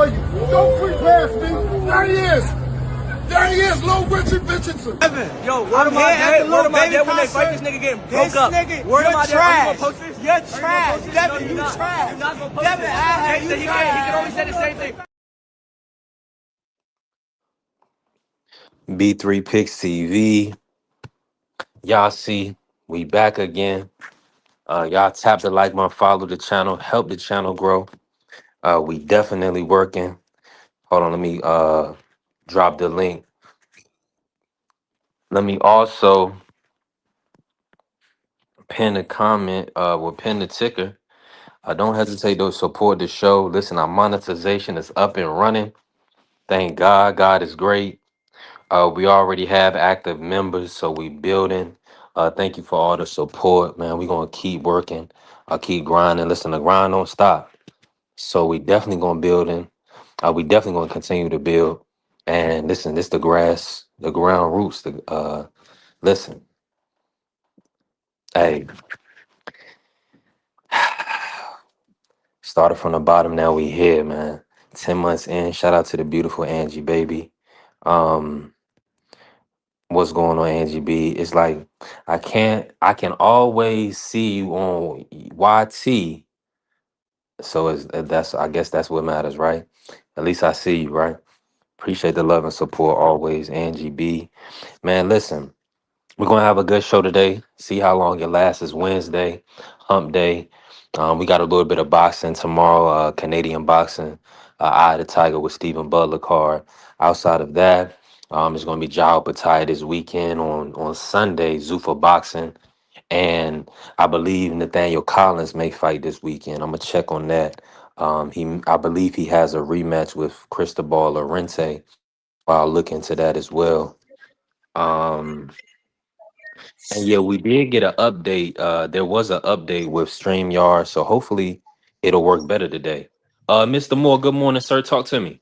for you. Don't creep past me. There he is. There he is, Lil Richard Richardson. Devin, yo, word of my dad when they fight this nigga getting broke up. Word of my dad, you're trash. Devin, you trash. Devin, he can only say the same thing. B3 Picks TV. Y'all see, we back again. Y'all tap the like button, follow the channel, help the channel grow. We definitely working. Hold on, let me drop the link. Let me also pin a comment, pin the ticker. Don't hesitate to support the show. Listen, our monetization is up and running. Thank God. God is great. We already have active members, so we building. Thank you for all the support, man. We're gonna keep working. Keep grinding. Listen, the grind don't stop. So we definitely gonna building. We definitely gonna continue to build. And listen, this the grass, the ground roots. Listen, hey, started from the bottom. Now we here, man. 10 months in. Shout out to the beautiful Angie, baby. Um, what's going on, Angie B? It's like I can always see you on YT. So that's I guess that's what matters, right? At least I see you, right? Appreciate the love and support always, Angie B. Man, listen, we're gonna have a good show today. See how long it lasts. It's Wednesday, hump day. We got a little bit of boxing tomorrow, Canadian boxing, Eye of the Tiger with Stephen Butler card. Outside of that, it's gonna be Jao Batai this weekend on Sunday, Zufa boxing. And I believe Nathaniel Collins may fight this weekend. I'm gonna check on that. I believe he has a rematch with Cristobal Lorente. I'll look into that as well. Um, and yeah, we did get an update. There was an update with StreamYard, so hopefully it'll work better today. Mr. Moore, good morning, sir. Talk to me.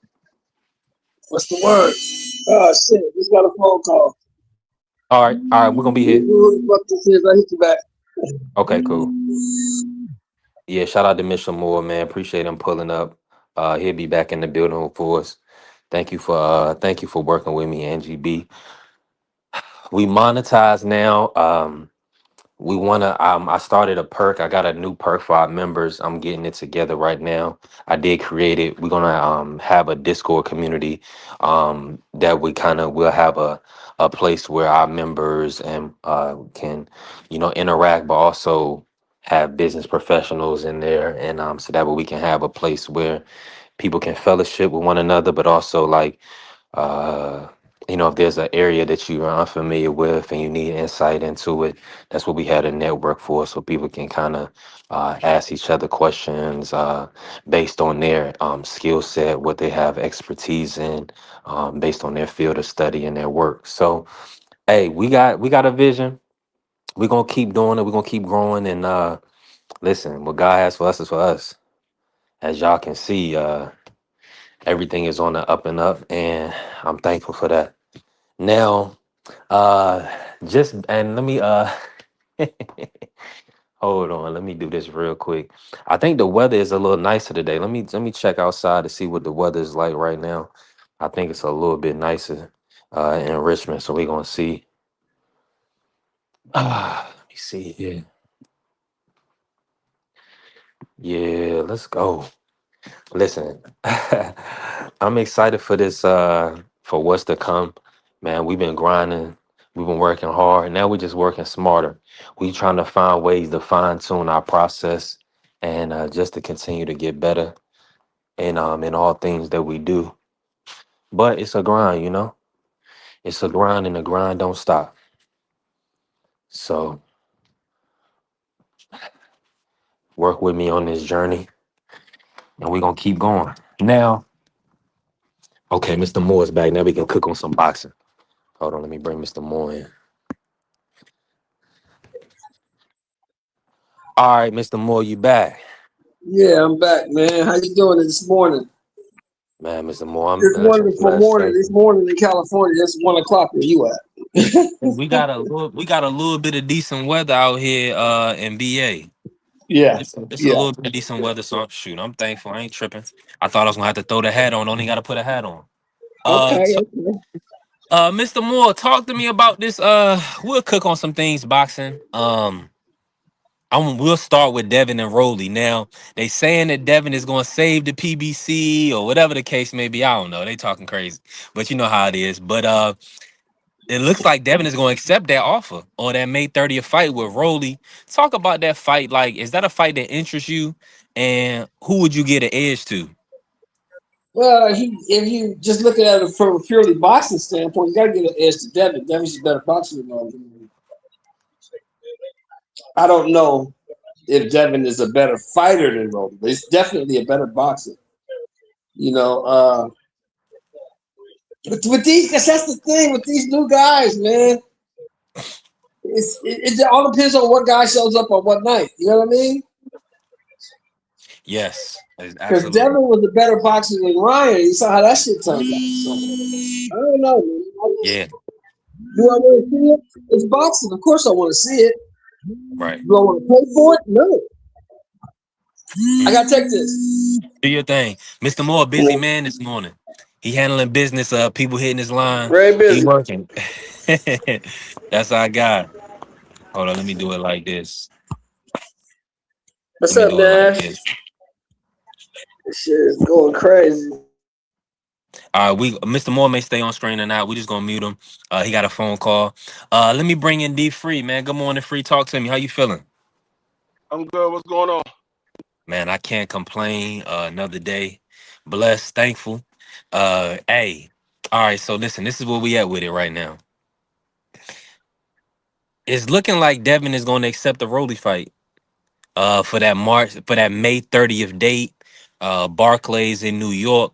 What's the word? Oh shit, just got a phone call. All right, we're gonna be here. Who the fuck this is? I hit you back. Okay, cool. Yeah, shout out to Mr. Moore, man. Appreciate him pulling up. He'll be back in the building for us. Thank you for working with me, Angie B. We monetize now. We wanna I started a perk. I got a new perk for our members. I'm getting it together right now. I did create it. We're gonna have a Discord community that we'll have a place where our members and can, interact, but also have business professionals in there, and so that way we can have a place where people can fellowship with one another, but also like uh if there's an area that you are unfamiliar with and you need insight into it, that's what we had a network for, so people can kind of ask each other questions based on their skill set, what they have expertise in, based on their field of study and their work. So hey, we got a vision. We're gonna keep doing it. We're gonna keep growing, and listen, what God has for us is for us. As y'all can see, everything is on the up and up, and I'm thankful for that. Now, just and let me hold on. Let me do this real quick. I think the weather is a little nicer today. Let me check outside to see what the weather is like right now. I think it's a little bit nicer in Richmond, so we're gonna see. Let me see here. Yeah, let's go. Listen, I'm excited for this, for what's to come. Man, we've been grinding, we've been working hard. Now we're just working smarter. We trying to find ways to fine tune our process and just to continue to get better in all things that we do. But it's a grind, It's a grind, and the grind don't stop. So work with me on this journey, and we're gonna keep going. Now, okay, Mr. Moore's back. Now we can cook on some boxing. Hold on, let me bring Mr. Moore in. All right, Mr. Moore, you back. Yeah, I'm back, man. How you doing this morning? Man, Mr. Moore, I'm It's wonderful blessed. morning. Thank This you. morning in California, it's 1 o'clock where you at. We got a little bit of decent weather out here in BA. Yeah, It's a yeah. little bit of decent weather, so shoot, I'm thankful. I ain't tripping. I thought I was gonna have to throw the hat on. Only got to put a hat on. Uh, Okay, t- okay. Mr. Moore, talk to me about this. We'll cook on some things boxing. We'll start with Devin and Roelly. Now they saying that Devin is going to save the PBC or whatever the case may be. I don't know. They talking crazy, but you know how it is. But it looks like Devin is going to accept that offer on that May 30th fight with Roelly. Talk about that fight. Like, is that a fight that interests you? And who would you get an edge to? Well, if you just look at it from a purely boxing standpoint, you got to get an edge to Devin. Devin's a better boxer than Rolando. I don't know if Devin is a better fighter than Rolando, but he's definitely a better boxer. You know, with these, that's the thing with these new guys, man. It all depends on what guy shows up on what night. You know what I mean? Yes, Because absolutely. Devin was a better boxer than Ryan. You saw how that shit turned out. So, I don't know, man. Yeah, Do I want to see it? It's boxing. Of course I want to see it. right. Do I want to pay for it? No. I got to take this. Do your thing. Mr. Moore, busy man this morning. He handling business, people hitting his line. Very He busy. working. That's our guy. Hold on, let me do it like this. Let What's me up, do it like Nash? this. This shit is going crazy. We Mr. Moore may stay on screen or not. We just gonna mute him. He got a phone call. Let me bring in D Free, man. Good morning, Free. Talk to me. How you feeling? I'm good. What's going on? Man, I can't complain. Another day. Blessed, thankful. Hey. All right, so listen, this is where we at with it right now. It's looking like Devin is going to accept the Roly fight for that May 30th date. Barclays in New York.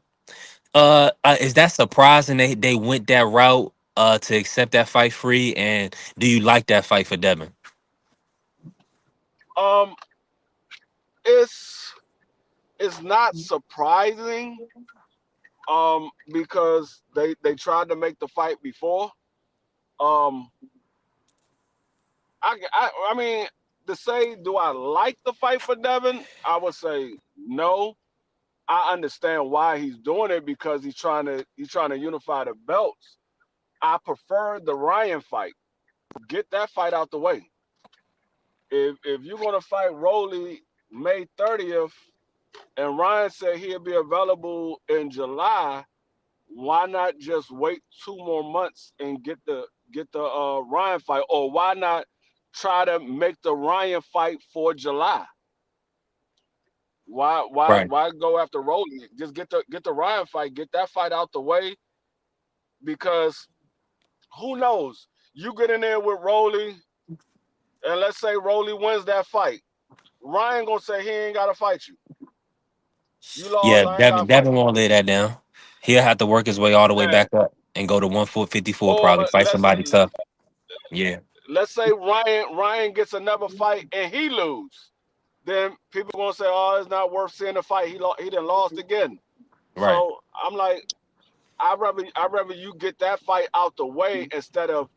Is that surprising they went that route to accept that fight free? And do you like that fight for Devin? Um, it's it's not surprising. Because they tried to make the fight before. Um, I mean, to say, do I like the fight for Devin? I would say no. I understand why he's doing it because he's trying to unify the belts. I prefer the Ryan fight. Get that fight out the way. If you're gonna fight Rolly May 30th and Ryan said he'll be available in July, why not just wait 2 more months and get the Ryan fight, or why not try to make the Ryan fight for July? Why why Right. why go after Rolly? Just get the Ryan fight, get that fight out the way because who knows? You get in there with Rolly, and let's say Rolly wins that fight. Ryan gonna say he ain't gotta fight you. You lost, Yeah, I ain't gotta fight Devin you. won't lay that down. He'll have to work his way all the way And back up and go to 154 or probably. Fight somebody tough. Yeah. let's say Ryan gets another fight and he lose. Then people gonna say, "Oh, it's not worth seeing the fight. He done lost again." Right. So I'm like, I rather you get that fight out the way instead of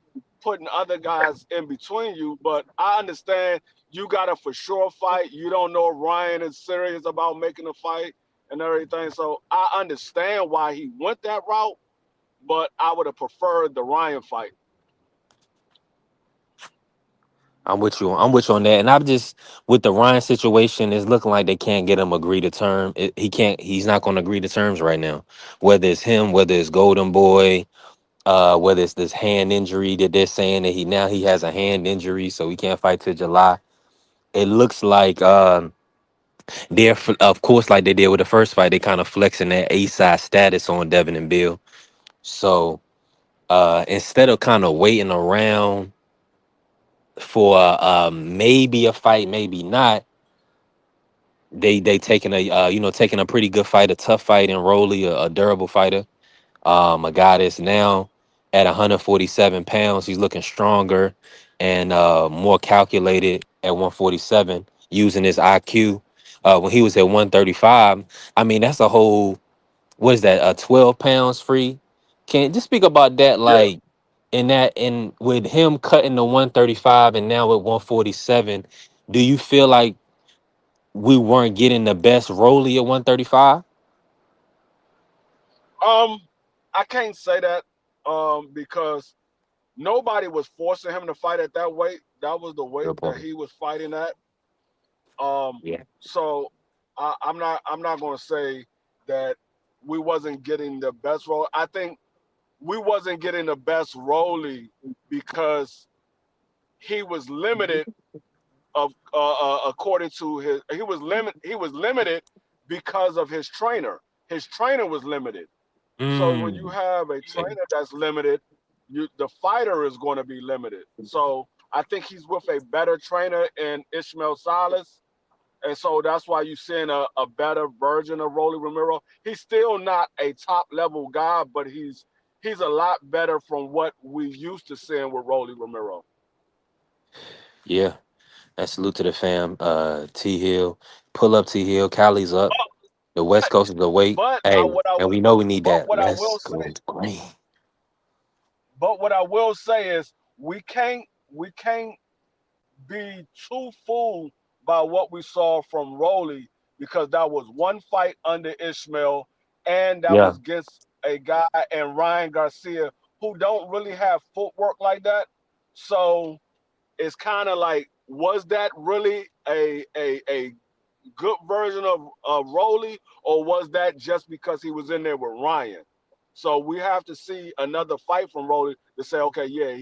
putting other guys in between you. But I understand you got a for sure fight. You don't know if Ryan is serious about making a fight and everything. So I understand why he went that route, but I would have preferred the Ryan fight. I'm with you. I'm with you on that. And I'm just with the Ryan situation. It's looking like they can't get him agree to term. He can't. He's not going to agree to terms right now. Whether it's him, whether it's Golden Boy, whether it's this hand injury that they're saying that he has a hand injury, so he can't fight till July. It looks like of course, like they did with the first fight, they kind of flexing that A side status on Devin and Bill. So instead of kind of waiting around for maybe a fight, maybe not. They taking a taking a pretty good fight, a tough fight in Rolly, a durable fighter. A guy that's now at 147 pounds. He's looking stronger and more calculated at 147 using his IQ. When he was at 135, I mean that's a whole what is that? 12 pounds free. Can just speak about that Yeah. like in with him cutting the 135 and now at 147. Do you feel like we weren't getting the best Roly at 135? I can't say that because nobody was forcing him to fight at that weight. That was the weight Good that point. he was fighting at. Um, Yeah. so I'm not going to say that we wasn't getting the best role. I think we wasn't getting the best Rolly because he was limited of according to his he was limited because of his trainer. His trainer was limited. So when you Mm. have a trainer that's limited, the fighter is going to be limited. So I think he's with a better trainer in Ishmael Salas. And so that's why you're seeing a better version of Rolly Romero. He's still not a top level guy, but he's a lot better from what we used to seeing with Rolly Romero. Yeah. That's salute to the fam. T Hill. Pull up T Hill. Cali's up. The West But Coast is awake. but I, Hey, what I and we know we need but that. what I Let's will go say green. but what I will say is we can't be too fooled by what we saw from Rolly because that was one fight under Ishmael and that Yeah. was against a guy and Ryan Garcia who don't really have footwork like that. So it's kind of like, was that really a good version of Rolly, or was that just because he was in there with Ryan? So we have to see another fight from Rolly to say, okay, yeah,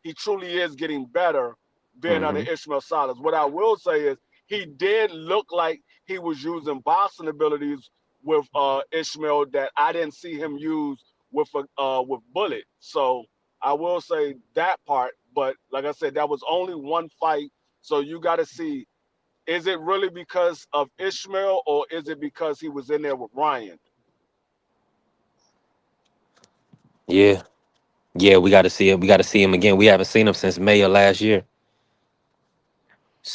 he truly is getting better being under Hmm. Ishmael Salas. What I will say is he did look like he was using boxing abilities with Ishmael that I didn't see him use with Bullet. So I will say that part, but like I said, that was only one fight. So you got to see, is it really because of Ishmael or is it because he was in there with Ryan? Yeah. Yeah, we got to see him. We got to see him again. We haven't seen him since May of last year.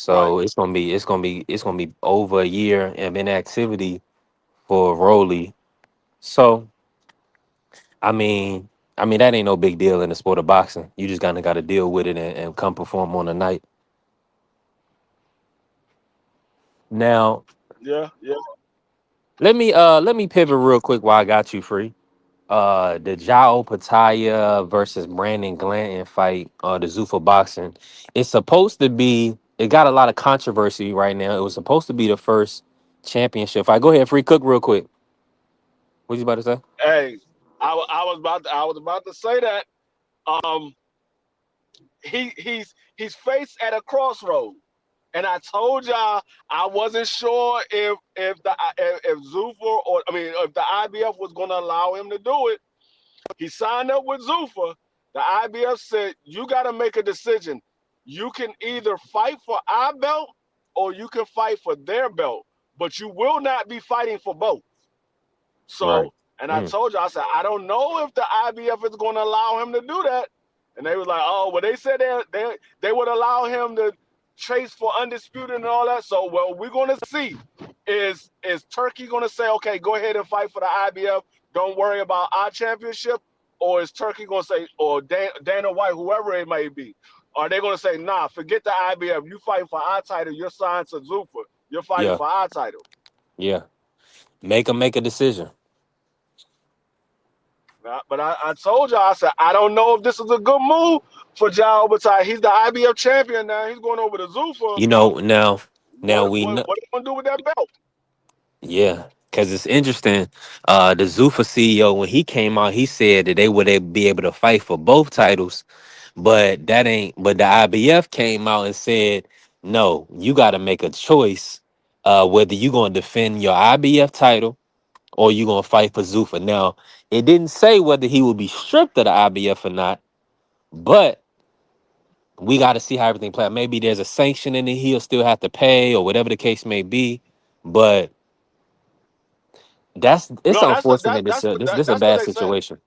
Right. So it's gonna be over a year of inactivity for Rolly. So I mean that ain't no big deal in the sport of boxing. You just kinda gotta deal with it and come perform on the night. Now, Yeah, yeah. let me pivot real quick while I got you free. The Jao Pataya versus Brandon Glanton fight, the Zufa boxing. It's supposed to be, it got a lot of controversy right now. It was supposed to be the first championship fight. Go ahead, free cook real quick. What you about to say? Hey, I was about to say that. Um, he's faced at a crossroad, and I told y'all I wasn't sure if Zufa, or I mean if the IBF was going to allow him to do it. He signed up with Zufa. The IBF said, you got to make a decision. You can either fight for our belt or you can fight for their belt, but you will not be fighting for both. Right. So, and I Mm, told you, I said, I don't know if the IBF is going to allow him to do that. And they was like, oh, well, they said they would allow him to chase for undisputed and all that. So, well, we're going to see. Is Turkey going to say, okay, go ahead and fight for the IBF? Don't worry about our championship? Or is Turkey going to say, or Dana White, whoever it may be, are they going to say, nah, forget the IBF. You fighting for our title. You're signed to Zufa. You're fighting yeah, for our title. yeah. Make a decision. But I told y'all, I said, I don't know if this is a good move for Jao Batai. He's the IBF champion now. He's going over to Zufa. You know, now What we what know. what are you gonna do with that belt? Yeah, because it's interesting. The Zufa CEO, when he came out, he said that they would be able to fight for both titles, but that ain't. But the IBF came out and said, no, you got to make a choice, whether you gonna defend your IBF title or you gonna fight for Zufa. Now, it didn't say whether he will be stripped of the IBF or not, but we got to see how everything plays. Maybe there's a sanction in it he'll still have to pay, or whatever the case may be. But it's No, unfortunate. This a that's what bad they saying. situation.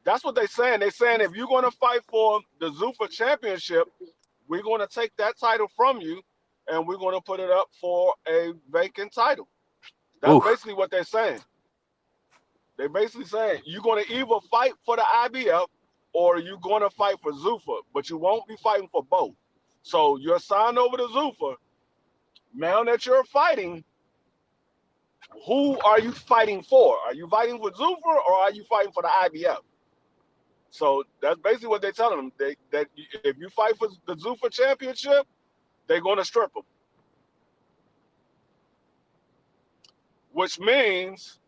That's what they saying. They saying if you're gonna fight for the Zufa championship, we're gonna take that title from you, and we're gonna put it up for a vacant title. That's Oof. basically what they're saying. They're basically saying you're gonna either fight for the IBF or you're gonna fight for Zufa, but you won't be fighting for both. So you're signed over to Zufa. Now that you're fighting, who are you fighting for? Are you fighting for Zufa or are you fighting for the IBF? So that's basically what they're telling them. That if you fight for the Zufa championship, they're going to strip them. Which means,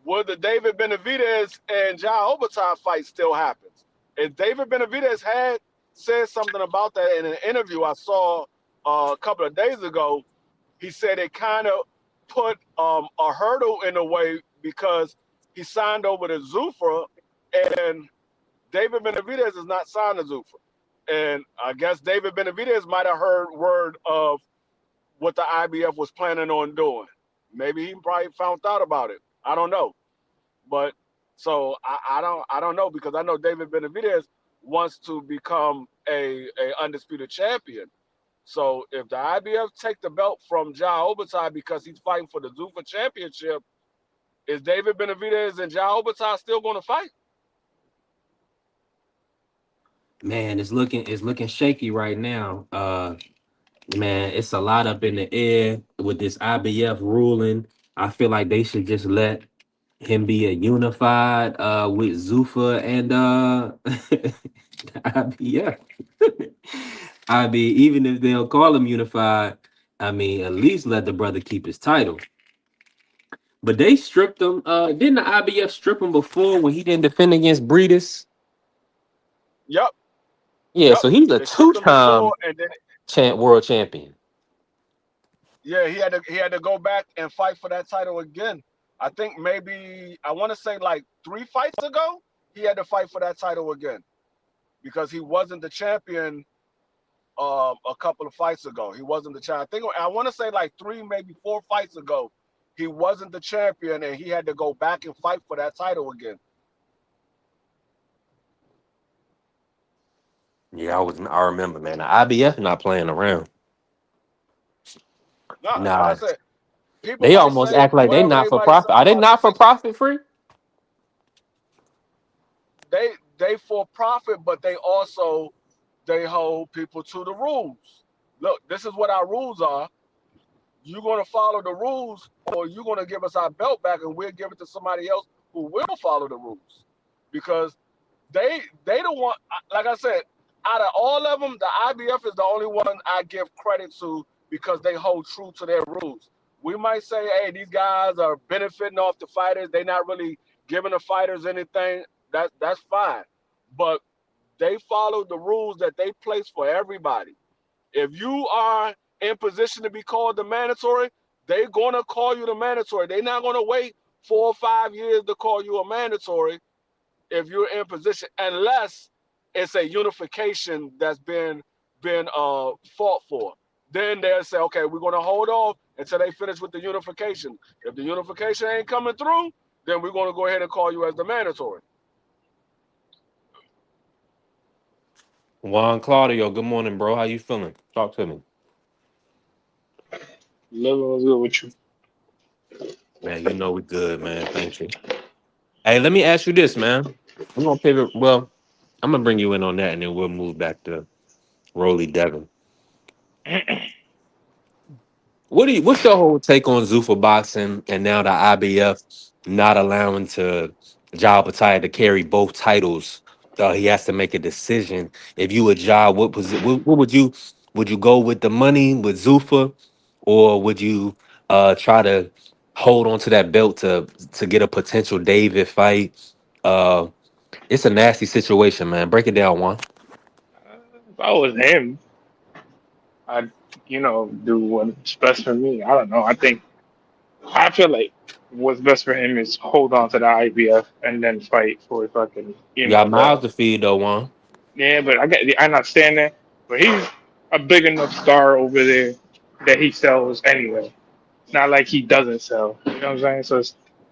would the David Benavidez and Jai Othai fight still happen? If David Benavidez had said something about that in an interview I saw a couple of days ago, he said it kind of put a hurdle in a way because he signed over to Zufa, and David Benavidez is not signed to Zufa. And I guess David Benavidez might have heard word of what the IBF was planning on doing. Maybe he probably found out about it. I don't know. But so I don't know, because I know David Benavidez wants to become a undisputed champion. So if the IBF take the belt from Jai Othai because he's fighting for the Zufa championship, is David Benavidez and Jai Othai still going to fight? Man, it's looking shaky right now. Man, it's a lot up in the air with this IBF ruling. I feel like they should just let him be a unified with Zufa and IBF. I mean, even if they'll call him unified, I mean, at least let the brother keep his title. But they stripped him. Didn't the IBF strip him before when he didn't defend against Breedis? Yep. Yeah, so he's a They stripped him before, two-time and then world champion. yeah, he had to go back and fight for that title again. I think maybe I want to say like 3 fights ago, he had to fight for that title again because he wasn't the champion a couple of fights ago. He wasn't the champion. I want to say like 3, maybe 4 fights ago, he wasn't the champion, and he had to go back and fight for that title again. Yeah, I remember, man. The IBF not playing around. No, like I Nah, said, people they might almost say act like they whatever not they for might say profit. Are they about the not for situation. profit free? They for profit, but they hold people to the rules. Look, this is what our rules are. You're going to follow the rules, or you're going to give us our belt back, and we'll give it to somebody else who will follow the rules. Because they don't want, like I said, out of all of them, the IBF is the only one I give credit to because they hold true to their rules. We might say, hey, these guys are benefiting off the fighters. They're not really giving the fighters anything. That's fine. But they follow the rules that they place for everybody. If you are in position to be called the mandatory, they're gonna call you the mandatory. They're not gonna wait 4 or 5 years to call you a mandatory if you're in position, unless it's a unification that's been fought for. Then they'll say, okay, we're gonna hold off until they finish with the unification. If the unification ain't coming through, then we're gonna go ahead and call you as the mandatory. Juan Claudio, good morning, bro. How you feeling? Talk to me. Living was good with you. Man, you know we good, man. Thank you. Hey, let me ask you this, man. I'm gonna pivot. Well, I'm gonna bring you in on that, and then we'll move back to Rolly Devin. What's your whole take on Zufa boxing and now the IBF not allowing Ja Pattaya to carry both titles? He has to make a decision. If you a Ja, what would you go with the money with Zufa, or would you try to hold on to that belt to get a potential David fight? Uh, it's a nasty situation, man. Break it down, one. If I was him, I'd do what's best for me. I don't know. I feel like what's best for him is hold on to the IBF and then fight for fucking You got miles the to feed, though, one. yeah. But I not stand there. But he's a big enough star over there that he sells anyway. It's not like he doesn't sell. You know what I'm saying? So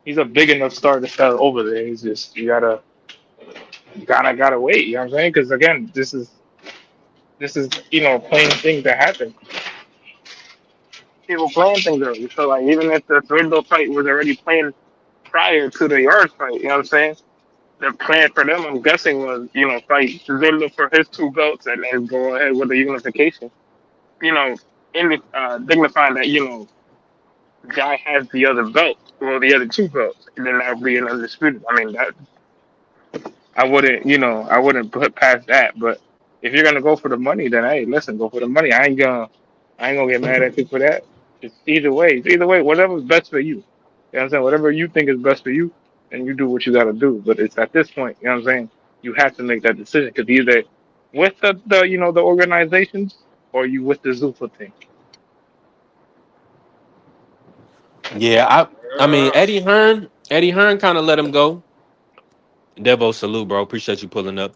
he's a big enough star to sell over there. He's just you gotta wait. You know what I'm saying? Because again, this is playing things that happen. People playing things early. So like even if the Riddle fight was already planned prior to the Yard fight, you know what I'm saying? The plan for them, I'm guessing, was fight Riddle for his 2 belts and then go ahead with the unification. You know, dignifying that guy has the other belt, well, the other two belts, and then that would be an undisputed. I mean, that I wouldn't put past that. But if you're gonna go for the money, then hey, listen, go for the money. I ain't gonna get mad at you for that. It's either way, whatever's best for you. You know what I'm saying? Whatever you think is best for you, then you do what you gotta do. But it's at this point, you know what I'm saying? You have to make that decision because either with the organizations or you with the Zufa thing. Yeah, I mean Yeah. Eddie Hearn kind of let him go. Devo, salute, bro. Appreciate you pulling up.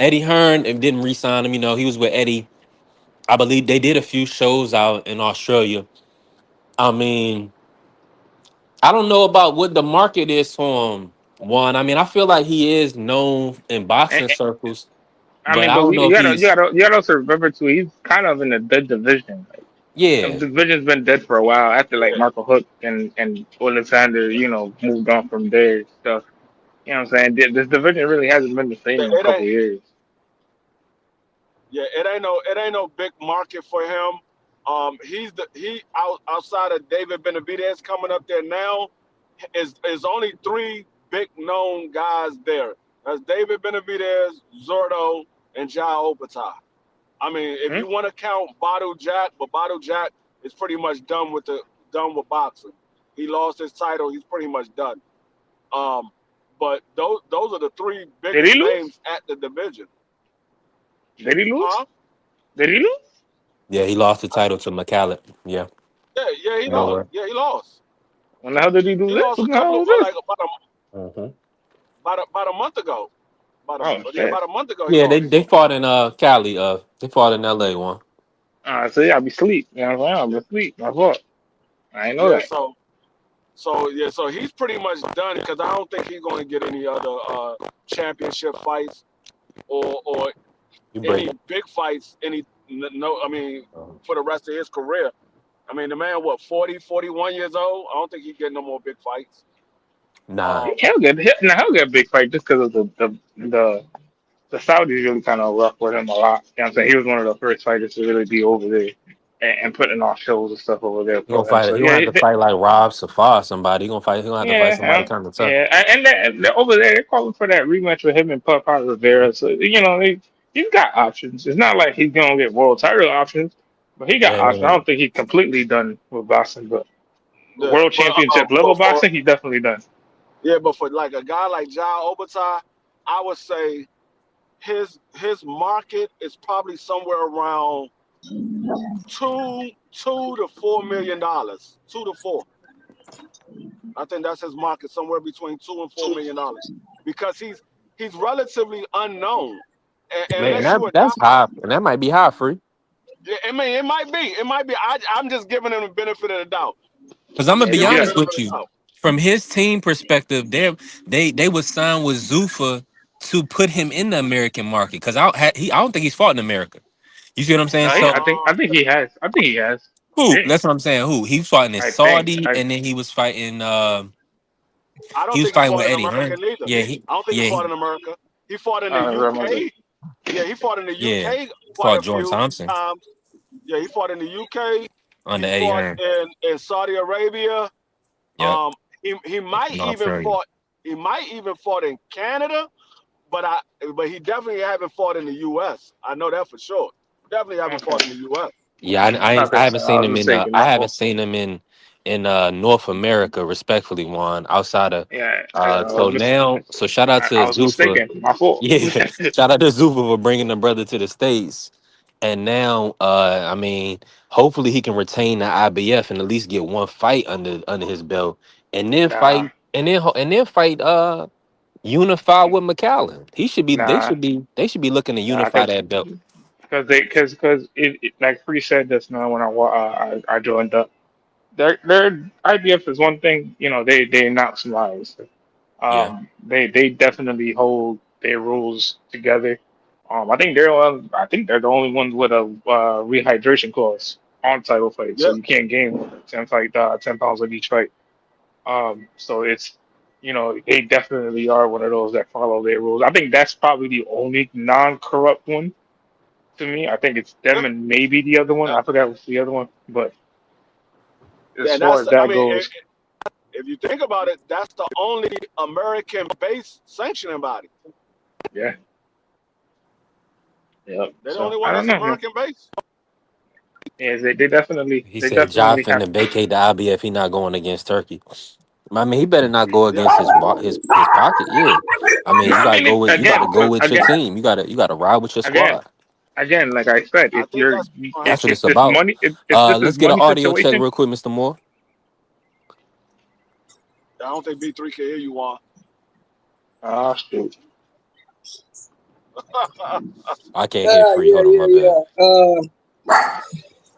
Eddie Hearn didn't re-sign him. He was with Eddie. I believe they did a few shows out in Australia. I mean, I don't know about what the market is for him. One, I mean, I feel like he is known in boxing circles, I but mean, I but don't we, know if he's you gotta also remember too. He's kind of in a dead division. Like, the yeah. division's been dead for a while after like Marco Hook and Alexander, moved on from their stuff. You know what I'm saying? This division really hasn't been the same in a It couple ain't. of years. Yeah, it ain't no big market for him. Outside of David Benavidez coming up there now. Is only three big known guys there. That's David Benavidez, Zordo, and Jao Othai. I mean, if Hmm? you want to count Badu Jack, but Badu Jack is pretty much done with boxing. He lost his title. He's pretty much done. Um, but those are the three Did he biggest lose? names at the division. Did he lose? Huh? Did he lose? Yeah, he lost the title to McCallum. Yeah. Yeah, yeah, he lost. Nowhere. Yeah, he lost. When the hell did he do He this? lost a What the hell couple of was this? like Hmm. about a month ago. Oh shit! About a month ago he Yeah, they lost. they fought in Cali. They fought in LA one. See, I be sleep. You know what I'm saying? I be sleep. My fault. I ain't know Yeah, that. so he's pretty much done because I don't think he's going to get any other championship fights or You break any it. big fights. No, I mean Um, for the rest of his career. I mean the man, what, 40, 41 years old? I don't think he get no more big fights. Nah. Um, He'll get a big fight just because of the Saudis really kind of rough with him a lot. You know what I'm saying? He was one of the first fighters to really be over there and putting on shows and stuff over there He gonna for him. fight. So He gonna yeah, have to fight like Rob Safar or somebody. He gonna fight. He gonna have to fight somebody yeah, kind of tough. yeah. And they're over there, they're calling for that rematch with him and Papa Rivera. So he's got options. It's not like he's gonna get world title options, but he got options. I And don't think he's completely done with boxing, but the, world but championship level but for boxing, he's definitely done. yeah, but for like a guy like Jao Obatai, I would say his market is probably somewhere around $2 to $4 million. 2 to 4. I think that's his market, somewhere between $2 and $4 million, because he's relatively unknown. man, Unless you a that's high, and that might be high free. yeah, I mean, it might be. I'm just giving him the benefit of the doubt. Because I'm gonna Giving be him the Yeah, honest benefit with of the you, doubt. from his team perspective, they would sign with Zufa to put him in the American market. Because I don't think he's fought in America. You see what I'm saying? no, So I think he has. I think he has. who? Yeah, That's what I'm saying. Who? He was fighting in I think. Saudi, and then he was fighting. I He don't was think he fighting fought with in Eddie America Hearn. neither. Yeah, I don't think he fought in America. He fought in the I remember. UK. Yeah, he fought in the yeah. UK quite Fought a Jordan few Thompson times. Yeah, he fought in the UK. He under Eddie fought Hearn. in Saudi Arabia. Yep, He might in even Australia. fought in Canada, but he definitely haven't fought in the US. I know that for sure. Definitely haven't Okay. fought in the US. Yeah, I Okay. haven't I seen was him in mistaken. I My haven't fault. seen him in North America, respectfully, one outside of Yeah, so now so shout out to I was Zufa. mistaken. My fault. Yeah, shout out to Zufa for bringing the brother to the States. And now I mean, hopefully he can retain the IBF and at least get one fight under his belt, and then Nah, fight and then fight unify with McAllen. He should be they nah, should be they should be looking to nah. unify that belt. Because like Free said this now when I joined up. Their IBF is one thing. They announce lies. Yeah. They definitely hold their rules together. I think they're the only ones with a rehydration clause on title fight, so Yep. you can't gain 10 pounds with each fight. So they definitely are one of those that follow their rules. I think that's probably the only non-corrupt one. to me. I think it's them and maybe the other one. I forgot what's the other one. But as And far as that goes, if you think about it, that's the only American-based sanctioning body. yeah. Yep. They're the So only I one don't that's know, man. American-based. Yeah, they definitely He said Ja have. finna vacate the IBF. He not going against Turkey. I mean, he better not go Yeah, against his pocket. Yeah, I mean, No, you I gotta mean go with again, because your team. You gotta ride with your again, squad. like I said, I think that's gonna That's what happen. it's about. if this is Let's get an money audio check situation, real quick, Mr. Moore. I don't think B3 can hear you, Juan. shoot. I can't hear free. Hold on, my bad.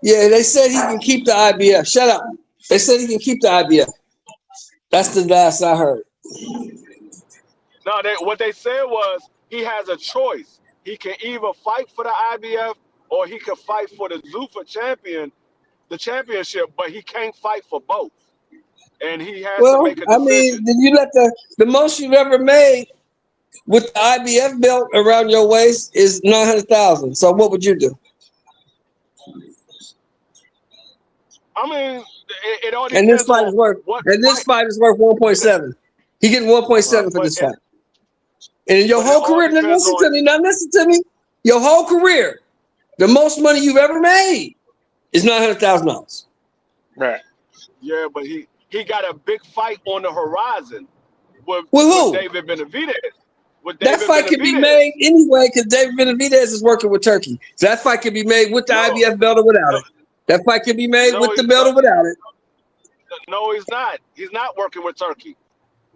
Yeah, they said he can keep the IBF. Shut up. They said he can keep the IBF. That's the last I heard. No, what they said was he has a choice. He can either fight for the IBF or he can fight for the Zufa championship, but he can't fight for both. And he has to Well, make a I decision. mean, did you let the most you've ever made with the IBF belt around your waist is 900,000. So what would you do? I mean, it all And this depends fight on is worth. what And this fight. fight is worth 1.7. He getting 1.7 for But this fight. And in your but it whole all career, now depends listen on. to me. Now listen to me. Your whole career, the most money you've ever made is $900,000. Right. Yeah, but he got a big fight on the horizon with who? David Benavidez. That fight can be made anyway because David Benavidez is working with Turkey. So that fight can be made with the IBF belt or without it. That fight can be made with the belt or without it. No, he's not. He's not working with Turkey.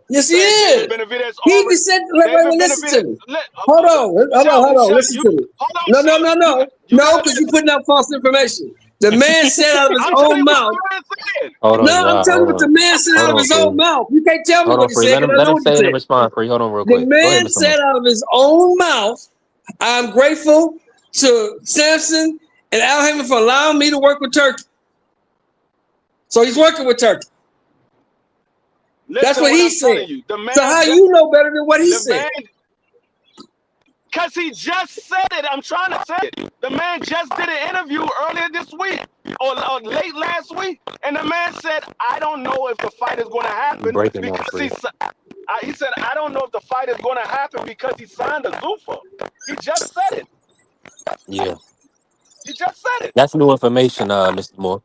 Yes, he is. Benavidez He just said, listen to me. Hold on. Listen to me. No, because you're putting out false information. The man said out of his own mouth. Hold on, I'm telling you what the man said out of his own mouth. You can't tell me Hold what on, he free. said because I Let know him what he say it said. and respond, free. Hold on, real The quick. Go ahead, man Mr. said Moore. out of his own mouth, I'm grateful to Samson and Al Heyman for allowing me to work with Turkey. So he's working with Turkey. That's what he said. So how you know better than what he said? Because he just said it. I'm trying to say it. The man just did an interview earlier this week or late last week. And the man said, I don't know if the fight is going to happen. He said, I don't know if the fight is going to happen because he signed a Zufa. He just said it. Yeah. He just said it. That's new information, Mr. Moore.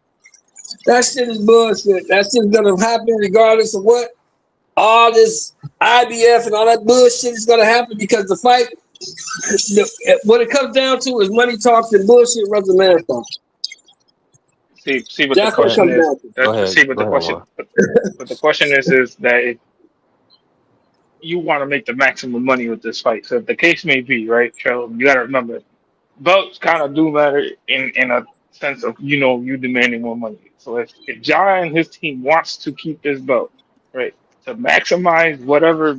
That shit is bullshit. That shit's going to happen regardless of what. All this IBF and all that bullshit is going to happen because the fight, what it comes down to is money talks and bullshit runs a marathon. See what the question is. But the question is that if you want to make the maximum money with this fight, so if the case may be right, Cheryl, you got to remember, belts kind of do matter in a sense of you demanding more money. So if Ja and his team wants to keep this belt, right, to maximize whatever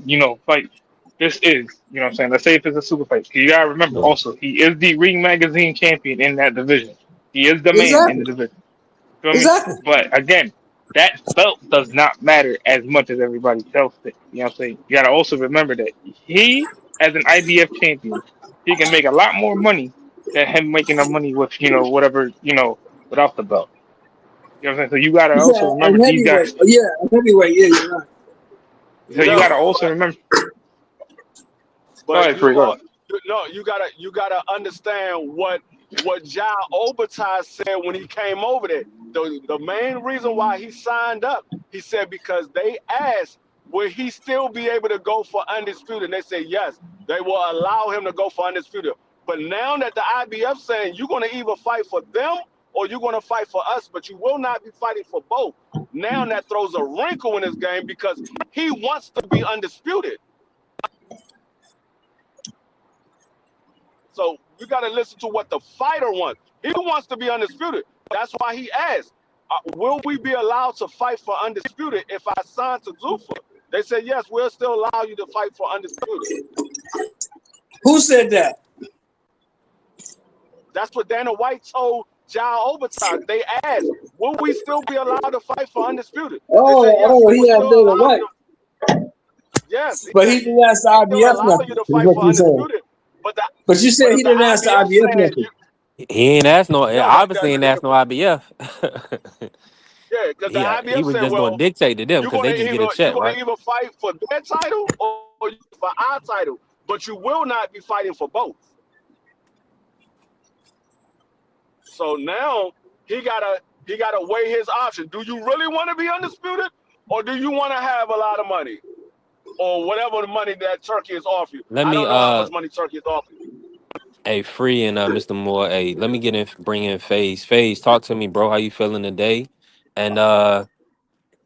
fight this is, you know what I'm saying. Let's say if it's a super fight, you gotta remember also he is the Ring Magazine champion in that division. He is the man in the division. Exactly. But again, that belt does not matter as much as everybody else thinks. You know what I'm saying? You gotta also remember that he, as an IBF champion, he can make a lot more money than him making the money with whatever without the belt. You know what I'm saying? So you gotta also remember these guys. Heavyweight. Yeah, you're right. So you gotta also remember. But you gotta understand what Ja Othai said when he came over there. The main reason why he signed up, he said because they asked, will he still be able to go for undisputed? And they said yes, they will allow him to go for undisputed. But now that the IBF saying you're gonna either fight for them or you're gonna fight for us, but you will not be fighting for both. Now that throws a wrinkle in his game because he wants to be undisputed. So you got to listen to what the fighter wants. He wants to be undisputed. That's why he asked, will we be allowed to fight for undisputed if I sign to Zufa? They said, yes, we'll still allow you to fight for undisputed. Who said that? That's what Dana White told Ja Othai. They asked, will we still be allowed to fight for undisputed? He had Dana White. Yes. But he didn't ask the IBF nothing. You to fight for undisputed. But you said he didn't ask the IBF nothing. He ain't asked no. You don't like that Obviously, ain't nigga. asked no IBF. Yeah, because the He IBF was said, just gonna well, dictate to them because they just get a you're check, gonna right? either fight for their title or for our title, but you will not be fighting for both. So now he gotta weigh his options. Do you really want to be undisputed, or do you want to have a lot of money, or whatever the money that Turkey is offering you? Let I me don't know how much money Turkey is offering you. Free and Mr. Moore. Hey, let me bring in Phase. Phase, talk to me, bro. How you feeling today? And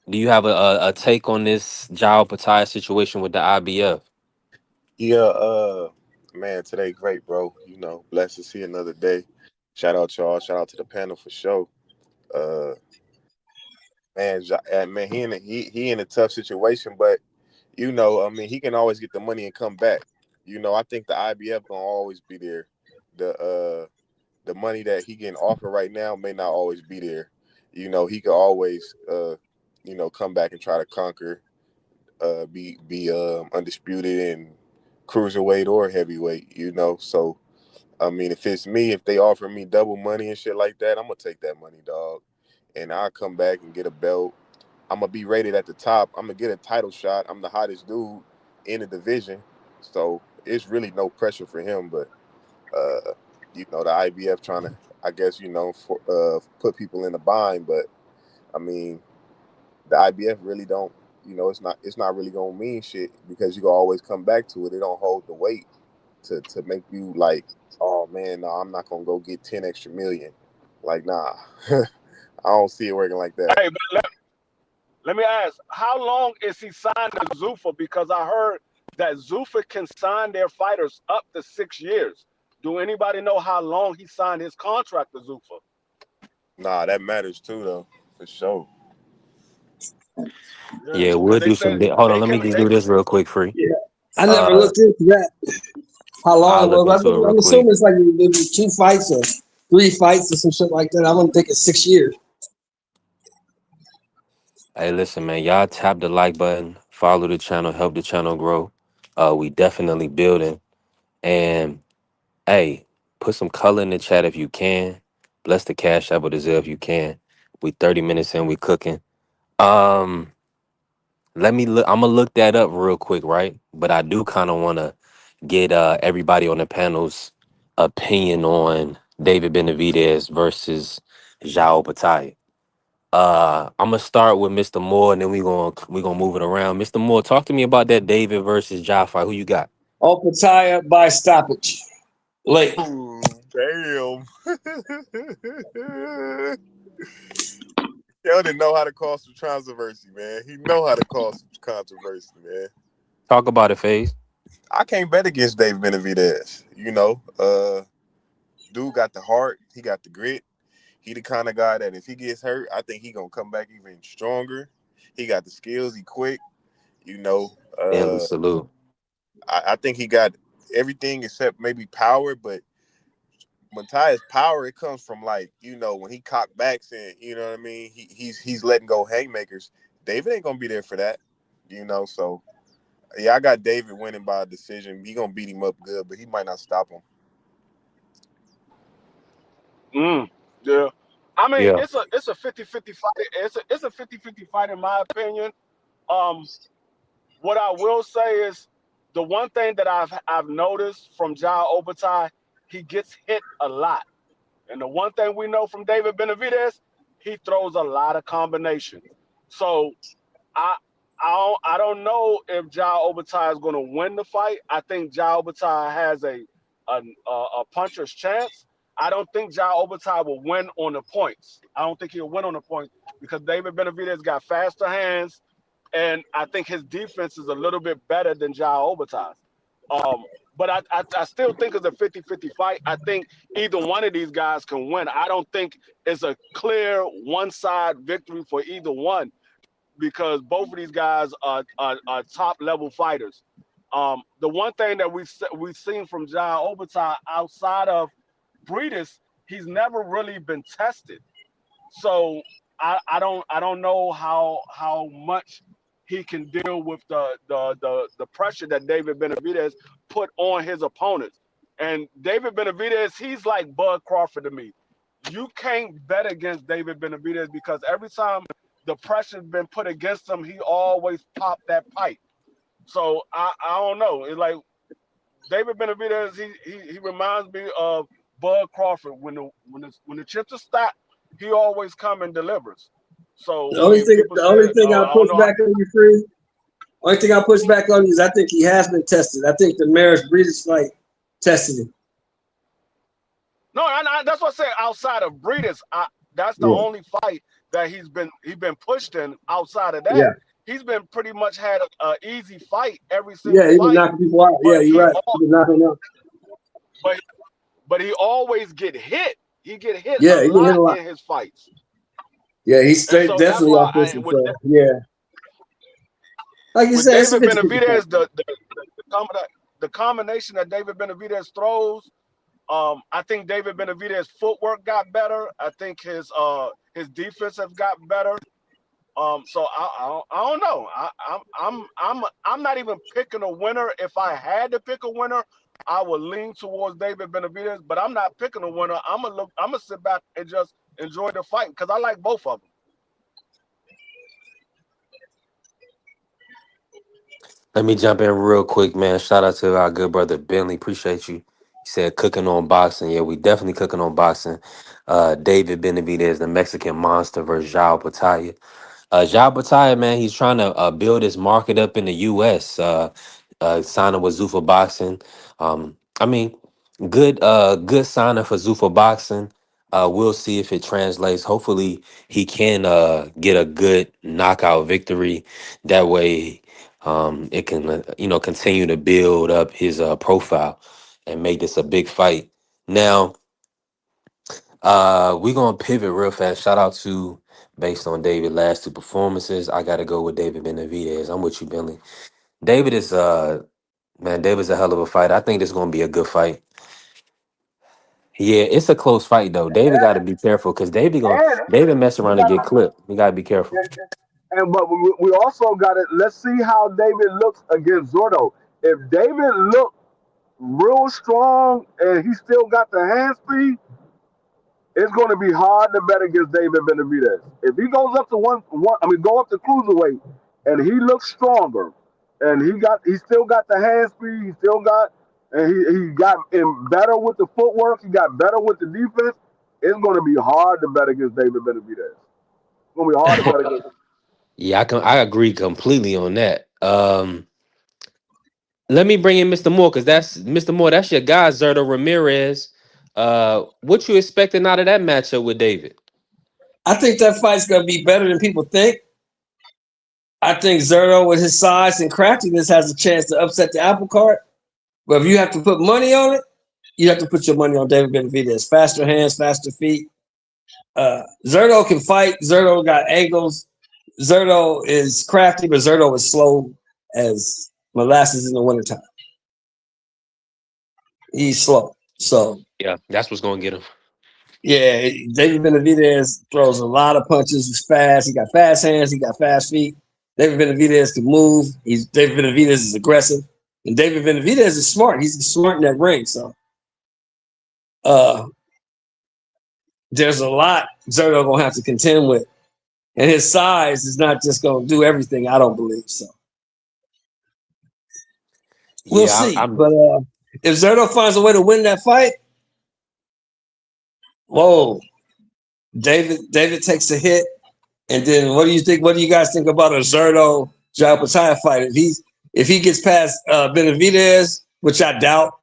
do you have a take on this Jao Patai situation with the IBF? Yeah, man, today great, bro. You know, blessed to see another day. Shout out y'all. Shout out to the panel for sure. Uh, man, he in a tough situation, but you know, I mean, he can always get the money and come back. You know, I think the IBF gonna always be there. The money that he getting offered right now may not always be there. You know, he could always come back and try to conquer, be undisputed in cruiserweight or heavyweight. You know, so I mean, if it's me, if they offer me double money and shit like that, I'm gonna take that money, dog, and I'll come back and get a belt. I'm gonna be rated at the top. I'm gonna get a title shot. I'm the hottest dude in the division, so it's really no pressure for him. But the IBF trying to, I guess, put people in a bind. But I mean, the IBF really don't. It's not really gonna mean shit because you can always come back to it. It don't hold the weight to make you like, oh man, no, I'm not gonna go get 10 extra million. Like, nah, I don't see it working like that. Hey, but let me ask, how long is he signed to Zufa? Because I heard that Zufa can sign their fighters up to 6 years. Do anybody know how long he signed his contract to Zufa? Nah, that matters too, though, for sure. Yeah, Yeah, because we'll they do some. said Hold on, they let me can. just do this real quick, Free. Yeah, I never Uh, looked into that. How long I'll it look was? into it real I'm quick. assuming it's like maybe 2 fights or 3 fights or some shit like that. I wouldn't think it's 6 years. Hey, listen, man, y'all tap the like button, follow the channel, help the channel grow. We definitely building. And hey, put some color in the chat if you can. Bless the cash app with the Zelle if you can. We 30 minutes in, we cooking. Um, Let me look. I'm gonna look that up real quick, right? But I do kind of want to get everybody on the panel's opinion on David Benavidez versus Jao Patai. I'm gonna start with Mr. Moore, and then we gonna move it around. Mr. Moore, talk to me about that David versus Jao fight. Who you got? Othai by stoppage. Late. Ooh, damn. Y'all didn't know how to cause some controversy, man. He know how to cause some controversy, man. Talk about it, FaZe. I can't bet against Dave Benavidez. Dude got the heart. He got the grit. He the kind of guy that if he gets hurt, I think he gonna come back even stronger. He got the skills. He quick. You know, Deadly uh, salute. I think he got everything except maybe power. But Matthias' power, it comes from when he cock backs and you know what I mean. He's letting go haymakers. David ain't gonna be there for that. So yeah, I got David winning by a decision. He gonna beat him up good, but he might not stop him. Yeah. I mean, Yeah. it's a 50-50 fight. It's a 50-50 fight in my opinion. Um, what I will say is the one thing that I've noticed from Jao Obertai, he gets hit a lot. And the one thing we know from David Benavidez, he throws a lot of combinations. So I I don't know if Jao Obertai is going to win the fight. I think Jao Obertai has a puncher's chance. I don't think Jao Obertai will win on the points. I don't think he'll win on the points because David Benavidez got faster hands, and I think his defense is a little bit better than Jao Obertai's. But I still think it's a 50-50 fight. I think either one of these guys can win. I don't think it's a clear one-side victory for either one because both of these guys are top level fighters. The one thing that we've seen from John Obertai outside of Breedis, he's never really been tested. So I don't know how much he can deal with the pressure that David Benavidez put on his opponents. And David Benavidez, he's like Bud Crawford to me. You can't bet against David Benavidez because every time the pressure's been put against him, he always popped that pipe. So I don't know. It's like David Benavidez, he reminds me of Bud Crawford. When the chips are stacked, he always come and delivers. So The only when thing, people the say, only thing I I'll don't push know how, back on you, Free. Only thing I'll push back on you is I think he has been tested. I think the Maris Breeders fight tested him. no, that's what I say. Outside of Breeders, that's the Yeah, only fight that he's been pushed in. Outside of that, yeah, he's been pretty much had a easy fight every single yeah. He been fight. knocking people out. Yeah, But you're right. He been knocking them out. but but he always get hit. He get hit a Yeah, he been hit lot a lot. in his fights, Yeah, he's and straight, so that's definitely why offensive. So yeah, like you with said, it's a David 50-50 fight. Benavidez, the combination that David Benavidez throws, I think David Benavidez's footwork got better. I think his defense has got better. So I don't know. I'm not even picking a winner. If I had to pick a winner, I would lean towards David Benavidez. But I'm not picking a winner. I'm gonna sit back and just enjoy the fight because I like both of them. Let me jump in real quick, man. Shout out to our good brother Bentley. Appreciate you. He said cooking on boxing. Yeah, we definitely cooking on boxing. David Benavidez, the Mexican monster versus Jao Batalha. Jao Batalha, man, he's trying to build his market up in the U.S. Signing with Zufa Boxing. I mean, good signing for Zufa Boxing. We'll see if it translates. Hopefully, he can get a good knockout victory. That way, it can continue to build up his profile and make this a big fight. Now, we're gonna pivot real fast. Shout out to based on David last two performances. I gotta go with David Benavidez. I'm with you, Billy. David is man, David's a hell of a fighter. I think this is gonna be a good fight. Yeah, it's a close fight though. David gotta be careful because And David mess we around and got get clipped. You gotta be careful. and but we also got it. Let's see how David looks against Zordo. If David look real strong and he still got the hand speed, it's going to be hard to bet against David Benavidez. If he goes up to go up to cruiserweight, and he looks stronger, and he still got the hand speed, he still got, and he got him better with the footwork, he got better with the defense. It's going to be hard to bet against David Benavidez. It's going to be hard to bet against him. Yeah, I agree completely on that. Let me bring in Mr. Moore because that's Mr. Moore. That's your guy, Zerto Ramirez. What you expecting out of that matchup with David? I think that fight's gonna be better than people think. I think Zerto, with his size and craftiness, has a chance to upset the apple cart. But if you have to put money on it, you have to put your money on David Benavidez. Faster hands, faster feet. Zerto can fight. Zerto got angles. Zerto is crafty, but Zerto is slow as molasses in the wintertime. He's slow. So, Yeah, that's what's gonna get him. yeah, David Benavidez throws a lot of punches. He's fast. He got fast hands. He got fast feet. David Benavidez can move. David Benavidez is aggressive. And David Benavidez is smart. He's smart in that ring. So, there's a lot Zerto gonna have to contend with, and his size is not just gonna do everything. I don't believe so. We'll Yeah, see. I'm But if Zerto finds a way to win that fight, whoa, David takes a hit, and then what do you think? What do you guys think about a Zerto Jalpataya fight? If he gets past Benavidez, which I doubt,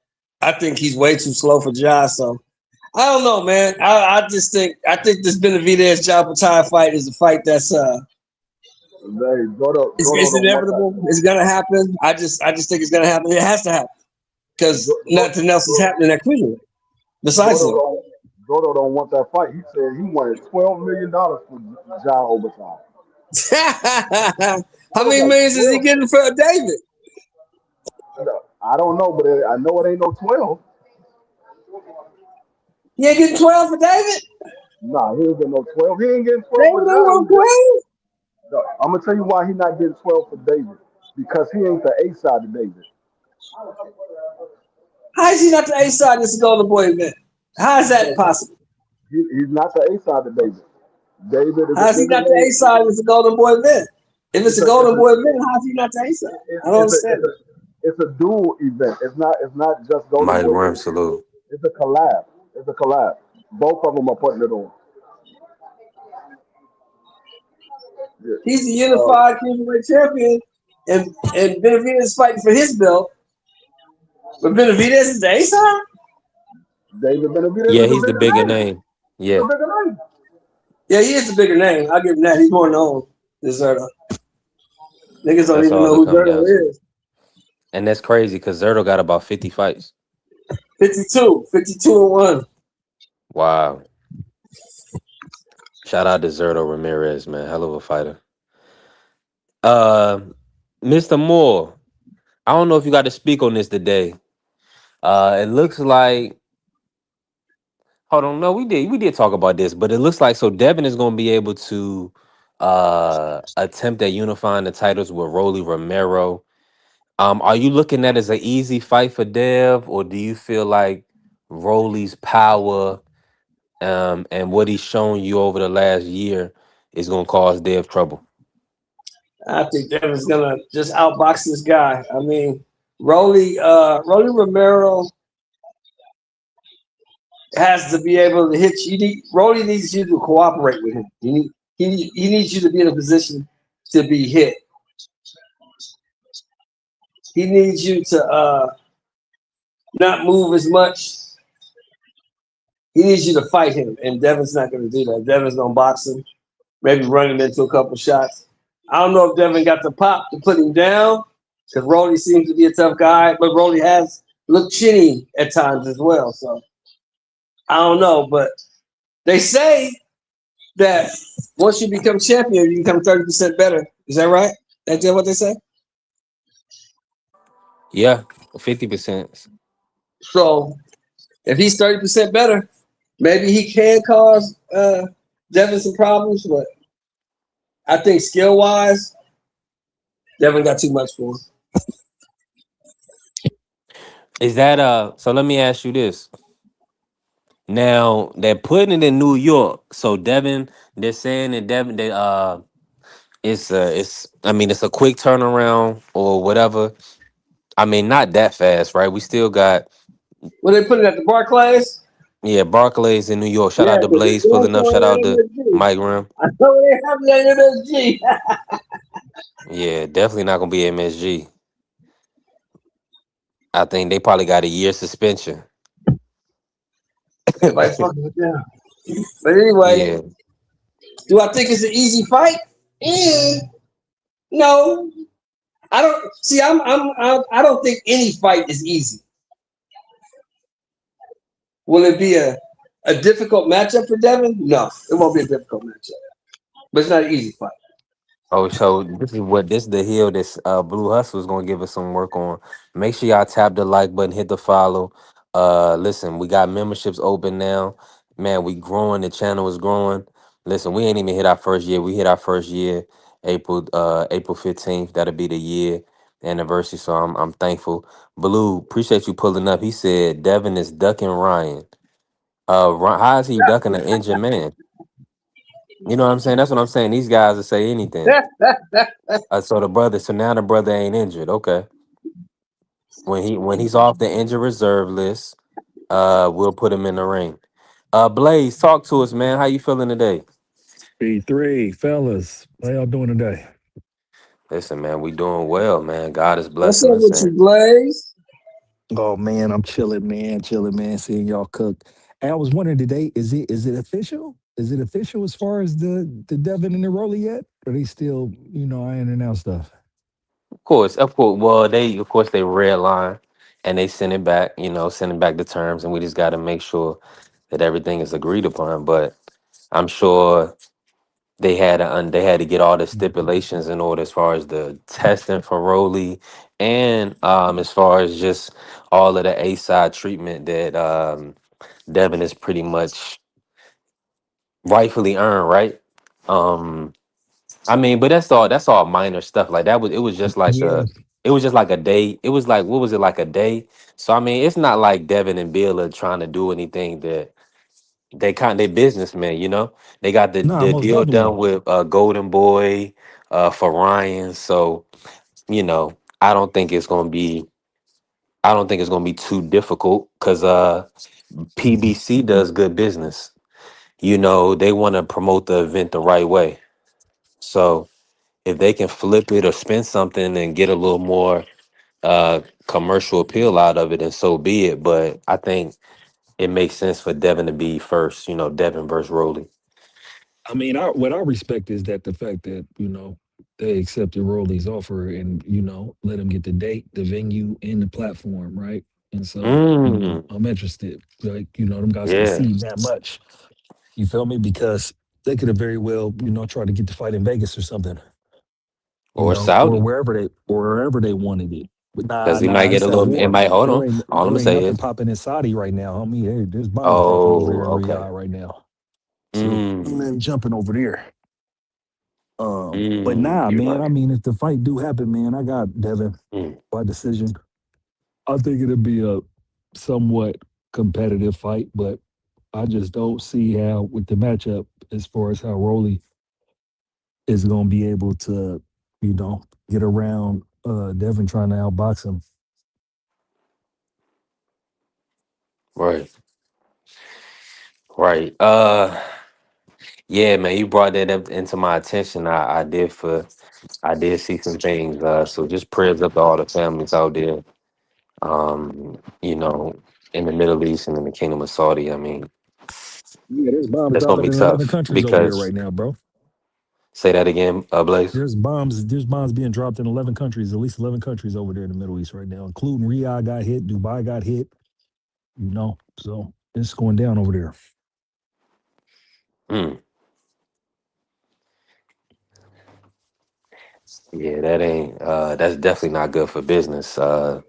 I think he's way too slow for Ja. So I don't know, man. I think this Benavidez Jalpataya fight is a fight that's Zordo it's don't want that. inevitable. It's gonna happen. I just think it's gonna happen. It has to happen because nothing else is happening at cruiserweight besides him. Zordo don't want that fight. He said he wanted $12 million for John overtime. How many millions is he getting for David? I don't know, but I know it ain't no 12. He ain't getting 12 for David? Nah, he ain't getting no 12. He ain't getting 12 David for ain't want John. 12? No, I'm gonna tell you why he's not getting 12 for David. Because he ain't the A side of David. How is he not the A side? This is Golden Boy event. How is that possible? He's not the A side of David. David is a How is he bigger not the A name. side? It's a Golden Boy event. If it's a Golden Boy event, how is he not the A side? I don't understand. It's a dual event. It's not just Golden Mike Boy. Worm salute. It's a collab. It's a collab. Both of them are putting it on. Yeah. He's the unified cruiserweight champion, and Benavidez is fighting for his belt. But Benavidez is the A side? David Benavidez Yeah, is a he's the bigger bigger name. name. He's a Yeah, bigger name. Yeah, he is the bigger name. I'll give him that. He's more known than Zerto. Niggas don't that's even all know it who come down to. Zerto is. And that's crazy because Zerto got about 50 fights. 52 and 1. Wow. Shout out to Zerto Ramirez, man. Hell of a fighter. Uh, Mr. Moore, I don't know if you got to speak on this today. It looks like hold on, no, we did talk about this, but it looks like so Devin is gonna be able to attempt at unifying the titles with Rolly Romero. Are you looking at it as an easy fight for Dev, or do you feel like Rolly's power and what he's shown you over the last year is gonna cause Dev trouble? I think Devin's gonna just outbox this guy. I mean, Rolly Romero has to be able to hit you. Rolly needs you to cooperate with him. He needs you to be in a position to be hit. He needs you to not move as much. He needs you to fight him, and Devin's not going to do that. Devin's going to box him, maybe run him into a couple shots. I don't know if Devin got the pop to put him down because Rolly seems to be a tough guy, but Rolly has looked chinny at times as well. So I don't know, but they say that once you become champion, you become 30% better. Is that right? That's what they say? Yeah, 50%. So if he's 30% better, maybe he can cause Devin some problems, but I think skill-wise, Devin got too much for him. Is that so let me ask you this. Now they're putting it in New York. So Devin, they're saying that Devin it's I mean it's a quick turnaround or whatever. I mean, not that fast, right? We still got When they put it at the Barclays, yeah, Barclays in New York. Shout yeah, out to because Blaze they're doing pulling up. so Shout out at to MSG. Mike Rim. I know they have it at MSG. Yeah, definitely not gonna be MSG. I think they probably got a year suspension. Everybody fucking with them. But anyway, Yeah. do I think it's an easy fight? No. I don't see. I don't think any fight is easy. Will it be a difficult matchup for Devin? No, it won't be a difficult matchup. But it's not an easy fight. Oh, so this is the hill this Blue Hustle is gonna give us some work on. Make sure y'all tap the like button, hit the follow. Listen, we got memberships open now. Man, we growing, the channel is growing. Listen, we ain't even hit our first year. We hit our first year April 15th. That'll be the year anniversary. So I'm thankful. Blue, appreciate you pulling up. He said Devin is ducking Ryan. How is he ducking an injured man? You know what I'm saying? That's what I'm saying. These guys will say anything. So now the brother ain't injured. Okay. When he's off the injured reserve list, we'll put him in the ring. Blaze, talk to us, man. How you feeling today? B3, fellas, how y'all doing today? Listen, man, we doing well, man. God is What's blessing up us, with you, and Blaze? Oh man, I'm chilling, man, seeing y'all cook. And I was wondering today, is it official? Is it official as far as the Devin and the Roly yet? Or they still, ironing out stuff? of course. Well, they red line, and they send it back. Sending back the terms, and we just got to make sure that everything is agreed upon. But I'm sure they had to get all the stipulations in order as far as the testing for Rolly and as far as just all of the A side treatment that Devin is pretty much rightfully earned, right? Um I mean, but that's all minor stuff. Like it was just like Yeah, It was just like a day. It was like, what was it, like a day? So I mean, it's not like Devin and Bill are trying to do anything that they businessmen, you know. They got Nah, the most deal definitely. done with Golden Boy for Ryan. So, you know, I don't think it's gonna be too difficult because PBC does good business. You know, they want to promote the event the right way. So if they can flip it or spin something and get a little more commercial appeal out of it, and so be it. But I think it makes sense for Devin to be first, you know, Devin versus Roly. I mean, what I respect is that the fact that they accepted Rolly's offer and let him get the date, the venue, and the platform, right? And so Mm, I'm interested. Like them guys yeah. concede that much. You feel me? Because they could have very well tried to get the fight in Vegas or something, Or or Saudi. wherever they wanted it. But Because he might nah, get a it's at little, it war. might, hold There on. ain't All I'm there going to ain't say nothing is, popping in Saudi right now, homie. There's bombs dropping over oh, there in okay. Riyadh right now. So ain't Mm, nothing jumping over there. But nah, you're man. I right. mean, if the fight do happen, man, I got Devin Mm, by decision. I think it'll be a somewhat competitive fight, but I just don't see how with the matchup as far as how Rolly is going to be able to, get around Devin trying to outbox him. right. Right. Yeah, man, you brought that up into my attention. I did see some things. So just prayers up to all the families out there. You know, in the Middle East and in the Kingdom of Saudi. I mean, Yeah, there's bombs it's gonna dropping be in 11 tough countries over there because right now, bro. say that again, Blaze. There's bombs being dropped in 11 countries, at least 11 countries over there in the Middle East right now, including Riyadh got hit, Dubai got hit, So it's going down over there. Mm, yeah, that ain't that's definitely not good for business. The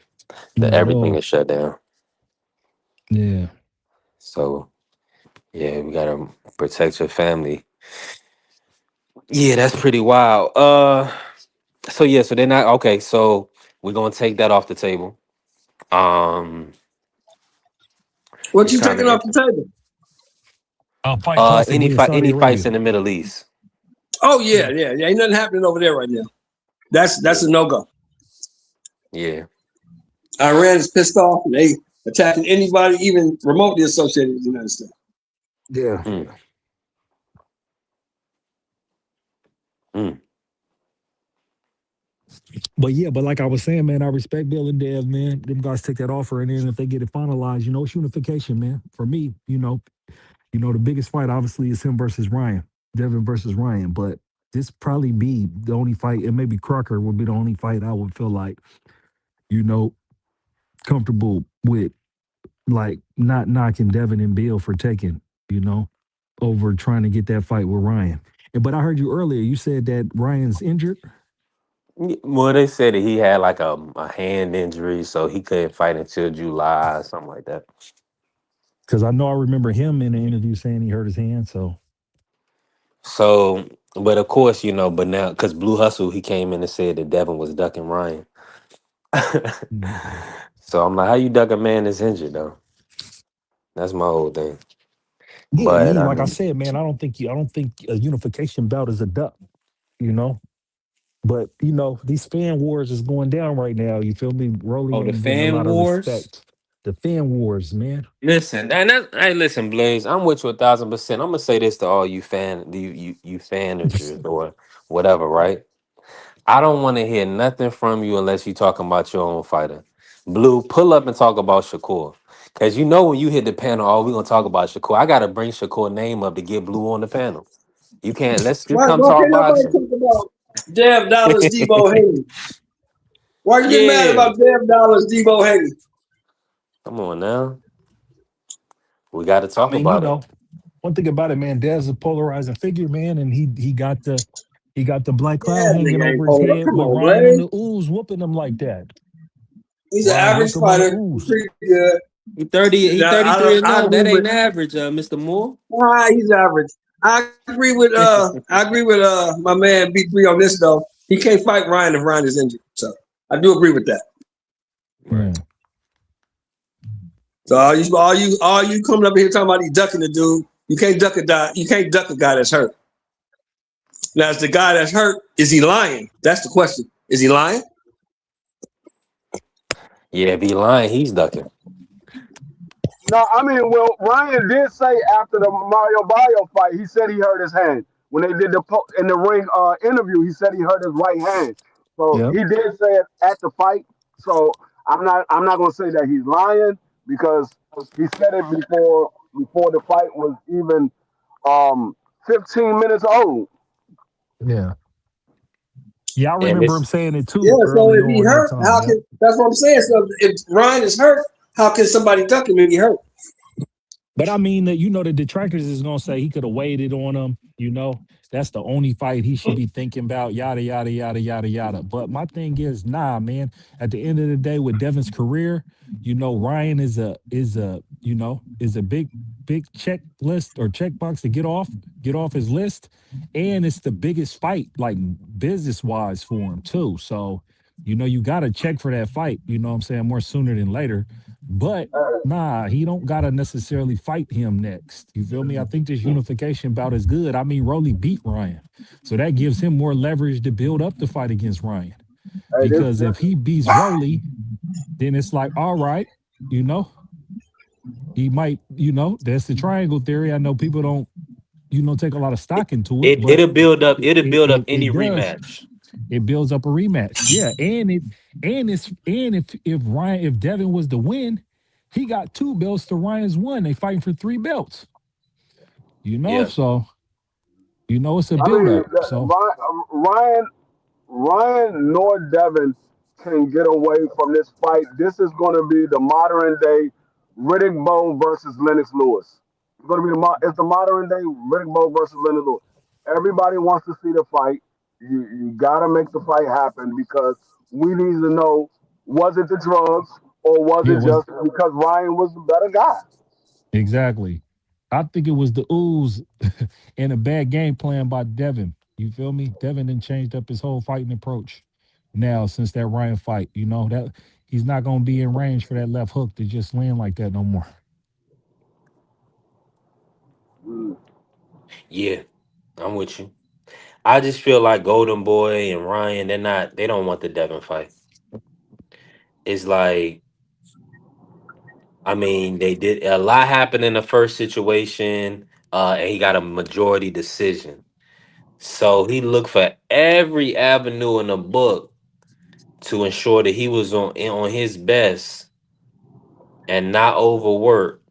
Not at everything all. is shut down. Yeah. So yeah, we gotta protect your family. Yeah, that's pretty wild. So yeah, so they're not okay. So we're gonna take that off the table. Um, What just you trying taking to off the table? Fight possibly in Saudi any fights Arabia. in the Middle East. Oh yeah. Ain't nothing happening over there right now. That's Yeah, a no go. yeah. Iran is pissed off and they attacking anybody even remotely associated with the United States. Yeah. Mm, mm, But yeah, but like I was saying, man, I respect Bill and Dev, man. Them guys take that offer, and then if they get it finalized, it's unification, man. For me, the biggest fight obviously is him versus Ryan, Devin versus Ryan. But this probably be the only fight, and maybe Crocker would be the only fight I would feel like, you know, comfortable with, like not knocking Devin and Bill for taking, you know, over trying to get that fight with Ryan. But I heard you earlier. You said that Ryan's injured. Well, they said that he had like a hand injury, so he couldn't fight until July or something like that. Because I know I remember him in the interview saying he hurt his hand. So So, but of course, you know, but now because Blue Hustle, he came in and said that Devin was ducking Ryan. mhm. So I'm like, how you duck a man that's injured though? That's my whole thing. Yeah, But me, I like I mean, said, man, I don't think a unification bout is a duck, you know. But these fan wars is going down right now. You feel me? Rolly oh, the ain't getting a fan lot of wars. respect. The fan wars, man. Listen, and that, hey, listen, Blaze. I'm with you 1,000%. I'm gonna say this to all you fanagers or whatever, right? I don't want to hear nothing from you unless you talking about your own fighter. Blue, pull up and talk about Shakur. Cause you know when you hit the panel, oh, we gonna talk about Shakur. I gotta bring Shakur name up to get Blue on the panel. You can't. Let's just come Why talk can't nobody boxing. talk about Dev Dollars, Debo Haney? Why you get mad Yeah, about Dev Dollars, Debo Haney? come on now. We got to talk I mean, about it. one thing about it, man, Dez is a polarizing figure, man, and he got the black cloud Yeah, hanging nigga ain't over his pulling up. head Come with on, Ryan and the Blaze. ooze whooping him like that. He's an Ryan average whipped him on the fighter. ooze. Pretty good. He 30. He 33 and I 0. agree That with. ain't average, Mr. Moore. He's average. I agree with my man B3 on this though. He can't fight Ryan if Ryan is injured. So I do agree with that. Right. So all you coming up here talking about you ducking the dude. You can't duck a guy. You can't duck a guy that's hurt. Now, is the guy that's hurt, is he lying? That's the question. Is he lying? Yeah, if he lying, he's ducking. No, I mean, well, Ryan did say after the Mario Barrio fight, he said he hurt his hand when they did in the ring interview. He said he hurt his right hand, so Yep. he did say it at the fight. So I'm not gonna say that he's lying because he said it before the fight was even 15 minutes old. Yeah. Yeah, I And remember him this, saying it Yeah. too So early if he on that hurt, time. how Yep. can? That's what I'm saying. So if Ryan is hurt, how can somebody duck him if he hurt? But I mean, the detractors is gonna say he could have waited on him. That's the only fight he should be thinking about. Yada yada yada yada yada. But my thing is, nah, man. At the end of the day, with Devin's career, Ryan is a big checklist or checkbox to get off his list, and it's the biggest fight, like business wise, for him too. So, you got to check for that fight. You know what I'm saying, more sooner than later. But nah, he don't gotta necessarily fight him next. You feel me? I think this unification bout is good. I mean, Rolly beat Ryan, so that gives him more leverage to build up the fight against Ryan. Hey, Because if he beats Rolly, then it's like, all right, you know, he might, that's the triangle theory. I know people don't, take a lot of stock into it, but it'll build up. it It'll it, build up it, any it does. rematch. It builds up a rematch. Yeah, and if Devin was to win, he got 2 belts to Ryan's 1. They fighting for 3 belts. Yeah. So it's a I build mean, up. So Ryan nor Devin can get away from this fight. This is going to be the modern day Riddick Bowe versus Lennox Lewis. It's going to be it's the modern day Riddick Bowe versus Lennox Lewis. Everybody wants to see the fight. You got to make the fight happen because we need to know, was it the drugs or was yeah, it it was just because Ryan was the better guy? exactly. I think it was the ooze and a bad game plan by Devin. You feel me? Devin then changed up his whole fighting approach. Now since that Ryan fight, that he's not gonna be in range for that left hook to just land like that no more. Mm. Yeah, I'm with you. I just feel like Golden Boy and Ryan, they don't want the Devin fight. It's like, I mean, they did a lot happen in the first situation, and he got a majority decision. So he looked for every avenue in the book to ensure that he was on his best and not overworked.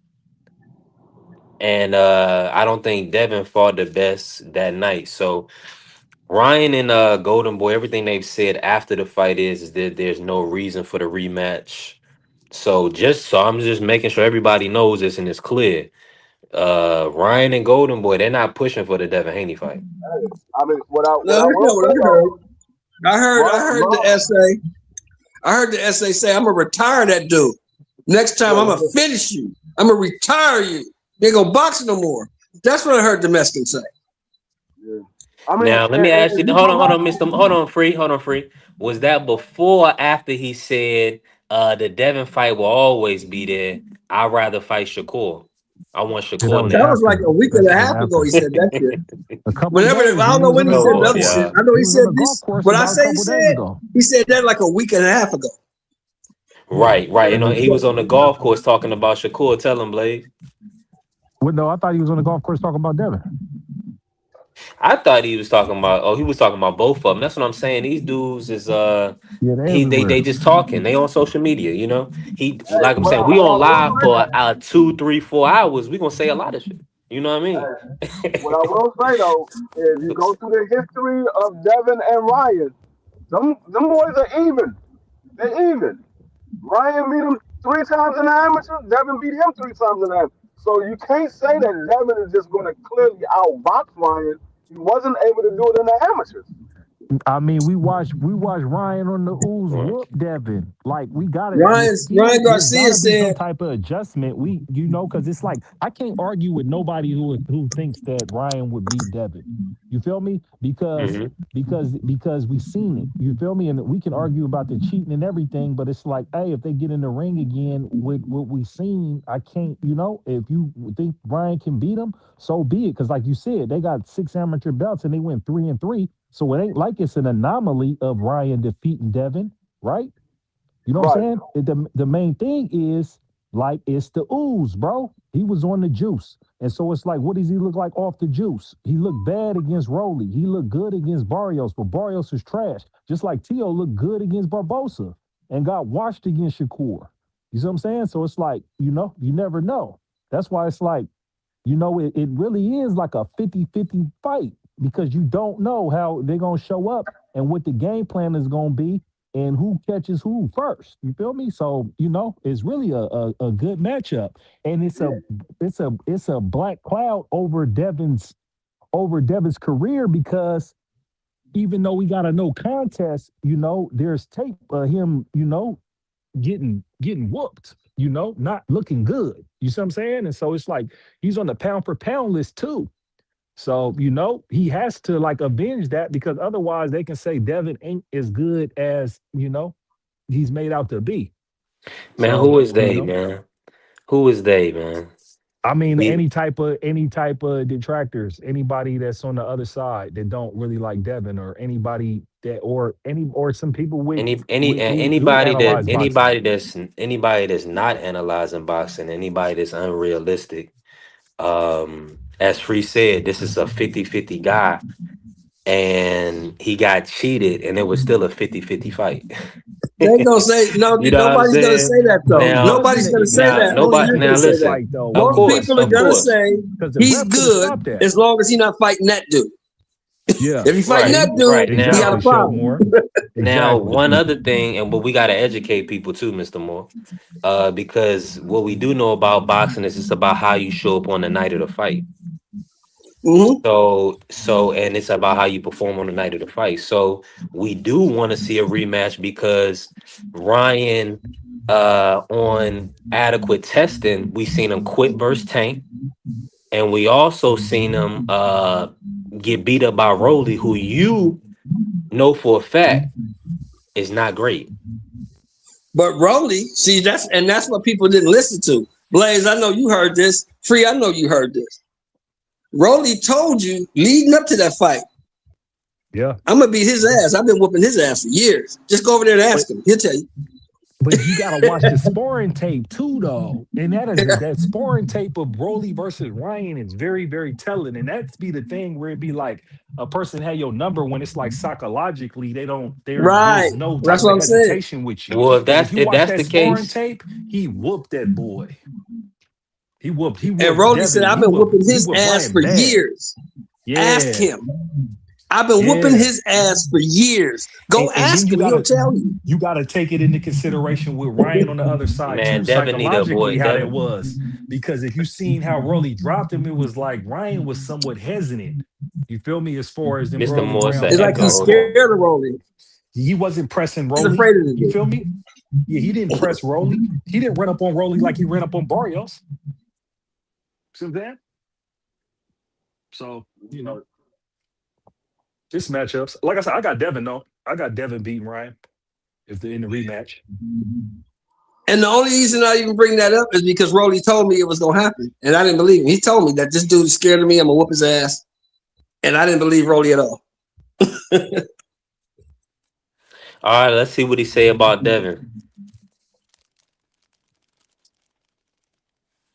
And I don't think Devin fought the best that night. So Ryan and Golden Boy, everything they've said after the fight is that there's no reason for the rematch. So I'm just making sure everybody knows this and it's clear. Ryan and Golden Boy, they're not pushing for the Devin Haney fight. I mean, No, what I that's will not what say I heard. though, I heard the Ryan, essay. I heard the essay say, "I'm gonna retire that dude. Next time, I'm gonna finish you. I'm gonna retire you. You ain't gonna box no more." That's what I heard the Mexican say. yeah. I mean, Now let me ask you. if you Hold go on, hold back, on, Mister. Hold on, free. Was that before or after he said the Devin fight will always be there? I'd rather fight Shakur. I want Yeah, that Shakur was That was next. like after. a week and That a was half ago. He after said that shit. a couple Whenever I days don't when he know was when on he the Oh said the Lord, golf other shit. course. y'all. I know He he was on said the golf this. course When I about a say he couple days said, ago. he said that like a week and a half ago. Right, right. You know, he was So, on the golf course talking about Shakur. Tell him, Blaze. Well, no, I thought he was on the golf course talking about Devin. I thought he was talking about. Oh, he was talking about both of them. That's what I'm saying. These dudes is Yeah, they're they everywhere. just talking. They on social media. You know. He hey, like I'm saying. We what I on will live say for though, 2, 3, 4 hours. We gonna say a lot of shit. You know what I mean? hey, what I will say though, if you go through the history of Devin and Ryan, them boys are even. They're even. Ryan beat him 3 times in the amateur. Devin beat him 3 times in the amateur. So you can't say that Devin is just going to clearly outbox Ryan. He wasn't able to do it in the amateurs. I mean, we watched Ryan on the ooze Right. whoop Devin. Like we got it. The Ryan skill, there's got Garcia to be some said, type of adjustment. Because it's like I can't argue with nobody who thinks that Ryan would beat Devin. You feel me? Because Mm-hmm. because we seen it. You feel me? And we can argue about the cheating and everything, but it's like, hey, if they get in the ring again with what we seen, I can't. If you think Ryan can beat him, so be it. Because like you said, they got 6 amateur belts and they went 3-3. So it ain't like it's an anomaly of Ryan defeating Devin, right? You know what I'm Right. saying? The main thing is like it's the ooze, bro. He was on the juice. And so it's like, what does he look like off the juice? He looked bad against Roly. He looked good against Barrios, but Barrios is trash. Just like Tio looked good against Barbosa and got washed against Shakur. You see what I'm saying? So it's like, you never know. That's why it's like, it really is like a 50-50 fight because you don't know how they're going to show up and what the game plan is going to be and who catches who first. You feel me? So, it's really a good matchup. And it's a black cloud over Devin's career because even though we got a no contest, there's tape of him, getting whooped, not looking good. You see what I'm saying? And so it's like he's on the pound for pound list too. So, he has to like avenge that because otherwise they can say Devin ain't as good as, he's made out to be. Man, So, who is they, man? Who is they, man? I mean, We any type of detractors, anybody that's on the other side that don't really like Devin, or anybody that, or some people who do analyze boxing. anybody that's not analyzing boxing, anybody that's unrealistic. As Free said, this is a 50-50 guy, and he got cheated, and it was still a 50-50 fight. they ain't gonna say no. You know what I'm Nobody's gonna saying? say that though. It Now, wasn't Nobody's gonna say now, that. Only nobody. you're Now, gonna say a that. listen. fight though, Of Most course, people are of because gonna course. say the he's ref could have good stopped that. as long as he's not fighting that dude. Yeah. If he's fighting Right, that See, dude, right. he got a Now, exactly, show problem. more. now, Exactly. one other thing, and but we got to educate people too, Mr. Moore, because what we do know about boxing is it's about how you show up on the night of the fight. Hmm. And it's about how you perform on the night of the fight. So we do want to see a rematch because Ryan, on adequate testing, we seen him quit versus Tank, and we also seen him get beat up by Rolly, who you know for a fact is not great. But Rolly, see, that's what people didn't listen to. Blaze, I know you heard this. Free, I know you heard this. Rolly told you leading up to that fight, Yeah. I'm gonna beat his ass. I've been whooping his ass for years. Just go over there and But ask him. He'll tell you. but you gotta watch the sparring tape too, though. And that sparring tape of Broly versus Ryan is very, very telling. And that's be the thing where it'd be like a person had your number when it's like psychologically they don't Right. there's no That's type what of I'm saying. hesitation with you. Well, But if you if watch that's that the sparring case, tape, he whooped that boy. He And whooped Rolly said, Devin. I've He been whooped whooping he his whooped ass Ryan for bad. years. Ask Yeah, him. I've been whooping yeah. his ass for years. Go And then ask him. He'll tell you. you gotta take it into consideration with Ryan on the other side too, man, Devin need a boy. psychologically how that Devin, was. Because if you seen how Rolly dropped him, it was like Ryan was somewhat hesitant. You feel me? As far as them Mr. early Moore rounds said It's like went echo. he's Hold down. on. scared of Rolly. He wasn't pressing He's Rolly. afraid of the You dude. feel me? Yeah, he didn't press Rolly. He didn't run up on Rolly like he ran up on Barrios. See what I'm saying? So, this matchups. Like I said, I got Devin though. I got Devin beating Ryan if they're in the rematch. And the only reason I even bring that up is because Rolly told me it was gonna happen, and I didn't believe him. He told me that this dude is scared of me. I'm gonna whoop his ass, and I didn't believe Rolly at all. All right, let's see what he say about Devin.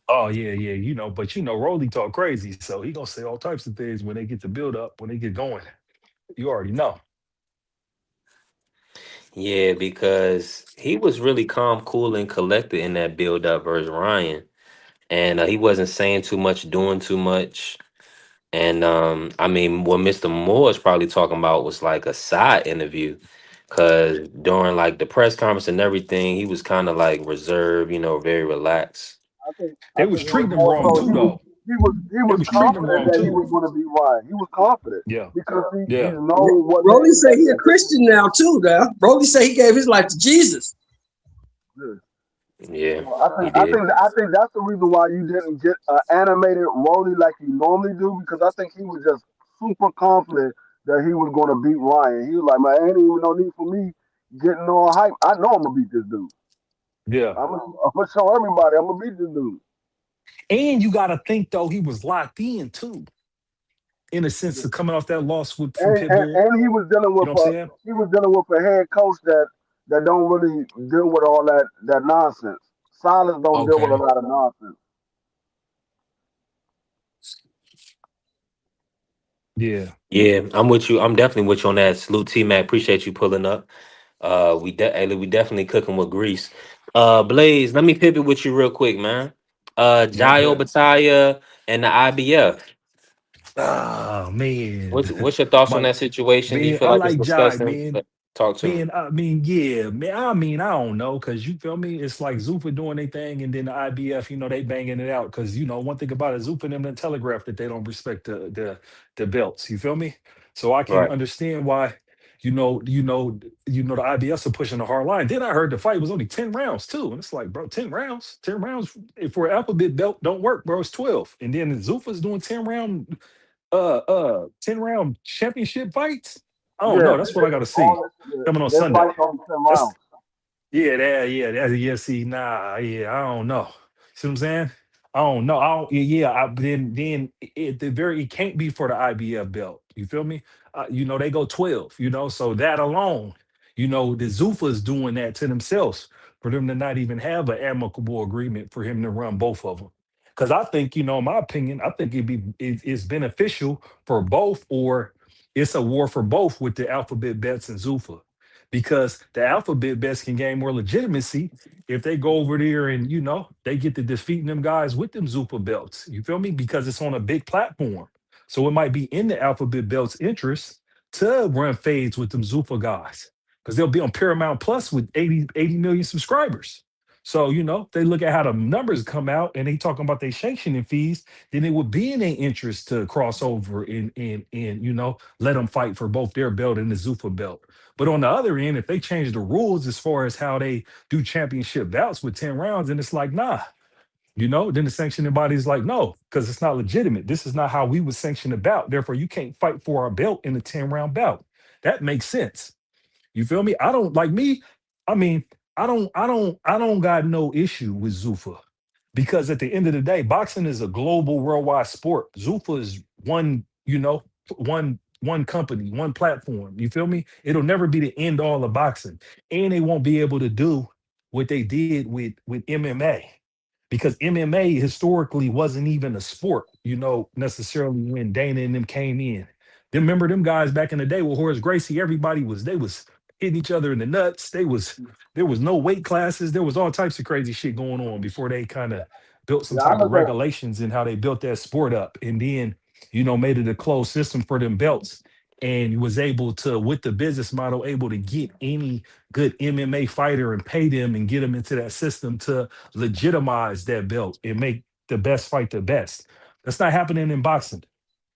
Oh yeah, yeah, but Rolly talk crazy, so he gonna say all types of things when they get to build up, when they get going. You already know. Yeah, because he was really calm, cool, and collected in that build up versus Ryan, and he wasn't saying too much, doing too much. And I mean, what Mr. Moore is probably talking about was like a side interview, because during like the press conference and everything, he was kind of like reserved, very relaxed. I think They I was think it was treating him more wrong so too, though. he They was was treating him confident wrong that he too. was going to beat Ryan. He was confident Yeah, because he yeah, know what made Rolly him say that he a man. Christian now too. Now Rolly say he gave his life to Jesus. Yeah. Yeah, So I he think I did. think I think that's the reason why you didn't get animated Rolly like you normally do because I think he was just super confident that he was going to beat Ryan. He was like, man, ain't even no need for me getting all hype. I know I'm gonna beat this dude. yeah. I'm gonna show everybody I'm gonna beat this dude. And you got to think though, he was locked in too, in a sense of coming off that loss with from Pitbull. And he was dealing You with know what I'm saying? a head coach that don't really deal with all that nonsense. Silas don't deal with a Okay. lot of nonsense. Yeah. Yeah, I'm with you. I'm definitely with you on that. Salute T Mac. Appreciate you pulling up. We definitely cooking with grease. Blaze, let me pivot with you real quick, man. Yep. Jai Obataia and the IBF. Ah man, What's your thoughts on my that situation? Do you man, feel I like it's like Jai, disgusting? man. Talk to me. Man, I mean, yeah, man. I mean, I don't know, cause you feel me. It's like Zufa doing their thing, and then the IBF, they banging it out. Cause one thing about it, Zufa and them done telegraph that they don't respect the belts. You feel me? So I can Right. understand why, the IBFs are pushing the hard line. Then I heard the fight was only 10 rounds too, and it's like, bro, 10 rounds for an alphabet belt don't work, bro. It's 12, and then Zufa's doing 10 round championship fights. I don't Yeah, know. That's what I gotta see all coming on their Sunday. fights on 10 rounds. That's yeah. See, nah, yeah, I don't know. See what I'm saying? I don't know. I don't. Yeah. Then it can't be for the IBF belt. You feel me? They go 12. So that alone, the Zufas doing that to themselves for them to not even have an amicable agreement for him to run both of them. Because I think, in my opinion, I think it's beneficial for both, or it's a war for both with the alphabet bets and Zufa, because the alphabet bets can gain more legitimacy if they go over there and they get to defeating them guys with them Zupa belts. You feel me? Because it's on a big platform, so it might be in the alphabet belts' interest to run fades with them Zupa guys, because they'll be on Paramount Plus with 80 million subscribers. So they look at how the numbers come out and they talking about their sanctioning fees, then it would be in their interest to cross over and let them fight for both their belt and the Zufa belt. But on the other end, if they change the rules as far as how they do championship bouts with 10 rounds, and it's like, nah, then the sanctioning body's like, no, because it's not legitimate. This is not how we would sanction a bout. Therefore, you can't fight for our belt in a 10-round bout. That makes sense. You feel me? I don't like me. I mean, I don't got no issue with Zufa, because at the end of the day, boxing is a global, worldwide sport. Zufa is one company, one platform. You feel me? It'll never be the end all of boxing, and they won't be able to do what they did with MMA, because MMA historically wasn't even a sport, necessarily when Dana and them came in. Remember them guys back in the day with Horace Gracie? They was hitting each other in the nuts. There was no weight classes. There was all types of crazy shit going on before they kind of built some Yeah, I type of look at regulations in how they built that sport up, and then made it a closed system for them belts, and was able to, with the business model, able to get any good MMA fighter and pay them and get them into that system to legitimize that belt and make the best fight the best. That's not happening in boxing,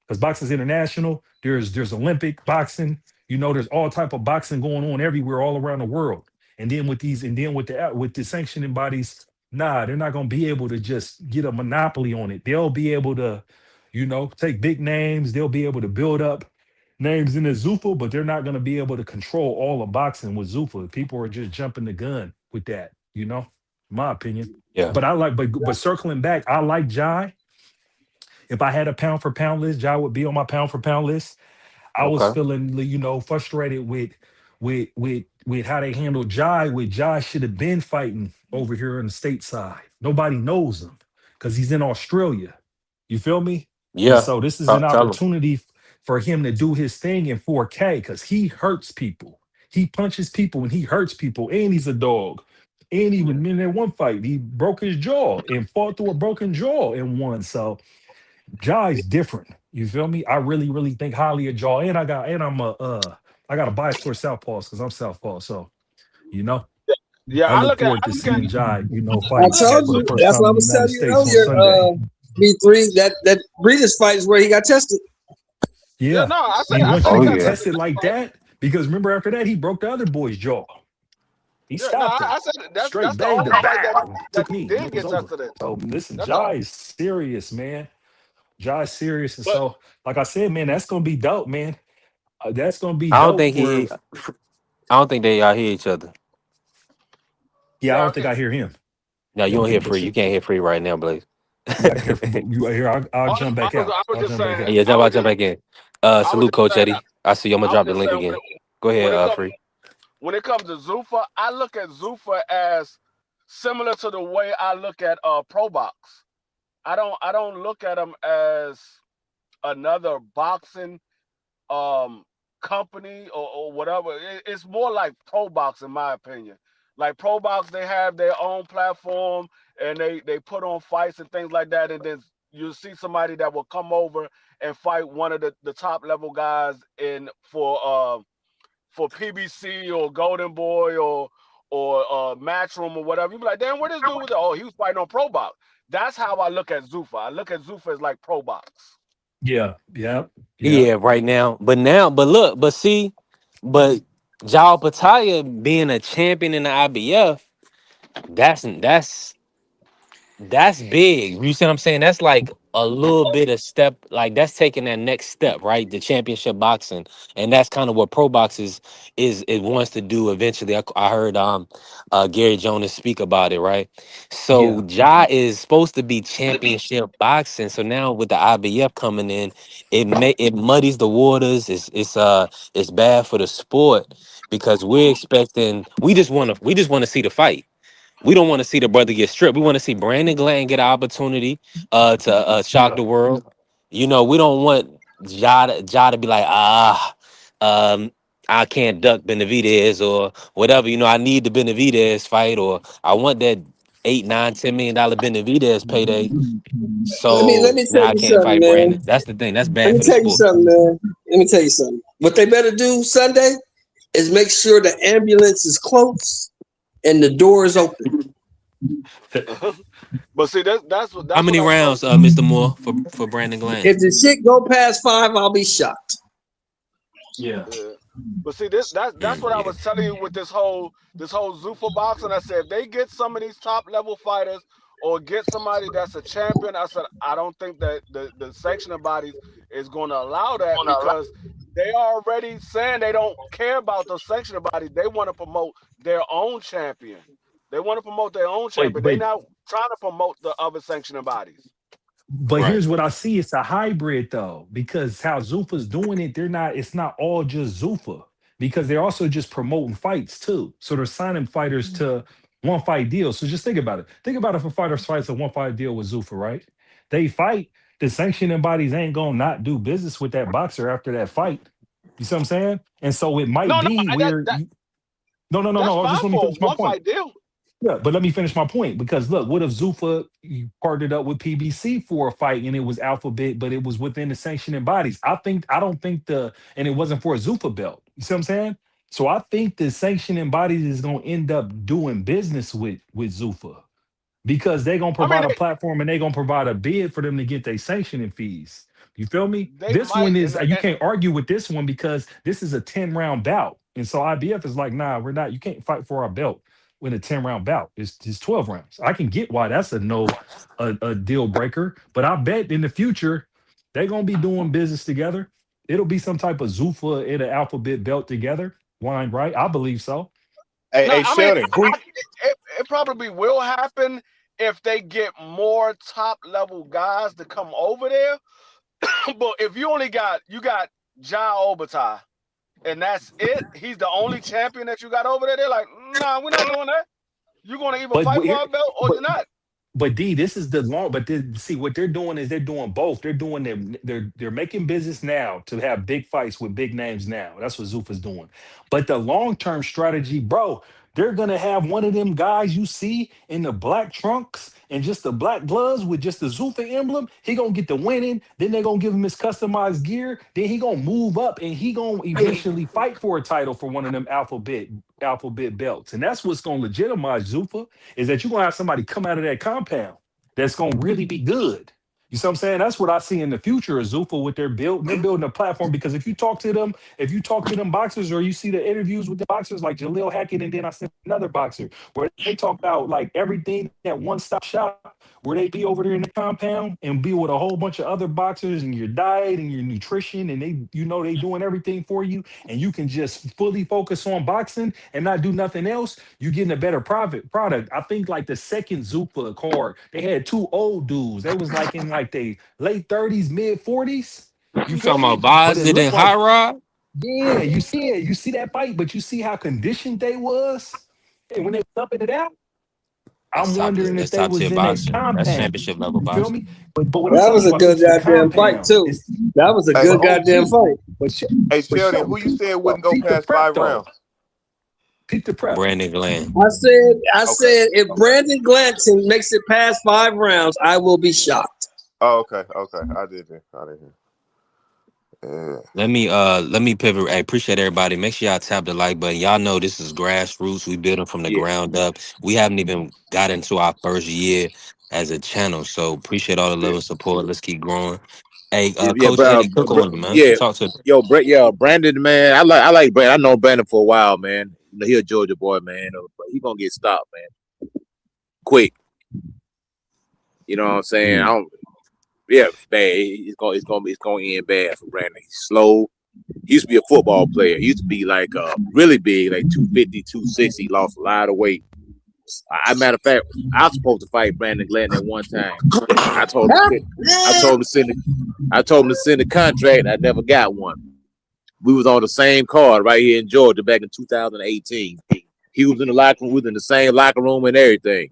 because boxing's international. There's Olympic boxing. There's all type of boxing going on everywhere, all around the world. And then with the sanctioning bodies, nah, they're not gonna be able to just get a monopoly on it. They'll be able to, take big names. They'll be able to build up names in the Zufa, but they're not gonna be able to control all of boxing with Zufa. People are just jumping the gun with that. My opinion. Yeah. But circling back, I like Jai. If I had a pound for pound list, Jai would be on my pound for pound list. I was Okay. feeling, frustrated with how they handled Jai. With Jai should have been fighting over here on the stateside. Nobody knows him because he's in Australia. You feel me? And Yeah. so this is an Tell them. opportunity for him to do his thing in 4K, because he hurts people. He punches people and he hurts people, and he's a dog. And even in that one fight, he broke his jaw and fought through a broken jaw and won. So Jai's different. You feel me? I really, really think highly of Jaw. I got a bias towards Southpaws because I'm Southpaw. So, you know, Yeah, I look forward to seeing Jai, I fight I look at told for the you. first That's time what I in the was United telling you States on earlier. Sunday. B3. That Breeders' fight is where he got tested. Yeah, Yeah. no, And once said you Oh he get got yeah. tested tested in like the fight. that, because remember after that, he broke the other boy's jaw. He Yeah, no, stopped him. I said that's Straight the banged only him. fight Bow. that Took he knee. And did it was get over. tested in. So listen, That's Jai all. is serious, man. Jai is serious. And But so, like I said, man, that's gonna be dope, man. That's gonna be I don't dope think for he. I don't think they hear each other. yeah, I now, don't think I hear him. No, you don't Okay, hear but free. You can't hear free right now, Blaze. yeah, I can hear you here. I'll I, jump I back was out. I was I'll just jump back saying out. Yeah, I was jump just back in. I was Salute, just Coach saying Eddie. I see you. I'm gonna I was drop the just link saying again. Go when ahead, it comes free. to Zufa, I look at Zufa as similar to the way I look at Pro Box. I don't look at him as another boxing um company or whatever. It's more like Pro Box in my opinion. Like Pro Box, they have their own platform and they put on fights and things like that, and then you see somebody that will come over and fight one of the top level guys in for PBC or Golden Boy or Matchroom or whatever. You be like, damn, where this dude was? Oh, he was fighting on Pro Box. That's how I look at Zufa. I look at Zufa as like Pro Box. Yeah, yeah, yeah, Yeah, right now. But look, but see, but Jao Pataya being a champion in the IBF, that's big. You see what I'm saying? That's like a little bit of step, like that's taking that next step, right? The championship boxing, and that's kind of what pro box is it wants to do eventually. I heard Gary Jonas speak about it, right? So yeah. Ja is supposed to be championship boxing. So now with the IBF coming in, it muddies the waters. It's bad for the sport because we just want to see the fight. We don't want to see the brother get stripped. We want to see Brandon Glanton get an opportunity to shock Yeah. the world. You know, we don't want Ja to be like, um, I can't duck Benavidez or whatever. You know, I need the Benavidez fight, or I want that 8, 9, $10 million Benavidez payday. Let So me tell now I you can't something, fight Brandon. man. That's the thing. That's Let bad me for the tell you sport. something, man. Let me tell you something. What they better do Sunday is make sure the ambulance is close and the door is open. But see, How that's what many I told. rounds, Mr. Moore, for Brandon Glanton? If the shit go past 5, I'll be shocked. Yeah. Yeah. But see, that's what I Yeah. was telling you with this whole Zufa boxing. I said if they get some of these top level fighters or get somebody that's a champion, I said I don't think that the sanctioning bodies is going to allow that because they are already saying they don't care about the sanctioning bodies. They want to promote their own champion. They want to promote their own Wait, champion. They're but not trying to promote the other sanctioning bodies. But Right. here's what I see: it's a hybrid though, because how Zufa's doing it, they're not. It's not all just Zufa because they're also just promoting fights too. So they're signing fighters to one fight deals. So just think about it. Think about if a fighter fights a one fight deal with Zufa, right? They fight. The sanctioning bodies ain't gonna not do business with that boxer after that fight. You see what I'm saying? And so it might No, no, be that, where that no, no, no, that's no. fine Just let me for a finish my one point. fight deal. Yeah, but let me finish my point because look, what if Zufa partnered up with PBC for a fight and it was Alphabet, but it was within the sanctioning bodies? I don't think and it wasn't for a Zufa belt. You see what I'm saying? So I think the sanctioning bodies is gonna end up doing business with Zufa because they're gonna I mean, provide a platform and they're gonna provide a bid for them to get their sanctioning fees. You feel me? they This might, one is you and can't argue with this one because this is a 10 round bout. And so IBF is like, nah, we're not, you can't fight for our belt with a 10 round bout. It's 12 rounds. I can get why that's a deal breaker, but I bet in the future they're gonna be doing business together. It'll be some type of Zufa and an alphabet belt together. Wine, right? I believe so. Hey, no, hey, I mean, Sheldon, who? it probably will happen if they get more top level guys to come over there. But if you got Ja Obatai and that's it, he's the only champion that you got over there. They're like, nah, we're not doing that. You're gonna either But fight for here, our belt or but you're not. But D, this is the long. But see what they're doing is they're doing both. They're doing they're making business now to have big fights with big names now. That's what Zufa's doing. But the long term strategy, bro, they're gonna have one of them guys you see in the black trunks and just the black gloves with just the Zufa emblem. He gonna get the winning. Then they're gonna give him his customized gear. Then he gonna move up and he gonna eventually fight for a title for one of them alphabet belts. And that's what's gonna legitimize Zufa is that you're gonna have somebody come out of that compound that's gonna really be good. You see what I'm saying? That's what I see in the future of Zufa with their build. They're building a platform because if you talk to them boxers, or you see the interviews with the boxers like Jaleel Hackett, and then I sent another boxer where they talk about like everything at one stop shop, where they be over there in the compound and be with a whole bunch of other boxers and your diet and your nutrition, and they doing everything for you, and you can just fully focus on boxing and not do nothing else. You getting a better product. I think like the second Zufa card, they had two old dudes. They was like in like they late 30s, mid 40s. You You feel talking about me? But it Boston looked and like, Hot Rod? yeah, you see it. You see that fight, but you see how conditioned they was. And when they was up in it out, I'm wondering if That's they top was tier in that boxing. That's compound. championship level You feel boxing. me? But what I'm That telling was you a about good this, the goddamn fight compound too. is That was a Hey, good but goddamn OG. fight. But hey, but Sheldon, show who you said wouldn't go peep the past prep 5 though. rounds? Peep the prep. Brandon Glenn. I Okay. said, if Brandon Glanton makes it past 5 rounds, I will be shocked. Oh, okay. I didn't. Yeah. Let me pivot. I appreciate everybody. Make sure y'all tap the like button. Y'all know this is grassroots. We building from the Yeah. ground up. We haven't even got into our first year as a channel. So appreciate all the love Yeah. and support. Let's keep growing. Hey, Yeah, Coach bro. Eddie, cook on it, man. Yeah, Talk to yo, Brandon, man. I like Brandon. I know Brandon for a while, man. You know, he a Georgia boy, man. But he gonna get stopped, man. Quick. You know what I'm saying? I don't. Yeah, it's bad. It's gonna end bad for Brandon. He's slow. He used to be a football player. He used to be like really big, like 250, 260. He lost a lot of weight. Matter of fact, I was supposed to fight Brandon Glenn at one time. I told him to send the contract. I never got one. We was on the same card right here in Georgia back in 2018. He was in the locker room, we was in the same locker room and everything.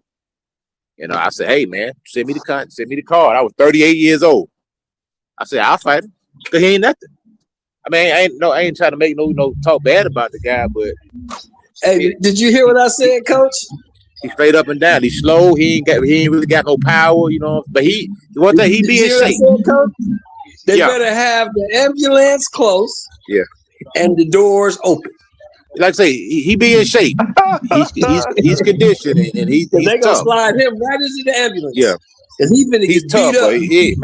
You know, I said, hey man, send me the card. I was 38 years old. I said, I'll fight him. Cause he ain't nothing. I mean, I ain't trying to make no talk bad about the guy, but hey, did you hear what I said, Coach? He's straight up and down. He's slow. He ain't really got no power, you know. But he be in shape. Did you hear what I said, Coach? They better have the ambulance close. Yeah. And the doors open. Like I say, he be in shape. He's conditioned and he's they gonna tough. slide him right into the ambulance. Yeah. Cause he's tough, beat up. but he's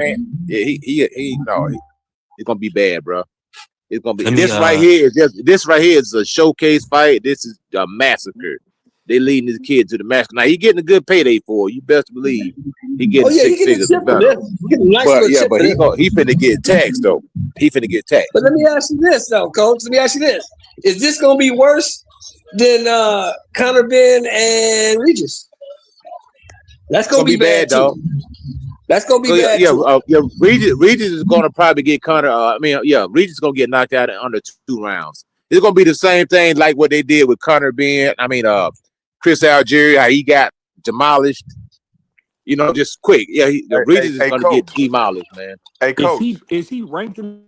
gonna be bad, bro. It's gonna be this right here is a showcase fight. This is a massacre. They leading this kid to the massacre. Now he getting a good payday for it. You best believe he getting 6 figures. But he finna get taxed though. He finna get taxed. But let me ask you this though, Coach. Let me ask you this: is this gonna be worse than Conor Ben and Regis? That's gonna be bad though. That's gonna be bad. Regis is gonna probably get Conor. Regis is gonna get knocked out in under 2 rounds. It's gonna be the same thing like what they did with Conor Ben. Chris Algieri, how he got demolished. You know, just quick. Yeah, Regis is gonna get demolished, man. Hey, Coach, is he ranked in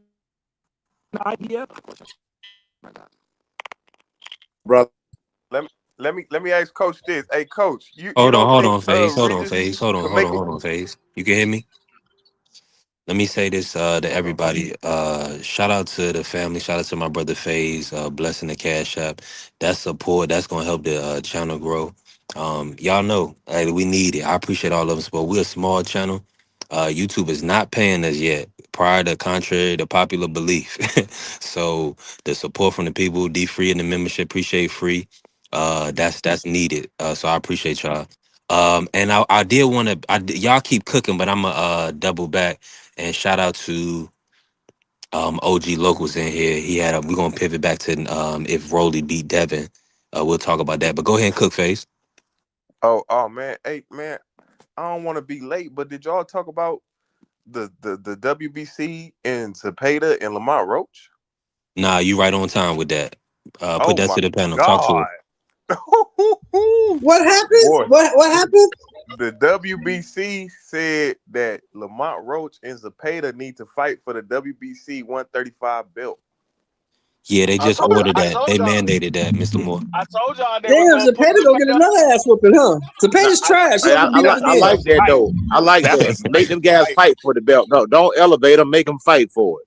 the IBF? Brother, let me ask Coach this. Hey, Coach, hold on, FaZe. Hold on, FaZe. You can hear me? Let me say this to everybody. Shout out to the family. Shout out to my brother FaZe. Blessing the Cash App. That support, that's going to help the channel grow. Y'all know we need it. I appreciate all of us, but we're a small channel. YouTube is not paying us yet, contrary to popular belief. So the support from the people, D-Free and the membership, appreciate free. That's needed. So I appreciate y'all. And I did want to, y'all keep cooking, but I'm going to double back. And shout out to OG Locals in here. We're gonna pivot back to if Roelly beat Devin. We'll talk about that. But go ahead and cook, FaZe. Oh man. Hey man, I don't want to be late, but did y'all talk about the WBC and Zepeda and Lamont Roach? Nah, you right on time with that. Put that to the panel. God. Talk to it. What happened? Boy, what happened? The WBC said that Lamont Roach and Zepeda need to fight for the WBC 135 belt. Yeah, they just ordered that. They mandated that, Mr. Moore. I told y'all they damn, Zepeda gonna get another ass whooping, huh? Zepeda's trash. I like that though. I like that. Make them guys fight for the belt. No, don't elevate them. Make them fight for it.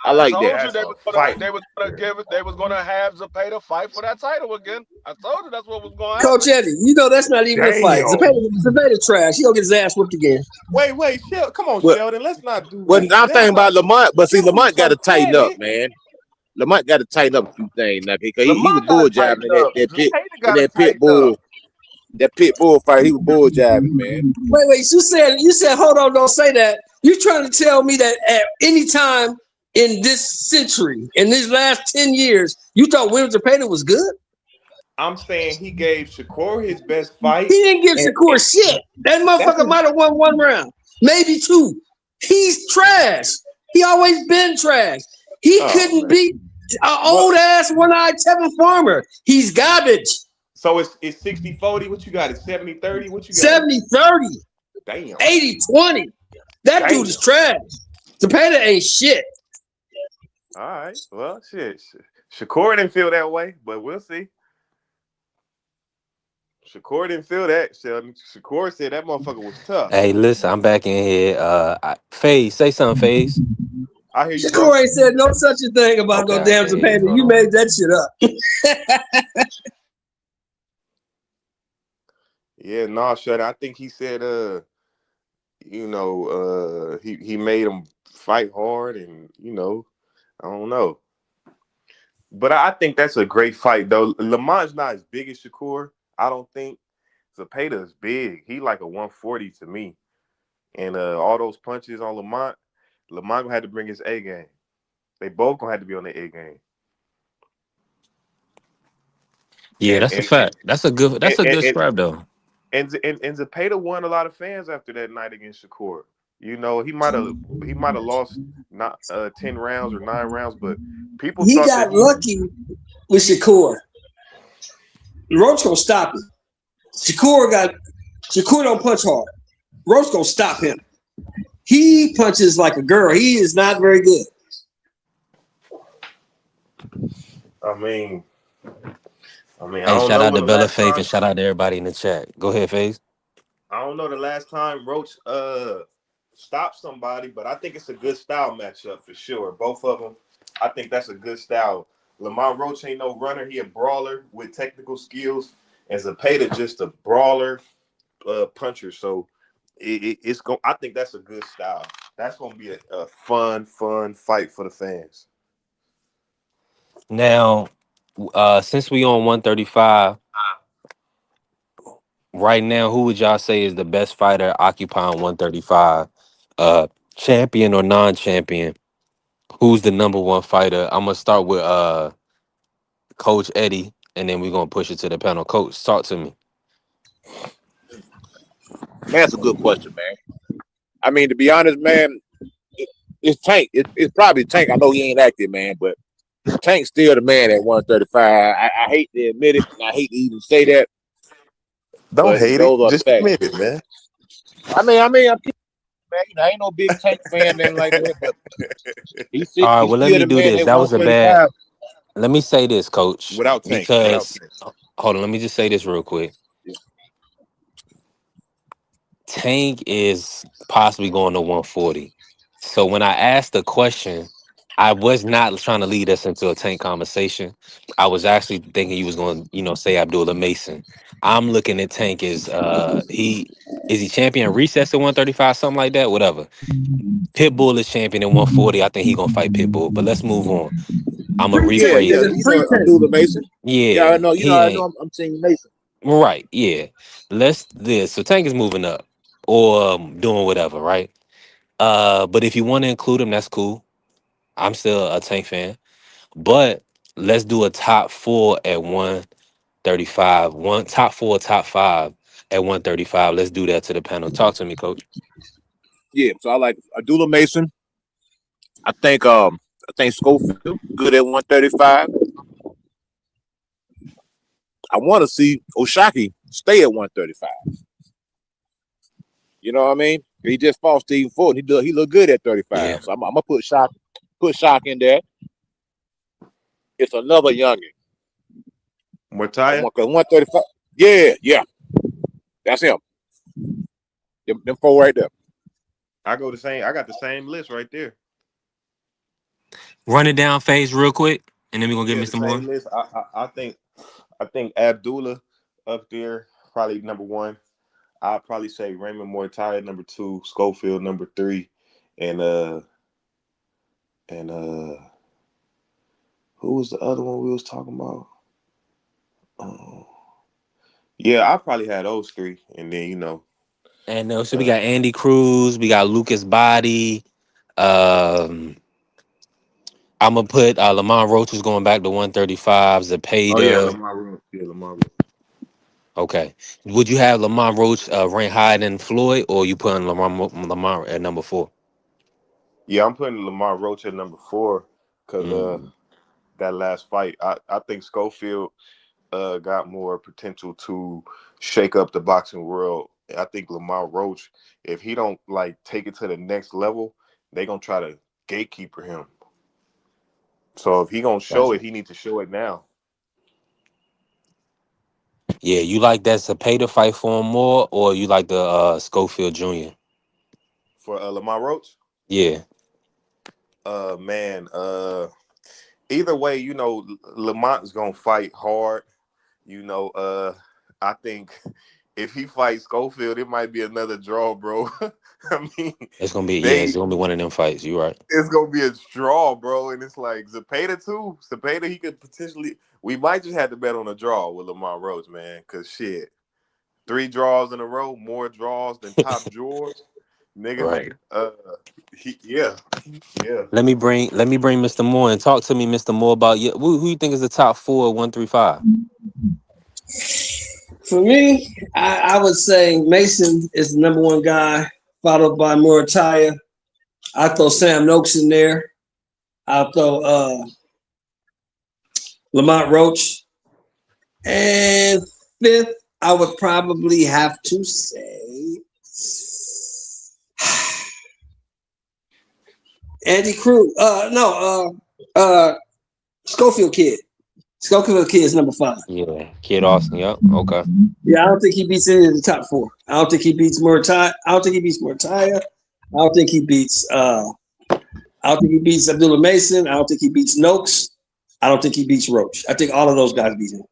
I I like that. told you That's they a was fight. gonna have Zepeda fight for that title again. I told you that's what was gonna Coach happen. Eddie, you know that's not even a fight. Damn. Zapata trash. He gonna get his ass whooped again. Wait, come on, Well, Sheldon. Let's not well, do I'm thinking that. about Lamont, but see, Don't be Lamont got so to tighten up, petty. man. Lamont got to tighten up a few things now because he was Lamont got bull to jabbing tighten in that, up. that pit Zepeda in got to tighten up. that pit bull fight. He was bull jabbing, man. Wait. You said, hold on, don't say that. You trying to tell me that at any time in this century, in these last 10 years, you thought William Zapata was good? I'm saying he gave Shakur his best He fight, didn't give and Shakur shit. That that's motherfucker a, might have won one round, maybe two. He's trash. He always been trash. He oh couldn't man. beat an Well, old ass one-eyed Tevin Farmer. He's garbage. so it's 60-40. What you got? It's 70-30. What you got? 70-30, Damn. 80-20. That dude is Damn. trash. Zapata ain't shit. All right. Well, shit. Shakur didn't feel that way, but we'll see. Shakur didn't feel that, Sheldon. Shakur said that motherfucker was tough. Hey, listen, I'm back in here. FaZe, say something, FaZe. I hear you, bro. Shakur ain't said no such a thing about no Okay, damn okay, yeah. Zapata. Hold You on. made that shit up. Yeah, nah, Sheldon. I think he said, he made him fight hard, and I don't know. But I think that's a great fight, though. Lamont's not as big as Shakur. I don't think. Zapata is big. He like a 140 to me. And all those punches on Lamont gonna have to bring his A game. They both gonna have to be on the A game. Yeah, And that's a and fact. That's a and good and, scrap though. and Zapata won a lot of fans after that night against Shakur. He might have lost not 10 rounds or 9 rounds, but people He thought that got he. lucky with Shakur. Roach gonna stop him. Shakur don't punch hard. Roach gonna stop him. He punches like a girl. He is not very good. I mean, I Hey, don't shout know out when to the Bella last Faith time. and shout out to everybody in the chat. Go ahead, FaZe. I don't know the last time Roach stopped somebody, but I think it's a good style matchup for sure. Both of them, I think that's a good style. Lamont Roach ain't no runner; he a brawler with technical skills, and Zapata just a brawler, puncher. So it's going. I think that's a good style. That's gonna be a fun fight for the fans. Now, since we on 135 right now, who would y'all say is the best fighter occupying 135? Champion or non-champion? Who's the number one fighter? I'm gonna start with Coach Eddie, and then we're gonna push it to the panel. Coach, talk to me. Man, that's a good question, man. I mean, to be honest, man, it's Tank. It's probably Tank. I know he ain't active, man, but Tank's still the man at 135. I hate to admit it, and I hate to even say that, Don't but hate it. those are the Just facts. admit it, man. I I ain't no big Tank fan, nothing like that, but All right, he's well, let still me the do man this. at That was a bad. 135. Let me say this, Coach, Without Tank. because hold on. Let me just say this real quick. Tank is possibly going to 140. So when I asked the question, I was not trying to lead us into a Tank conversation. I was actually thinking you was going to, say Abdullah Mason. I'm looking at Tank as he champion recess at 135, something like that, whatever. Pitbull is champion at 140. I think he gonna fight Pitbull. But let's move on. I'm gonna Yeah, Pre-K. yeah, Is rephrase it it. you know pre-K? Abdullah Mason. Yeah, I Yeah, know. he I know. ain't I'm Team Mason. right. Yeah, let's this. So Tank is moving up or doing whatever, right? But if you want to include him, that's cool. I'm still a Tank fan. But let's do a top four at 135. One top four, top five at 135. Let's do that to the panel. Talk to me, Coach. Yeah, so I like Abdullah Mason. I think Schofield good at 135. I want to see Oshaki stay at 135. You know what I mean? He just fought Stephen Ford. He look good at 35. Yeah. So I'm gonna put Shock in there. It's another youngin. I Mortaya. want 135. Yeah, that's him. Them four right there. I got the same list right there. Run it down phase real quick, and then we're gonna get Yeah, the Mr. Moore. same list. I think Abdullah up there probably number one. I'd probably say Raymond Mortai number two, Schofield number three, and who was the other one we was talking about? Yeah, I probably had those three, and then And so we got Andy Cruz, we got Lucas Body. I'm gonna put Lamont Roach is going back to 135. oh yeah, Zepeda. Lamar Roach. Yeah, Lamar Roach. Okay. Would you have Lamont Roach rank higher than Floyd, or you putting Lamont at number 4? Yeah, I'm putting Lamar Roach at number 4 because Mm. that last fight, I think Schofield got more potential to shake up the boxing world. I think Lamar Roach, if he don't take it to the next level, they gonna try to gatekeeper him. So if he gonna show Gotcha. it, he needs to show it now. Yeah, you like that Zepeda fight for him more, or you like the Schofield Jr.? For Lamar Roach, Yeah. man, either way, Lamont's gonna fight hard. I think if he fights Schofield, it might be another draw, bro. I mean, It's gonna be one of them fights. You right. it's gonna be a draw, bro. And it's like Zepeda too. Zepeda, he could potentially. We might just have to bet on a draw with Lamar Roach, man. Cause shit, 3 draws in a row, more draws than Top George, nigga. Right. Yeah. Let me bring Mr. Moore and talk to me, Mr. Moore, about who you think is the top 4 at 135? For me, I would say Mason is the number one guy, followed by Murataya. I'll throw Sam Noakes in there. I'll throw Lamont Roach. And 5th, I would probably have to say Andy Cruz. Schofield Kid. Schofield Kid is number 5. Yeah, Kid Austin. Yep. Okay. Yeah, I don't think he beats any of the top 4. I don't think he beats Murataya. I don't think he beats Murataya. I don't think he beats Abdullah Mason. I don't think he beats Noakes. I don't think he beats Roach. I think all of those guys beat him.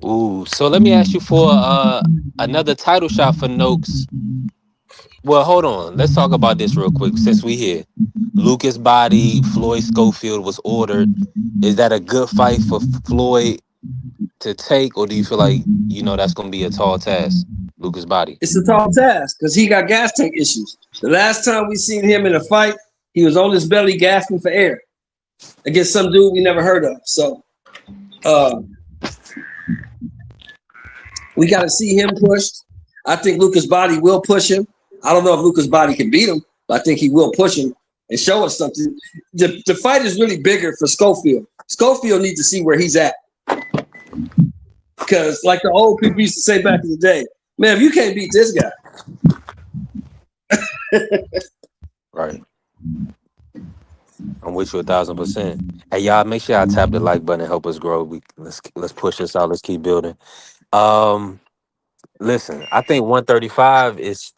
Ooh, so let me ask you for another title shot for Noakes. Well, hold on. Let's talk about this real quick since we here. Lucas Body, Floyd Schofield was ordered. Is that a good fight for Floyd to take, or do you feel like that's going to be a tall task, Lucas Body? It's a tall task because he got gas tank issues. The last time we seen him in a fight, he was on his belly gasping for air against some dude we never heard of. So we got to see him pushed. I think Lucas Body will push him. I don't know if Lucas Body can beat him, but I think he will push him and show us something. The fight is really bigger for Schofield. Schofield needs to see where he's at. Because like the old people used to say back in the day, man, if you can't beat this guy. Right. I'm with you 1,000%. Hey, y'all, make sure y'all tap the like button and help us grow. Let's push this out. Let's keep building. Listen, I think 135 is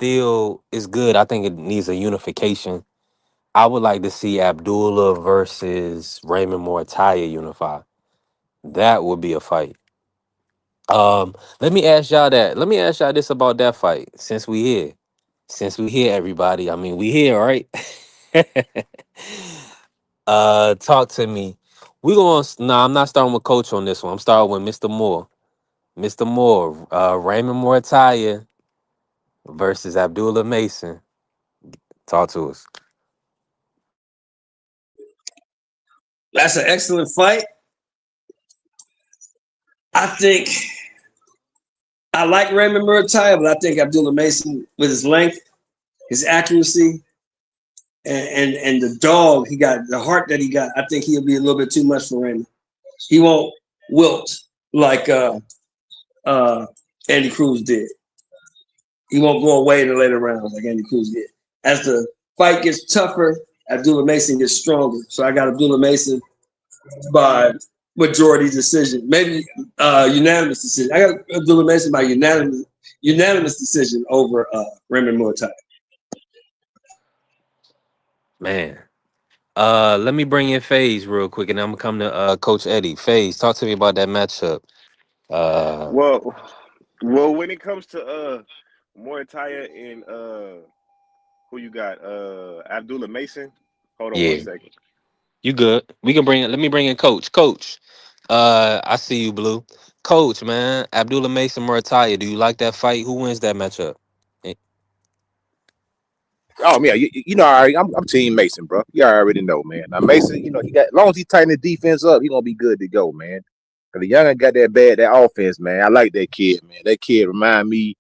good. I think it needs a unification. I would like to see Abdullah versus Raymond Mortaya unify. That would be a fight. Let me ask y'all this about that fight. Since we here, everybody. I mean, we here, right? Talk to me. I'm not starting with Coach on this one. I'm starting with Mr. Moore. Mr. Moore, Raymond Mortaya versus Abdullah Mason. Talk to us. That's an excellent fight. I think I like Raymond Murataya, but I think Abdullah Mason, with his length, his accuracy, and the dog he got, the heart that he got, I think he'll be a little bit too much for Raymond. He won't wilt like Andy Cruz did. He won't go away in the later rounds like Andy Cruz did. As the fight gets tougher, Abdullah Mason gets stronger. So I got Abdullah Mason by majority decision, maybe unanimous decision. I got Abdullah Mason by unanimous decision over Raymond Murataya. Man. Let me bring in FaZe real quick, and I'm gonna come to Coach Eddie. FaZe, talk to me about that matchup. Uh, Well, when it comes to Muay Thai and who you got? Abdullah Mason. Hold on one yeah, second. you good? We can bring it. Let me bring in Coach. Coach, I see you, Blue. Coach, man, Abdullah Mason Murataya. Do you like that fight? Who wins that matchup? Eh, Oh yeah, you know, I'm Team Mason, bro. You already know, man. Now Mason, you know, he got as long as he tighten the defense up, he gonna be good to go, man. Cause the youngin got that offense, man. I like that kid, man. That kid remind me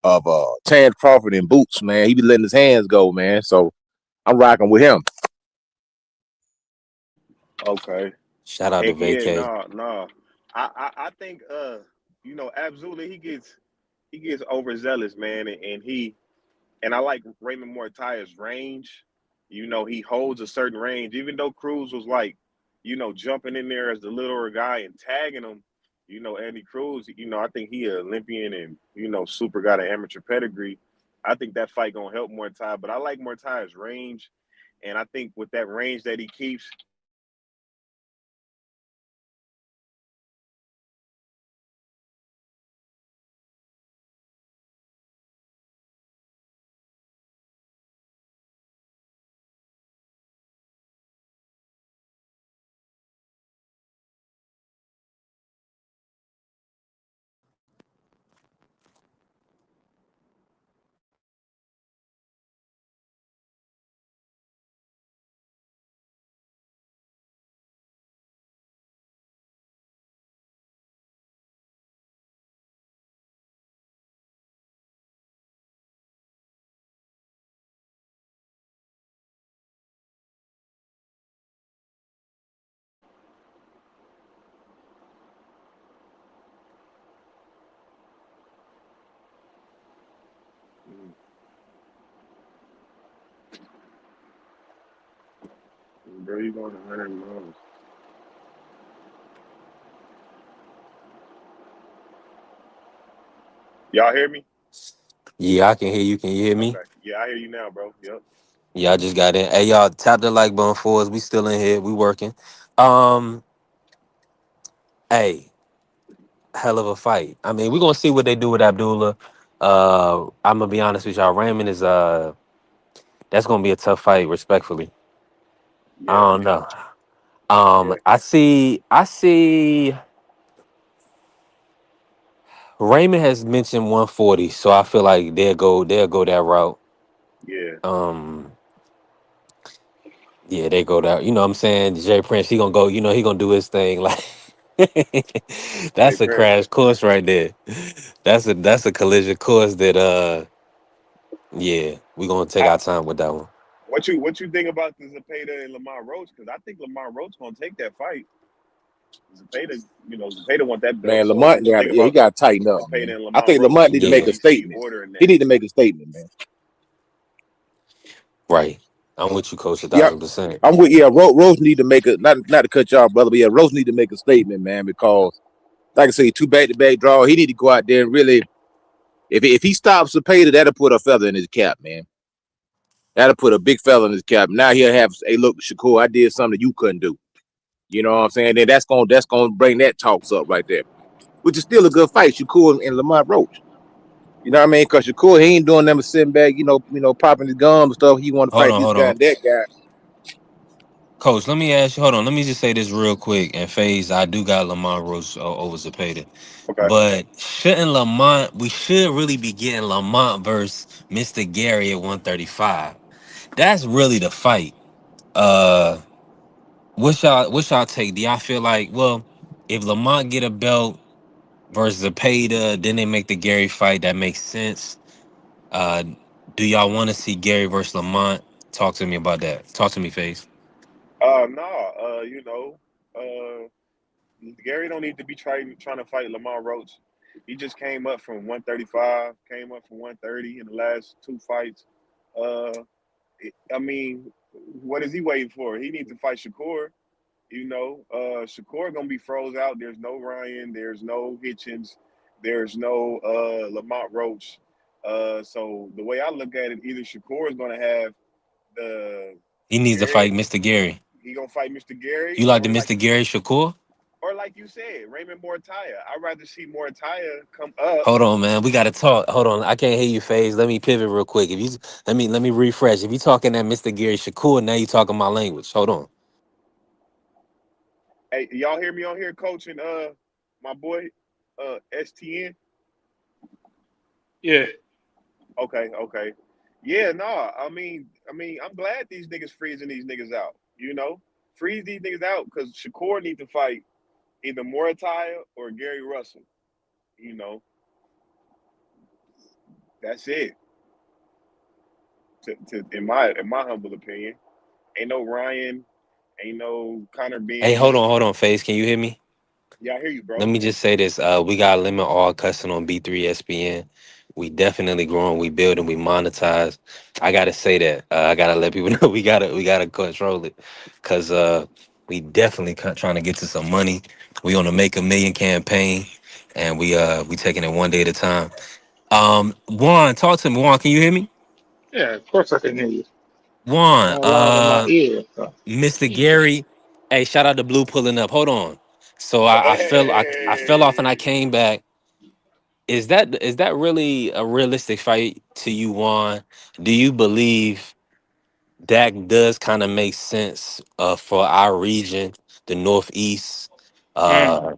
of Chance Crawford and Boots, man. He be letting his hands go, man. So I'm rocking with him. Okay. Shout out to Heck yeah, Vacay. nah. I think Abdullah he gets overzealous, man, and I like Raymond Mortaya's range. He holds a certain range, even though Cruz was like, jumping in there as the littler guy and tagging him. Andy Cruz, I think he an Olympian and, super got an amateur pedigree. I think that fight gonna help Mortaya, but I like Mortaya's range. And I think with that range that he keeps, bro, you going 100 miles. Y'all hear me? Yeah, I can hear you. Can you hear me? Okay. Yeah, I hear you now, bro. Yep. Yeah, I just got in. Hey, y'all, tap the like button for us. We still in here. We working. Um, hey, hell of a fight. I mean, we're gonna see what they do with Abdullah. I'm gonna be honest with y'all. Raymond is that's gonna be a tough fight, respectfully. I Yeah. don't know. Yeah. I see Raymond has mentioned 140, so I feel like they'll go that route. Yeah. Um, yeah, they go that. You know what I'm saying? Jay Prince, he gonna go, he gonna do his thing. Like Jay that's a Prince. crash course right there. That's a collision course that yeah, we gonna take I, our time with that one. what you think about the Zepeda and Lamar Roach? Because I think Lamar Roach gonna take that fight. Zepeda want that belt. Man, So Lamont what you think he about got to tighten up, Zepeda man. and I Lamar think Roach? Lamont need to make Yeah, a Do you see statement. ordering He that? need to make a statement, man. right. I'm with you, Coach, a Yeah, thousand percent. I'm with Rose need to make a not to cut y'all, brother, but yeah, Rose need to make a statement, man, because like I say, two back-to-back draw. He need to go out there and really, if he stops Cepeda, that'll put a feather in his cap, man. That'll put a big feather in his cap. Now he'll have, hey, look, Shakur, I did something you couldn't do. You know what I'm saying? Then that's gonna bring that talks up right there, which is still a good fight, Shakur and Lamont Roach. You know what I mean? Because Shakur, he ain't doing them sitting back, popping his gum and stuff. He want to Hold fight on, this hold guy on. and that guy. Coach, let me ask you, hold on. Let me just say this real quick. And Phase, I do got Lamont Roach over Zepeda. Okay. But shouldn't Lamont, we should really be getting Lamont versus Mr. Gary at 135. That's really the fight. Uh what's y'all take? Do y'all feel like, well, if Lamont get a belt versus Zepeda, then they make the Gary fight, that makes sense. Uh do y'all want to see Gary versus Lamont? Talk to me about that. Talk to me, Face. No. Gary don't need to be trying to fight Lamar Roach. He just came up from 135, came up from 130 in the last two fights. Uh, I mean, what is he waiting for? He needs to fight Shakur. Shakur gonna be froze out. There's no Ryan. There's no Hitchens. There's no Lamont Roach. So the way I look at it, either Shakur is gonna have the He needs to Gary, fight Mr. Gary. he gonna fight Mr. Gary, You like the or Mr. Gary Shakur? like you said, Raymond Mortaya. I'd rather see Mortaya come up. Hold on, man. We gotta talk. Hold on. I can't hear you, Phase. Let me pivot real quick. If you let me refresh. If you talking that Mr. Gary Shakur, now you talking my language. Hold on. Hey, y'all hear me on here coaching my boy STN? Yeah. Okay. Yeah, no, I'm glad these niggas freezing these niggas out. Freeze these niggas out because Shakur need to fight either Mortaya or Gary Russell. You know, that's it. In my humble opinion, ain't no Ryan, ain't no Connor Hey, Bean. hold on, Phase. Can you hear me? Yeah, I hear you, Let bro. me just say this. We got limit all cussing on B3 SPN. We definitely growing, we building, we monetize. I gotta say that. I gotta let people know we gotta control it. Cause we definitely trying to get to some money. We on a Make a Million campaign, and we taking it one day at a time. Juan, talk to me. Juan, can you hear me? Yeah, of course I can hear you. Juan, All loud in my ear. So. Mr. Gary. Hey, shout out to Blue pulling up. Hold on. So I fell off and I Hey, came back. Is that really a realistic fight to you, Juan? Do you believe that does kind of make sense for our region, the Northeast, Mm. uh,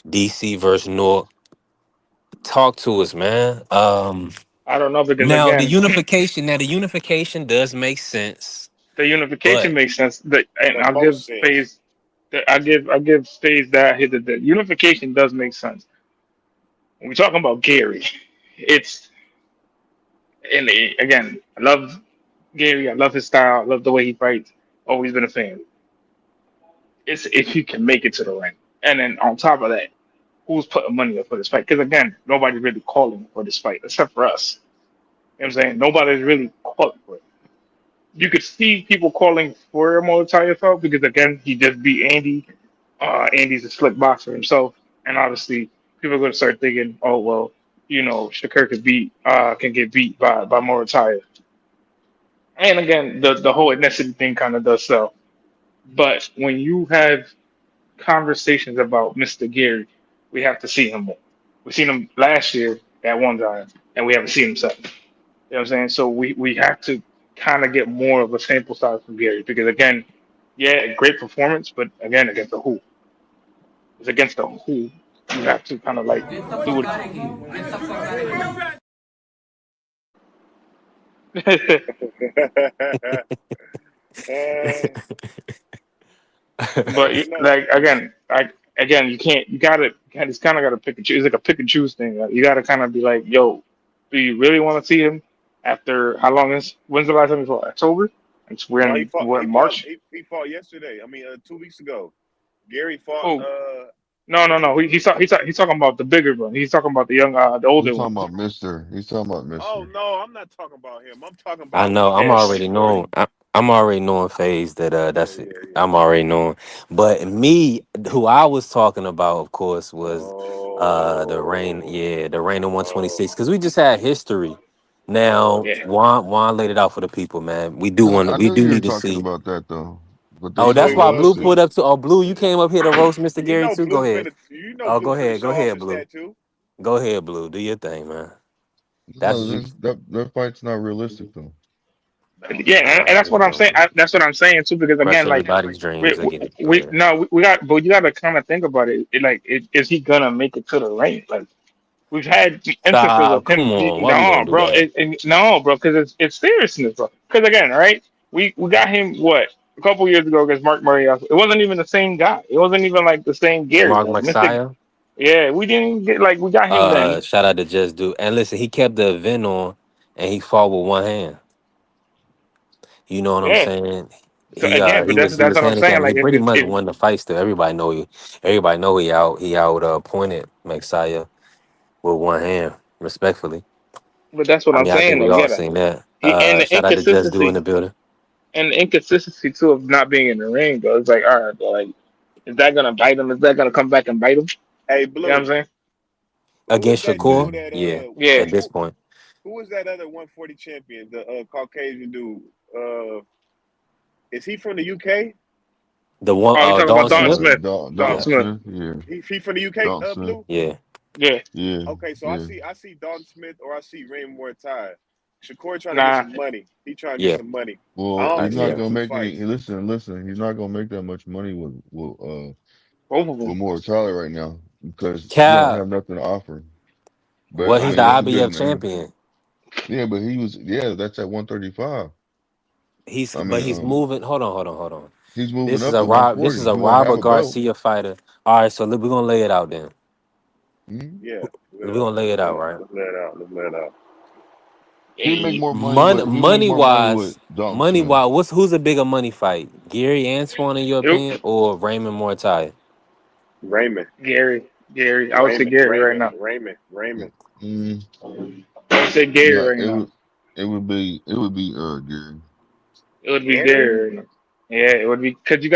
DC versus North? Talk to us, man. I don't know because Now the again, unification. Now the unification does make sense, the unification but makes sense. And the I'll give most sense. Space. I give Space that here. The unification does make sense. When we're talking about Gary, it's again, I love Gary. I love his style. I love the way he fights. Always been a fan. It's if he can make it to the ring, and then on top of that, who's putting money up for this fight? Because again, nobody's really calling for this fight except for us. You know what I'm saying? Nobody's really calling for it. You could see people calling for a Muay fight because again, he just beat Andy. Andy's a slick boxer himself, and obviously, people are going to start thinking, oh well, Shakur can get beat by Muay. And again, the whole ethnicity thing kind of does sell. But when you have conversations about Mr. Gary, we have to see him more. We seen him last year at one time, and we haven't seen him since. You know what I'm saying? So we have to kind of get more of a sample size from Gary because again, yeah, great performance, but again against the who? It's against the who. You have to kind of like do it. uh, But you know, like again, you gotta it's kind of gotta pick and choose. It's like a pick and choose thing. Like, you gotta kind of be like, yo, do you really want to see him after how long is? When's the last time he fought? October. We're no, he in fought. what He fought. March? He fought yesterday. 2 weeks ago. Gary fought. Oh no. He fought. He's talking about the bigger one. He's talking about the young the older He's one. talking about Mister. He's talking about Oh Mister. no, I'm not talking about him. I'm talking I about know I'm Yes. already knowing. Shorty. I'm already knowing phase that Yeah, that's it. yeah, yeah. I'm already knowing. But me, who I was talking about, of course, was the rain. Oh, Yeah, the rain in 126 oh, because we just had history. Now Yeah. Juan laid it out for the people, man. I We knew do you were need to talking see. about that though, but Oh, this you know that's fight he why was was Blue too. pulled sick. up to. Oh, Blue, you came up here to roast Mr. You Gary know too. Go Blue ahead. finna. You know Oh, Blue go finna ahead. Go show off ahead, his Blue. tattoo. Go ahead, Blue. Do your thing, man. That's No, what you. that fight's not realistic though. No, Yeah, no. and that's what I'm saying. That's what I'm saying too. Because Crush again, like everybody's we dreams. I we, get it. Go we ahead. no we got, but you got to kind of think about it. Is he gonna make it to the ring? Like we've had instances of Stop. him. Come on. Why we No, gonna do bro. that? No, bro. Because it's seriousness, bro. Because again, right? We got him what a couple years ago against Mark Murray. It wasn't even the same guy. It wasn't even like the same Gary. Mark Like Mystic. Messiah. Yeah, we didn't get like we got him then. Shout out to Just Do. And listen, he kept the event on and he fought with one hand. You know what I'm Yeah. saying? So again, but He that's was that's what I'm saying. handicapped. He Like pretty much if won the fight still. Everybody know he out pointed Messiah with one hand, respectfully. but that's what I I'm mean, I think saying. we Like all yeah, seen that. and the Shout out to Just Do in inconsistency. the building. And the inconsistency too of not being in the ring, bro. It's like, all right, bro, like, is that gonna bite him? Is that gonna come back and bite him? Hey, You know what I'm Blue. saying? Who is Against that Yeah. dude Shakur, that yeah, Yeah. at this point. who is that other 140 champion? The Caucasian dude. Is he from the UK? The one, Oh, you talking about Dalton Don Smith. Smith? Don Yeah, Dalton Smith. Smith, yeah. He from the UK, Dalton Smith, Blue? yeah. Yeah. yeah, Okay, so yeah. I see Dalton Smith or I see Raymond Mortai. Shakur trying to get Nah. some money. He trying to get Yeah, some money. I Well, don't he's see not yeah. them gonna two make any. fights. Listen. He's not gonna make that much money Both of with them. more Tyler right now because he don't Cal, have nothing to offer. But well, I he's the mean, I, that's a IBF good. I mean, champion. yeah, but he was. Yeah, that's at 135. I But mean, he's moving. Hold on. he's moving This is up a to This 140. is a He won't have Robert a belt. Garcia fighter. All right, so we're gonna lay it out then. Hmm. Yeah, We're gonna lay it out, right? let's let it out. Let's let it out. He make eh, more money Money, with. He make more money with Dalton money Smith. wise, who's a bigger money fight? Gary Antoine, in your opinion, or Raymond Mortai? Raymond, Gary. I would say Gary right now. Raymond. Mm, I would say Gary no, right now. it would be Gary. It would be Gary? Gary right now. Yeah, it would be because you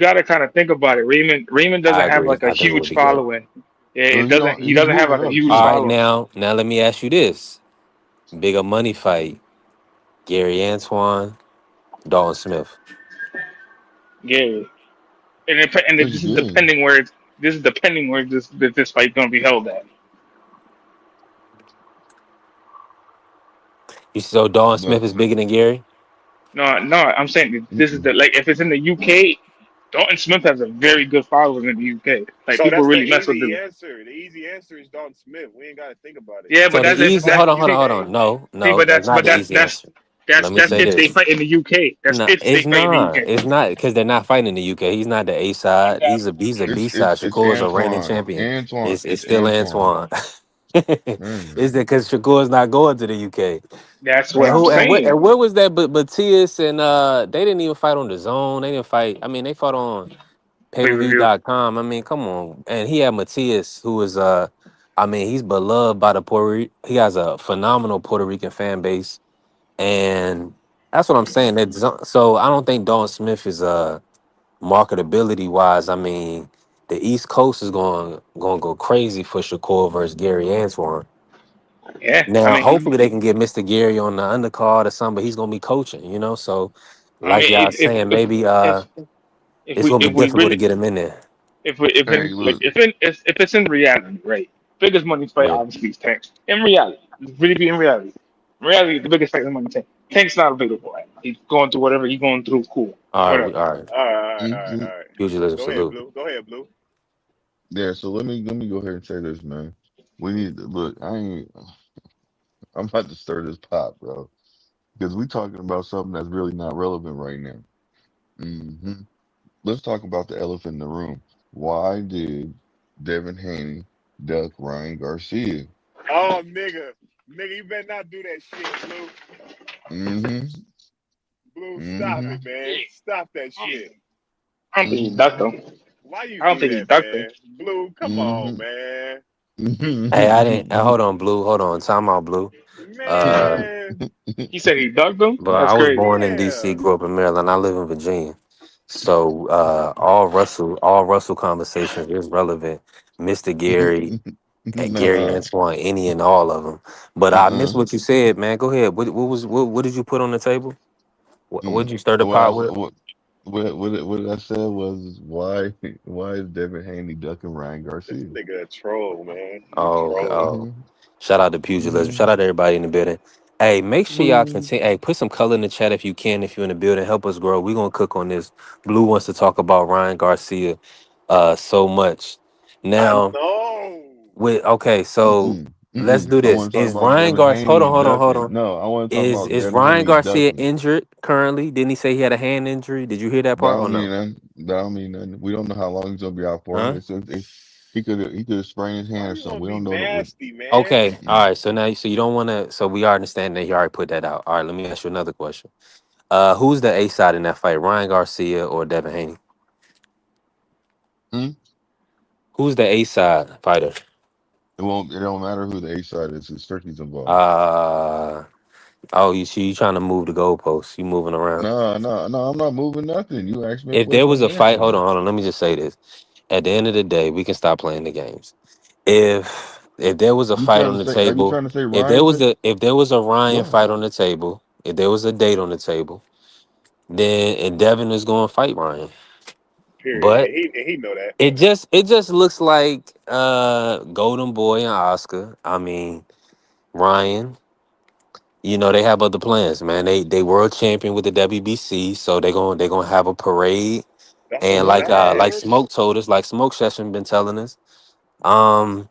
gotta kind of think about it. Raymond I doesn't have agree. like a I think it would huge be Gary. following. Yeah, Well, it doesn't. He he's doesn't have moving like a up huge All too. right, following. now let me ask you this: bigger money fight, Gary Antoine, Dalton Smith. Gary, and It's Gary. this is depending where this fight gonna be held at. You so Dalton Smith But is bigger than Gary? No, I'm saying that this is mm-mm. the like if it's in the UK, Dalton Smith has a very good following in the UK. Like So people that's the really mess with easy him. answer. The easy answer is Dalton Smith. We ain't got to think about it. Yeah, but So the that's easy, Fight hold in on, the hold on, hold UK. on. No, see, no, that's not the easy answer. Let me that's say if they this. fight in the UK. That's No, if they it's fight in the not. UK. It's not because they're not fighting in the UK. He's not the A side. He's a B side. It's Shakur is a reigning Antoine. champion. It's It's still Antoine. Antoine. Man. Is that because Shakur is not going to the UK? That's what And I'm who and saying. where was that? But Matias and they didn't even fight on the zone. They didn't fight. I mean, they fought on Pay per view. pay-per-view.com. I mean, come on. And he had Matias, who is I mean, he's beloved by the he has a phenomenal Puerto Rican fan base. And that's what I'm saying. So I don't think Dalton Smith is marketability wise. I mean, the East Coast is going to go crazy for Shakur versus Gary Antoine. Yeah, I Now, mean, hopefully, they can get Mr. Gary on the undercard or something, but he's going to be coaching, you know. So, I like mean, y'all saying, maybe if if it's we going to if be we difficult to really get him in there. if Hey, in like look. if it's in reality, right? Biggest money fight Yeah. obviously is Tank. In reality, really be in reality. In reality, the biggest fight in money Tank. Tank's not available right now. He's going through whatever he's going through. Cool, All right, whatever. all right. Mhm. All right. Pugilism Go ahead, salute. Blue. Go ahead, Blue. Yeah, so let me go ahead and say this, man. We need to look. I'm about to stir this pot, bro, because we talking about something that's really not relevant right now. Hmm. Let's talk about the elephant in the room. Why did Devin Haney duck Ryan Garcia? Oh, nigga, you better not do that shit, Blue. Hmm. Blue, stop Hmm. it, man. Stop that shit. I don't think he's ducked though. Why you I don't do think he's that, ducked though. man? Blue, come on, Hmm. man. Hey, I didn't. Hmm. Hold on, Blue. Hold on. Time out, Blue. Uh, Man, He said he ducked him. but That's I was crazy. born in D.C., yeah. grew up in Maryland. I live in Virginia. So all Russell conversations is relevant. Mr. Gary and Gary Nah. Antoine, any and all of them. But I missed Uh-uh. what you said, man. Go ahead. What did you put on the table? What Mm. did you stir the What I pot s- with? what I said was why is Devin Haney ducking Ryan This Garcia? nigga a troll, man. He Oh, trolling. oh. Hmm. Shout out to Pugilism. Hmm. Shout out to everybody in the building. Hey, make sure y'all Boom. continue. Hey, put some color in the chat if you can, if you're in the building. Help us grow. We're gonna cook on this. Blue wants to talk about Ryan Garcia so much. I Now, know. so Mm-mm. let's Mm-mm. do I this. want to talk Is about Ryan Devin Garcia Haney hold ducking. on. No, I want to talk Is about is Devin Ryan Haney Garcia ducking. injured currently? Didn't he say he had a hand injury? Did you hear that That part or don't mean no? nothing. That don't mean nothing. We don't know how long he's gonna be out for. Huh? He could have sprained his Why hand or you something. gonna We be don't know that. nasty, man? Okay. All right. So now so you don't wanna so we understand that you already put that out. All right, let me ask you another question. Who's the A side in that fight? Ryan Garcia or Devin Haney? Hmm? Who's the A side fighter? It won't. It don't matter who the A side is. It's Turkey's involved. Uh oh, you trying to move the goalposts. You moving around. No, no, no. I'm not moving nothing. You asked me a If there question. was I'm a fight, answering hold on. Let me just say this. At the end of the day, we can stop playing the games. If there was a it. You fight trying on to the say? Are you table, trying to say Ryan? if there was a Ryan Why? fight on the table, if there was a date on the table, then and Devin is going to fight Ryan. Period. But And he know that. it just looks like Golden Boy and Oscar. I mean Ryan. They have other plans, man. They world champion with the WBC, so they're gonna have a parade. That's a And little like ass. Smoke told us, like Smoke Session been telling us, um,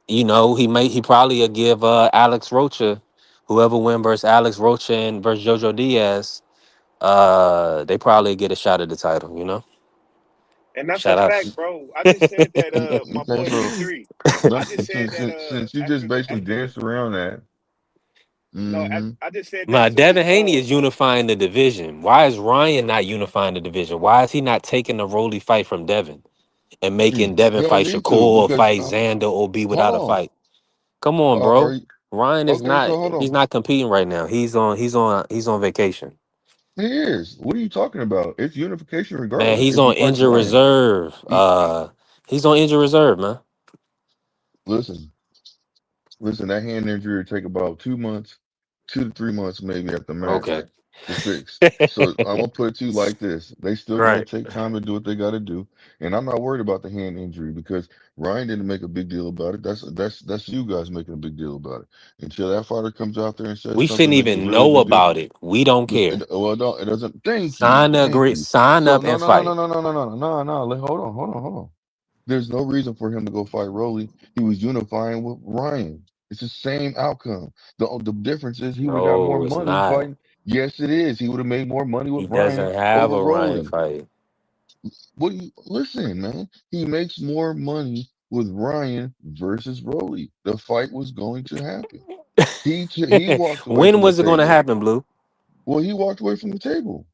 he probably will give Alex Rocha, whoever win versus Alex Rocha and versus Jojo Diaz, they probably get a shot at the title. And that's a Shout out. fact, bro. I just said that my Okay, boy so E3. I no, just said that since you just after basically after danced around that. no, Mm-hmm. I just said that My too. Devin Haney is unifying the division. Why is Ryan not unifying the division? Why is he not taking the Rolly fight from Devin and making He Devin don't fight need Shakur to or because fight Xander or be hold without a on. fight? Come on, Are bro. you Ryan is okay? not. So hold He's on. not competing right now. He's on vacation. He is. What are you talking about? It's unification Man, regardless. he's If he on fights injured Ryan, reserve. he He's on injured reserve, man. listen. Listen, that hand injury will take about 2 months, 2 to 3 months, maybe at the Okay. max, to fix. So I'm gonna put it to you like this: they still gonna Right. take time to do what they got to do, and I'm not worried about the hand injury because Ryan didn't make a big deal about it. That's you guys making a big deal about it. Until that fighter comes out there and says We something, shouldn't makes a even really know big deal. about it. We don't care. Well, no, it doesn't. Thank you, Sign the thank agree. you. Sign So up no, and no, no, fight. no, no, no, no, no, no, no, no. Hold on, hold on, hold on. There's no reason for him to go fight Rolly. He was unifying with Ryan. It's the same outcome. The difference is he would have got more No, it's money not. fighting. Yes, it is. He would have made more money He with Ryan doesn't have over a Ryan Rolly. fight. What do you listen, man? He makes more money with Ryan versus Rolly. The fight was going to happen. He walked away When from the was it going to table. happen, Blue? Well, he walked away from the table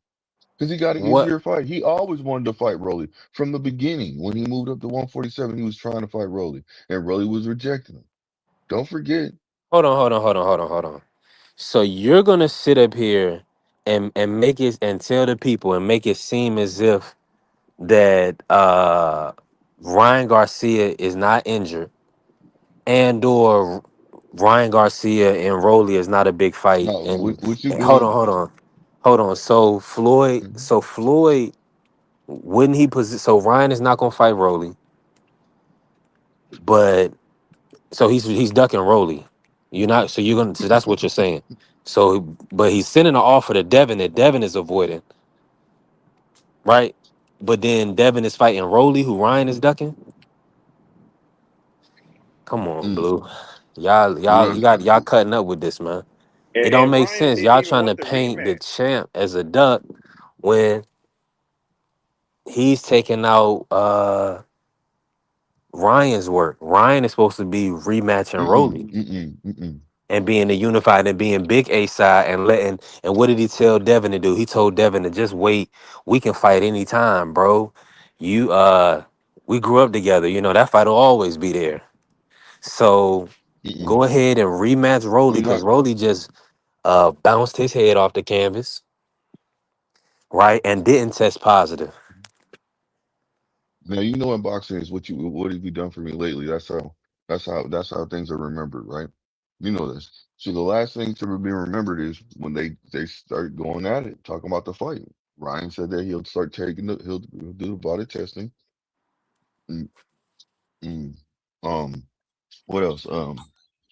because he got an What? easier fight. He always wanted to fight Rolly from the beginning. When he moved up to 147, he was trying to fight Rolly, and Rolly was rejecting him. Don't forget. Hold on. So you're gonna sit up here and make it and tell the people and make it seem as if that Ryan Garcia is not injured and or Ryan Garcia and Rolly is not a big fight. No, And, what you and hold on, doing? hold on, hold on. Mhm, So Floyd wouldn't he so Ryan is not gonna fight Rolly, but so he's ducking Rolly. You're not so you're gonna so that's what you're saying. So but he's sending an offer to Devin that Devin is avoiding, right? But then Devin is fighting Rolly, who Ryan is ducking. Come on, mm. Blue. Y'all, Well, y'all cutting up with this, man. It don't And make Ryan sense. didn't Y'all even trying to want the paint the rematch. champ as a duck when he's taking out Ryan's work. Ryan is supposed to be rematching mm-mm, Rolly mm-mm, mm-mm, and being the unified and being big A side and what did he tell Devin to do? He told Devin to just wait. We can fight anytime, bro. You we grew up together. That fight will always be there. So mm-mm. go ahead and rematch Rolly I'm because not. Rolly just bounced his head off the canvas, right? And didn't test positive. Now you know in boxing is what have you done for me lately? That's how things are remembered, right? You know this. So the last thing to be remembered is when they start going at it, talking about the fight. Ryan said that he'll start he'll do the body testing. Mm, mm. Um, what else?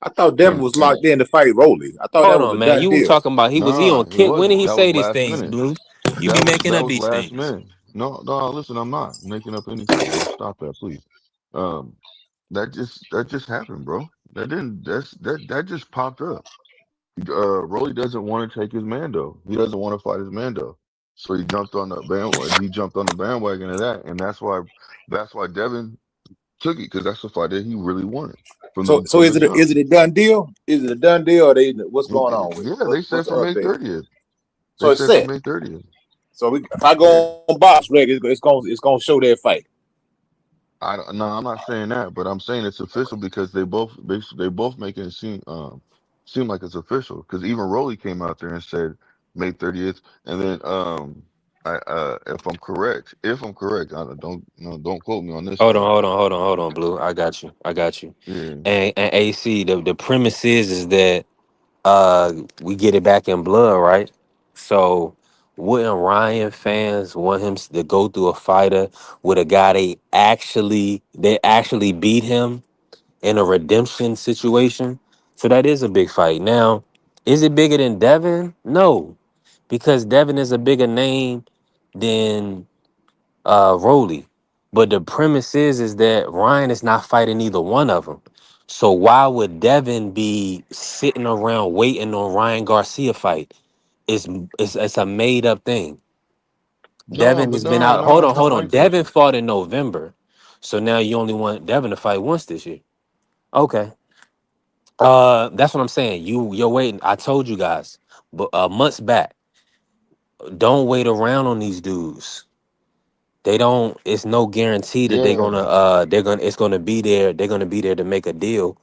I thought Devin And was locked in to fight Rolly. I thought that Hold was on, a man. done You were deal. talking about he nah, on it Kent. When did wasn't. he That was say these last things, minute. Blue? You be That making that up was these last things. minute. No, no, listen, I'm not making up anything, bro. Stop that, please. Um, that just happened, bro. That just popped up. Rolly doesn't want to take his Mando. He doesn't want to fight his Mando. So he jumped on the bandwagon. He jumped on the bandwagon of that, and that's why Devin took it because that's the fight that he really wanted from So the so from the jump. is it a done deal? Is it a done deal or they what's going on with it? Yeah, they What's said the for May update? 30th. So They it's said for set. May 30th. So if I Yeah. go on box reg, it's gonna show that fight. No, I'm not saying that, but I'm saying it's official because they both making it seem like it's official. Because even Rolly came out there and said May 30th, and then if I'm correct, don't quote me on this Hold on, now. hold on, Blue. I got you. Yeah, And AC, the premise is that we get it back in blood, right? So wouldn't Ryan fans want him to go through a fighter with a guy they actually beat him in a redemption situation? So that is a big fight. Now, is it bigger than Devin? No, because Devin is a bigger name than Roly. But the premise is that Ryan is not fighting either one of them. So why would Devin be sitting around waiting on Ryan Garcia fight? It's it's a made up thing. No, Devin but has been no, out. no, Hold it's on, not hold on. like that. Devin fought in November, so now you only want Devin to fight once this year. Okay. That's what I'm saying. You're waiting. I told you guys, but months back, don't wait around on these dudes. They don't. It's no guarantee that Yeah, they're gonna it's gonna be there. They're gonna be there to make a deal.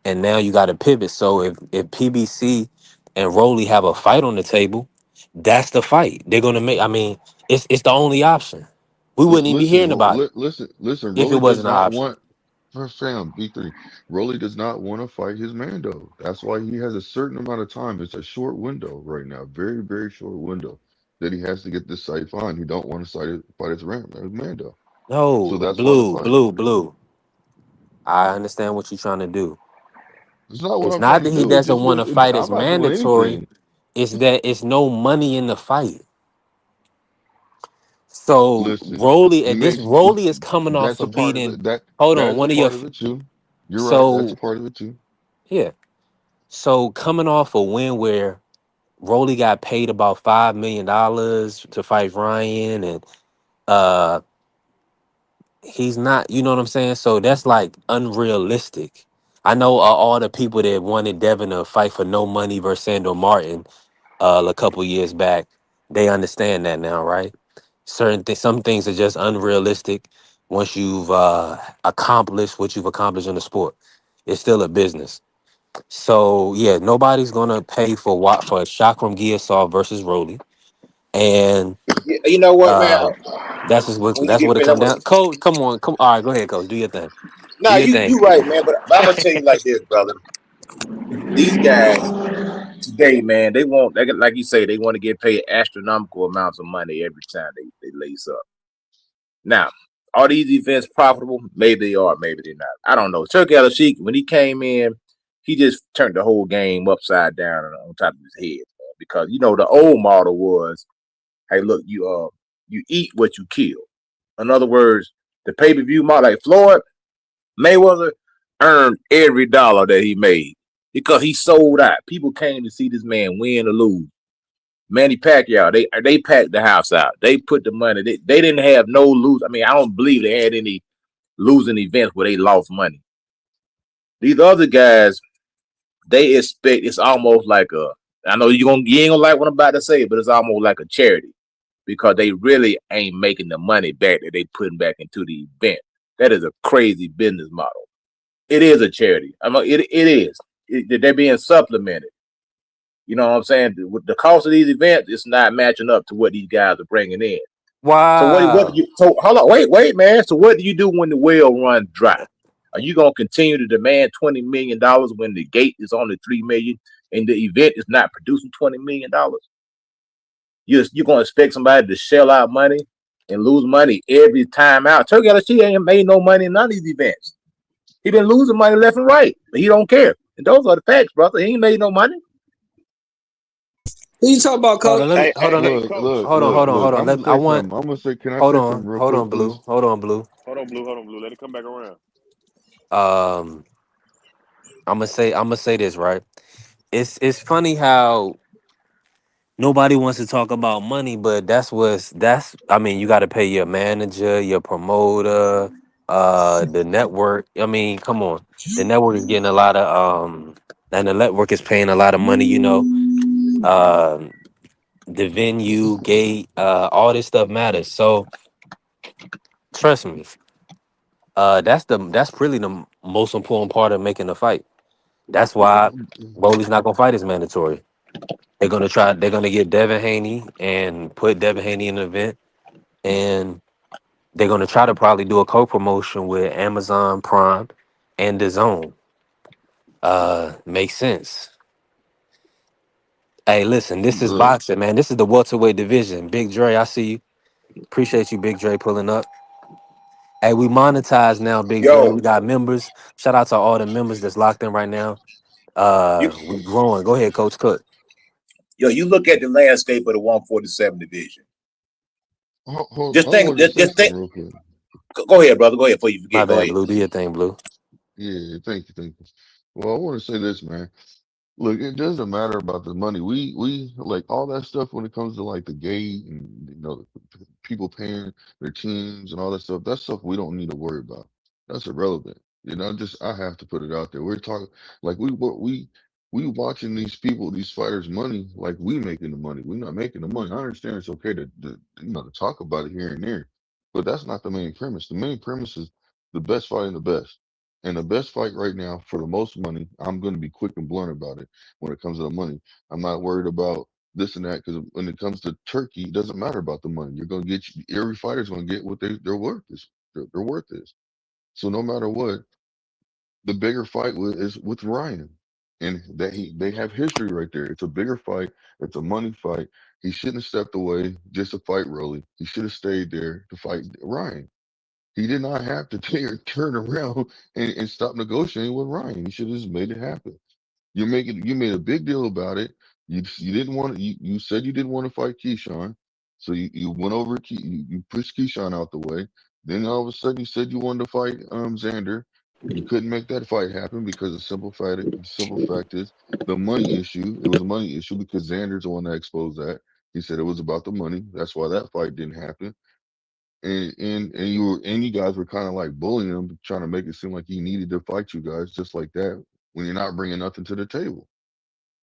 And now you got to pivot. So if PBC and Rolly have a fight on the table, that's the fight they're gonna make. I mean, it's the only option. We wouldn't even be listen, hearing about it listen. if it Rolly does wasn't an not option. want for fam B3. Rolly does not want to fight his man though. That's why he has a certain amount of time. It's a short window right now, very very short window that he has to get this fight fine. He don't want to fight his man though. So No, that's why the blue, fight. blue, blue. I understand what you're trying to do. It's not what It's I'm trying not to that he do. It doesn't just want was. to fight as I'm not doing mandatory. anything. It's that it's no money in the fight. So Listen, Rolly, he and this made Rolly is coming off that's a of part of beating. it. Hold on, That's a one of your. part of it too. You're right. That's a So part of it too. yeah, so coming off a win where Rolly got paid about $5 million to fight Ryan, and uh, he's not. You know what I'm saying? So that's like unrealistic. I know all the people that wanted Devin to fight for no money versus Sandor Martin a couple years back. They understand that now, right? Some things are just unrealistic once you've accomplished what you've accomplished in the sport. It's still a business. So yeah, nobody's gonna pay for Chakram Giasov versus Rolly, and You know what, man? uh, When you that's get what it finished, come down. Coach, come on, come. All right, go ahead, coach. Do your thing. Do nah, your you thing. right, man. But I'm gonna tell you like this, brother. These guys today, man, like you say, they want to get paid astronomical amounts of money every time they lace up. Now, are these events profitable? Maybe they are, maybe they're not. I don't know. Turkey Sheik, when he came in, he just turned the whole game upside down and on top of his head, man. Because the old model was, hey, look, you eat what you kill. In other words, the pay-per-view model, like Floyd Mayweather earned every dollar that he made because he sold out. People came to see this man win or lose. Manny Pacquiao, they packed the house out. They put the money. They didn't have no lose. I mean, I don't believe they had any losing events where they lost money. These other guys, they expect it's almost like a. I know you ain't gonna like what I'm about to say, but it's almost like a charity because they really ain't making the money back that they putting back into the event. That is a crazy business model. It is a charity. I mean, it is. They're being supplemented. You know what I'm saying? With the cost of these events, it's not matching up to what these guys are bringing in. So what do Wow. you? So hold on, wait, man. So what do you do when the well runs dry? Are you gonna continue to demand $20 million when the gate is only $3 million and the event is not producing $20 million? You're gonna expect somebody to shell out money and lose money every time out? Turkey LSG ain't made no money in none of these events. He been losing money left and right, but he don't care. And those are the facts, brother. He ain't made no money. Who you talking about, Hold on. coach? Let me. Hey, Hold hey, on. hey, Look, coach. look, Hold on. look, Hold on. look. Hold on. I'm gonna I say want. something. I'm gonna say. Can I Hold say on. something real Hold quick, on, please? blue. Hold on, blue. Hold on, Blue. Let it come back around. Um, I'm gonna say this right. It's funny how nobody wants to talk about money, but that's. I mean, you got to pay your manager, your promoter, the network. I mean, come on, the network is getting a lot of and the network is paying a lot of money. Um, the venue, gate, all this stuff matters. So trust me, that's really the most important part of making a fight. That's why Bowley's not gonna fight is mandatory. They're gonna get Devin Haney and put Devin Haney in the event, and they're gonna try to probably do a co-promotion with Amazon Prime and the Zone. Makes sense. Hey, listen, this is Look, boxing, man. This is the welterweight division. Big Dre, I see you. Appreciate you, Big Dre, pulling up. Hey, we monetize now, Big Dre. We Yo, got members. Shout out to all the members that's locked in right now. you We growing. Go ahead, Coach Cook. you look at the landscape of the 147 division. hold, Just I think, wanted to say just think. something real quick. Go ahead, brother. Go ahead before you My forget. Go bad, ahead. Blue. Do your thing, Blue. Yeah, thank you. Well, I want to say this, man. Look, it doesn't matter about the money. We like all that stuff when it comes to like the gate and people paying their teams and all that stuff. That's stuff we don't need to worry about. That's irrelevant. Just I have to put it out there. We're talking like we watching these people, these fighters' money, like we making the money. We're not making the money. I understand it's okay to talk about it here and there, but that's not the main premise. The main premise is the best fighting the best. And the best fight right now for the most money, I'm going to be quick and blunt about it when it comes to the money. I'm not worried about this and that because when it comes to Turkey, it doesn't matter about the money. You're going to get every fighter's going to get what their worth is. Their worth is. So no matter what, the bigger fight is with Ryan, and they have history right there. It's a bigger fight. It's a money fight. He shouldn't have stepped away just to fight Rolly. He should have stayed there to fight Ryan. He did not have to turn around and stop negotiating with Ryan. He should have just made it happen. You made a big deal about it. You didn't want you said you didn't want to fight Keyshawn, so you went over you pushed Keyshawn out the way. Then all of a sudden you said you wanted to fight Xander. You couldn't make that fight happen because the simple fact is the money issue. It was a money issue because Xander's the one that exposed that. He said it was about the money. That's why that fight didn't happen. And you guys were kind of like bullying him, trying to make it seem like he needed to fight you guys just like that when you're not bringing nothing to the table.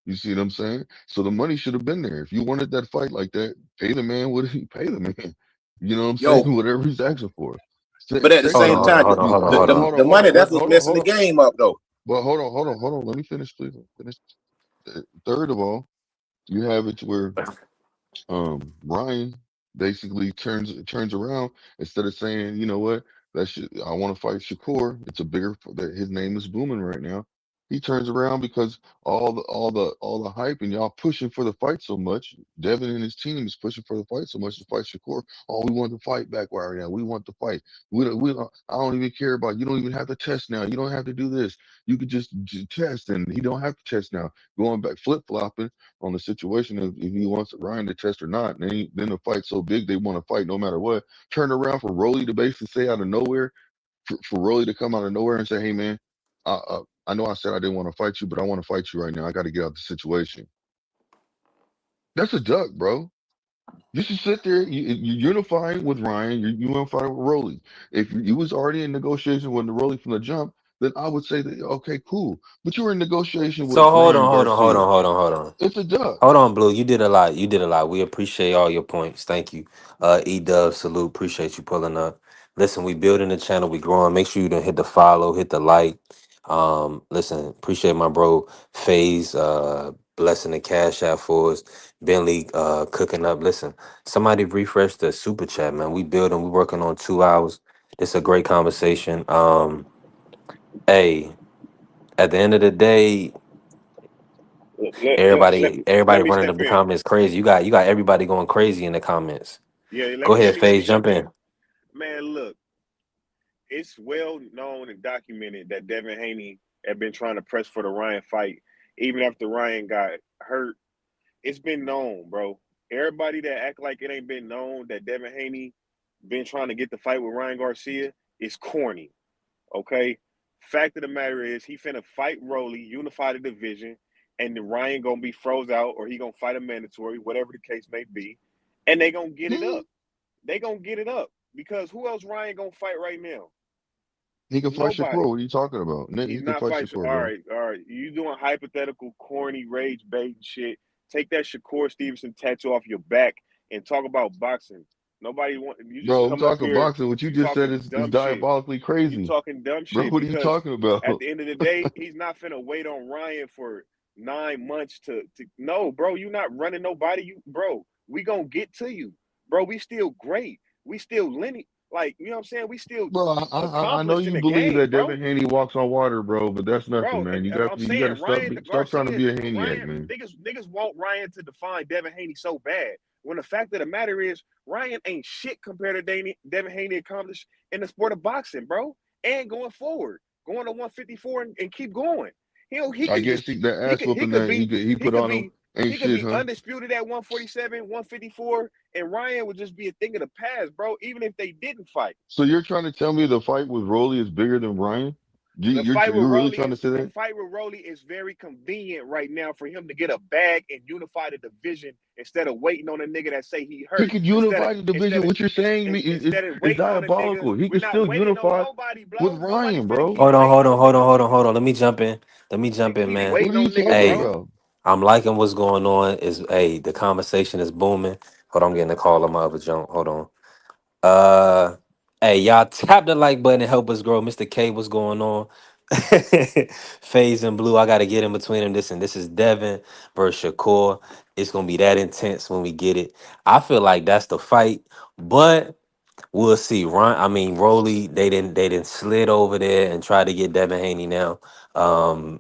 You see what I'm saying? So the money should have been there. If you wanted that fight like that, pay the man what he pay the man. You know what I'm saying? Yo, Whatever he's asking for. but at the Hold same on, hold Secondly, on, time, hold on, hold on, hold on. the money that's what's messing hold the on. game up, though. But hold on. Let me finish, please. Finish. Third of all, you have it where Ryan basically turns around instead of saying, you know what, I want to fight Shakur. It's a bigger that his name is booming right now. He turns around because all the hype and y'all pushing for the fight so much. Devin and his team is pushing for the fight so much to fight Shakur. Oh, we want to fight back right now. We want to fight. We don't. I don't even care about. You don't even have to test now. You don't have to do this. You could just test, and he don't have to test now. Going back flip flopping on the situation of if he wants Ryan to test or not. And then the fight's so big they want to fight no matter what. Turn around for Rolly to basically say out of nowhere, for Rolly to come out of nowhere and say, "Hey man, I know I said I didn't want to fight you, but I want to fight you right now. I got to get out the situation." That's a duck, bro. You should sit there. You're unifying with Ryan. You're unifying with Rolly. If you was already in negotiation with the Rolly from the jump, then I would say that okay, cool. But you were in negotiation with So hold Ryan on, hold on, hold Garcia. on, hold on, hold on. It's a duck. Hold on, Blue. You did a lot. You did a lot. We appreciate all your points. Thank you. E-Dub, salute. Appreciate you pulling up. Listen, we building the channel. We growing. Make sure you don't hit the follow, hit the like. Listen, appreciate my bro FaZe blessing the cash out for us. Bentley cooking up. Listen, somebody refresh the super chat, man. We building. We working on 2 hours. It's a great conversation. Hey, at the end of the day, everybody Let me running step up the in. comments crazy. You got everybody going crazy in the comments. Yeah, Go ahead, let me FaZe, step jump in. in. Man, look, it's well known and documented that Devin Haney had been trying to press for the Ryan fight, even after Ryan got hurt. It's been known, bro. Everybody that act like it ain't been known that Devin Haney been trying to get the fight with Ryan Garcia is corny. Okay. Fact of the matter is, he finna fight Rolly, unify the division, and then Ryan gonna be froze out, or he gonna fight a mandatory, whatever the case may be, and they gonna get it Hmm. up. They gonna get it up because who else Ryan gonna fight right now? He can fight Shakur. Nobody. What are you talking about? Nick, He's he can not fight fighting. Shakur, All bro. right, all right. You doing hypothetical, corny, rage bait shit. Take that Shakur Stevenson tattoo off your back and talk about boxing. Nobody want you just Bro, I'm coming up talking here. boxing. What you You just said talking is dumb shit. diabolically You crazy. talking dumb Bro, shit what are you because talking at about? the end of the day, he's not finna wait on Ryan for 9 months to no, bro. You not running nobody. We gonna get to you, bro. We still great. We still lineage. Like, you know what I'm saying? We still Bro, I know accomplished in you the believe game, that bro. Devin Haney walks on water, bro, but that's nothing, Bro, man. I'm You got to saying Ryan stop trying to Garcia, be a Haney act, Ryan man. niggas want Ryan to define Devin Haney so bad. When the fact of the matter is, Ryan ain't shit compared to Devin Haney accomplished in the sport of boxing, bro. And going forward, going to 154 and keep going. He I could guess just the ass whooping that he he put could on him be ain't he could shit, be huh? undisputed at 147, 154, and Ryan would just be a thing of the past, bro. Even if they didn't fight. So you're trying to tell me the fight with Rolly is bigger than Ryan? You're really trying to say The that? fight with Roelly is very convenient right now for him to get a bag and unify the division instead of waiting on a nigga that say he He hurt. could unify the division. What you're saying me Instead of is waiting on a nigga, diabolical. He we're could not still waiting on unify nobody, with bro. Nobody's Ryan, finna bro. keep Hold on, waiting hold on, on hold on, niggas. hold on, hold on. Let me jump in. Niggas keep Man. What waiting are you on niggas, talking Hey, bro. about? I'm liking what's going on. The conversation is booming. Hold on, I'm getting a call on my other junk. Hold on. Uh, hey, y'all tap the like button and help us grow. Mr. K, what's going on? Phase and Blue, I got to get in between them. This is Devin versus Shakur. It's gonna be that intense when we get it. I feel like that's the fight, but we'll see. Rolly, they didn't slid over there and try to get Devin Haney now.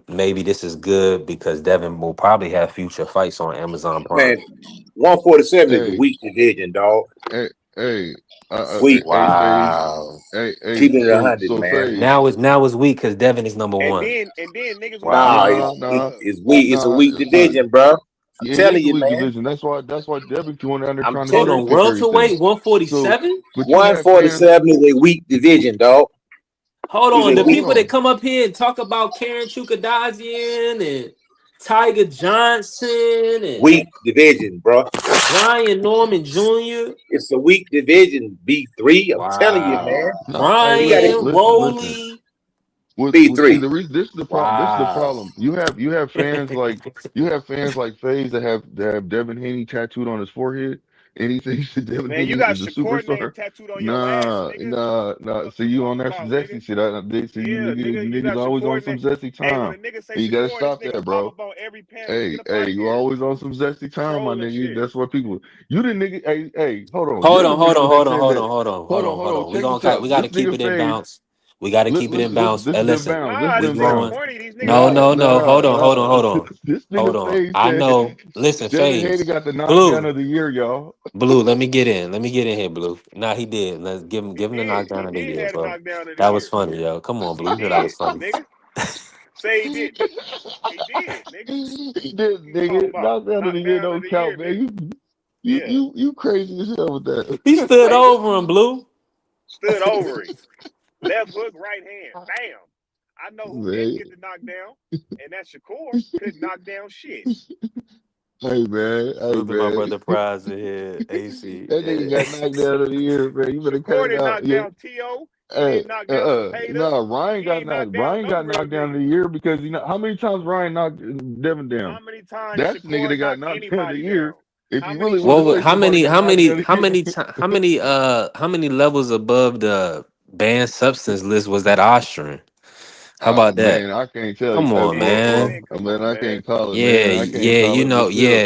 Maybe this is good because Devin will probably have future fights on Amazon Prime. Man, 147 is a Hey, weak division, dog. hey, hey, Weak. Phase. Wow. Keeping it So 100, man. Phase. Now it's weak because Devin is number And one. then niggas was Nah, saying, Wow. oh, look, it's weak. It's a Nah, weak nah. division, bro. I'm Yeah, it telling is a you, weak man. division. That's why Devin going down there I'm trying to Hold telling cherry on, you. pick everything. welterweight So, 147. but you have fans. 147 is a weak division, dog. Hold It's on, a the weak, people that Hold come up here and talk about Karen Chukadazian and Tiger Johnson and weak division, bro. Brian Norman Jr. It's a weak division. B3. I'm telling you, man. Wow. on. No, hey, You got to listen. Ryan See B3. the reason this is the problem. This is the Wow. problem. You have fans like FaZe that have Devin Haney tattooed on his forehead, and he thinks that Devin man, you Haney got is a Shakur name superstar. tattooed on your ass, Nah, nigga. nah, nah. Fuck See you you on talking that about, zesty nigga? shit. See Yeah, nigga, you niggas got always on Shakur name. some zesty Hey, when time, a nigga say and you gotta Shakur, this stop that, nigga pop bro. up on every panel. Nigga, the fight You here. always on some zesty time, my Trolling nigga. shit. That's what people. You the nigga. Hold on. Hold You're the on, hold nigga on, that hold on, said hold that. on, hold on, hold on, Hold hold on. on. We Check this gonna we out. gotta This keep nigga it in phase. bounds. We gotta keep it in bounds. This is the Listen, bounds. This is Nah, we the this nigga bounds. growing. corny. These niggas No, want to no, no. debate. Hold on, hold on, hold on. This Hold nigga on. Phase I said know. Listen, Devin Haney Phase. got the knockdown Blue. of the year, y'all. Blue, let me get in. Let me get in here, Blue. Nah, he did. Let's give him the knockdown He of the did year, have a bro. knockdown of the That was year. funny, yo. Come on, Blue. He You know that was did, funny. nigga. Say he didn't. He did, nigga. He did, You talking nigga. about Knockdown of the year knockdown of don't the year, count, nigga? man. Yeah, You crazy as hell with that. He stood over him, Blue. stood over him. Left hook, right hand, bam. I know who didn't Man. get the knockdown, and that's Shakur. Couldn't knock down shit. Hey Salute to my man. brother Prize in here, AC. That nigga got knocked down of the year, man. You better cut Shakur it didn't out. knock Yeah. down T.O. He Hey, didn't knock down Zepeda. no, Ryan He got ain't knocked knocked. down Ryan no got real knocked down of nigga. the year because how many times Ryan knocked Devin down? How many times That's the nigga Shakur that got knocked knocked down of the anybody down? year. If How you many really want to Well, say Shakurs? how somebody many, got how knocked many, down of how the year, many, how many levels above the banned substance list was that Austrian? How about that? man, I can't tell you. Come That's on, bullshit. man. Man, come Man, on, I man. can't call it, Yeah, man. I can't yeah, call it, but still.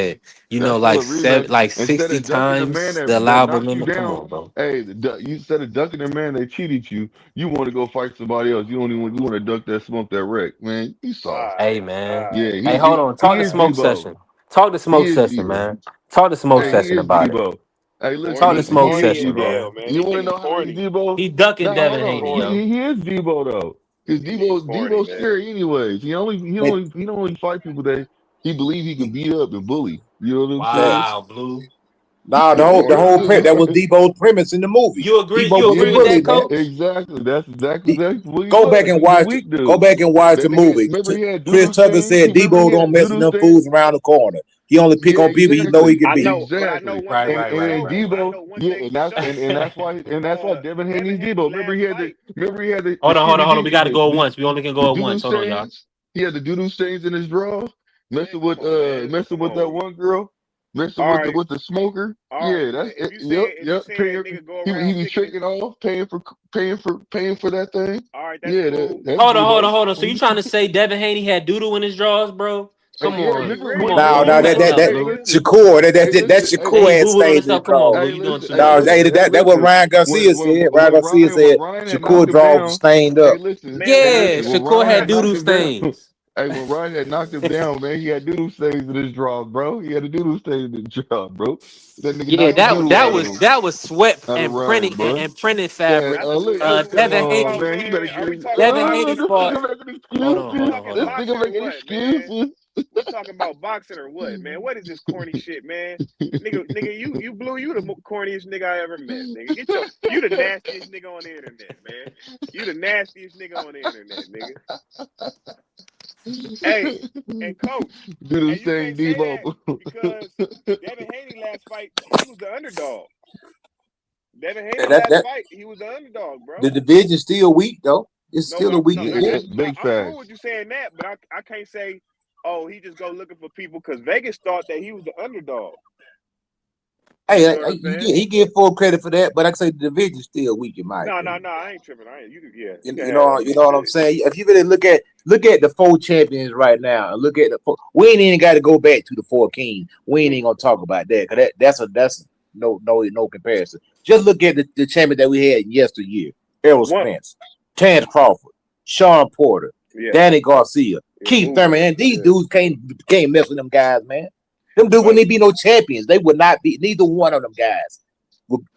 That's still like a rematch. 60 Instead of ducking the man times the that allowable knocked you limit. Come down, on, bro. hey, you instead of ducking the man that cheated you, you want to go fight somebody else. You want to duck that smoke that wreck, man. You All soft. right, Hey, all man. Yeah, right. Hey, hold on. he Talk to is smoke Debo. session. Talk to He smoke is session, Debo. man. Talk to smoke Hey, he session is about it. Debo. Hey, Talk listen, to Corny, listen. smoke He is corny as session, Debo. hell, man. man. You These want to niggas know how he's corny. Debo? He ducking Now Devin hold on. Haney, Corny. yo. He is Debo though. Cause These niggas corny, Debo's man. scary anyways. man. He don't only fight people that he believe he can beat up and bully. You know what I'm man. saying? Wow, Blue. Nah, Yeah, the you whole you that was Debo's premise in the movie. You agree? Debo You was a agree yeah, with bully, that, man. coach? exactly. That's He, exactly what he was. He was a weak go dude. back and watch the That nigga, movie. remember he had Chris doodoo Tucker stains. said Remember he Debo don't had mess with doodoo them stains. fools around the corner. He only pick Yeah, on people he know he exactly, can beat. But I know exactly. one Right, thing right, for right. And sure. I Debo, know one yeah, thing for sure. and that's why Devin Devin Haney's Haney Debo. last fight. Remember he had the Hold on, hold on, skinny hold on. We got to go at the once. We only can the go at doodoo once. Hold on, y'all. stains. He had the doodoo stains in his draw, Man, come on, man. messing Come with that on. one girl, messing All right, with the smoker. all right. Yeah, But that's it. Yep, if you yep. saying that Paying, nigga go he around be picking it, tricking off, paying for that thing. all right, that's Yeah, cool. that's Hold on, hold on, Debo. hold on. So you trying to say Devin Haney had doodle in his drawers, bro? Hey, Come yeah, on, nigga, come Really, on, hey, No, man. bro? You no, listen, cutting up, that hey, bro. listen, Shakur, hey, that listen, hey, Hey, Shakur you had boo booing stains in his yourself. Come on, bro. drawers. hey, You doing listen, too hey, No, much. listen, hey, that what listen. Ryan Garcia said. Ryan Garcia When said Ryan had Shakur knocked him drawers was down, stained hey, up. listen, Man, hey, Yeah, listen. listen. When Shakur Ryan had had knocked doodoo him down, stains. hey, when Ryan had knocked him down, man, he had doodle stains in his drawers, bro. He had a doodle stain in his drawers, bro. That nigga Yeah, knocked the So doodle that out was of him, man, that was sweat out of and Ryan, printing bro. and printing Man, fabric. look, are we Devin talking oh Haney, about, man, you better man? Are get we it. talking Devin about? Haney's This fault. nigga making Hold on, We hold excuses. on, talking hold This on. nigga boxing or making what, man? excuses. We talking about boxing or what, man? What is this corny shit, man? Nigga, you blew you the corniest nigga I ever met, nigga. You the nastiest nigga on the internet, man. You the nastiest nigga on the internet, nigga. Hey, and coach, Doodle and you stain can't say that Devo. because Devin Haney last fight, he was the underdog. Devin Haney last That fight, he was the underdog, the bro. division's still weak though. It's No, still but a weak Yeah, that's it's division. big I'm cool facts. with you saying that, but I can't say, oh, he just go looking for people because Vegas thought that he was the underdog. You Hey, know what I'm saying? he get full credit for that, but like I say the division's still weak in my No, opinion. I ain't tripping. I ain't. You can You have know, that, you man. know what I'm Shit. saying. If you really look at the four champions right now, and look at the four, we ain't even got to go back to the four kings. We ain't even gonna talk about that because that's no comparison. Just look at the champion that we had yesteryear: Errol One, Spence, Terrence Crawford, Sean Porter, yeah, Danny Garcia, yeah, Keith Hoover, Thurman, and these yeah. dudes can't mess with them guys, man. Them dudes But wouldn't be no champions. They would not be. Neither one of them guys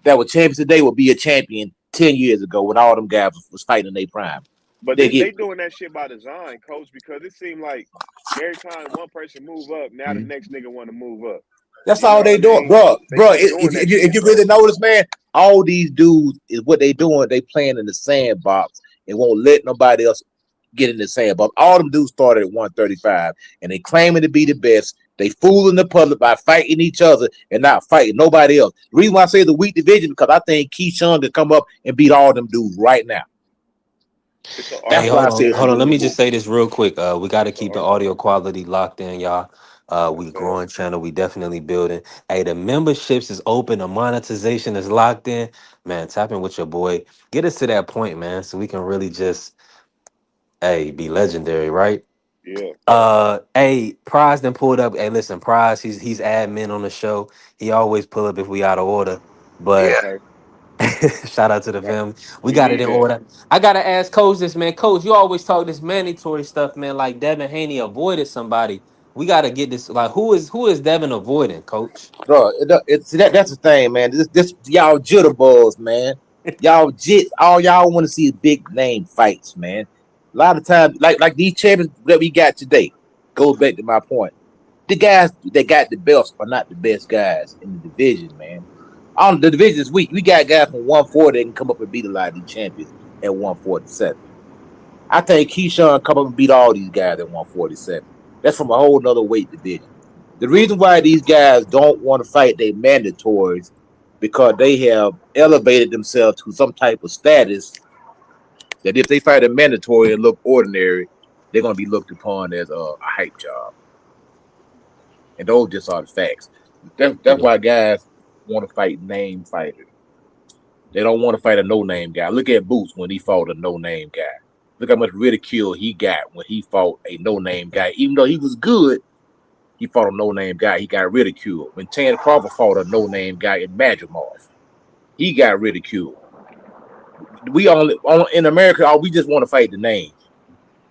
that were champions today would be a champion 10 years ago when all them guys was fighting in their prime. but They get they doing that shit by design, coach, because it seemed like every time one person move up, now the Mhm. next nigga want to move up. that's You know all what they I doing, mean? bro. They keep doing that If shit, you bro. really notice, man, all these dudes is what they doing. They playing in the sandbox and won't let nobody else get in the sandbox. All them dudes started at 135 and they claiming to be the best. They fooling the public by fighting each other and not fighting nobody else. The reason why I say the weak division because I think Keyshawn could come up and beat all them dudes right now. It's an Hey, That's art. why hold I on, say it's It's a hold on. weak Let me just division. say this real quick. We got to it's an keep the art audio form. quality locked in, y'all. Yes, We sir. growing channel. We definitely building. Hey, the memberships is open. The monetization is locked in. Man, tap in with your boy. Get us to that point, man, so we can really just be legendary, right? Yeah. Hey, Prize then pulled up. Hey, listen, Prize, he's admin on the show. He always pull up if we out of order. But Yeah. Okay. shout out to the Right. family. We We got it need in that. order. I gotta ask Coach this, man. Coach, you always talk this mandatory stuff, man. Like Devin Haney avoided somebody. We gotta get this. Like, who is Devin avoiding, Coach? Bro, that's the thing, man. This y'all jitterbugs, man. All y'all want to see is big name fights, man. A lot of times, like these champions that we got today, goes back to my point. The guys that got the belts are not the best guys in the division, man. On the division is weak. We got guys from 140 that can come up and beat a lot of these champions at 147. I think Keyshawn come up and beat all these guys at 147. That's from a whole nother weight division. The reason why these guys don't want to fight their mandatories because they have elevated themselves to some type of status that if they fight a mandatory and look ordinary, they're going to be looked upon as a hype job. And those just are the facts. That's Yeah. why guys want to fight name fighters. They don't want to fight a no-name guy. Look at Boots when he fought a no-name guy. Look how much ridicule he got when he fought a no-name guy. Even though he was good, he fought a no-name guy. He got ridiculed. When Tan Crawford fought a no-name guy in Madrimov, he got ridiculed. We only in America, we just want to fight the names.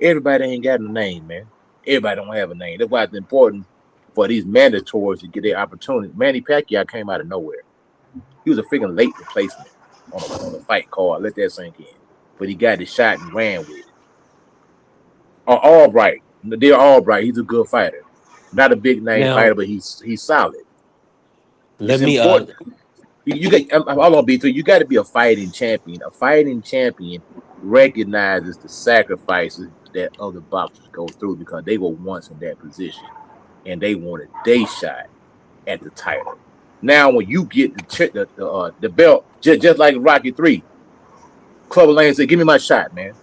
Everybody ain't got a name, man. Everybody don't have a name. That's why it's important for these mandatories to get their opportunity. Manny Pacquiao came out of nowhere. He was a freaking late replacement on a fight card. Let that sink in. But he got the shot and ran with it. Albright, Nadir Albright, he's a good fighter. Not a big name Now fighter, but he's solid. let It's me important. You got. I'm on B3. You got to be a fighting champion. A fighting champion recognizes the sacrifices that other boxers go through because they were once in that position and they wanted their shot at the title. Now, when you get the belt, just like Rocky 3, Clubber Lang said, "Give me my shot, man.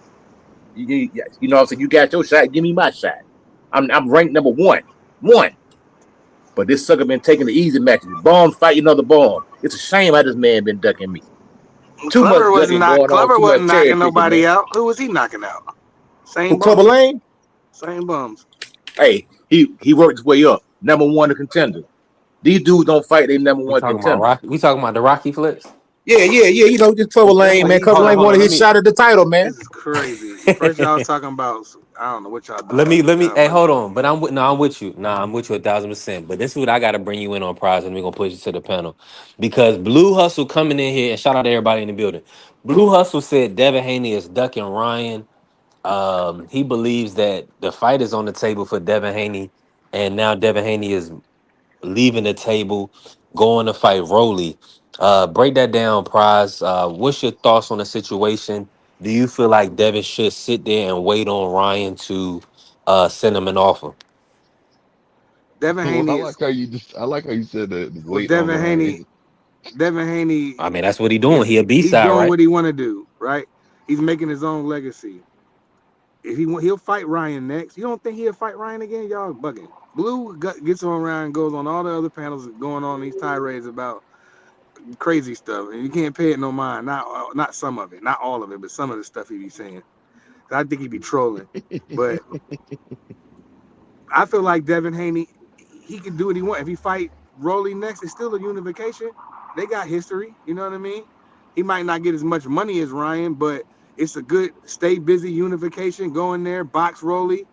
You know what I'm saying? You got your shot. Give me my shot. I'm ranked number one. But this sucker been taking the easy matches. Bomb fighting other bomb. It's a shame how this man been ducking me. Too much ducking going on. Clever Too much wasn't cherry knocking picking, man. nobody out. Who was he knocking out? Who Same Clubber bums. Lang? Same bums. Hey, he worked his way up. Number one to contender. These dudes don't fight. They number We one talking about contender. Rocky? We talking about the Rocky flips? Yeah. You know, just Clubber That's Lane, what man. he Clubber Hold on, Lane hold said. on. wanted Let his me shot at the title, man. This is crazy. First y'all was talking about I don't know what y'all let doing. me let me. Y'all Hey, bugging. hold on. But I'm with you. Nah, I'm with you 1,000%. But this is what I got to bring you in on, prize, and we're gonna push it to the panel because Blue Hustle coming in here and shout out to everybody in the building. Blue Hustle said Devin Haney is ducking Ryan. He believes that the fight is on the table for Devin Haney, and now Devin Haney is leaving the table, going to fight Roly. Break that down, Prize. What's your thoughts on the situation? Do you feel like Devin should sit there and wait on Ryan to send him an offer? Devin Well, Haney is I like how you said that. well, Wait on Ryan. Devin Haney I mean, that's what he doing. is He a B he's side, doing right? what he want to do, right? He's making his own legacy. If he'll fight Ryan next. You don't think he'll fight Ryan again? Y'all bugging. Blue gets on Ryan, goes on all the other panels going on these tirades about crazy stuff, and you can't pay it no mind. Not some of it, not all of it, but some of the stuff he be saying. I think he be trolling, but I feel like Devin Haney, he can do what he want. If he fight Rolly next, it's still a unification. They got history, you know what I mean? He might not get as much money as Ryan, but it's a good stay busy unification. Go in there, box Rolly,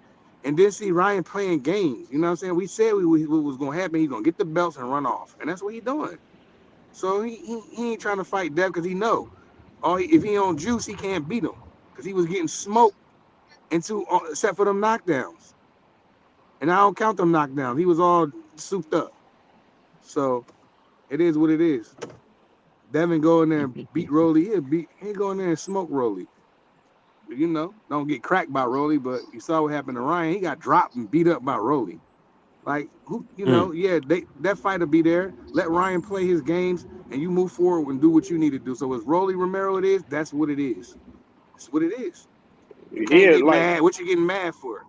and then see Ryan playing games. You know what I'm saying? We said what was gonna happen. He's gonna get the belts and run off, and that's what he's doing. So he ain't trying to fight Dev because he know, if he on juice, he can't beat him because he was getting smoked into except for them knockdowns. And I don't count them knockdowns. He was all souped up. So it is what it is. Devin go in there and beat Rolly. He go in there and smoke Rolly. You know, don't get cracked by Rolly, but you saw what happened to Ryan. He got dropped and beat up by Rolly. Like who, Mm. yeah, that fight will be there. Let Ryan play his games, and you move forward and do what you need to do. So as Rolly Romero it is, that's what it is. It's what it is. You can't Yeah, get like mad. What you getting mad for?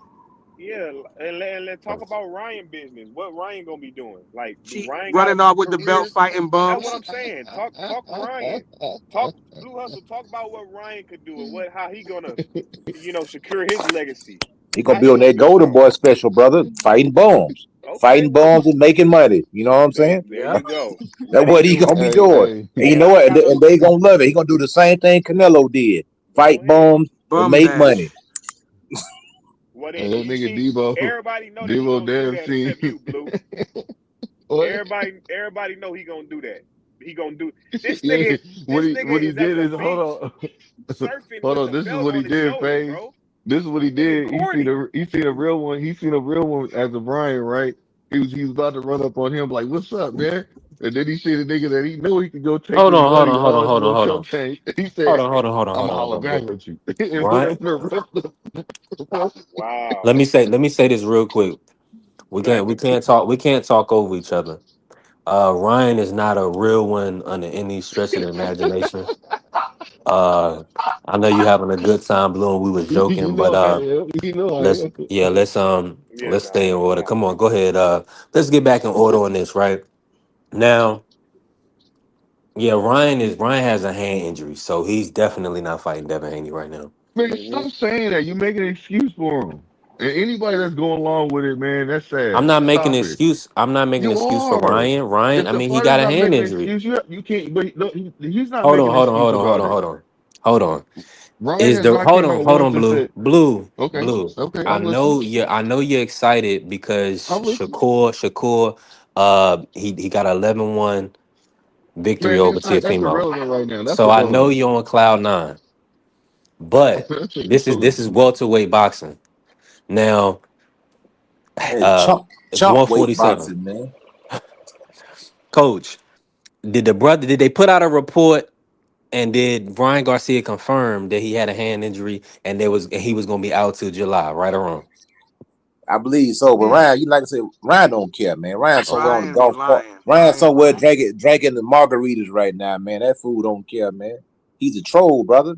yeah, and let's talk about Ryan business. What Ryan gonna be doing? Like, do Cheat, Ryan got a? running off with the belt, fighting That's what bums. I'm saying. Talk Ryan. Talk Blue Hustle. Talk about what Ryan could do and how he gonna, secure his legacy. He gonna That's be what on we that need to Golden talk. Boy special, brother. Fighting bombs, Okay, and making money. You know what I'm saying? there Yeah. you go. That's Let him what he do it. gonna be doing. Hey, And you And know I what? got a And they gonna love it. He gonna do the same thing Canelo did: go fight ahead. bombs and Bum make money. bash. Well, then and that you nigga see, Debo, everybody know that he Debo gonna do damn that except scene. you, Blue. What? Everybody know he gonna do that. He gonna do this Yeah, nigga. This what nigga he is at did the is beach hold on, surfing hold with on. the This is belt what he on his did, shoulder, Faze. bro. This is what he Nigga did. corny. He seen a real one. He seen a real one as a Brian, right? He was about to run up on him like, "What's up, man?" And then he see the nigga that he knew he could go take Hold his on, hold money, on, hold all on, his hold on, little hold on, choke change. He hold said, on, hold on, hold on, "I'm hold gonna on, hold holler on, back Blue. at you." And went Right? over the rest. Let Wow. me say this real quick. We can't talk over each other. Ryan is not a real one under any stretch of the imagination. Uh, I know you having a good time, Blue, and we was You joking, but know I am. You know I let's am. yeah, Yes, let's I stay in am. order. Come on, go ahead. Let's get back in order on this, right? Now, yeah, Ryan has a hand injury, so he's definitely not fighting Devin Haney right now. Man, Hmm. stop saying that. You making an excuse for him. And anybody that's going along with it, man, that's I'm sad. not making an Stop it. excuse. I'm not making an You excuse for are. Ryan. Ryan, If I the mean, he fighter's got a not hand making an injury. excuse, you can't. But no, he's not Hold making on, an hold on, excuse hold on, hold about on, it. hold on, hold on. Ryan Is has the not hold came on, out hold on, once and Blue, said, Blue, "Okay, Blue. okay, I I'm listening. know you're excited because I'm listening." Shakur, he got 11-1 victory Man, over nigga, stop. That's Tiafimo. irrelevant right now. That's So I know irrelevant. you're on cloud nine, but That's this irrelevant. is welterweight boxing. Now, Hey, uh, it's chump weight 147. boxing, man. Coach, did they put out a report and did Ryan Garcia confirm that he had a hand injury and he was going to be out till July, right or wrong? I believe so. But Hmm. Ryan, you like I said, Ryan don't care, man. Ryan Okay. somewhere on the Ryan golf course. lying. Ryan Ryan somewhere lying. drinking the margaritas right now, man. That fool don't care, man. He's a troll, brother.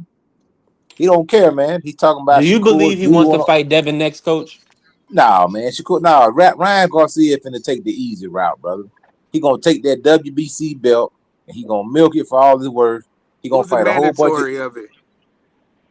He don't care, man. He's talking Do about you Shakur believe he wants to Judah. fight Devin next, Coach? Nah, man. Shakur, nah. Ryan Garcia finna take the easy route, brother. He gonna take that WBC belt and he gonna milk it for all it's worth. He gonna Who's the fight a whole bunch of. mandatory of it?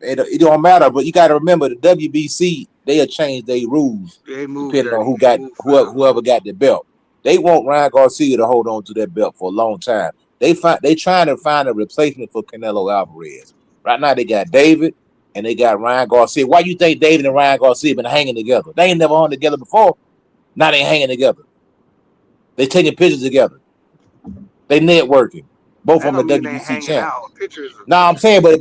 It don't matter, but you got to remember the WBC they'll change their rules They move depending on dirty. They move foul. whoever got the belt. They want Ryan Garcia to hold on to that belt for a long time. They trying to find a replacement for Canelo Alvarez. Right now they got David and they got Ryan Garcia. Why you think David and Ryan Garcia been hanging together? They ain't never hung together before. Now they hanging together. They taking pictures together. They networking. Both That of them don't are mean they WBC hanging champ. out. Pictures of No, I'm pictures. saying, but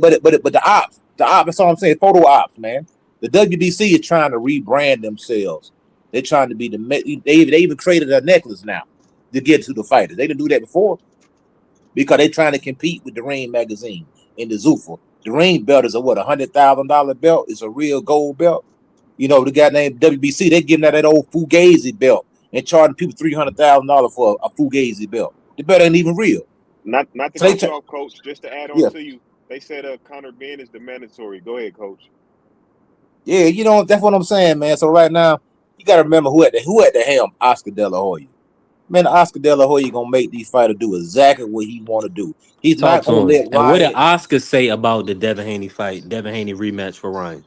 the ops. That's all I'm saying. Photo ops, man. The WBC is trying to rebrand themselves. They're trying to be they even created a necklace now to get to the fighters. They didn't do that before because they're trying to compete with the Ring magazine and the Zufa. The Ring belt is a what $100,000 belt. It's a real gold belt. You know the guy named WBC. They giving that old Fugazi belt and charging people $300,000 for a Fugazi belt. The belt ain't even real. Not to So they cut you off, Coach. Just to add on yeah. to you, they said Conor Ben is the mandatory. Go ahead, Coach. Yeah, you know that's what I'm saying, man. So right now, you got to remember who at the helm, Oscar De La Hoya. Man, Oscar De La Hoya gonna make these fighters do exactly what he want to do. He's Talk not to gonna him. let And what did Ryan Oscar say about the Devin Haney fight? Devin Haney rematch for Ryan?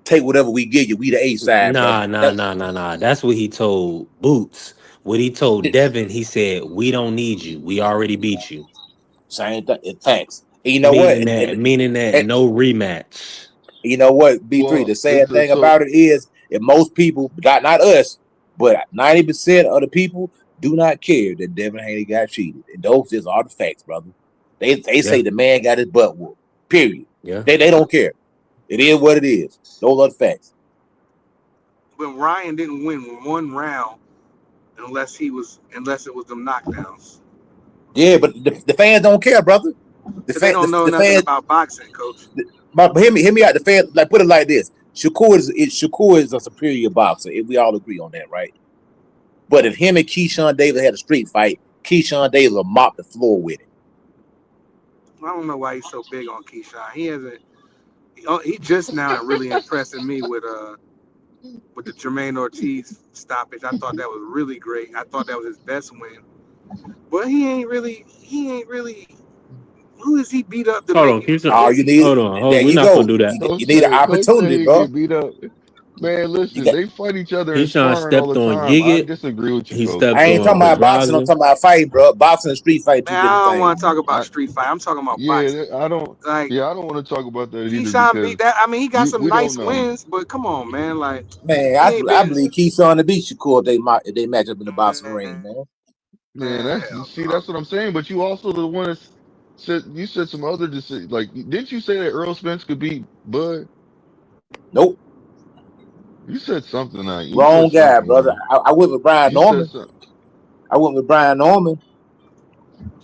take whatever we give you. We the A side, bro. Nah. That's what he told Boots. What he told Devin, he said, "We don't need you. We already beat you." Same thing. Thanks. And you know what? Meaning that And no rematch. you know what? B3. Well, The it's sad thing about it is, if most people, not us, but 90% of the people do not care that Devin Haney got cheated. And those just are the facts, brother. They Yeah, say the man got his butt whooped. Period. yeah. They don't care. It is what it is. Those are the facts. But Ryan didn't win one round unless it was them knockdowns. Yeah, but the fans don't care, brother. The Because they fan, don't know the nothing fans. about boxing, coach. But hear me out. The fans, like, put it like this: Shakur is a superior boxer. If we all agree on that, right? But if him and Keyshawn Davis had a street fight, Keyshawn Davis will mop the floor with him. I don't know why he's so big on Keyshawn. He hasn't. He just now really impressing me with the Jermaine Ortiz stoppage. I thought that was really great. I thought that was his best win. But he ain't really. Who does he beat up to Hold make on, it? Keisha. All you need, Hold on. there We're you not gonna go. do that. You need an Coach said opportunity, he bro. get beat up. Man, You listen, got. they fight each other in Keyshawn sparring all stepped the on time. I Giggit. disagree with you, He Coach. stepped I ain't talking on about boxing. I'm Pedraza. talking about fighting, bro. Boxing and street fight, Man, two I different don't things. want to talk about I street fight. I'm talking about boxing. yeah, I don't. Like Yeah, I don't want to talk about that either Keyshawn beat because that. I mean, he got some we don't nice know. wins, but come on, man. Like Man, he ain't I been. believe Keyshawn to beat Shakur if they match up in the boxing ring, Man, man. Man, that's hell see, no. that's what I'm saying. But you also the one that said you said some other decision. Like, didn't you say that Earl Spence could beat Bud? Nope, You said something. Like, you said wrong guy, something. brother. I went with Brian You said Norman. something. I went with Brian Norman.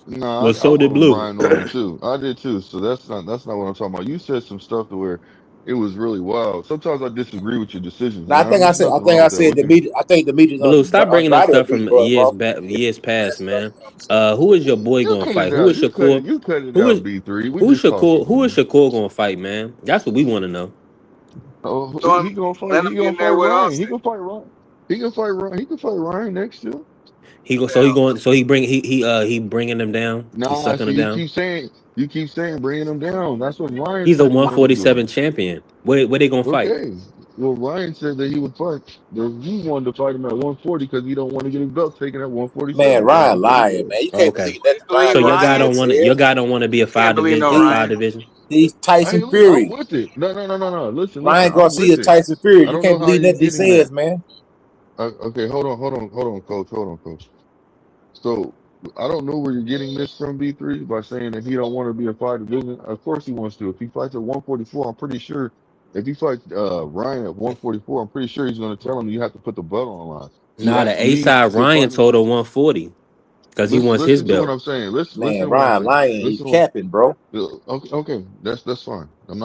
No, Well, I so did went with Blue. Brian Norman too. I did too. So that's not what I'm talking about. You said some stuff to where it was really wild. Sometimes I disagree with your decisions, Now and there's I nothing think wrong I with that. said We can. I think the media Blue, stop bringing up Andrade stuff beat from Bud, bro. years past, man. Who is your boy You gonna cut fight? it Who out. is Shakur? You cut it Who out. is B3. We just talking, Who is man. Shakur gonna fight, man? That's what we want to know. Oh, So he gonna fight. let He him get gonna in fight there with Ryan. He Austin. can fight Ryan. He can fight Ryan. He can fight Ryan next year. Hell no. He bringing them down. He's Nah, sucking so them down. you keep saying bringing him down. That's what Ryan He's a said he wanted to do. 147 champion. Where they gonna fight? Okay. Well, Ryan said that he would fight. That he wanted to fight him at 140 because he don't want to get his belt taken at Man, 147. That's what Ryan he said he lying, said. man. You Oh, can't okay. believe You nothing believe So Ryan Ryan? Garcia your says. guy don't want to be a Can't believe no five Ryan. division. He's Hey, Tyson look, I'm Fury. with it. No. Listen. Ryan I'm Garcia with is it. Tyson Fury. I You don't know can't how believe you're nothing he getting says, that. man. Okay, hold on, coach. So I don't know where you're getting this from, B3, by saying that he don't want to be in five division. Of course he wants to. If he fights at 144, I'm pretty sure. If he fights Ryan at 144, I'm pretty sure he's going to tell him you have to put the belt on line. Nah, the A Me side to Ryan fight. told her 140 because he wants his Listen to what belt. I'm saying. Listen Man, to what I'm Ryan saying. lying. He Listen. capping, bro. Okay. That's fine. I'm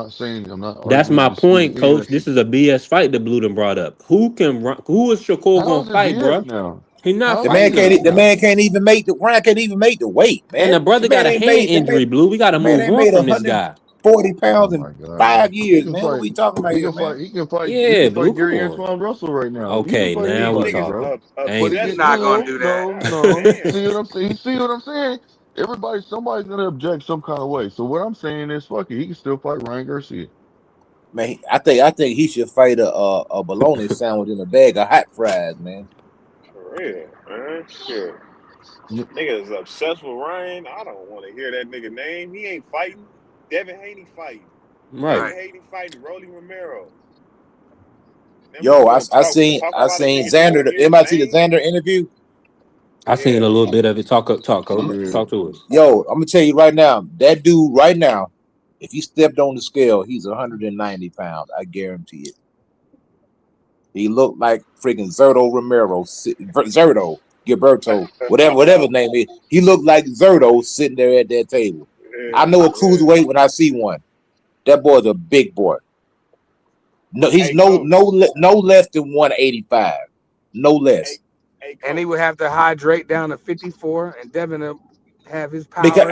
not That's arguing, my disputing point, any of coach. that shit. This is a BS fight that Blue done brought up. Who is Shakur How gonna is it fight, BS bro? now? He not How is it fighting. BS The now? man can't even make the Ryan can't even make the weight, And the man. brother got a hand injury, Blue. We got to The man move ain't on made from this guy. 140 Oh pounds in my God. 5 years, man. What we talking about He here, can man? fight, he can fight, he Yeah, can Blue. fight Come Gary on. Antoine Russell right now. He can Okay, fight now These we anybody, niggas talking. bro. Ain't But He's obsessed not with gonna Blue. do that. no. Damn. See what I'm saying? Somebody's gonna object some kind of way. So what I'm saying is fuck it, he can still fight Ryan Garcia. Man, I think he should fight a bologna sandwich in a bag of hot fries, man. For real, man. Shit. Yeah, Nigga is obsessed with Ryan. I don't want to hear that nigga name. He ain't fighting. Devin Haney fighting. Right. Devin Right. Haney fighting Rolly Romero. Then we Yo, gonna talk I about a seen nigga just to Xander. hear the Anybody see the name? Xander interview? I seen a Yeah. little bit of it. Talk, I coach. did. Talk to us. Yo, I'm gonna tell you right now, that dude right now, if he stepped on the scale, he's 190 pounds. I guarantee it. He looked like freaking Zerto Romero, Zerto Gilberto, whatever his name is. He looked like Zerto sitting there at that table. I Yeah, know a yeah. cruiserweight when I see one. That boy's a big boy. No, he's Hey, coach. no less than 185. No Hey, less. hey, And he coach. would have to hydrate down to 54, and Devin will have his Because power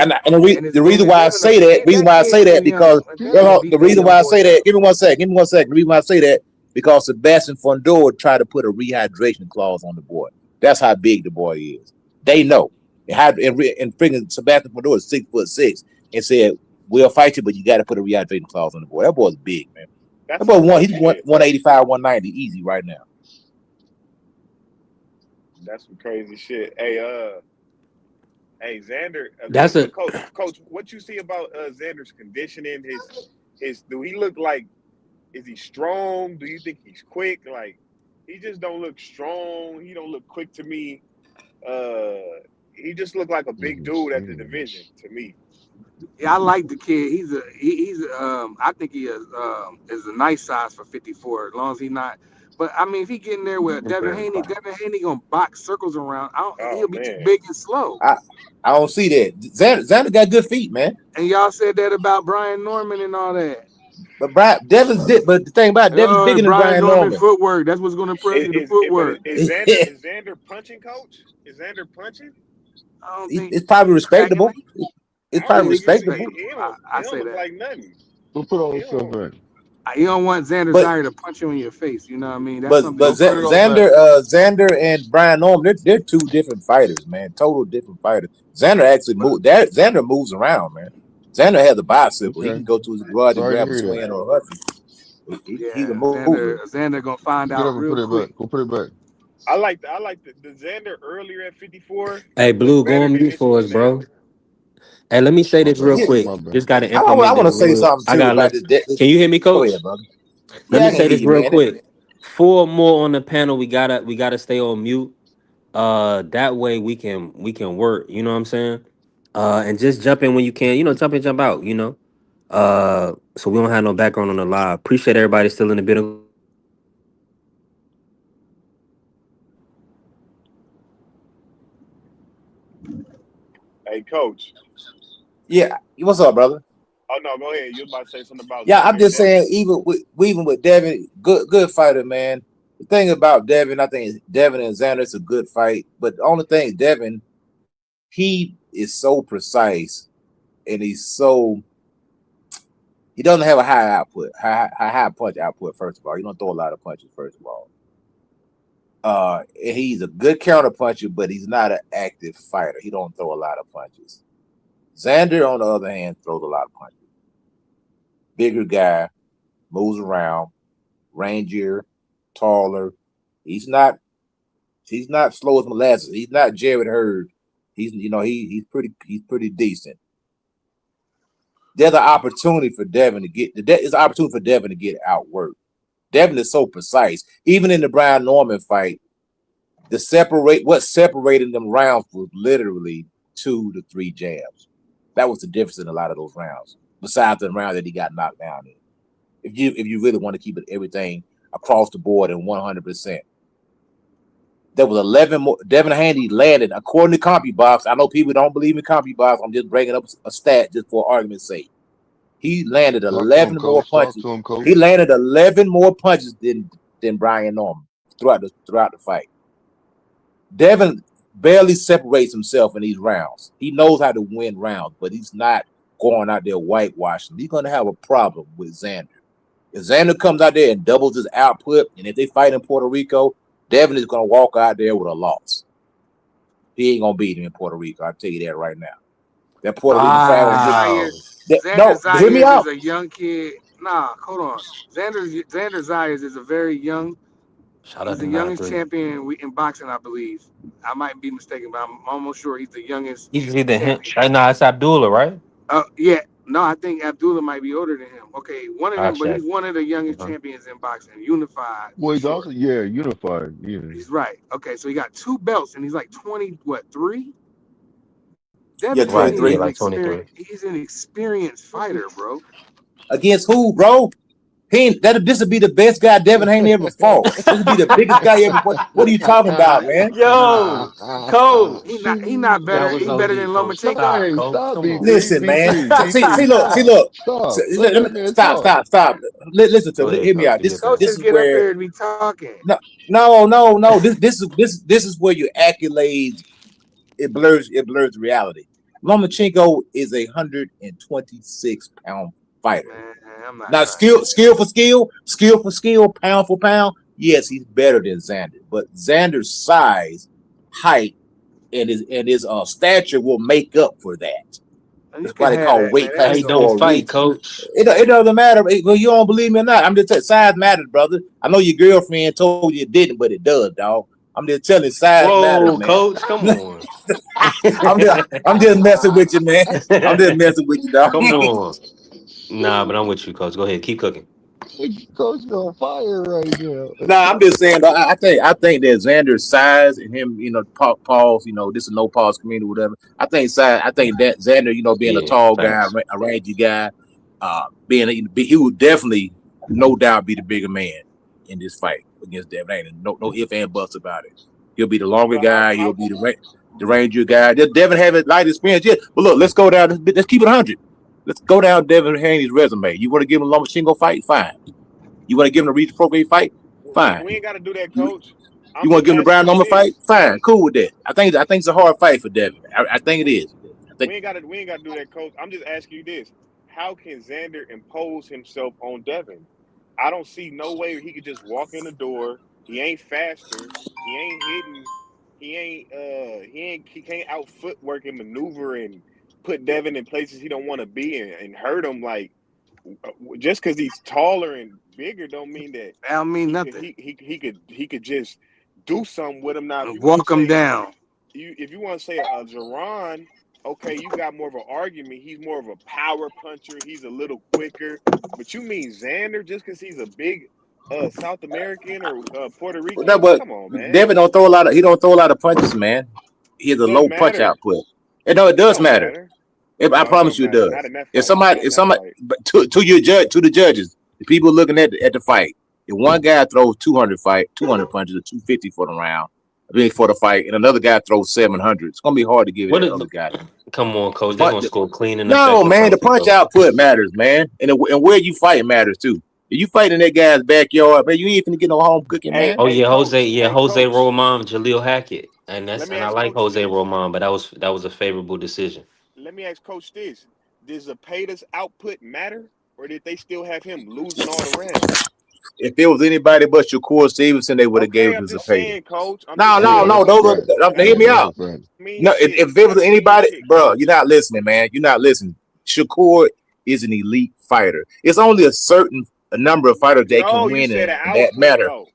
and his the reason movement. why I say that, reason That why I kid say too that young. because Devin Yeah. will the beat that reason young why I boy say up. that, give me one second, the reason why I say that because Sebastian Fundora tried to put a rehydration clause on the boy. That's how big the boy is. They know. And freaking Sebastian Fundora is 6'6" and said, "We'll fight you, but you got to put a rehydration clause on the boy." That boy's big, man. That That's boy some he's coach shit. 185, 190 easy right now. That's some crazy shit. Hey, Xander, That's a coach, what you see about Xander's conditioning? His do he look like? Is he strong? Do you think he's quick? Like, he just don't look strong. He don't look quick to me. Uh, he just looked like a big Nigga dude at the skinny. division to me. Yeah, I like the kid. He's I think he is a nice size for 54 as long as he not. But I mean, if he get in there with Okay. Devin Haney gonna box circles around. Oh He'll be too man, big and slow. I I don't see that. Xander got good feet, man. And y'all said that about Brian Norman and all that. But the thing about Devin's Oh, bigger than Brian Brian Norman Norman. footwork. That's what's gonna impress you. The footwork. is Xander punching, coach? Is Xander punching? I don't think It's probably he's cracking. respectable. It's I don't Yeah, probably think he's he's respectable. he respectable. don't I he don't say look that. like nothing. We'll put all He this stuff don't. back. You don't want Xander But Zaire to punch you in your face. You know what I mean? That's something Go you put can't it do. all back. Xander and Brian Norman, they're two different fighters, man. Total different fighters. Xander actually But Xander moves around, man. Xander has a bicycle. He Okay. can go to his garage and Sorry to grab a hear that. swing or a husky. He's a yeah, mover. Xander gonna find Get out up and real put it back. quick. Go put it back. I like the Xander earlier at 54 hey looked Blue, go better on than mute this for one us, now. bro. Hey, let me say My this real bad. Yeah, quick. My bad. Just got to I implement want this to say rule. something I too got to about let. this. Can you hear me, Go coach? ahead, brother. Let Yeah, me I can say hear this you, real man. quick. Four more on the panel. We gotta stay on mute. That way we can work. You know what I'm saying? And just jump in when you can. Jump in, jump out. So we don't have no background on the live. Appreciate everybody still in the building. Go ahead, Blue. Hey, coach. Yeah, what's up, brother? Oh no, go ahead. You was about to say something about Yeah, I'm Xander and just Devin. saying, even with Devin, good fighter, man. The thing about Devin, I think is Devin and Xander, it's a good fight. But the only thing, Devin, he is so precise and he doesn't have a high punch output. First of all, he don't throw a lot of punches. First of all, and he's a good counter puncher, but he's not an active fighter. He don't throw a lot of punches. Xander, on the other hand, throws a lot of punches. Bigger guy, moves around, rangier, taller. He's not he's not slow as molasses. He's not Jared Hurd. He's pretty decent. There's an opportunity for Devin to get there's an opportunity for Devin to get outworked. Devin is so precise. Even in the Brian Norman fight, what separated them rounds was literally 2 to 3 jabs. That was the difference in a lot of those rounds. Besides the round that he got knocked down in. If you really want to keep it everything across the board and 100%. There was 11 more. Devin Haney landed, according to CompuBox. I know people don't believe in CompuBox. I'm just bringing up a stat just for argument's sake. He landed Talk to him, 11 more coach. Talk punches. to him, coach. He landed 11 more punches than Brian Norman throughout the fight. Devin barely separates himself in these rounds. He knows how to win rounds, but he's not going out there whitewashing. He's going to have a problem with Xander. If Xander comes out there and doubles his output, and if they fight in Puerto Rico, Devin is going to walk out there with a loss. He ain't going to beat him in Puerto Rico. I'll tell you that right now. That Puerto Rico crowd. Xander Wow. Zaire, Xander No, hear me Zaire is out. a young kid. Nah, hold on. Xander Zayas is a very young. Shout He's out to the youngest 9-3. champion in boxing, I believe. I might be mistaken, but I'm almost sure he's the youngest He's either him. champion. Nah, it's Abdullah, right? Yeah. No, I think Abdullah might be older than him. Okay, one of I'll them, but check. he's one of the youngest Uh-huh. champions in boxing, unified Well, for he's also sure. unified. Yeah. He's right. Okay, so he got two belts, and he's like 20, what, three? Yeah, Devin Right. Haney Yeah, is 23. an like 23. experienced. He's an experienced fighter, bro. Against who, bro? This would be the best guy Devin Haney ever fought. This would be the biggest guy ever fought. What are you talking about, man? Nah, Yo, coach. he not That better. was He better OD, than coach. Lomachenko. Stop, Hey, coach. stop, Come B on. three, Listen, B man. three, B See, three. Stop, look. stop. Let that man talk. Stop. Listen to Go me. ahead, Hear me coach. out. Do your This thing. Coaches is get up where here and be talking. no. This is where your accolades it blurs reality. Lomachenko is a 126-pound fighter. Man, I'm not Now, trying to hear skill for skill, pound for pound. Yes, he's better than Xander, but Xander's size, height, and his stature will make up for that. that. You That's why can they have call that, man. weight That Height ain't classes gonna. don't for a fight, reason. coach. It doesn't matter. Well, you don't believe me or not. I'm just telling size matters, brother. I know your girlfriend told you it didn't, but it does, dog. I'm just telling you, size matters, Whoa, man. coach. Come on. I'm just messing with you, man. I'm just messing with you, dog. Come on. Nah, but I'm with you, coach. Go ahead. Keep cooking. Coach on fire right now. Nah, I'm just saying. I think that Xander's size and him, pause. This is no pause community, whatever. I think size. I think that Xander, being a Yeah, tall guy, facts. a rangy guy, he would definitely, no doubt, be the bigger man in this fight against Devin. Ain't no ifs and buts about it. He'll be the longer But how guy. He'll how be the ranger guy. Does Devin have a light experience? Yeah. But look, let's go down. Let's keep it 100. Let's go down Devin Haney's resume. You want to give him a Lomachenko fight? Fine. You want to give him a Reach Procreate fight? Fine. we ain't got to do that, You coach. I'm you want just to give him the asking Brown you Norman fight? this. Fine. Cool with that. I think it's a hard fight for Devin. I think it is. I think We ain't got to do that, coach. I'm just asking you this: how can Xander impose himself on Devin? I don't see no way he could just walk in the door. He ain't faster. He ain't hitting. He can't out footwork and maneuver and put Devin in places he don't want to be and hurt him. Like, just because he's taller and bigger don't mean that That don't mean he could nothing. he could just do something with him. Now, if you want to Walk them say down. a Jerron, okay, you got more of an argument. He's more of a power puncher. He's a little quicker. But you mean Xander just because he's a big South American or Puerto that, Rican? but Come on, man. Devin don't throw a lot of. He don't throw a lot of punches, man. He has It a doesn't low punch matter. output. It It does don't matter. matter. I No, it promise don't you, it matter. Not does. in that If fight. somebody, Not in if that somebody, fight. but to the judges, the people looking at the fight, if one guy throws 200 punches or 250 for the round, for the fight, and another guy throws 700, it's gonna be hard to give What that is, other guy. come on, coach. They're But gonna score clean and no, effective man, the punches, punch though. output matters, man, and where you fight matters too. If you fight in that guy's backyard, man, you ain't finna get no home cooking, Hey, man. Oh hey, yeah, Jose. coach. Yeah, Hey, Jose coach. Roman, Jaleel Hackett, Let me and I ask like Coach Jose this. Roman, but that was a favorable decision. Let me ask Coach this. Does Zepeda's output matter, or did they still have him losing all the rounds? If it was anybody but Shakur Stevenson, they would have gave Okay, it to I'm just Zapata. saying, Coach. I'm just No, Yeah, no, saying, no. that's a Those Coach. fact. are, That hear don't me Yeah, that's mean a out. fact. No, shit. if it was That don't mean anybody, shit, bro, you're Coach. not listening, man. You're not listening. Shakur is an elite fighter. It's only a number of fighters that No, can you win said in an that output matter. though.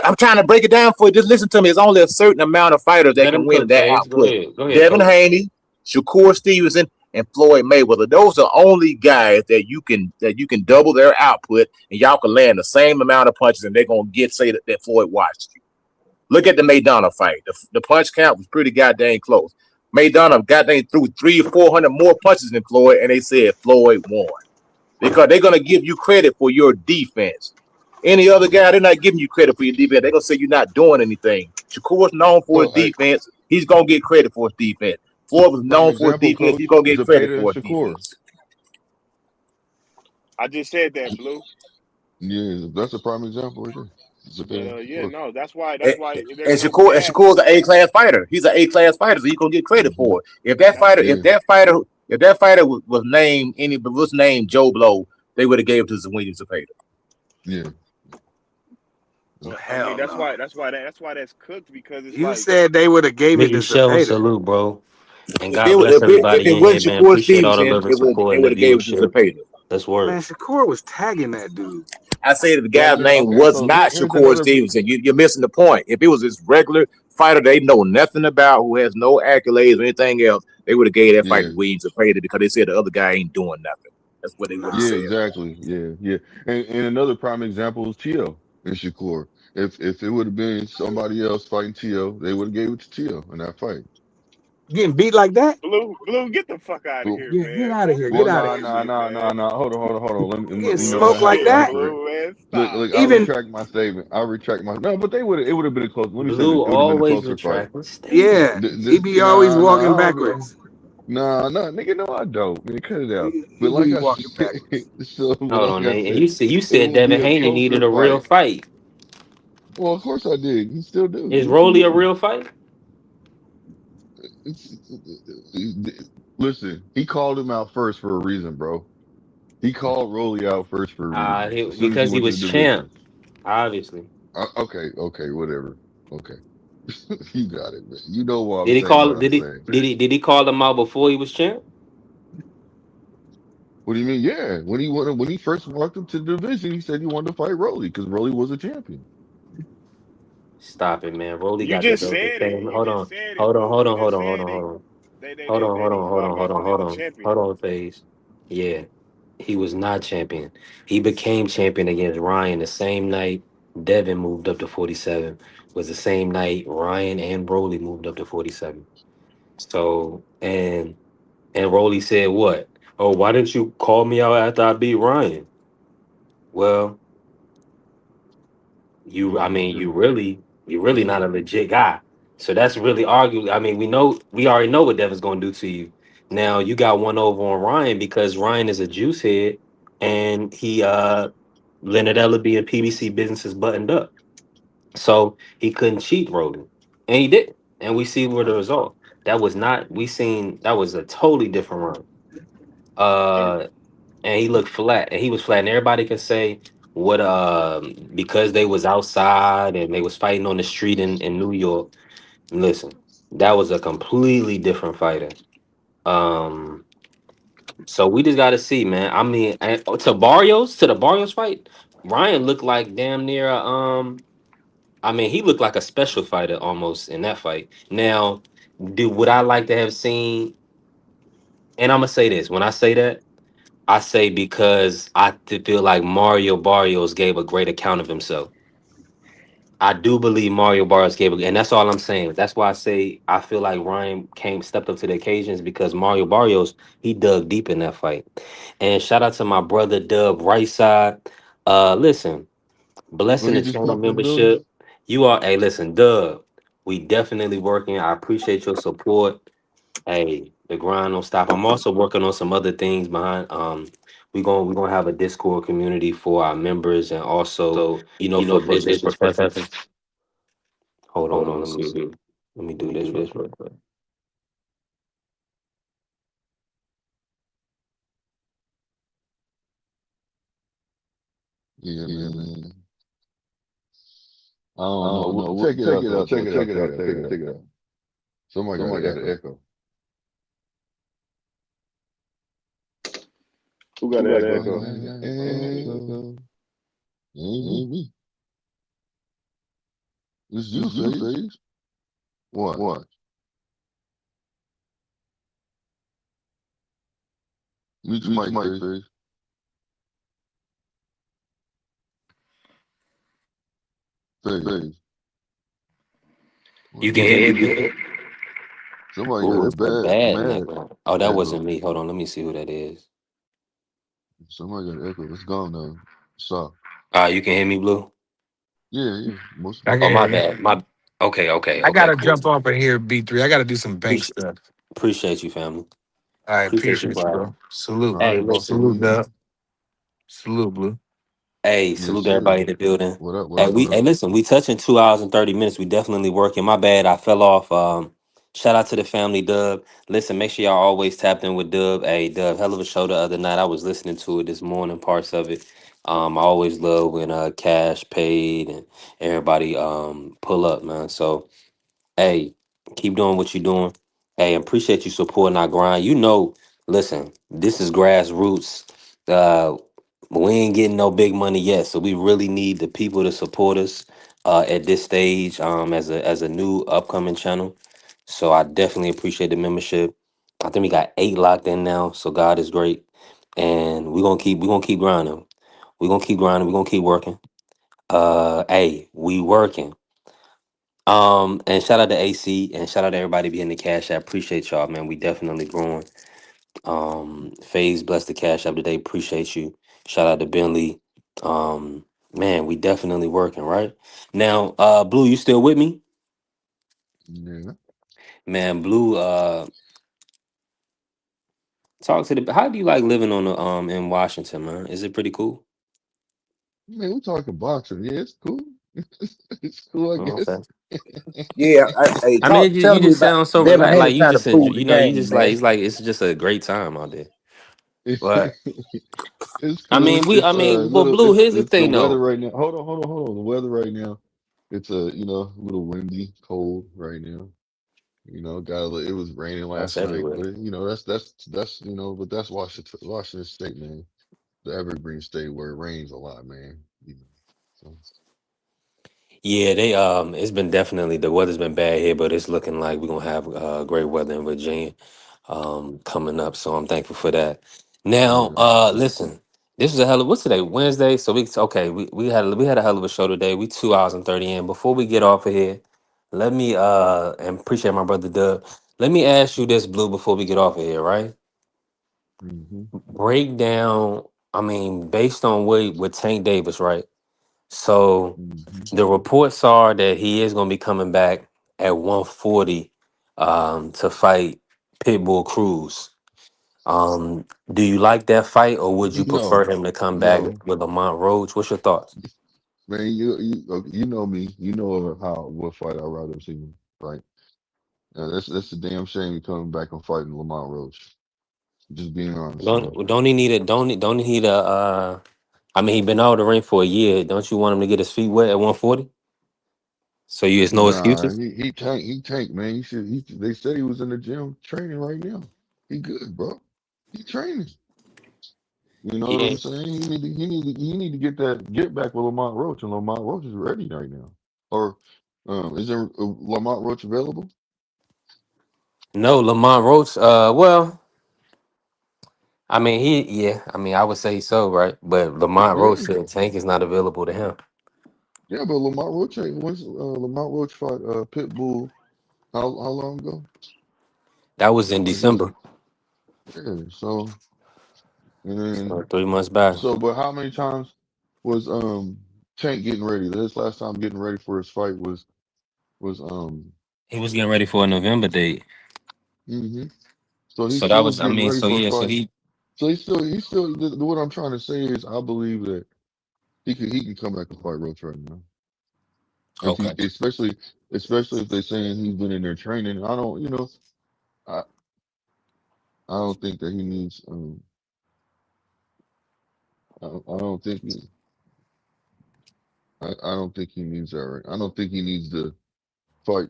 I'm trying to break it down for you. Just listen to me. It's only a certain amount of fighters that Let can him win in cook, that Faze. Go output. ahead. Go ahead, Devin coach. Haney, Shakur Stevenson, and Floyd Mayweather. Those are only guys that you can double their output and y'all can land the same amount of punches and they're gonna say that Floyd watched you. Look at the Maidana fight. The punch count was pretty goddamn close. Maidana goddamn threw 300 or 400 more punches than Floyd, and they said Floyd won because they're gonna give you credit for your defense. Any other guy, they're not giving you credit for your defense. They're gonna say you're not doing anything. Shakur's known for his Well, defense. He's gonna get credit for his defense. Floyd was prime known for his example, defense. He's coach, gonna get credit Zapata and for his Shakur. defense. I just said that, Blue. Yeah, that's a prime example right there. But Zapata and yeah, Shakur. no, that's why And, there's and no Shakur's gaps. an A class fighter. He's an A class fighter, so he's gonna get credit Hmm. for it. If that That's fighter, Yeah, was named Joe Blow, they would have gave it to William Zapata. yeah. Yep. I mean, Hell no. that's why that's cooked because it's You like said they would have gave Big it to Michelle, Zepeda. salute, bro. And If God bless if everybody it in here, wasn't man. Shakur Appreciate all the Stevenson, love and they support and would the have gave it to viewership. Zapata. That's Man, worse. Shakur was tagging that dude. I say that the Well, guy's yeah, name okay. was So not here's Shakur another. Stevenson. You're missing the point. If it was this regular fighter they know nothing about, who has no accolades or anything else, they would have gave that fight Yeah, to Williams and paid it because they said the other guy ain't doing nothing. That's what they would have yeah, said. exactly. Yeah, yeah. And another prime example is Tio and Shakur. If it would have been somebody else fighting Tio, they would have gave it to Tio in that fight. Getting beat like that? Blue, get the fuck out of Well, here, Yeah, get man. out of Don't here. do Get well, out that of nah, here. nah, shit, nah, nah, man. nah. Hold on. Getting You know what? smoked like Bullshit, that? Hypocrite. Blue, man. Look, Stop, I Even man. retract my statement. I retract my no, but it would have been a close. Let me say this. Blue It would have been a always closer fight. retracting statement. yeah, he be always walking I don't, backwards. nah, nigga, no, I don't. Man, cut it out. He But do like be I walking said, backwards. but Hold like on, I and said, you it said will be Devin a Haney needed closer a real fight. fight. Well, of course I did. He still do. Is What you Rolly a mean? real fight? Listen, he called him out first for a reason, bro. He called Rolly out first for a reason. As soon as he Because he went to was the division. champ, obviously. Okay, whatever. Okay, you got it, man. You know why I'm Did he saying call what it? I'm saying. Did he call him out before he was champ? What do you mean? Yeah, when he first walked up to the division, he said he wanted to fight Rolly because Rolly was a champion. Stop it, man. Rolly You got the just belt the said it. same. You Hold just on. said it, Hold on. Blue. Hold You on. Hold just on. Hold said on. it. Hold on. They they Hold they on. they Hold was on. Hold locked on. up Hold on. when he Hold was on. champion. Hold on, phase. Yeah. He was not champion. He became champion against Ryan the same night Devin moved up to 47. Was the same night Ryan and Rolly moved up to 47. So and Rolly said what? Oh, why didn't you call me out after I beat Ryan? Well, I mean, you really not a legit guy. So that's really arguable. I mean, we already know what Devin's gonna do to you. Now you got one over on Ryan because Ryan is a juice head and he Leonard Ellaby and PBC business is buttoned up. So he couldn't cheat Rogan. And he did. And we see where the result. That was not we seen that was a totally different run. And And he looked flat and he was flat and everybody can say what because they was outside and they was fighting on the street in New York. Listen, that was a completely different fighter. um so we just got to see, man. I mean, to the Barrios fight, Ryan looked like damn near I mean, he looked like a special fighter almost in that fight. Now, would I like to have seen, and I'm gonna say this, when I say that I say because feel like Mario Barrios gave a great account of himself. I do believe Mario Barrios gave, and that's all I'm saying. That's why I say I feel like Ryan stepped up to the occasions because Mario Barrios he dug deep in that fight. And shout out to my brother Dub Right Side. Listen, Oh, blessing he the just channel popped in the building. membership. You are, hey, listen, Dub. We definitely working. I appreciate your support. Hey, the grind don't stop. I'm also working on some other things behind. We're gonna have a Discord community for our members and also, for business professionals. Hold on, let me see. Let me do this real quick. Yeah, man. I don't know. Check it out though. Check it out. Somebody got an echo. who got that Somebody echo? got an echo. Ain't me. It's you, Face. What? Mute your mic, Face. Face. You What can the hear hell? me. Somebody got Ooh, a it's a bad, bad mad nigga. Oh, that wasn't echo. me. Hold on, let me see who that is. Somebody got an echo. It's gone now. Stop. You can hear me, Blue. Yeah. Most I of can Oh, hear my you. bad. I Okay, gotta cool. jump off of here, B3. I gotta do some bank Appreciate, stuff. appreciate you, family. All right, Appreciate you, appreciate you, bro. bro. Salute. All Hey, right, boss. listen. Salute, Salute. Dub. Salute, Blue. Hey, Yes, salute to sir. everybody in the building. What up? Hey, listen, we touching 2 hours and 30 minutes. We definitely working. My bad, I fell off. Shout out to the family, Dub. Listen, make sure y'all always tapped in with Dub. Hey, Dub, hell of a show the other night. I was listening to it this morning, parts of it. I always love when Cash paid and everybody pull up, man. So hey, keep doing what you're doing. Hey, appreciate you supporting our grind. Listen, this is grassroots. Uh, we ain't getting no big money yet, so we really need the people to support us at this stage as a new upcoming channel. So I definitely appreciate the membership. I think we got 8 locked in now, so God is great, and we're gonna keep grinding. We're gonna keep grinding. We're gonna keep working. Hey, we working. And shout out to AC and shout out to everybody being the cash. I appreciate y'all, man. We definitely growing. FaZe bless the cash up today. Appreciate you. Shout out to Bentley. Man, we definitely working, right? Now, Blue, you still with me? Yeah. Man, Blue, talk to the how do you like living on the in Washington, man? Is it pretty cool? Man, we talking boxing. Yeah, it's cool. It's cool, I guess. Okay. Yeah, hey, I mean, talk, you tell me just about sound so Devin relaxed, Haney like you trying to just enjoy, prove the you game, just like man. it's just a great time out there. But It's I cool. mean, I mean, well, Little. Blue, here's the It's the thing weather though. right now. Hold on. The weather right now. It's a little windy, cold right now. It was raining That's last night, everywhere. but that's but that's Washington State, man. The Evergreen State where it rains a lot, man. So Yeah, they it's been definitely the weather's been bad here, but it's looking like we're gonna have great weather in Virginia coming up. So I'm thankful for that. Now, yeah, for sure. listen, this was a hell of what's today? Wednesday. So we had a hell of a show today. We 2 hours and 30 in. Before we get off of here, let me and appreciate my brother Dub. Let me ask you this, Blue, before we get off of here, right? Hmm. Break down, I mean, based on with Tank Davis, right? So Hmm. the reports are that he is going to be coming back at 140 to fight Pitbull Cruz. Um, do you like that fight, or would you prefer No, him to come back no, with Lamont Roach? What's your thoughts? man. You know me. You know what fight I'd rather see, right? That's a damn shame he coming back and fighting Lamont Roach. Just being honest, bro. Don't he need it? Don't he need a? I mean, he been out of the ring for a year. Don't you want him to get his feet wet at 140? So you has no Nah, excuses. he tank, man. They said he was in the gym training right now. He good, bro. He training. You know what Yeah. I'm saying? He need to get back with Lamont Roach, and Lamont Roach is ready right now. Or is there Lamont Roach available? No, Lamont Roach. Well, I mean, yeah. I mean, I would say so, right? But Lamont Roach Yeah, said Tank is not available to him. yeah, but Lamont Roach ain't once Lamont Roach fought Pitbull how long ago? That was in I guess December, yeah. So and then 3 months back. but how many times was Tank getting ready? This last time getting ready for his fight was. He was getting ready for a November date. Hmm. So he So that still was was, I getting mean, ready so for a yeah, so fight. he, So what I'm trying to say is I believe that he can come back and fight Roach right now. If he okay. especially if they're saying he's been in there training. I I don't think that he needs I don't think I don't think he needs that right. I don't think he needs to fight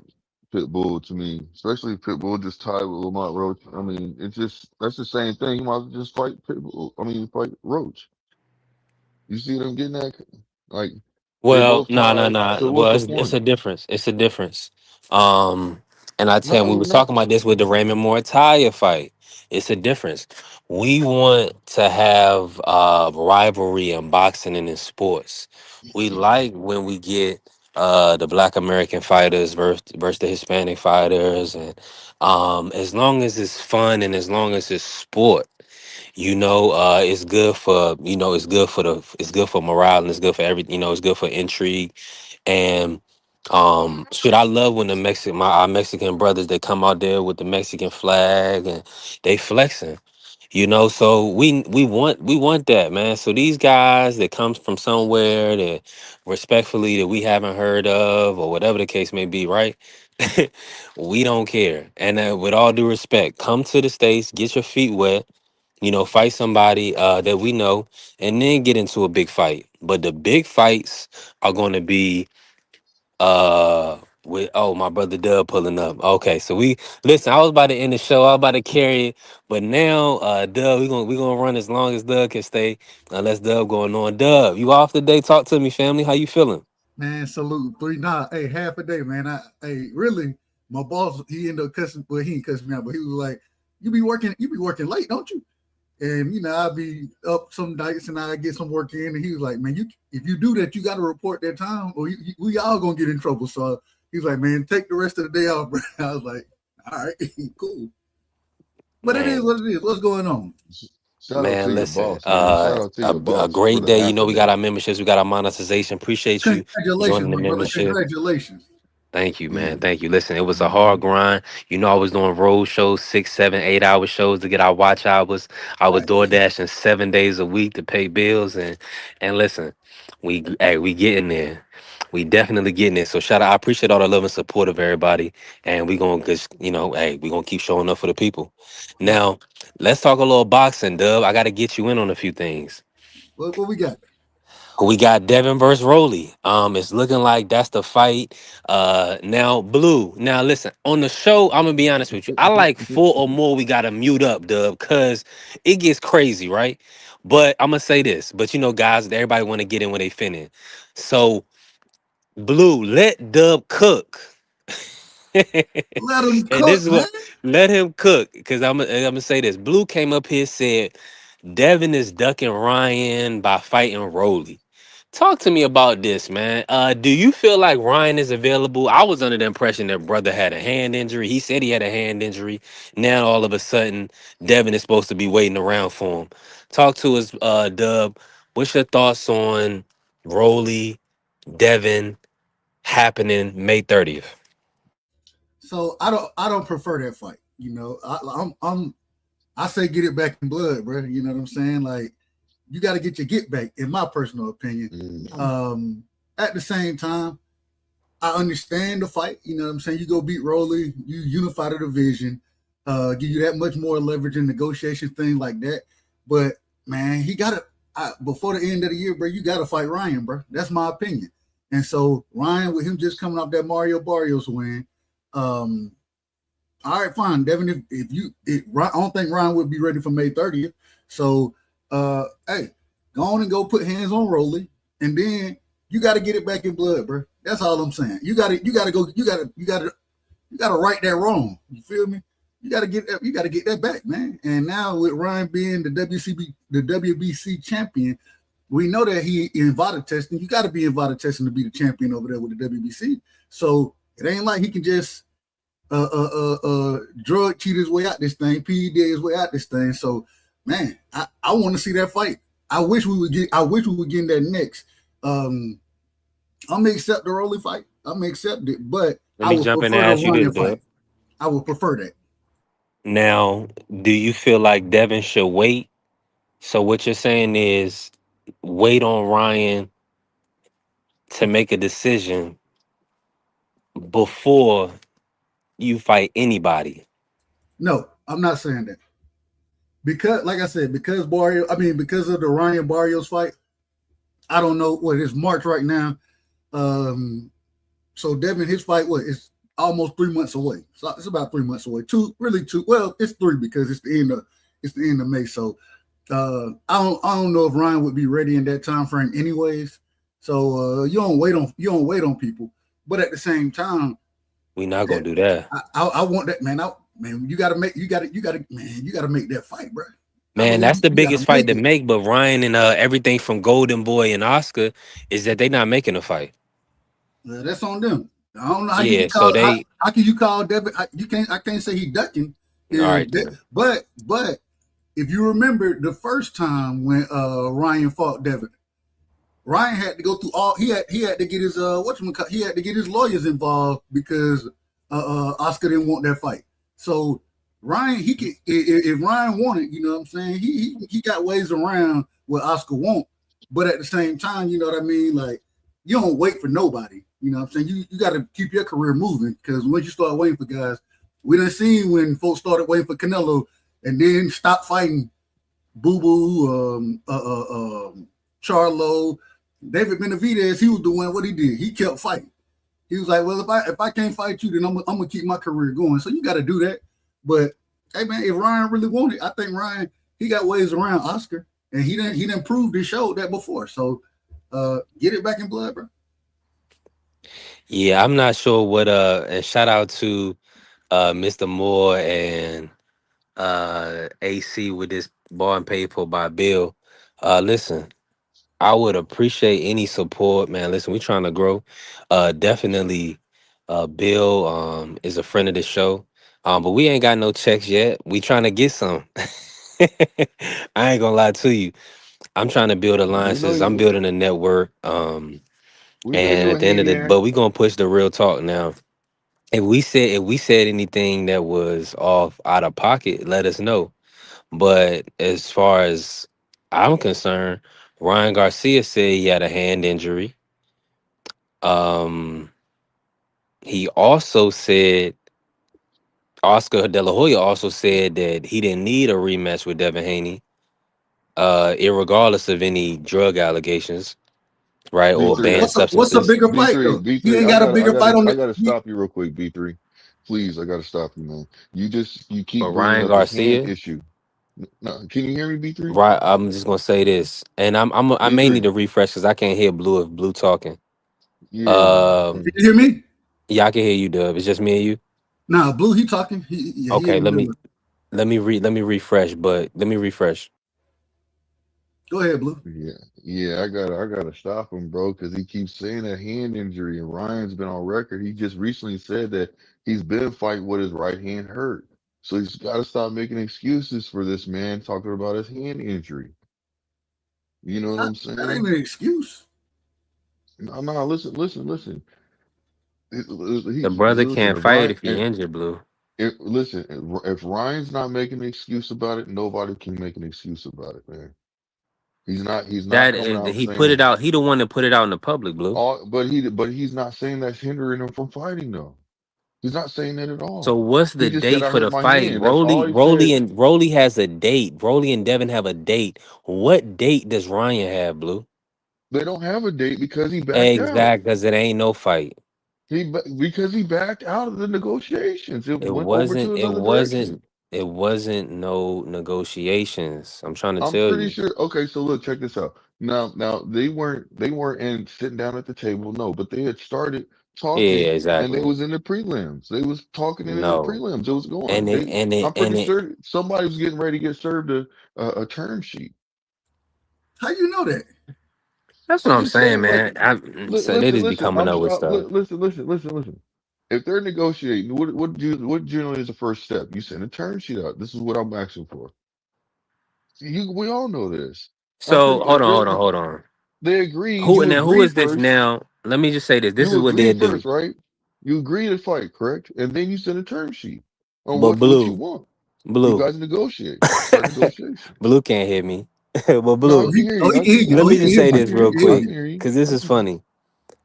Pitbull to me, especially if Pitbull just tied with Lamont Roach. I mean, that's the same thing. He might as well just fight Pitbull. I mean, fight Roach. You see what I'm getting at? Like they Well, both no, no, tied. no. So what's Well, the it's point? a difference. It's a difference. Um, and I tell you, we No, was not. talking about this with the Raymond Mortaia fight. It's a difference. We want to have rivalry in boxing and in sports. We like when we get the Black American fighters versus the Hispanic fighters, and as long as it's fun and as long as it's sport. It's good for it's good for morale and it's good for it's good for intrigue and shit. I love when our Mexican brothers, they come out there with the Mexican flag and they flexing. So we want that, man. So these guys that comes from somewhere that respectfully that we haven't heard of or whatever the case may be, right? We don't care. And with all due respect, come to the States, get your feet wet, fight somebody that we know, and then get into a big fight. But the big fights are going to be With my brother Dub pulling up. Okay, so we listen. I was about to end the show. I was about to carry it, but now Dub, we gonna run as long as Dub can stay. Unless Dub going on. Dub, you off today? Talk to me, family. How you feeling? Man, salute. Three, nah, hey, half a day, man. Really, my boss, he ended up cussing, well, he ain't cussing me out, but he was like, you be working late, don't you? And, I'll be up some nights and I get some work in. And he was like, man, if you do that, you got to report that time or we all going to get in trouble. So he's like, man, take the rest of the day off, bro. I was like, all right, cool. But it is Man, what it is. What's going on? Shout out to man, your listen. boss, man. Shout out to your A boss for great the day. half a We got day. our memberships. We got our monetization. Appreciate you Congratulations, joining the my brother. membership. Congratulations. Thank you, Yeah. man. Thank you. Listen, it was a hard grind. I was doing road shows, 6, 7, 8 hour shows to get our watch hours. I was Right. door dashing 7 days a week to pay bills, and listen, we getting there. We definitely getting there. So shout out. I appreciate all the love and support of everybody, and we gonna just we gonna keep showing up for the people. Yeah. Now let's talk a little boxing, Dub. I got to get you in on a few things. What we got? We got Devin versus Roelly. It's looking like that's the fight. Now Blue. Now listen, on the show, I'm gonna be honest with you. I like 4 or more. We gotta mute up, Dub, cause it gets crazy, right? But I'm gonna say this. But guys, everybody want to get in when they finna. So Blue, let Dub cook. Let him And this cook, is man. what let him cook. Cause I'm gonna say this. Blue came up here said Devin is ducking Ryan by fighting Roly. Talk to me about this, man. Do you feel like Ryan is available? I was under the impression that brother had a hand injury. He said he had a hand injury. Now all of a sudden, Devin is supposed to be waiting around for him. Talk to us, Dub. What's your thoughts on Roly, Devin happening May 30th? So I don't prefer that fight. I say get it back in blood, bro. You know what I'm saying? Like you got to get your get back, in my personal opinion. Mm. At the same time, I understand the fight. You know what I'm saying? You go beat Rolly, you unify the division, give you that much more leverage in negotiation, thing like that. But man, he got to before the end of the year, bro. You got to fight Ryan, bro. That's my opinion. And so Ryan, with him just coming off that Mario Barrios win, um, all right, fine, Devin. I don't think Ryan would be ready for May 30th. So, hey, go on and go put hands on Rolly, and then you got to get it back in blood, bro. That's all I'm saying. You got to go. You got to right that wrong. You feel me? You got to get that. You got to get that back, man. And now with Ryan being the WBC champion, we know that he in VADA testing. You got to be in VADA testing to be the champion over there with the WBC. So it ain't like he can just drug cheat his way out this thing, PED his way out this thing. So, man, I want to see that fight. I wish we would get that next. I'm gonna accept the Rolly fight. I'm gonna accept it, but Let I me would jump in and prefer the ask you this, Ryan Dub. fight. I would prefer that. Now, do you feel like Devin should wait? So what you're saying is wait on Ryan to make a decision before you fight anybody. No, I'm not saying that because, like I said, because of the Ryan Barrios fight. I don't know what it's March right now. Um, So Devin, his fight, it's almost 3 months away. So it's about 3 months away. Two. Well, it's three because it's the end of May. So I don't know if Ryan would be ready in that time frame, anyways. So you don't wait on people, but at the same time, We not gonna that do that. I want that, man. Man, you gotta make that fight, bro. I Man, believe that's the you gotta biggest fight make to it. make. But Ryan and everything from Golden Boy and Oscar is that they not making a fight. That's on them. I don't know how you Yeah, can so call. they How can you call Devin? You can't. I can't say he ducking. all right then. But if you remember the first time when Ryan fought Devin, Ryan had to go through all. He had to get his he had to get his lawyers involved because Oscar didn't want that fight. So Ryan, he could if Ryan wanted, you know what I'm saying. He got ways around what Oscar won't, but at the same time, you know what I mean. Like you don't wait for nobody. You know what I'm saying. You got to keep your career moving because once you start waiting for guys, we done seen when folks started waiting for Canelo and then stopped fighting. Boo Boo, Charlo, David Benavidez, he was doing what he did. He kept fighting. He was like, well, if I can't fight you, then I'm gonna keep my career going. So you got to do that. But hey, man, if Ryan really wanted, I think Ryan he got ways around Oscar, and he didn't prove and showed that before. So get it back in blood, bro. Yeah, I'm not sure what and shout out to Mr. Moore and AC with this bar and paid for by Bill. Listen, I would appreciate any support, man. Listen, we trying to grow. Definitely Bill is a friend of the show. But we ain't got no checks yet. We trying to get some. I ain't gonna lie to you. I'm trying to build We know alliances. I'm you. building a network. We know And you a at the end of the handian. but we gonna push the real talk now. If we said anything that was off out of pocket, let us know. But as far as I'm concerned, Ryan Garcia said he had a hand injury. Um, he also said Oscar De La Hoya also said that he didn't need a rematch with Devin Haney, irregardless of any drug allegations, right, B or three. banned What's a substances. bigger B fight three. though? B He three. ain't got a bigger fight on I the. gotta stop you real quick. B three. Please, I gotta stop you, man. You keep But bringing Ryan up this hand Garcia, issue. No, can you hear me, B three? right? I'm just gonna say this, and I B may need three. to refresh because I can't hear Blue if Blue talking. Yeah. Um, Did you hear me? yeah, I can hear you, Dub. It's just me and you. Nah, Blue, he talking. He in Okay, the middle. let me refresh, but let me refresh. Go ahead, Blue. Yeah, I gotta stop him, bro, because he keeps saying that hand injury, and Ryan's been on record. He just recently said that he's been fighting with his right hand hurt. So he's got to stop making excuses for this man talking about his hand injury. You know what That, I'm that ain't saying? an excuse. No, no, listen. The He's brother listen. can't If fight Ryan, if he injured, Blue. listen, if Ryan's not making an excuse about it, nobody can make an excuse about it, man. He's not That coming out he put saying it out. He the one that put it out in the public, Blue. all, but he's not saying that's hindering him from fighting though. He's not saying that at So all. what's He the just said date I for hurt the my fight? hand. That's all he said. Rolly has a date. Rolly and Devin have a date. What date does Ryan have, Blue? They don't have a date because he backed out. Exact, because it ain't no fight. Because he backed out of the negotiations. It It went over wasn't. to It another direction. wasn't. It wasn't no negotiations. I'm trying to I'm tell pretty you. sure. Okay, so look, check this out. Now they weren't in sitting down at the table, no, but they had started talking, Yeah, and they exactly. was in the prelims. They was talking and in the No, prelims. It was going. I'm and pretty it. sure somebody was getting ready to get served a term sheet. How you know that? That's what I'm I'm just saying, saying, like, man. So they just be listen. coming up with stuff. Listen. If they're negotiating, what generally is the first step? You send a term sheet out. This is what I'm asking for. We all know this. I'm So pretty. hold If on, they're hold on, hold on. they agree, Who you now? Who agree is this first. now? Let me just say this. This You is what agree they'll do. first, right? You agree to fight, correct? And then you send a term sheet on But what you blue, want. You blue, guys negotiate. Start negotiations. blue can't hear me. But No, I blue, can hear Oh, you. he can hear you. let Oh, me he can just hear say I you. this can hear real He you. can hear I quick can you. hear you. because this I is can hear you. funny.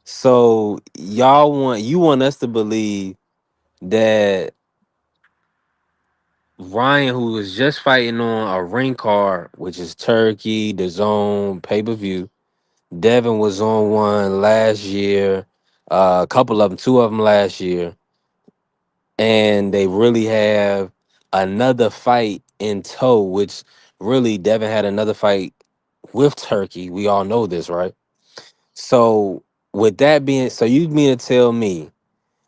So you want us to believe that Ryan, who was just fighting on a ring card, which is Turkey, the Zone, pay per view. Devin was on one last year, a couple of them, two of them last year, and they really have another fight in tow. Which really Devin had another fight with Turkey. We all know this, right? So with that being, so you mean to tell me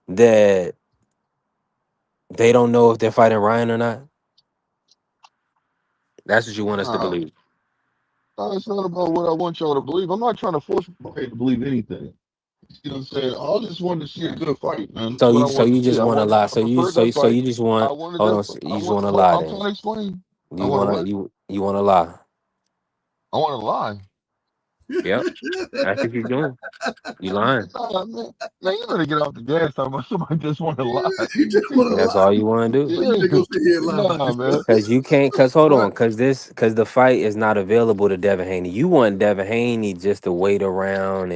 that they don't know if they're fighting Ryan or not? That's what you want us to No, believe. no, it's not about what I want y'all to believe. I'm not trying to force anybody to believe anything. You know what I'm saying? I just wanted to see a good fight, man. That's So what I so wanted you to see. just want to lie. I preferred that So fight. you just I want wanted hold that. on. So you I just want. want to What lie I'm then. trying to explain. I You want to want to what? you want to lie. I want to lie. Yep, that's what you're doing. You lying. Nah, man, you better get off the gas talking about somebody just want to lie. He just want to That's lie. all you want to do. So you just go sit here and lie about Nah, this stuff. man. Cause you can't. Cause hold But on. Cause the fight is not available to Devin Haney. You want Devin Haney just to wait around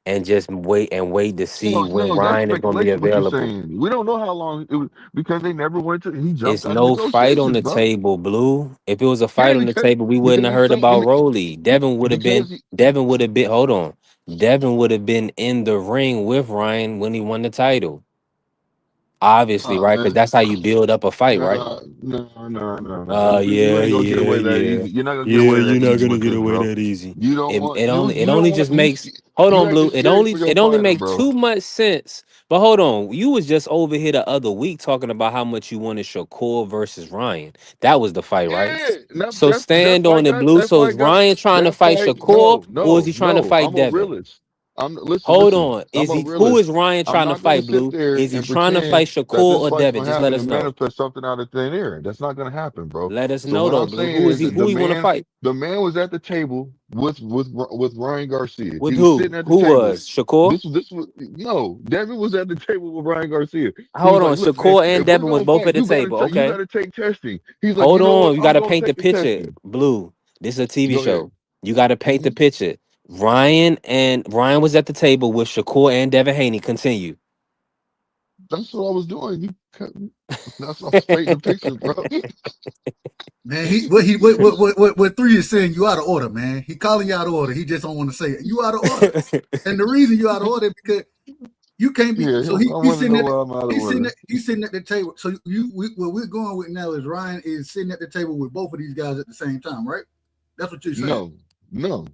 and just wait to see when no, that's Ryan is going to be speculation. What you're available. saying? We don't know how long it was because they never went to. He jumped It's out of no fight on negotiations, the bro. table, Blue. If it was a Yeah, fight on the table, we wouldn't have because heard they about Rolly. Devin would have been. because he, Devin would have been. Hold on. Devin would have been in the ring with Ryan when he won the title. Obviously, right? Because Man. that's how you build up a fight, right? Nah, nah, nah, nah. You Yeah, ain't gonna get yeah, away that yeah, easy. You're not gonna get yeah. away You're that not easy gonna with get this, away bro. that easy. You don't It want it only it you don't only want just makes hold you on, acting Blue. scary for your It only fighter, makes bro. too much sense. But hold on, you was just over here the other week talking about how much you wanted Shakur versus Ryan. That was the fight, right? Yeah, So stand on it, Blue. So is Ryan trying to that fight fight. Shakur No, or is no, he trying to no. fight I'm a Devin? realist. Listen, Hold listen. on. I'm Is a he who is realist. Ryan I'm trying to not gonna fight, sit Blue? there Is he and trying to pretend fight that Shakur this or fight's Devin? gonna Just let happen us and know. manifest something out of thin air. That's not gonna happen, bro. Let us So know what though, I'm Blue. saying Who is is he? that Who he want to fight? the man was at the table with Ryan Garcia. With He was who? sitting at the Who table. was Shakur? This was no. Devin was at the table with Ryan Garcia. He was Hold on. like, "Look, man, Shakur and if we're Devin was gonna both fight, at the table. you Okay. gotta take testing." He's like, "You Hold know what? on. You got I'm to gonna paint the take the picture, testing." Blue. This is a TV Go ahead. show. You got to paint the Mhm. picture. Ryan was at the table with Shakur and Devin Haney. Continue. That's what I was doing. That's what I was painting the picture, bro. Man, what three is saying you out of order, man. He calling you out of order. He just don't want to say it. You out of order. And the reason you out of order because you can't be Yeah, so I he's want to sitting know at why I'm out of order. he's sitting at the table. So what we're going with now is Ryan is sitting at the table with both of these guys at the same time, right? That's what you're saying. No, no,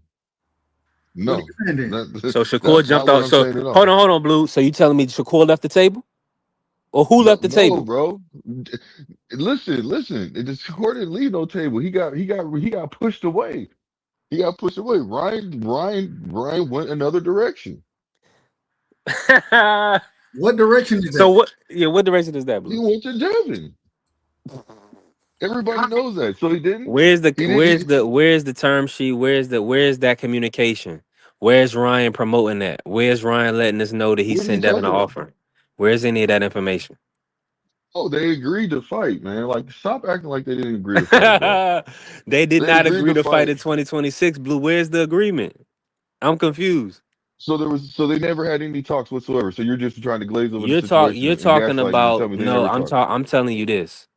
What are no. you saying then? So Shakur That's jumped not what out. I'm So saying at all. hold on, Blue. So you telling me Shakur left the table? Or who No, left the no, table? bro. Listen. It just Shakur didn't leave no table. He got pushed away. He got pushed away. Ryan went another direction. What direction is So that? what? Yeah, what direction is that, He Blue? went to Devin. Everybody knows that. So he didn't. Where's the He didn't. where's the where's the term sheet? Where's that communication? Where's Ryan promoting that? Where's Ryan letting us know that he What are you sent Devin an talking about? offer? Where's any of that information? Oh, they agreed to fight, man. Like, stop acting like they didn't agree to fight, bro. They did They not agreed agree to to fight fight. in 2026. Blue, where's the agreement? I'm confused. So they never had any talks whatsoever. So you're just trying to glaze over the situation You're and talking gaslight me and tell about me they no, never talked. I'm telling you this.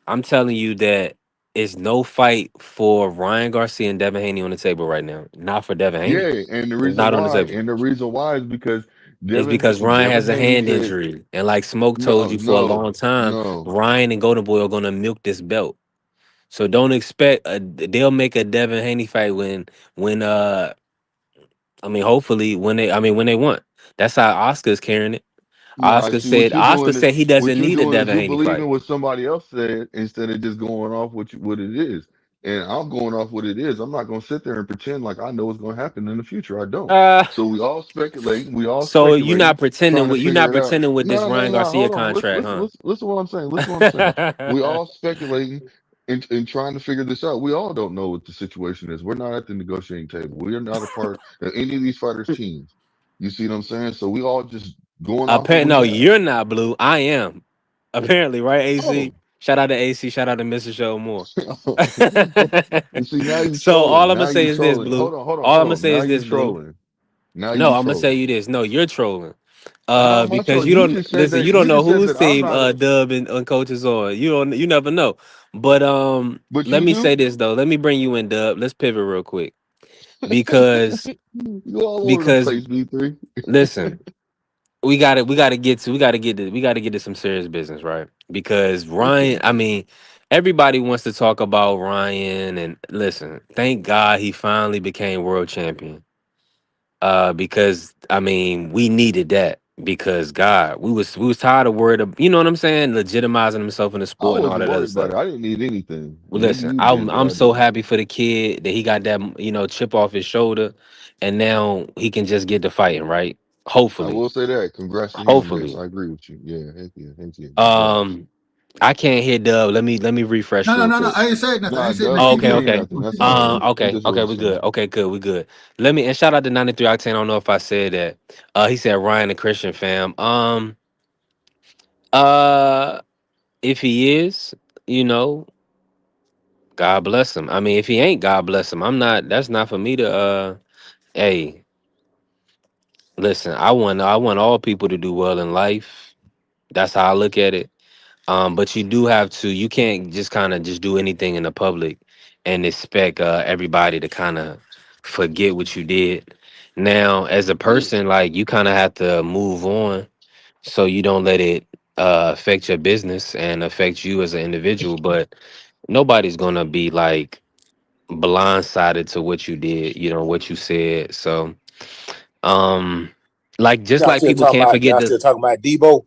I'm telling you that it's no fight for Ryan Garcia and Devin Haney on the table right now. Not for Devin Haney. Yeah, It's not on the table. and the reason why is because It's because Ryan Devin has a Haney hand said, injury. And like Smoke told no, you for a no, long time, no. Ryan and Golden Boy are gonna milk this belt. So don't expect they'll make a Devin Haney fight when I mean hopefully when they want. That's how Oscar's carrying it. Nah, see Oscar said he what doesn't you're need a doing is Devin you Haney fight. believing what somebody else said instead of just going off what it is. And I'm going off what it is. I'm not gonna sit there and pretend like I know what's gonna happen in the future. I don't. Uh So we all so you're speculating, not pretending trying to with figure it out. this No, no, Ryan no. Garcia Hold on. contract, huh? Listen what I'm saying. Listen what I'm saying. We all speculating and trying to figure this out. We all don't know what the situation is. We're not at the negotiating table. We are not a part of any of these fighters' teams. You see what I'm saying? So we all just going off what Apparently, we no, have. you're not Blue. I am. Apparently, right, AC? Oh, Shout out to AC. Shout out to Mr. Show more. you see, now you So all trolling. I'm gonna Now say you is this, trolling. Blue. Hold All I'm gonna on. say Now is you this, Blue. trolling. Now No, you I'm gonna tell trolling. you this. No, you're trolling. How am I Because trolling? you don't listen. You don't You know just said whose that I'm team not. Dub and Coach is on. You never know. But But let you me say do. this though. Let me bring you in, Dub. Let's pivot real quick because You all over the because place, B3. listen. We gotta get to some serious business, right? Because Ryan, Okay. I mean, everybody wants to talk about Ryan and listen, thank God he finally became world champion. Because I mean, we needed that because God, we was tired of worried of, you know what I'm saying, legitimizing himself in the I sport and all wasn't that other worried about stuff. it. I didn't need anything. Well, Maybe listen, you did, but I'm I so didn't. happy for the kid that he got that chip off his shoulder, and now he can just get to fighting, right? I Hopefully, will say that. Congrats to him. Yes, hopefully. I agree with you. Yeah, heck yeah. Congrats. Um, I can't hear Dub. Let me refresh No, no, real no, no. quick. I ain't said nothing. I Nah, ain't said Dub, nothing. Oh, Keep keep okay, going. saying okay. nothing. That's all good. That's just what I'm We saying. good. Okay, good. We good. Let me and shout out to 93 Octane. I don't know if I said that. He said Ryan the Christian fam. Uh, if he is, you know, God bless him. I mean, if he ain't, God bless him. I'm not. That's not for me to. Hey, listen. I want all people to do well in life. That's how I look at it. But you do have to. You can't just kind of just do anything in the public and expect everybody to kind of forget what you did. Now, as a Yeah. person, like you kind of have to move on so you don't let it affect your business and affect you as an individual. But nobody's gonna be like blindsided to what you did, you know, what you said. So, um, like just like people can't forget Y'all the still talking about Debo?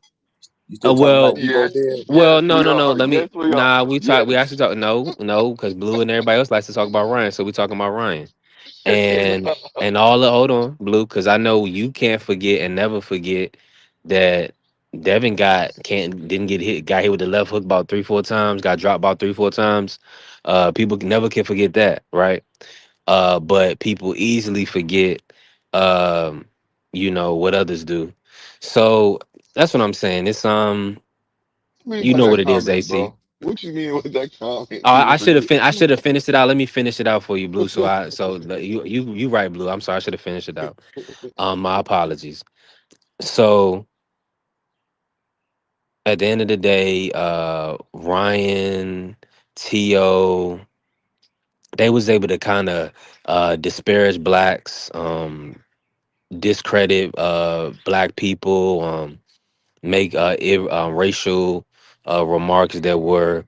You still talking about well, Debo Yes. dead? well, Yes, no, we no, no. are. Let me. Yes, we are. Nah, we Yes. actually talk. No, no, because Blue and everybody else likes to talk about Ryan, so we talking about Ryan and all the hold on, Blue, because I know you can't forget and never forget that Devin didn't get hit, got hit with the left hook about 3 4 times, got dropped about 3 4 times. People never can forget that, right? But people easily forget, um, you know what others do. So that's what I'm saying. It's What you mean you by know what that it is, comment, AC. bro? What you mean with that comment? People forget. I should have finished it out. Let me finish it out for you, Blue. You right, Blue. I'm sorry. I should have finished it out. My apologies. So at the end of the day, Ryan, T.O., they was able to kind of disparage blacks, discredit black people, make racial remarks that were,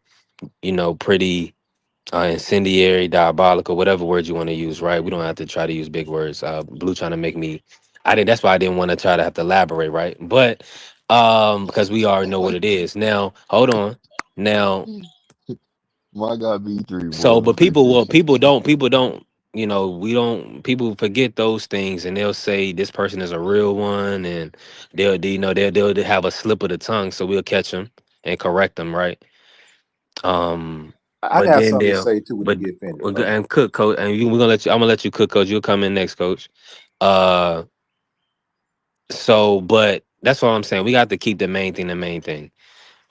you know, pretty incendiary, diabolical, whatever word you want to use, right? We don't have to try to use big words. Blue trying to make me, I did. That's why I didn't want to try to have to elaborate, right? But because we already know what it is. Now, hold on. Now, My guy B3, so boy. but people will, people don't. You know, we don't. People forget those things, and they'll say this person is a real one, and you know, they'll have a slip of the tongue, so we'll catch them and correct them, right? Um, I but got then something to they'll, say too when you but get finished, bro. and cook coach, and we're gonna let you. I'm gonna let you cook, coach. You'll come in next, coach. Uh, so, but that's what I'm saying. We got to keep the main thing,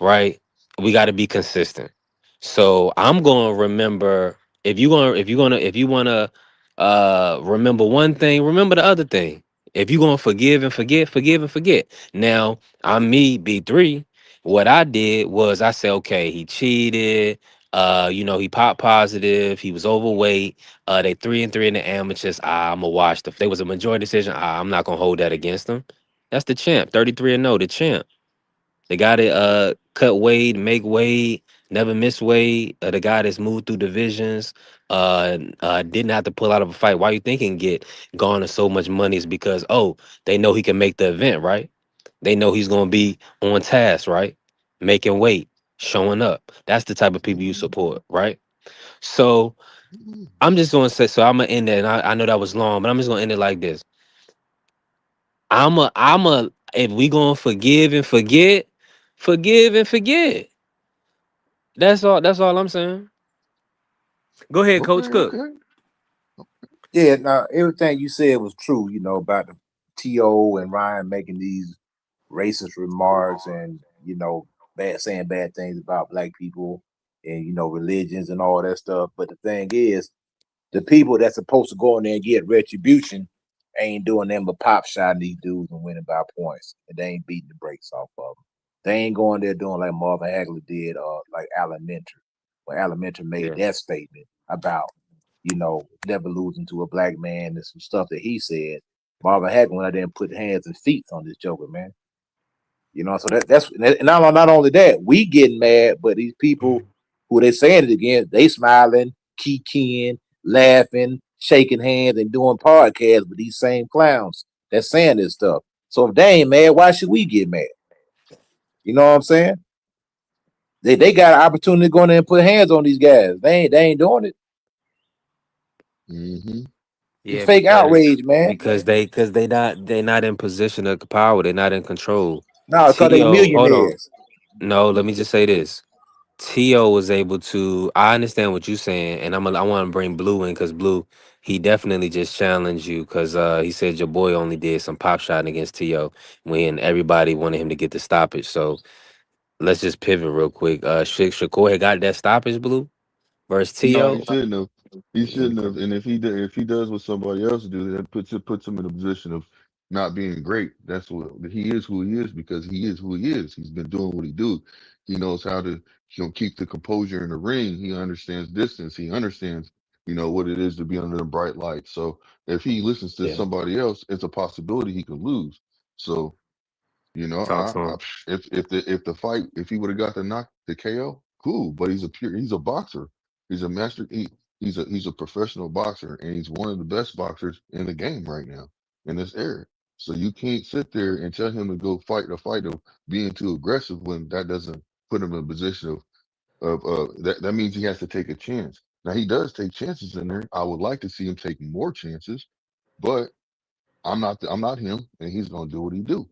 right? We got to be consistent. So I'm gonna remember if you wanna remember one thing, remember the other thing. If you gonna forgive and forget, forgive and forget. Now I'm me B3. What I did was I said, okay, he cheated. You know, he popped positive. He was overweight. They 3-3 in the amateurs. I'm gonna watch the. If there was a majority decision, I'm not gonna hold that against them. That's the champ. 33-0, the champ. The guy that cut weight, make weight, never miss weight. The guy that's moved through divisions, didn't have to pull out of a fight. Why you think he can get garner so much money is because they know he can make the event, right? They know he's gonna be on task, right? Making weight, showing up. That's the type of people you support, right? So I'm just gonna say, so I'm gonna end it. And I know that was long, but I'm just gonna end it like this. If we gonna forgive and forget, forgive and forget. That's all I'm saying. Go ahead, Okay, Coach Cook. okay. Yeah, now everything you said was true. You know about the To and Ryan making these racist remarks and saying bad things about black people and religions and all that stuff. But the thing is, the people that's supposed to go in there and get retribution ain't doing them but pop shotting these dudes and winning by points, and they ain't beating the brakes off of them. They ain't going there doing like Marvin Hagler did, like Alan Minter, when Alan Minter made Yeah. that statement about never losing to a black man and some stuff that he said. Marvin Hagler went out there and put hands and feet on this Joker, man. So that's and not only that, we getting mad, but these people who they saying it against, they smiling, kikiing, laughing, shaking hands, and doing podcasts with these same clowns that's saying this stuff. So if they ain't mad, why should we get mad? You know what I'm saying? They got an opportunity to go in there and put hands on these guys. They ain't doing it. Mm-hmm. It's Yeah, fake outrage, man. they not in position of power. They're not in control. No, it's because they Hold on. millionaires. No, let me just say this. T.O. was able to. I understand what you're saying, and I want to bring Blue in because Blue, he definitely just challenged you because he said your boy only did some pop shotting against T.O. when everybody wanted him to get the stoppage. So let's just pivot real quick. Shakur had got that stoppage, Blue versus No, he T.O. shouldn't have. He shouldn't have. And if he does what somebody else do, that puts him in a position of not being great. That's what he is. Who he is because he is who he is. He's been doing what he do. He knows how to keep the composure in the ring. He understands distance. He understands what it is to be under the bright light. So if he listens to Yeah. somebody else, it's a possibility he could lose. So, Talk to him. if the fight, if he would have got the KO, cool. But he's a boxer. He's a master. He's a professional boxer, and he's one of the best boxers in the game right now in this era. So you can't sit there and tell him to go fight the fight of being too aggressive when that doesn't put him in a position of that means he has to take a chance. Now he does take chances in there. I would like to see him take more chances, but I'm not him, and he's gonna do what he do.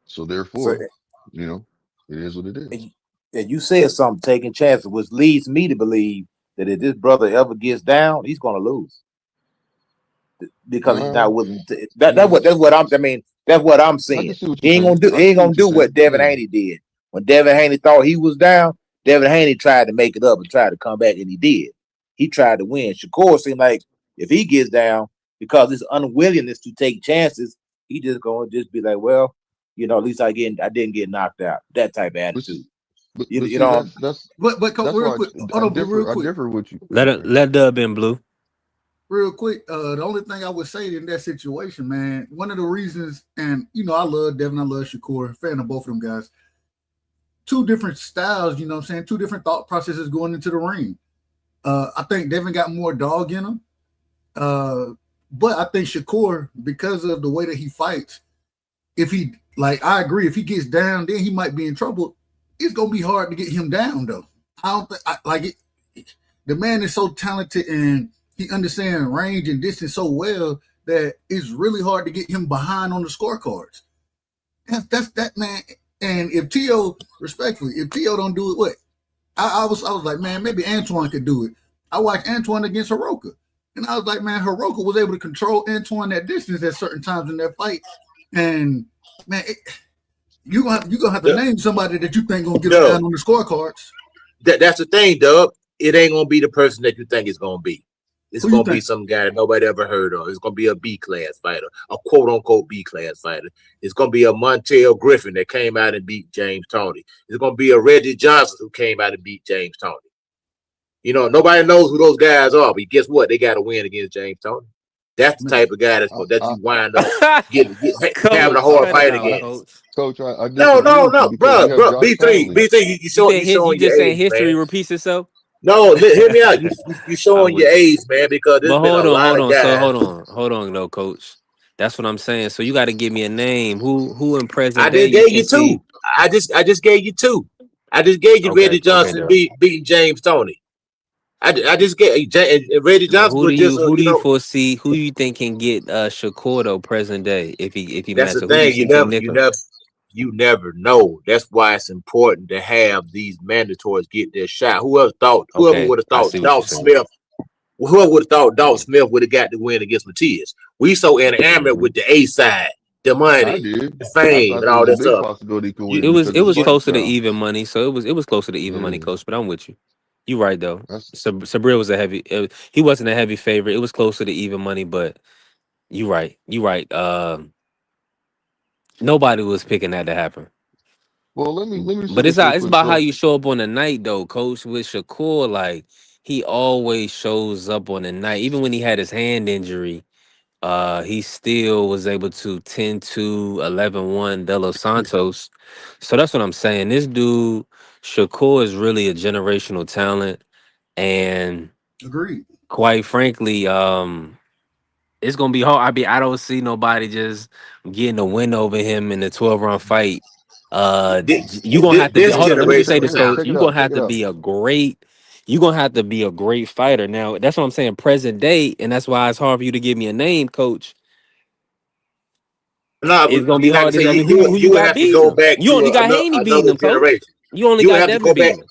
So So, therefore, it is what it is. and you said something, taking chances, which leads me to believe that if this brother ever gets down, he's going to lose because he's Uh, not willing to. yeah, That's what I'm. I mean, that's what I'm I can saying. see what He you're ain't gonna saying. do. I He can ain't see gonna what you're do what saying. Devin Yeah. Haney did. When Devin Haney thought he was down, Devin Haney tried to make it up and tried to come back, and he did. He tried to win. Shakur seemed like if he gets down because his unwillingness to take chances, he just gonna just be like, well, at least I didn't get knocked out. That type of But attitude. see, but, You, but you see, know, But that's real why quick, hold I on, Blue, real differ. I quick, differ with you. Go Let ahead, it Ray. let Dub in, Blue. real quick. The only thing I would say in that situation, man, one of the reasons, and I love Devin, I love Shakur, fan of both of them guys. Two different styles, you know what I'm saying? Two different thought processes going into the ring. I think Devin got more dog in him. But I think Shakur, because of the way that he fights, I agree, if he gets down, then he might be in trouble. It's gonna be hard to get him down, though. I don't think the man is so talented and he understands range and distance so well that it's really hard to get him behind on the scorecards. That's that man. And if Tio, respectfully, if Tio don't do it, what? I was like, man, maybe Antoine could do it. I watched Antoine against Hiroka. And I was like, man, Hiroka was able to control Antoine that distance at certain times in that fight. And man, you're gonna have to name somebody that you think gonna get him no, down on the scorecards. that's the thing, Dub. It ain't gonna be the person that you think it's gonna be. It's Who you gonna be think? some guy that nobody ever heard of. It's gonna be a B class fighter, a quote unquote B class fighter. It's gonna be a Montel Griffin that came out and beat James Toney. It's gonna be a Reggie Johnson who came out and beat James Toney. Nobody knows who those guys are, but guess what? They got to win against James Toney. That's the Man, type of guy I, that I, you wind up having a Coach, hard cut it fight out, against. Coach. Coach, I No, disagree no, with you no, because you bro, have bro. Josh B3, Conley. B3, You said you you showing your just saying age, history man. repeats itself. No, hear me out. You I'm showing your with you. age, man, because there's But been a lot hold of on. So guys. hold on, though, Coach. That's what I'm saying. So you got to give me a name. Who in present I day just you gave can you see? two. I just gave you two. I just gave you Reggie Okay, Johnson though. beating James Toney. I just gave and Reggie But Johnson was just who do you foresee? Who you think can get Shakur though present day if he that's the matches? Who do you thing. see can nick him? You never know. That's why it's important to have these mandatories get their shot. Whoever Okay, would have I thought see what you're Dalton saying. Smith, whoever would have thought Dalton Smith would have got the win against Matias. We so enamored Hmm. with the A side, the I money, did. the I fame, thought and there all was a that big stuff. possibility he could You, win you, because It of the was you, fighting closer to style. even money, so it was closer to even money, Yeah, Coach. But I'm with you. You right though. that's Sabril was a heavy. He wasn't a heavy favorite. It was closer to even money, but you right. You right. Nobody was picking that to happen. well. Let me say But this real it's quick. about how So you show up on the night though, Coach. With Shakur, like he always shows up on the night. Even when he had his hand injury, he still was able to 10-2, 11-1 De Los Santos. So that's what I'm saying. This dude, Shakur, is really a generational talent. And agreed. quite frankly, it's gonna be hard. I don't see nobody just getting a win over him in the 12-round fight. You gonna have to be. this Hold on, let me just say generational this, here, Coach. check talent. it You gonna out. Check have it to out. be a great. You gonna have to be a great fighter. Now that's what I'm saying. Present day, and that's why it's hard for you to give me a name, Coach. No, It's but gonna be like I hard say, to. I mean, who you you would got have to beating go him? back You to only got Haney beating another him, Coach. generation. You only You would got have to Devin go back. beating him.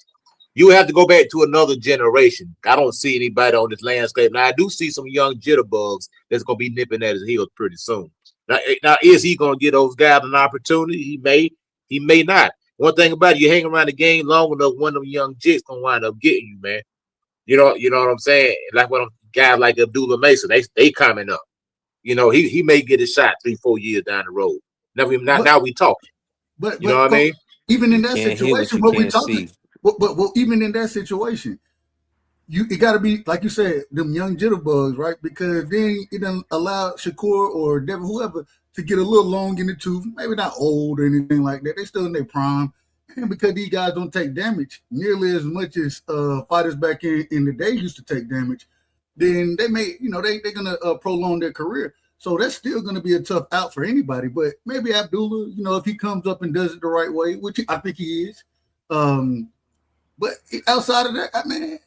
You would have to go back to another generation. I don't see anybody on this landscape. Now I do see some young jitterbugs that's gonna be nipping at his heels pretty soon. Now is he gonna get those guys an opportunity? He may not. One thing about it, you hang around the game long enough, one of them young jits gonna wind up getting you, man. You know what I'm saying? Like when guys like Abdullah Mason, they coming up. He may get a shot 3-4 years down the road. But Now we talking. You know what I Coach, mean? even in You that can't hit what situation, you what we can't talking, see. even in that situation, it got to be like you said, them young jitterbugs, right? Because then it doesn't allow Shakur or Devin, whoever, to get a little long in the tooth. Maybe not old or anything like that. They still in their prime, and because these guys don't take damage nearly as much as fighters back in the day used to take damage, then they may, they're gonna prolong their career. So that's still going to be a tough out for anybody. But maybe Abdullah, if he comes up and does it the right way, which I think he is. But outside of that,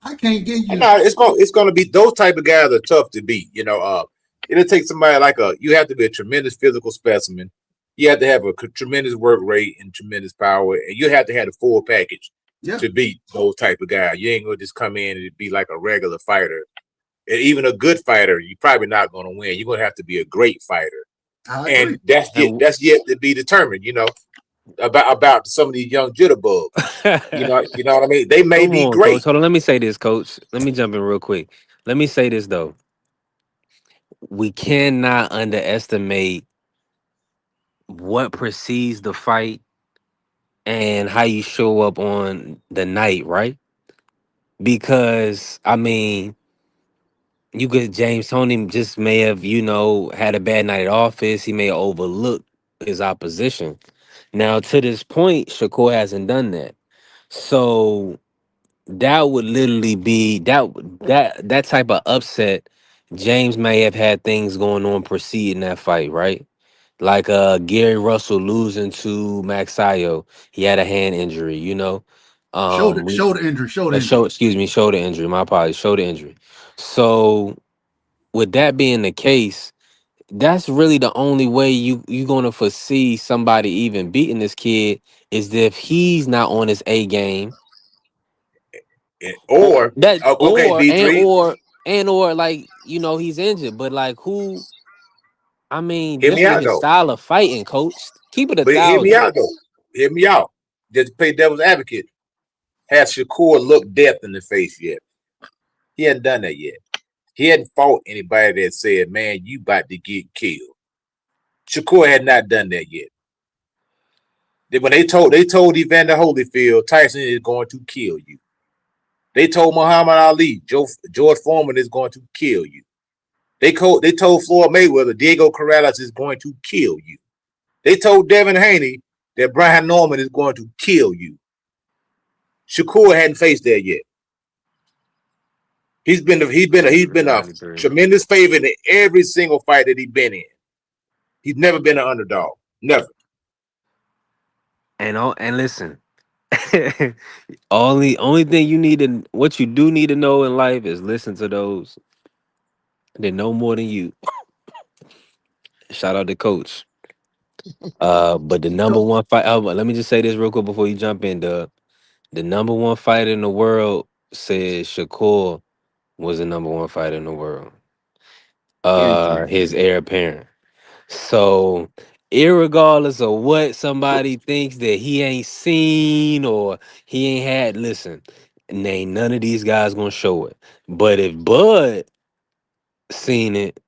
I can't get you. No, it's gonna be those type of guys are tough to beat. It'll take somebody you have to be a tremendous physical specimen. You have to have a tremendous work rate and tremendous power, and you have to have the full package to beat those type of guys. You ain't gonna just come in and be like a regular fighter. And even a good fighter, you're probably not gonna win. You're gonna have to be a great fighter, and that's yet to be determined. About some of these young jitterbugs. You know what I mean? They may be great. Coach. Hold on, let me say this, Coach. Let me jump in real quick. Let me say this though. We cannot underestimate what precedes the fight and how you show up on the night, right? Because James Toney just may have, had a bad night at office. He may have overlooked his opposition. Now, to this point, Shakur hasn't done that. So that would literally be that type of upset. James may have had things going on preceding that fight, right? Like Gary Russell losing to Max Sayo. He had a hand injury, Shoulder injury. Shoulder injury. My apologies, shoulder injury. So with that being the case, that's really the only way you gonna foresee somebody even beating this kid is if he's not on his A game, or like he's injured. But like who? Hear Just me with out his though. style of fighting, Coach, keep it But hear me 1,000. out though. Hear me out. Just to play devil's advocate. Has Shakur looked death in the face yet? He hadn't done that yet. He hadn't fought anybody that said, "Man, you about to get killed." Shakur had not done that yet. When they told Evander Holyfield, Tyson is going to kill you. They told Muhammad Ali, George Foreman is going to kill you. They told Floyd Mayweather, Diego Corrales is going to kill you. They told Devin Haney that Brian Norman is going to kill you. Shakur hadn't faced that yet. He's been a tremendous favorite in every single fight that he's been in. He's never been an underdog. Never. And listen, only thing what you do need to know in life is listen to those that know more than you. Shout out to Coach. But the number one fight. Let me just say this real quick before you jump in. The number one fighter in the world said Shakur was the number one fighter in the world. His heir apparent. So, irregardless of what somebody thinks that he ain't seen or he ain't had, listen, ain't none of these guys gonna show it. But if Bud seen it,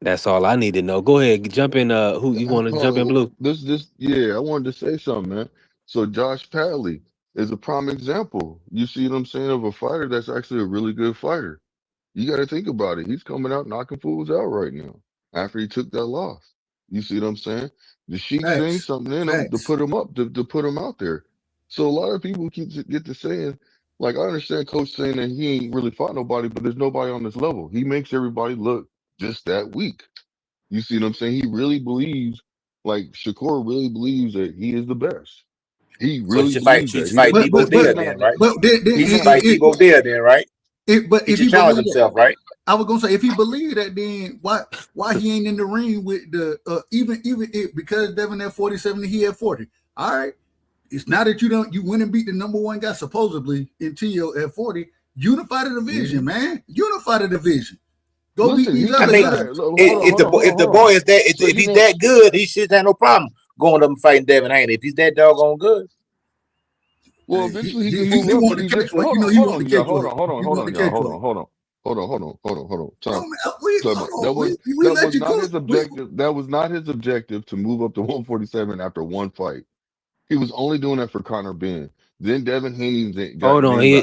that's all I need to know. Go ahead, jump in. Who you want to jump in, Blue? I wanted to say something, man. So Josh Padley is a prime example. You see what I'm saying, of a fighter that's actually a really good fighter. You got to think about it. He's coming out knocking fools out right now after he took that loss. You see what I'm saying? The Sheik seen something in him to put him up, to put him out there. So a lot of people get to saying, like, I understand Coach saying that he ain't really fought nobody, but there's nobody on this level. He makes everybody look just that weak. You see what I'm saying? He really believes, like Shakur really believes that he is the best. He So really you believes should that. fight Debo Dare then, right? He should fight Debo Dare then, right? But He if should he challenge believe himself, that, right? I was gonna say if he believe that, then why he ain't in the ring with the even it, because Devin at 47, he at 40. All right, it's not that you went and beat the number one guy supposedly in Tio at 40. Unify the division, man. Unify the division. Go beat these other guys. If the boy is that if he's that good, he should have no problem going up and fighting Devin Haney. If he's that doggone good. Well, eventually he can move up, but he's just hold on. Time. That was not his objective. That was not his objective to move up to 147 after one fight. He was only doing that for Conor Ben. Then Devin Haney's name got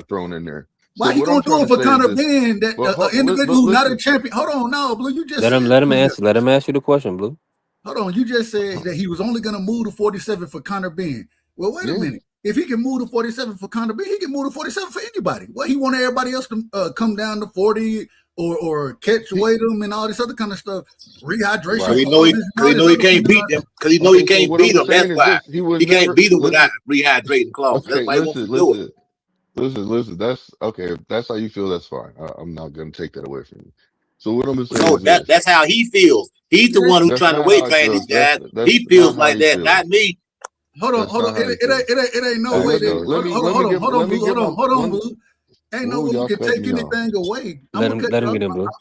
thrown in there. Why So he what I'm gonna do trying it to for say is Conor this. Ben? That But an individual but who's not a listen, champion. Hold on, no, Blue. You just Let him said let him to me that. answer. Let him ask you the question, Blue. Hold on, you just said that he was only gonna move to 47 for Conor Ben. Well, wait a yeah. minute. If he can move to 47 for Conor Ben, he can move to 47 for anybody. Well, he want everybody else to come down to 40 or catch He weight them and all this other kind of stuff. Rehydration Cause right. he know clauses and all he this know he other can't kind of beat stuff. them. Cause he know he Okay, so can't what beat I'm them. That's saying is why this: he was he can't never. beat them without rehydrating clause. That's Okay, why he wants to do it. listen. That's okay. If that's how you feel, that's fine. I'm not gonna take that away from you. So what I'm gonna say No, is this: that's how he feels. He's the It ain't, one who's that's trying to not how weight I plan feel. these guys. That's He feels not how like he that, not feels. me. That's hold not on. how he feels. It ain't no So way let that me let me let me give hold on, let me Blue. give my Hold on, let me. Blue. Ain't no Ooh, way you y'all can cut take me off. anything away. I'm Let gonna him cut let you him off, get in, Blue.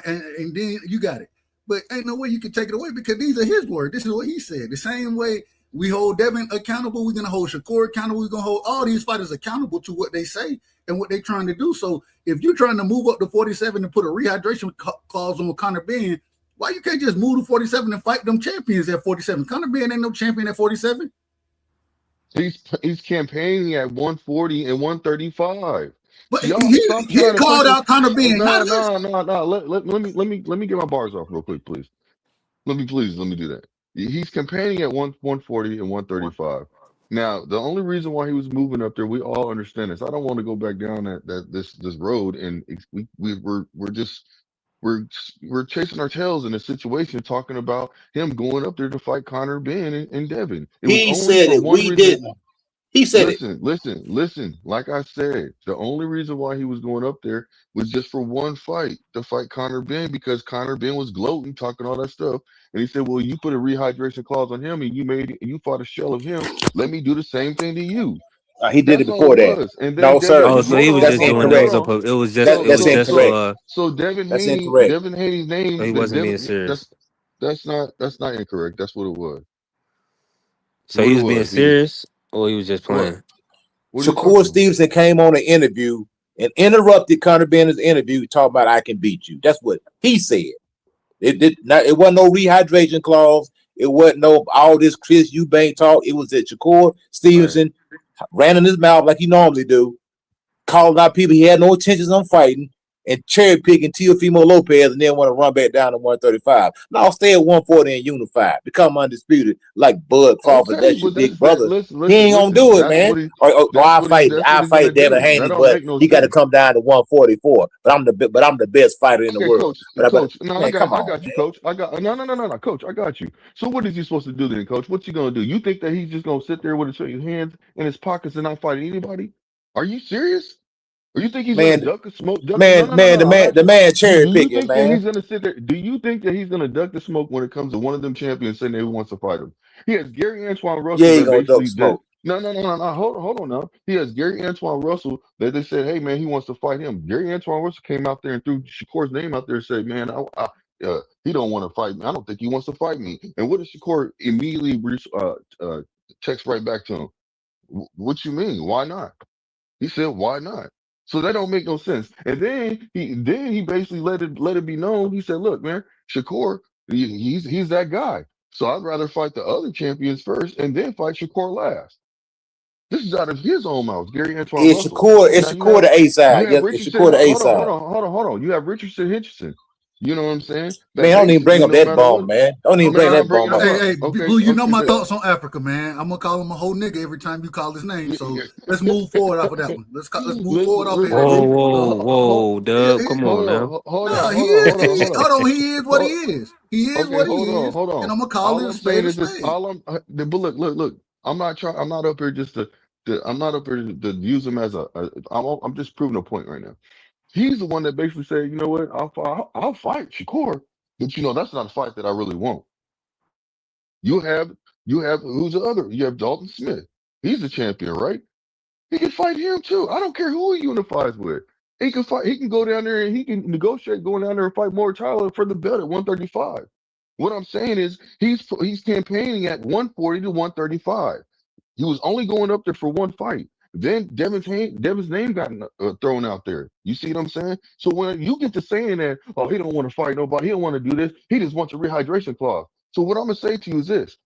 and then you got it. But ain't no way you can take it away because these are his words. This is what he said. The same way we hold Devin accountable, we're gonna hold Shakur accountable. We're gonna hold all these fighters accountable to what they say and what they're trying to do. So if you're trying to move up to 47 and put a rehydration clause on Conor Ben, why you can't just move to 47 and fight them champions at 47? Conor Ben ain't no champion at 47. He's campaigning at 140 and 135. But So y'all stop he trying to called push it. out Conor Ben, not No, us. no, no, no. Let me get my bars off real quick, please. Let me do that. He's campaigning at 140 and 135. Now, the only reason why he was moving up there, we all understand this. I don't want to go back down this road, and we're just we're chasing our tails in a situation, talking about him going up there to fight Conor Ben and Devin. It was He only said for it. one We reason. didn't. He said it. Listen. Like I said, the only reason why he was going up there was just for one fight, to fight Conor Ben, because Conor Ben was gloating, talking all that stuff. And he said, well, you put a rehydration clause on him and you fought a shell of him. Let me do the same thing to you. He did it That's all before it that. was. And then No, sir. Oh, so he was That's just doing that. incorrect. So it was just So it was That's so just so incorrect. so so Devin That's Haney, incorrect. Devin Haney's so he name, the wasn't being Devin serious. that's not incorrect. That's what it was. So What he it was being was. He serious, or he was just what? playing. What are you Shakur talking about? Stevenson came on an interview and interrupted Conor Ben's interview, talking about I can beat you. That's what he said. It did not. It wasn't no rehydration clause. It wasn't no all this Chris Eubank talk. It was that Shakur Right. Stevenson ran in his mouth like he normally do, calling out people he had no intentions on fighting, and cherry picking Teofimo Lopez, and then want to run back down to 135. Now stay at 140 and unified, become undisputed like Bud Crawford. Okay, That's your but big that's that. brother. Listen, He ain't gonna listen. do it, man. Or That's what I he's gonna fight Devin do. That Haney, don't but make no he got to sense. come down to 144. But I'm the best fighter in the Okay, world. But coach. No, man, come I on, got you, coach. I got no, coach. I got you. So what is he supposed to do then, coach? What's he gonna do? You think that he's just gonna sit there with his hands in his pockets and not fight anybody? Are you serious? Or you think he's gonna man. duck the smoke? No. I The got you. man Do cherry you picking, think that man. he's gonna sit there? Do you think that he's gonna duck the smoke when it comes to one of them champions saying that he wants to fight him? He has Gary Antoine Yeah, Russell he that gonna duck basically that. smoke. No. Hold on now. He has Gary Antoine Russell that they said, hey man, he wants to fight him. Gary Antoine Russell came out there and threw Shakur's name out there and said, man, he don't want to fight me. I don't think he wants to fight me. And what did Shakur immediately text right back to him? What you mean? Why not? He said, "Why not?" So that don't make no sense. And then he basically let it be known. He said, "Look, man, Shakur, he's that guy. So I'd rather fight the other champions first and then fight Shakur last." This is out of his own mouth, Gary Antoine Russell. Now It's Shakur the A you side. have Yes, it's Richardson. Shakur the A side. Hold on. You have Richardson Hitchison. You know what I'm saying? That Man, don't even bring basically up no that matter what. bum, man. Don't even bring Nah, that I'm bringing bum him up. up. Hey, Okay, Blue, you know okay. my thoughts on Africa, man. I'm gonna call him a whole nigga every time you call his name. So let's move forward off of that one. Let's move forward off of his Whoa, name. whoa, Dub, come on now. No, Hold hold on. on. He is what he is. He is Okay, what he is, hold and on. I'm gonna call All it a I'm saying spade a is this. spade. But look. I'm not trying. I'm not up here just I'm not up here to use him as I'm just proving a point right now. He's the one that basically said, you know what, I'll fight Shakur, but that's not a fight that I really want. You have who's the other? You have Dalton Smith. He's the champion, right? He can fight him too. I don't care who he unifies with. He can fight. He can go down there and he can negotiate going down there and fight more Tyler for the belt at 135. What I'm saying is he's campaigning at 140 to 135. He was only going up there for one fight. Then Devin's name got thrown out there. You see what I'm saying? So when you get to saying that, oh, he don't want to fight nobody, he don't want to do this, he just wants a rehydration clause. So what I'm gonna say to you is this: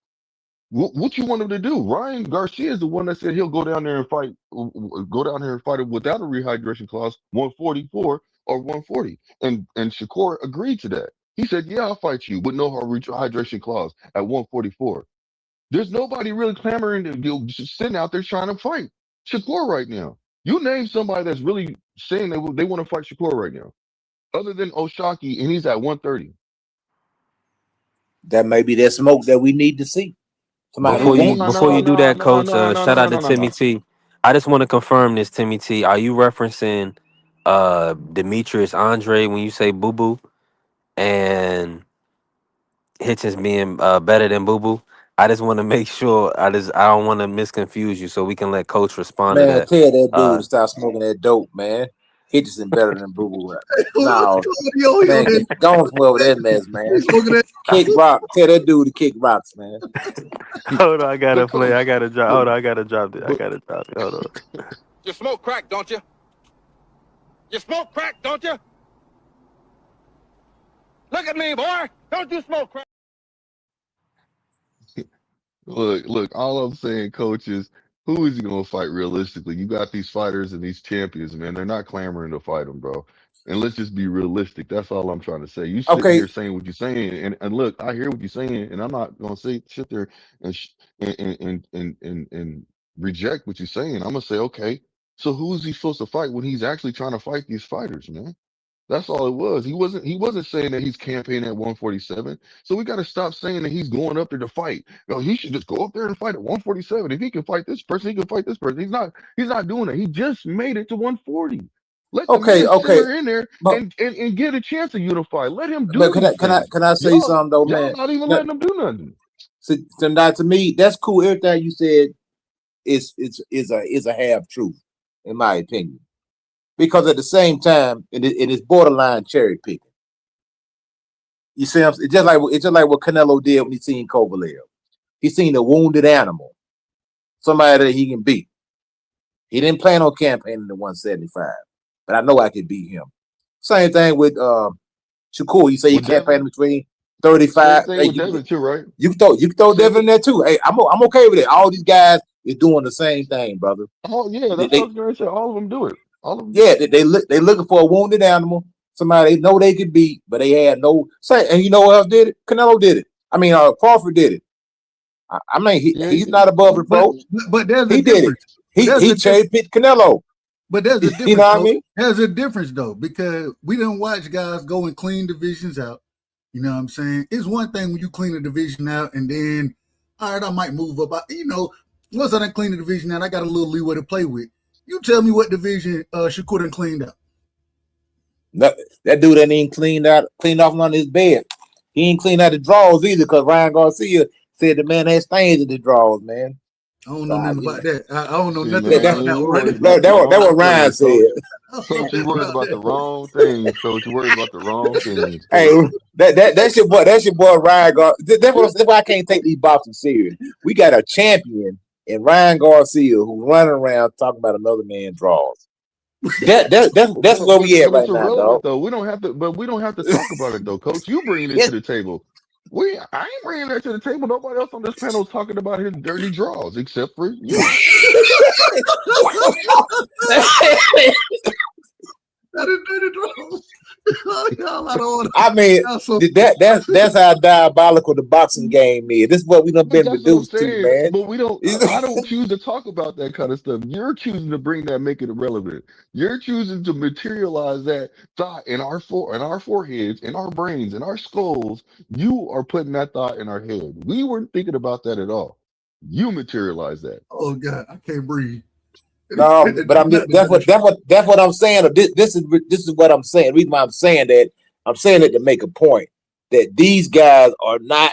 What you want him to do? Ryan Garcia is the one that said he'll go down there and fight, him without a rehydration clause, 144 or 140. And Shakur agreed to that. He said, "Yeah, I'll fight you with no rehydration clause at 144." There's nobody really clamoring to just sitting out there trying to fight Shakur right now. You name somebody that's really saying they want to fight Shakur right now, other than Oshaki, and he's at 130. That may be that smoke that we need to see. Somebody who Before you won't. No, before no, you do no, that, no, coach, no, no, shout no, out no, to no, Timmy no. T. I just want to confirm this, Timmy T. Are you referencing Demetrius Andre when you say boo boo and Hitchens being better than boo boo? I just want to make sure I don't want to misconfuse you so we can let coach respond to Man, that. tell that dude Uh to stop smoking that dope, man. Hitchison better than Boo Boo. No, Yo, man, that go on somewhere with that mess, man. he's smoking that. Kick rock. Tell that dude to kick rocks, man. hold on, I gotta But play. I coach, gotta drop. but Hold on, I gotta drop it. I but gotta drop it. Hold on. You smoke crack, don't you? You smoke crack, don't you? Look at me, boy. Don't you smoke crack? look, all I'm saying, coach, is who is he gonna fight realistically? You got these fighters and these champions, man. They're not clamoring to fight them, bro. And let's just be realistic. That's all I'm trying to say. You sitting Okay, here saying what you're saying, and look, I hear what you're saying, and I'm not gonna sit there and and reject what you're saying. I'm gonna say, okay, so who is he supposed to fight when he's actually trying to fight these fighters, man? That's all it was. He wasn't saying that he's campaigning at 147. So we got to stop saying that he's going up there to fight. No, he should just go up there and fight at 147. If he can fight this person, he can fight this person. He's not doing that. He just made it to 140. Let the okay, man okay. simmer in there But and get a chance to unify. Let him but do these things. can I say Y'all something though, y'all man? not even Now, letting him do nothing. so now to me, that's cool. Everything you said is a half truth, in my opinion. Because at the same time, it is borderline cherry picking. You see, it's just like what Canelo did when he seen Kovalev. He seen a wounded animal, somebody that he can beat. He didn't plan on campaigning to 175, but I know I could beat him. Same thing with Shakur. You say he With campaigned Devin, between same 35. thing Hey, with Devin too, right? you can throw Same Devin in thing. there too. Hey, I'm okay with it. All these guys is doing the same thing, brother. Oh yeah, They, that's what I they was gonna say. All of them do it. All of them do yeah, it. they looking for a wounded animal, somebody they know they could beat, but they had no say. And you know what else did it? Canelo did it. I mean, Crawford did it. I mean, Yeah, he's not above But reproach. there's a He did it. difference. But there's He a difference. cherry picked Canelo. But there's a You difference, know what I though. mean? There's a difference, though, because we didn't watch guys go and clean divisions out. You know what I'm saying? It's one thing when you clean a division out and then, all right, I might move up. Once I done clean the division out, I got a little leeway to play with. You tell me what division Shakur done cleaned out. No, that dude ain't even cleaned off under his bed. He ain't cleaned out the drawers either, because Ryan Garcia said the man had stains in the drawers, man. I don't So know nothing about that. I don't know See, nothing man, that, about you that you one right worried there. about the that wrong what Ryan things, said. coach. I don't know Coach, you nothing worried about about the that. wrong things, coach. You worried about the wrong things, Hey, coach. that's your boy. That's your boy Ryan Garcia. That's why I can't take these boxing serious. We got a champion in Ryan Garcia who's running around talking about another man's draws. That's But where but we at but it's right now, irrelevant dog. though. We don't have to talk about it though, coach. You bringing it to Yes. the table. I ain't bringing that to the table. Nobody else on this panel is talking about his dirty draws except for you. That is dirty draws. Y'all out of order. I mean, Y'all so that's how diabolical the boxing game is. This is what we done But been that's what I'm reduced to, saying. man. But we don't. I don't choose to talk about that kind of stuff. You're choosing to bring that, make it irrelevant. You're choosing to materialize that thought in our foreheads, in our brains, in our skulls. You are putting that thought in our head. We weren't thinking about that at all. You materialize that. oh God, I can't breathe. No, but I'm Not the dirty that's what I'm saying. This is what I'm saying. The reason why I'm saying that to make a point that these guys are not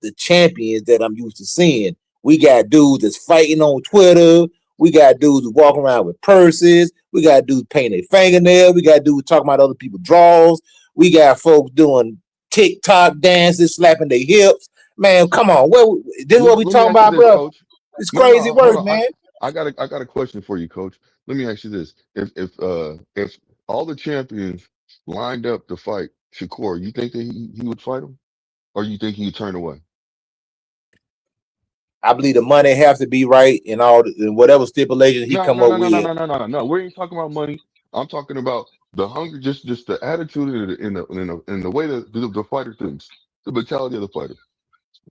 the champions that I'm used to seeing. We got dudes that's fighting on Twitter. We got dudes who walk around with purses. We got dudes painting their fingernails. We got dudes talking about other people's draws. We got folks doing TikTok dances, slapping their hips. Man, come on. This is Let what me we let me talking ask you about, this, bro. Coach. It's No, no, crazy hold work, on. man. I got a question for you, Coach. Let me ask you this: if all the champions lined up to fight Shakur, you think that he would fight him, or you think he'd turn away? I believe the money has to be right and and whatever stipulations he No, come no, up no, no, no, with. no, no, no, no. We ain't talking about money. I'm talking about the hunger, just the attitude in the way that the fighter thinks, the mentality of the fighter.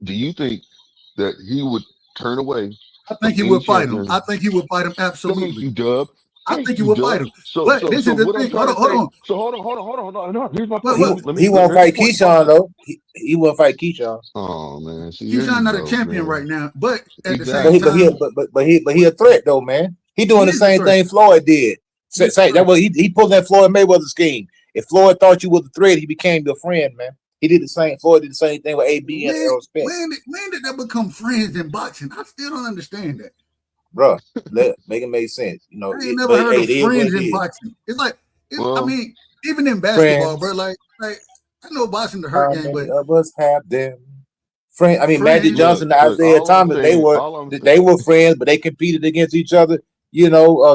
Do you think that he would turn away I from think he any would fight chance him. there? I think he would fight him Thank absolutely. you, Dub. I Thank think he you, would fight Dub. him. So, But so, this so, is the what I'm thing. trying to Hold say. on. So, hold on. No, here's my But point. but He won't Here's my fight point. Keyshawn though. He won't fight Keyshawn. Oh man, see, there Keyshawn you not a go, champion man. right now. But at the But same he Exactly. but he time, but he a threat though, man. He he doing the is a same threat. thing Floyd did. He is a Say that threat. was he pulled that Floyd Mayweather scheme. If Floyd thought you was a threat, he became your friend, man. He did the same. Floyd did the same thing with AB and When Errol Spence, when did that become friends in boxing? I still don't understand that. bro. Make it make sense, you know. I ain't never But heard hey, of it is what friends it in is. boxing. It's like I Well, mean, even in basketball, bro. Friends. Like I know boxing the hurt How game, many but of us have them? Friend, I mean Magic friends, Johnson look, and look. Isaiah Thomas. They were friends, but they competed against each other,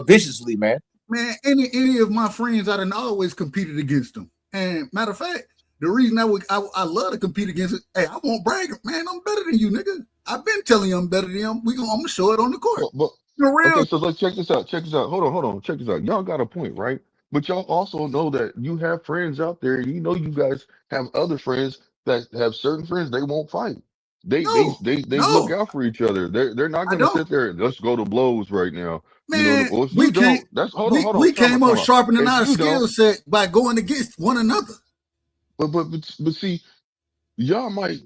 viciously, man. man. Any of my friends, I done always competed against them. And matter of fact, the reason I love to compete against it, hey, I won't brag, man. I'm better than you, nigga. I've been telling you I'm better than you. I'm gonna show it on the court. But The real okay, so let's check this out. Check this out. Hold on. Check this out. Y'all got a point, right? But y'all also know that you have friends out there, and you know you guys have other friends that have certain friends they won't fight. They look no, out for each other. They're not I gonna don't. sit there and let's go to blows right now. You know, Man, well, if we you can't. don't, that's hold on, We came up time out. sharpening If our you don't, skill set by going against one another. but see, y'all might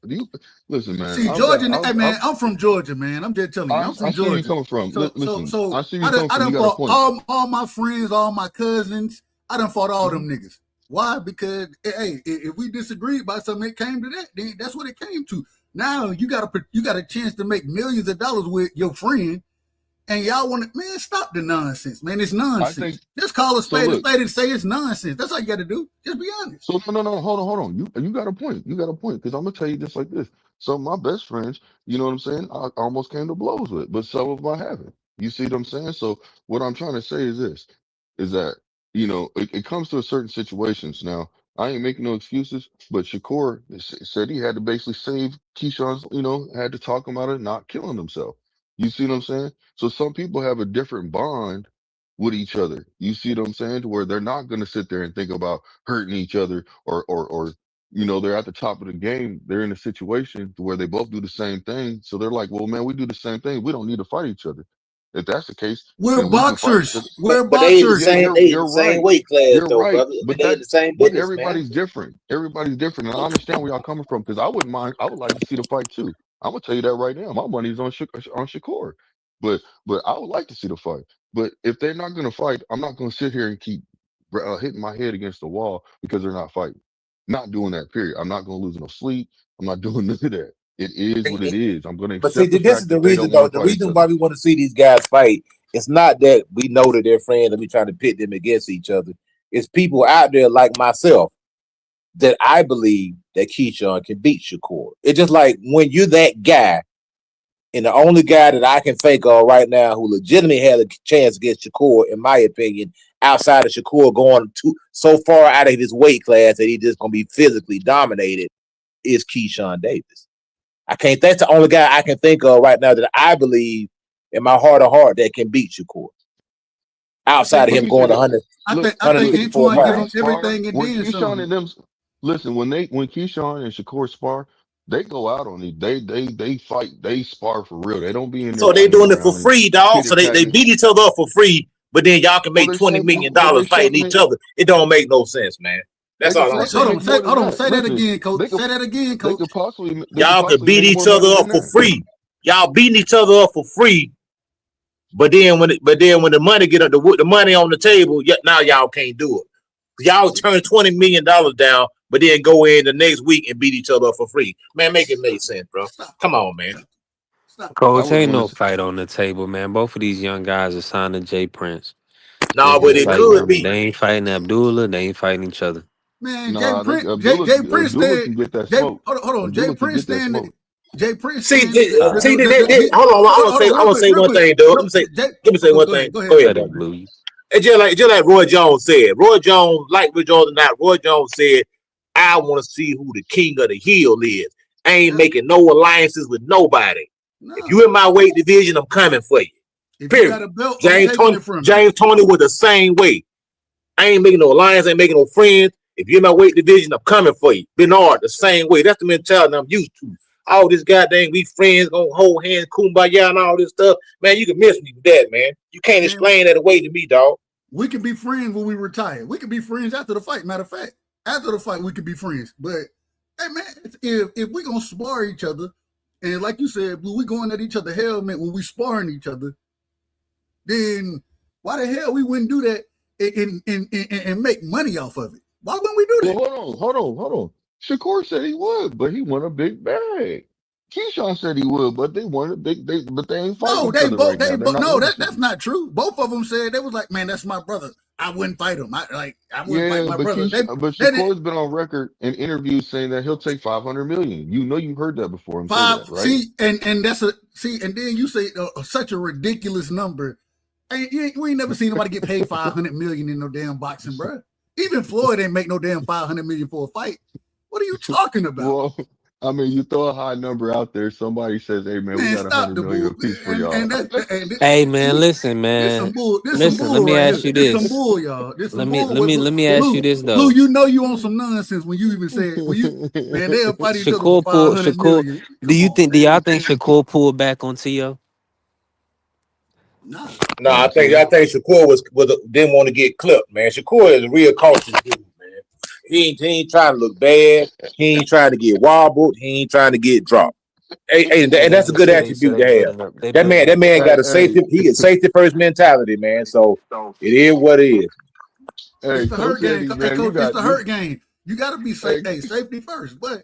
you listen, man. See, I've got Georgia, hey I've man, I'm from Georgia, man. I'm just telling you, I'm I from see where you're Georgia. coming from. Listen, I see where you're coming I from. You done got a fought point. all my friends, all my cousins. I done fought all Mhm. them niggas. Why? Because hey, if we disagree about something, it came to that. Then that's what it came to. Now you got a chance to make millions of dollars with your friend, and y'all want to, man, stop the nonsense, man. It's I think nonsense. Just call so. a Look. spade and say it's nonsense. That's all you got to do. Just be honest. So no. Hold on. You got a point. You got a point. Because I'm gonna tell you this like this. Some of my best friends, you know what I'm saying, I almost came to blows with, but some of them I haven't. You see what I'm saying? So what I'm trying to say is this, is that it comes to a certain situations. Now I ain't making no excuses, but Shakur said he had to basically save Keyshawn's. Had to talk him out of not killing himself. You see what I'm saying? So some people have a different bond with each other. You see what I'm saying? To where they're not going to sit there and think about hurting each other or they're at the top of the game. They're in a situation to where they both do the same thing. So they're like, well, man, we do the same thing. We don't need to fight each other. If that's the case, We're then we can fight each boxers. other. We're But they in the boxers. Yeah, same you're they in the you're same right. weight class You're though, right. brother. But they in the same But business, man. everybody's different. Everybody's different. And I understand where y'all coming from because I wouldn't mind. I would like to see the fight too. I'm gonna tell you that right now. My money's on Shakur. But I would like to see the fight. But if they're not gonna fight, I'm not gonna sit here and keep hitting my head against the wall because they're not fighting. Not doing that, period. I'm not gonna lose no sleep. I'm not doing none of that. It is what it is. I'm gonna But see, accept the this is fact the that they reason don't want though. to The fight each reason other. why we want to see these guys fight, it's not that we know that they're friends and we trying to pit them against each other. It's people out there like myself that I believe that Keyshawn can beat Shakur. It's just like when you're that guy, and the only guy that I can think of right now who legitimately had a chance against Shakur, in my opinion, outside of Shakur going so far out of his weight class that he's just gonna be physically dominated, is Keyshawn Davis. I can't. That's the only guy I can think of right now that I believe in my heart of heart that can beat Shakur. I think Outside of Let him me say going this. Look, I think look, 154 Antoine when give they him pounds. spar, everything and when then Keyshawn some. and them listen, when Keyshawn and Shakur spar, they go out on it. They fight, they spar for real. They don't be in there So they playing doing it for around and free, dog. pitter So they patting. beat each other up for free, but then y'all can Well, make they $20 shake, million well they fighting shaking each it. other. It don't make no sense, man. They That's could all I'm possibly Hold saying. on, make more than hold on, that. say that Listen, again, coach. they could Say that again, coach. Y'all can possibly beat make each more other money up than for that. free. Y'all beating each other up for free, but then when the money get up, the money on the table, now y'all can't do it. Y'all turn $20 million down, but then go in the next week and beat each other up for free. Man, make it make sense, bro. Stop, Come on, man. stop. I Coach, wouldn't ain't want no to. fight on the table, man. Both of these young guys are signed to Jay Prince. No, It's but just it like, could they be. ain't fighting Abdullah. They ain't fighting each other. Man, Nah, they Jay Prince Abdullah stand. can get that smoke. Hold on. Abdullah can get that smoke. Jay Prince See, stand. Uh, hold on. I want to say, Hold on, one real quick. thing, dude. No, Jay, Let me say one go thing. ahead, go ahead, Go go ahead, cut ahead, it, though. man. Blue. It's just like Roy Jones said. Roy Jones, like Roy Jones or not, Roy Jones said, I want to see who the king of the hill is. I ain't Yeah. making no alliances with nobody. If No. you in my weight division, I'm coming for you. If you Period. got a belt, I'm James taking Tony, it from you. James Tony was the same way. I ain't making no alliance, ain't making no friends. If you're in my weight division, I'm coming for you. Bernard, the same way. That's the mentality I'm used to. All this goddamn, we friends, gonna hold hands, kumbaya, and all this stuff. Man, you can miss me with that, man. You can't Man, explain that away to me, dog. we can be friends when we retire. We can be friends after the fight. Matter of fact, after the fight, we could be friends. But hey, man, if we gonna spar each other, and like you said, when we going at each other helmet when we sparring each other, then why the hell we wouldn't do that and make money off of it? Why wouldn't we do Well, that? hold on. Shakur said he would, but he won a big bag. Keyshawn said he would, but they won a big. But they ain't fighting No, each other right now. They're not no, ready to. that's not true. Both of them said they was like, man, that's my brother. I wouldn't fight him. I wouldn't fight Yeah, my but brother. but They did Shakur's been on record in interviews saying that he'll take 500 million. You know, you heard that before him say five. that, right? See, and that's a see, and then you say such a ridiculous number. We ain't never seen nobody get paid 500 million in no damn boxing, bro. Even Floyd ain't make no damn 500 million for a fight. What are you talking about? Well, I mean, you throw a high number out there. Somebody says, "Hey, man, we Man, got stop 100 the million bull. apiece for And y'all." Hey man, see, listen, this some man. bull. This some Listen, let bull me right here. ask you This some this. bull, y'all. This some bull. Let me ask you this Blue, though. you know you on some nonsense when you even said man, they'll fight each other for 500 million. Do Come you on, think do man. y'all think Shakur pulled back on Tio? Nah. No, On I think Tio. Shakur didn't want to get clipped, man. Shakur is a real cautious dude, man. He ain't trying to look bad. He ain't trying to get wobbled. He ain't trying to get dropped. And Yeah, that's a good he said attribute they to have. building up. They That building man, up that the man fight. got a safety. He a safety first mentality, man. So it is what it is. It's Hey, the hurt Coach game. Eddie, Hey, man, you coach, it's got the you. hurt game. You got to be safe. Hey, Hey, safety first. But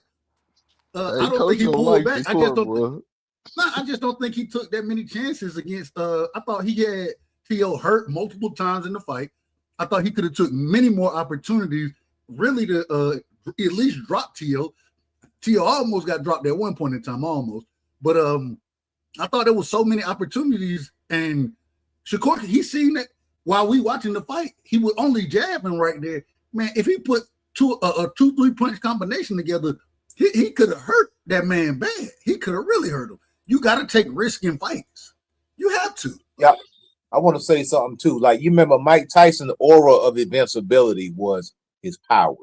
I hey, don't think Coach he don't pulled like back. I just Shakur, don't think. boy. No, I just don't think he took that many chances against. I thought he had T.O. hurt multiple times in the fight. I thought he could have took many more opportunities, really, to at least drop T.O. T.O. almost got dropped at one point in time, almost. But I thought there was so many opportunities, and Shakur, he seen that while we watching the fight, he was only jabbing right there. Man, if he put a 2-3 punch combination together, he could have hurt that man bad. He could have really hurt him. You got to take risk in fights. You have to. Yeah, I want to say something too. Like you remember Mike Tyson's aura of invincibility was his power.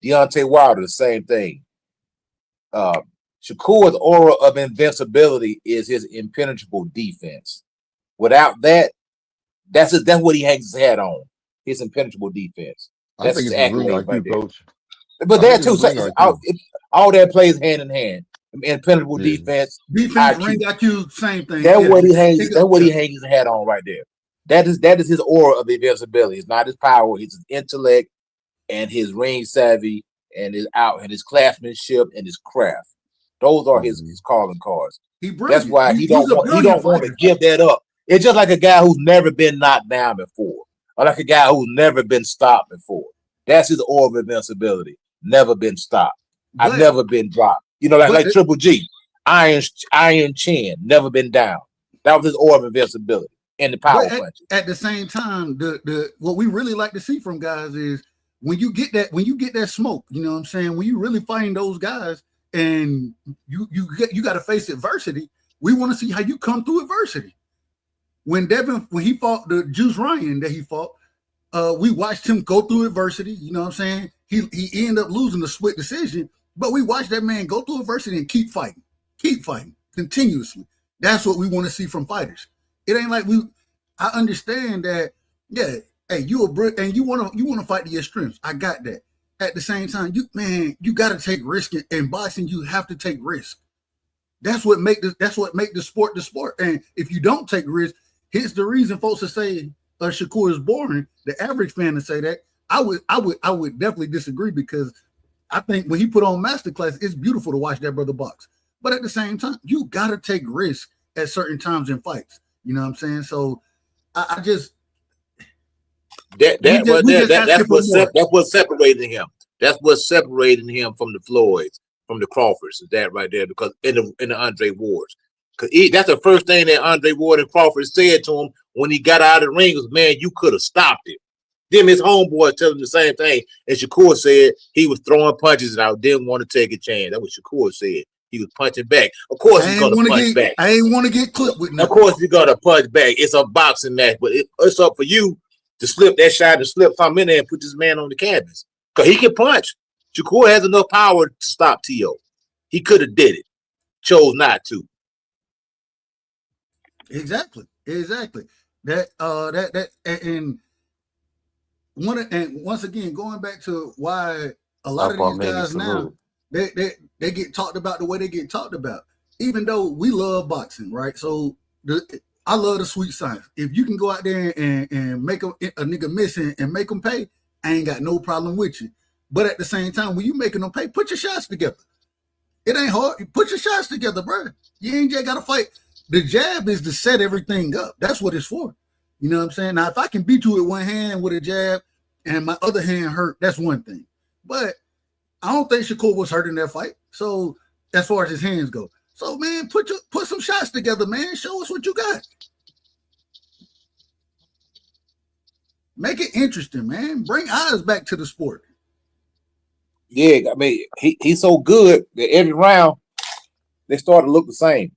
Deontay Wilder, the same thing. Shakur's aura of invincibility is his impenetrable defense. Without that, that's what he hangs his hat on. His impenetrable defense. I That's think his it's his ring accolade right IQ, there. Coach. But I there think it's too, his ring IQ. all that plays hand in hand. Impenetrable Yeah. defense, Defense, IQ. ring IQ, same thing. That's Yeah, what he hangs. That's what he yeah. hangs his hat on right there. That is his aura of invincibility. It's not his power. It's his intellect and his ring savvy and his craftsmanship and his craft. Those are his calling cards. He's That's brilliant. why he He's a don't brilliant want to fighter. give that up. It's just like a guy who's never been knocked down before, or like a guy who's never been stopped before. That's his aura of invincibility. Never been stopped. I've never been dropped. You know, like Triple G, Iron Chin, never been down. That was his aura of invincibility and the power punches. At the same time, the what we really like to see from guys is when you get that smoke, you know what I'm saying? When you really find those guys and you got to face adversity, we want to see how you come through adversity. When he fought the Juice Ryan that he fought, we watched him go through adversity, you know what I'm saying? He ended up losing the split decision, but we watched that man go through adversity and keep fighting continuously. That's what we want to see from fighters. It ain't like I understand that, yeah, hey, you a brick and you want to fight to your strengths. I got that. At the same time, you got to take risk in boxing. You have to take risk. That's what make the sport the sport. And if you don't take risk, here's the reason folks will say Shakur is boring. The average fan to say that, I would definitely disagree, because I think when he put on Masterclass, it's beautiful to watch that brother box. But at the same time, you got to take risks at certain times in fights. You know what I'm saying? So I just that's what's separating him. That's what's separating him from the Floyds, from the Crawfords. Is that right there? Because in the Andre Wards, because that's the first thing that Andre Ward and Crawford said to him when he got out of the ring was, "Man, you could have stopped it." Then his homeboy telling him the same thing. And Shakur said he was throwing punches and I didn't want to take a chance. That's what Shakur said. He was punching back. Of course he's gonna punch back. I ain't want to get clipped with nothing. Of course he's gonna punch back. It's a boxing match, but it's up for you to slip that shot and slip something in there and put this man on the canvas. Because he can punch. Shakur has enough power to stop T.O. He could have did it. Chose not to. Exactly. And once again, going back to why a lot of these guys now they get talked about the way they get talked about, even though we love boxing, right? So I love the sweet science. If you can go out there and make a nigga missing and make them pay, I ain't got no problem with you. But at the same time, when you making them pay, put your shots together. It ain't hard. You put your shots together, bro. You ain't just got to fight. The jab is to set everything up. That's what it's for. You know what I'm saying? Now, if I can beat you with one hand with a jab and my other hand hurt, that's one thing. But I don't think Shakur was hurt in that fight. So as far as his hands go. So, man, put some shots together, man. Show us what you got. Make it interesting, man. Bring eyes back to the sport. Yeah, I mean, he's so good that every round they start to look the same.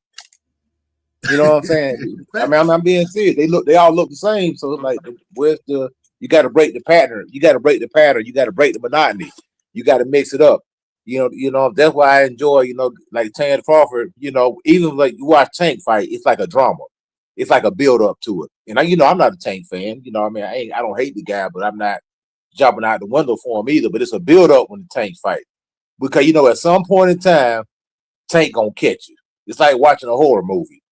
You know what I'm saying? I mean, I'm being serious. They all look the same. So it's like, where's you got to break the pattern. You got to break the pattern. You got to break the monotony. You got to mix it up. You know, that's why I enjoy, like Tank Crawford, even like you watch Tank fight, it's like a drama. It's like a build up to it. And I'm not a Tank fan. I mean, I don't hate the guy, but I'm not jumping out the window for him either. But it's a build up when the Tank fight. Because at some point in time, Tank gonna catch you. It's like watching a horror movie.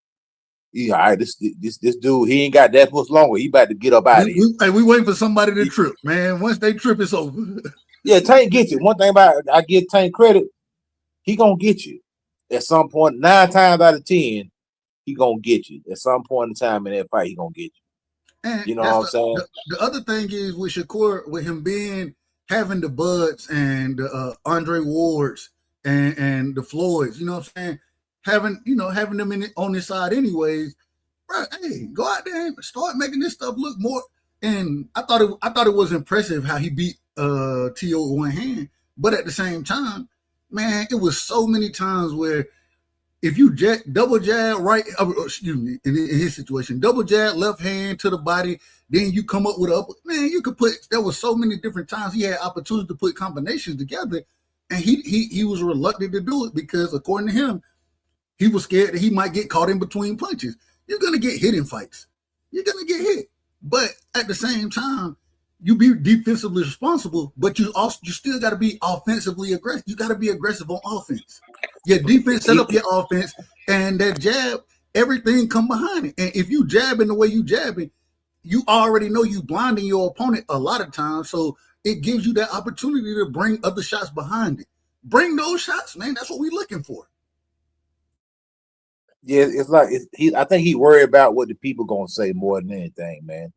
Yeah, all right, this dude, he ain't got that much longer. He about to get up out of here. We waiting for somebody to trip, man. Once they trip, it's over. Yeah, Tank gets you. One thing about it, I give Tank credit, he gonna get you at some point. 9 times out of 10, he gonna get you at some point in time in that fight. He gonna get you. And you know what I'm saying? The other thing is with Shakur, with him having the Buds and the Andre Wards and the Floyds, you know what I'm saying? Having them on his side anyways, bro. Hey, go out there and start making this stuff look more. And I thought it was impressive how he beat T.O. with one hand, but at the same time, man, it was so many times where if you double jab right, in his situation, double jab left hand to the body, then you come up with man. There was so many different times he had opportunity to put combinations together, and he was reluctant to do it because according to him, he was scared that he might get caught in between punches. You're gonna get hit in fights. You're gonna get hit, but at the same time, you be defensively responsible, but you still got to be offensively aggressive. You got to be aggressive on offense. Your defense set up your offense, and that jab, everything come behind it. And if you jabbing the way you jabbing, you already know you blinding your opponent a lot of times. So it gives you that opportunity to bring other shots behind it. Bring those shots, man. That's what we're looking for. Yeah, it's like I think he worried about what the people gonna say more than anything, man.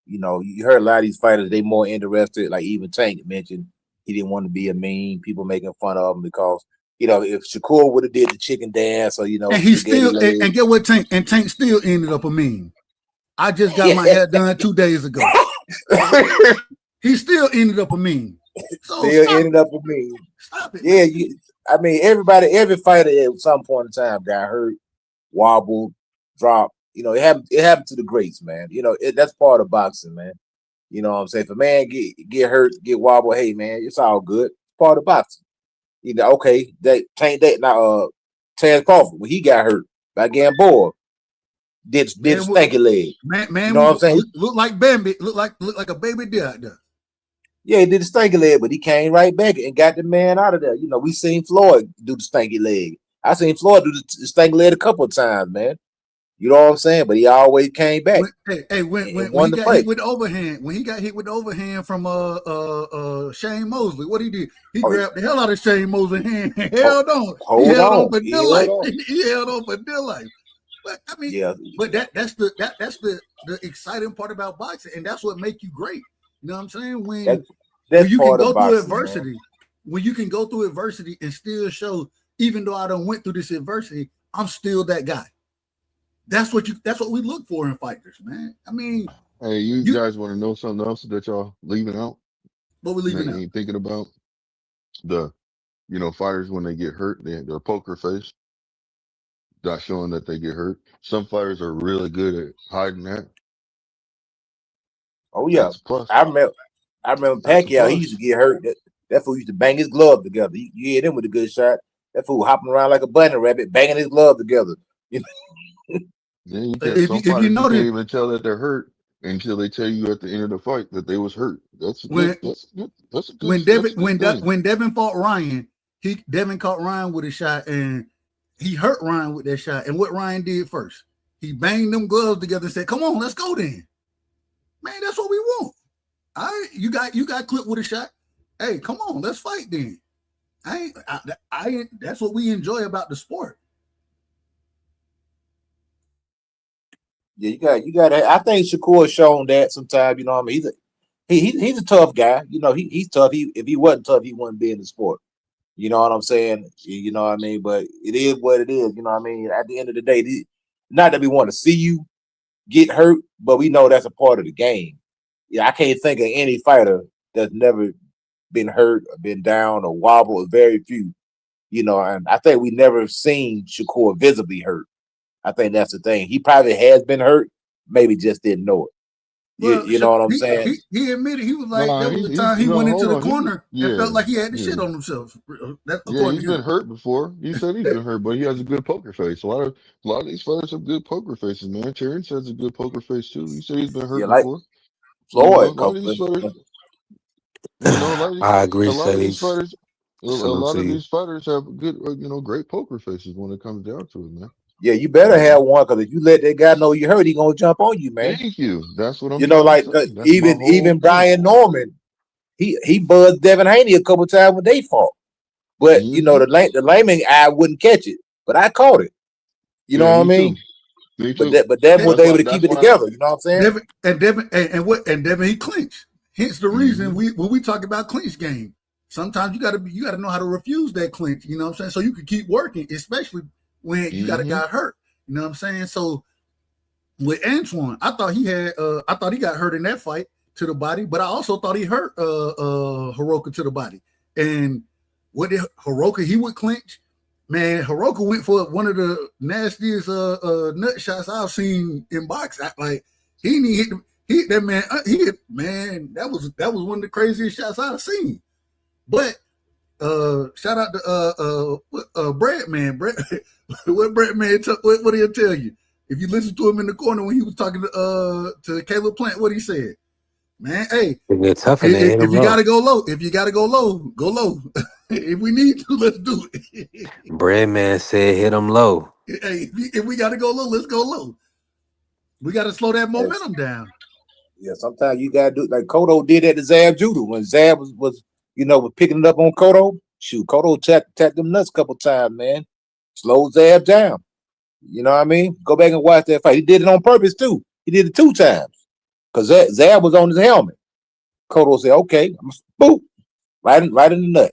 You heard a lot of these fighters, they more interested, like even Tank mentioned, he didn't want to be a meme, people making fun of him because, if Shakur would have did the chicken dance or, and he still, and get what Tank still ended up a meme. I just got my hair done 2 days ago. He still ended up a meme. So ended up a meme. Stop it. Yeah, I mean, every fighter at some point in time got hurt, wobbled, dropped. It happened to the greats, man. That's part of boxing, man. You know what I'm saying? If a man get hurt, get wobbled, hey man, it's all good. It's part of boxing. Okay, Terrence Crawford, when he got hurt by getting bored, did stanky leg. Man, you know what I'm saying? Look like Bambi, look like a baby deer out there. Yeah, he did the stanky leg, but he came right back and got the man out of there. We seen Floyd do the stanky leg. I seen Floyd do the stanky leg a couple of times, man. You know what I'm saying? But he always came back. When he got hit with the overhand from Shane Mosley, what he did? He grabbed the hell out of Shane Mosley's hand and held on. He held on for dear life. But I mean, but that's the exciting part about boxing, and that's what make you great. You know what I'm saying? When you can go through adversity, when you can go through adversity and still show, even though I done went through this adversity, I'm still that guy. That's what we look for in fighters, man. I mean, Hey, you You guys want to know something else that y'all leaving out? what we That leaving you out? ain't thinking about? The, fighters when they get hurt, their poker face, not showing that they get hurt. Some fighters are really good at hiding that. Oh yeah, That's a plus. I remember. I remember That's a Pacquiao. He used to plus. get hurt. That fool used to bang his glove together. You hit him with a good shot. That fool hopping around like a bunny rabbit, banging his glove together. You know? Then you can't. If Some you fighters you can't notice even tell that they're hurt until they tell you at the end of the fight that they was hurt. That's a good. when That's good. That's a good. when That's Devin a good thing. when Devin fought Ryan, Devin caught Ryan with a shot and he hurt Ryan with that shot. And what Ryan did first, he banged them gloves together and said, "Come on, let's go then, man. That's what we want. All right, you got clipped with a shot. Hey, come on, let's fight then. That's what we enjoy about the sport. Yeah, you got. I think Shakur has shown that sometimes. You know what I mean? He's a tough guy. You know, he's tough. If he wasn't tough, he wouldn't be in the sport. You know what I'm saying? You know what I mean? But it is what it is. You know what I mean? At the end of the day, not that we want to see you get hurt, but we know that's a part of the game. Yeah, I can't think of any fighter that's never been hurt or been down or wobbled. Very few. You know, and I think we never seen Shakur visibly hurt. I think that's the thing. He probably has been hurt, maybe just didn't know it. Well, You know what I'm saying? he admitted he was like No, there was a time he no. went into Hold the on. corner and felt Yeah, like he had to shit yeah, on himself. That yeah. according He's to been him. hurt before. He said he's been hurt, but he has a good poker face. A lot of these fighters have good poker faces, man. Terrence has a good poker face too. He said he's been Yeah, hurt like before. A Floyd. lot of these fighters, a lot of these, I a agree, lot of these Sage. fighters, a Salute lot to of you. these fighters have good, great poker faces when it comes down to it, man. Yeah, you better You have know. one because if you let that guy know you hurt, he gonna jump on you, man. Thank you. That's what I'm You know, trying to like say. That's my whole even point. Brian Norman, he buzzed Devin Haney a couple times when they fought. But you know, Hmm. the layman eye wouldn't catch it, but I caught it. You know Yeah, what I me mean? too. Me But too. Devin And, was That's why. able to keep That's it why. together. You know what I'm saying? And Devin he clinched. Hence the reason Hmm. when we talk about clinch game, sometimes you gotta know how to refuse that clinch. You know what I'm saying? So you can keep working, especially when you got a Hmm. guy hurt. You know what I'm saying? So with Antoine, I thought he got hurt in that fight to the body, but I also thought he hurt Hiroka to the body. And what did Hiroka he would clinch? Man, Hiroka went for one of the nastiest nut shots I've seen in boxing. Like he didn't hit that man. He hit, man, that was one of the craziest shots I've seen. But shout out to Brad man. Brad, what Brad man what did he tell you? If you listen to him in the corner when he was talking to Caleb Plant, what he said, man, hey, If they're tough and they hit if them you low. gotta go low, go low. If we need to, let's do it. Bread man said hit them low. Hey, if we gotta go low, let's go low. We gotta slow that Yes. momentum down. Yeah. Sometimes you gotta do like Kodo did at the Zab Judah when Zab was picking it up on Kodo. Shoot, Kodo tapped them nuts a couple times, man. Slow Zab down. You know what I mean? Go back and watch that fight. He did it on purpose too. He did it 2 times because Zab was on his helmet. Kodo said, "Okay, I'm boop right in the nut."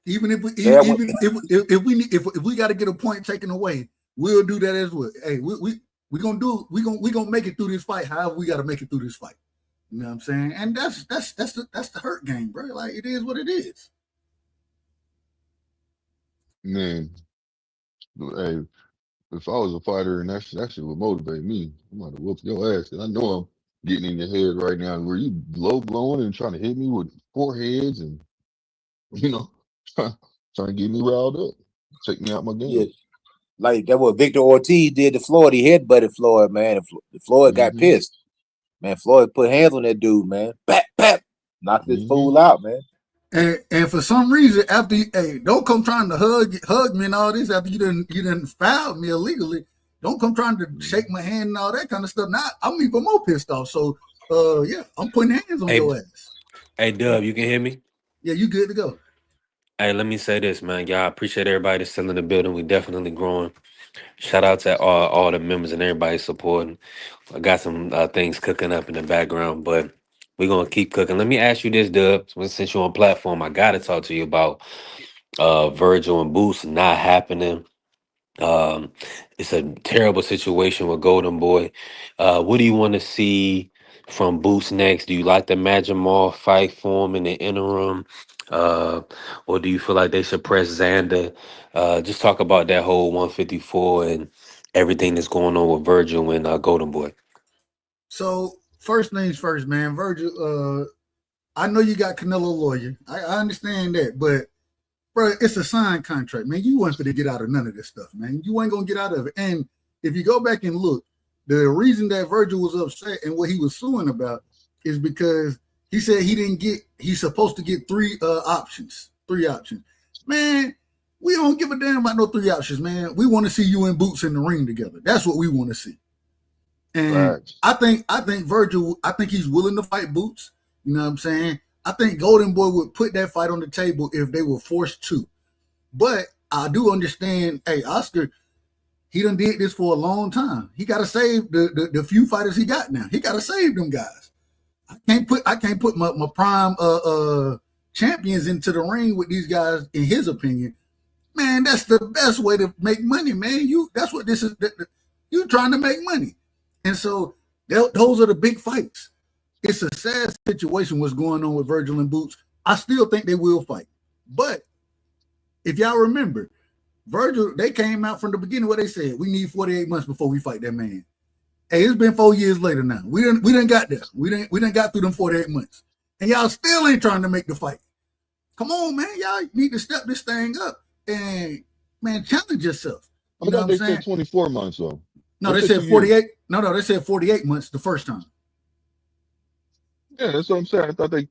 Even if we Zab went. if we got to get a point taken away, we'll do that as well. Hey, we gonna make it through this fight. However, we got to make it through this fight. You know what I'm saying? And that's the hurt game, bro. Like it is what it is. Man, hey, if I was a fighter and that shit would motivate me, I'm about to whoop your ass. 'Cause I know I'm getting in your head right now. Where you low blowing and trying to hit me with foreheads and you know trying to get me riled up, take me out my Yeah, game. like that what Victor Ortiz did to Floyd. He headbutted Floyd, man. And Floyd got Hmm. pissed. Man, Floyd put hands on that dude, man. Bap, bap. Knocked this Hmm. fool out, man. And for some reason, after hey, don't come trying to hug me and all this after you didn't foul me illegally. Don't come trying to shake my hand and all that kind of stuff. Now I'm even more pissed off. So yeah, I'm putting hands on Hey, your ass. hey, Dub, you can hear me? Yeah, you good to go. Hey, let me say this, man. Y'all appreciate everybody that's still in the building. We definitely growing. Shout out to all the members and everybody supporting. I got some things cooking up in the background, but we're gonna keep cooking. Let me ask you this, Dub. Since you're on platform, I gotta talk to you about Virgil and Boost not happening. It's a terrible situation with Golden Boy. What do you want to see from Boots next? Do you like the Majamal fight for him in the interim? Or do you feel like they should press Xander? Just talk about that whole 154 and everything that's going on with Virgil and Golden Boy. So first things first, man. Virgil, I know you got Canelo lawyer. I understand that, but bro, it's a signed contract, man. You weren't going to get out of none of this stuff, man. You ain't going to get out of it. And if you go back and look, the reason that Virgil was upset and what he was suing about is because he said he's supposed to get three options. Man, we don't give a damn about no three options, man. We want to see you and Boots in the ring together. That's what we want to see. And I think Virgil, I think he's willing to fight Boots. You know what I'm saying? I think Golden Boy would put that fight on the table if they were forced to. But I do understand, hey, Oscar, he done did this for a long time. He got to save the few fighters he got now. He got to save them guys. I can't put my prime champions into the ring with these guys. In his opinion, man, that's the best way to make money, man. That's what this is. You trying to make money, and so those are the big fights. It's a sad situation what's going on with Virgil and Boots. I still think they will fight, but if y'all remember, Virgil, they came out from the beginning what they said, we need 48 months before we fight that man. Hey, it's been 4 years later now. We didn't got there. We didn't got through them 48 months. And y'all still ain't trying to make the fight. Come on, man. Y'all need to step this thing up and, man, challenge yourself. I thought they said 24 months, though. No, they said 48. No, they said 48 months the first time. Yeah, that's what I'm saying. I thought they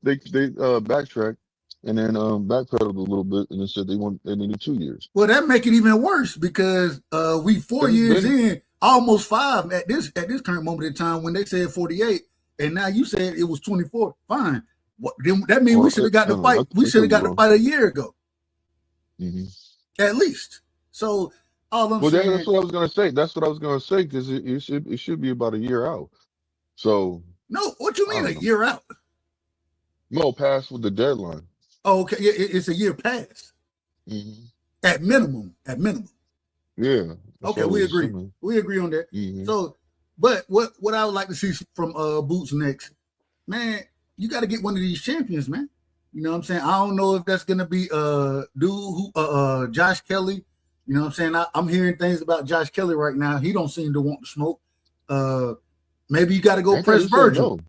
backtracked and then backpedaled a little bit and then said they needed 2 years. Well, that make it even worse because we 4 years in, almost 5 at this current moment in time when they said 48, and now you said it was 24. Fine. That means we should have got the fight. We should have got the fight a year ago, at least. So all I'm saying. That's what I was gonna say. That's what I was gonna say because it should be about a year out. So no, what you mean a year out? No, past with the deadline. Oh, okay, it's a year past. At minimum. Yeah. Okay, we agree. Assuming. We agree on that. So, but what I would like to see from Boots next, man, you got to get one of these champions, man. You know what I'm saying? I don't know if that's gonna be Josh Kelly. You know what I'm saying? I'm hearing things about Josh Kelly right now. He don't seem to want to smoke. Maybe you got to go press Virgil. No.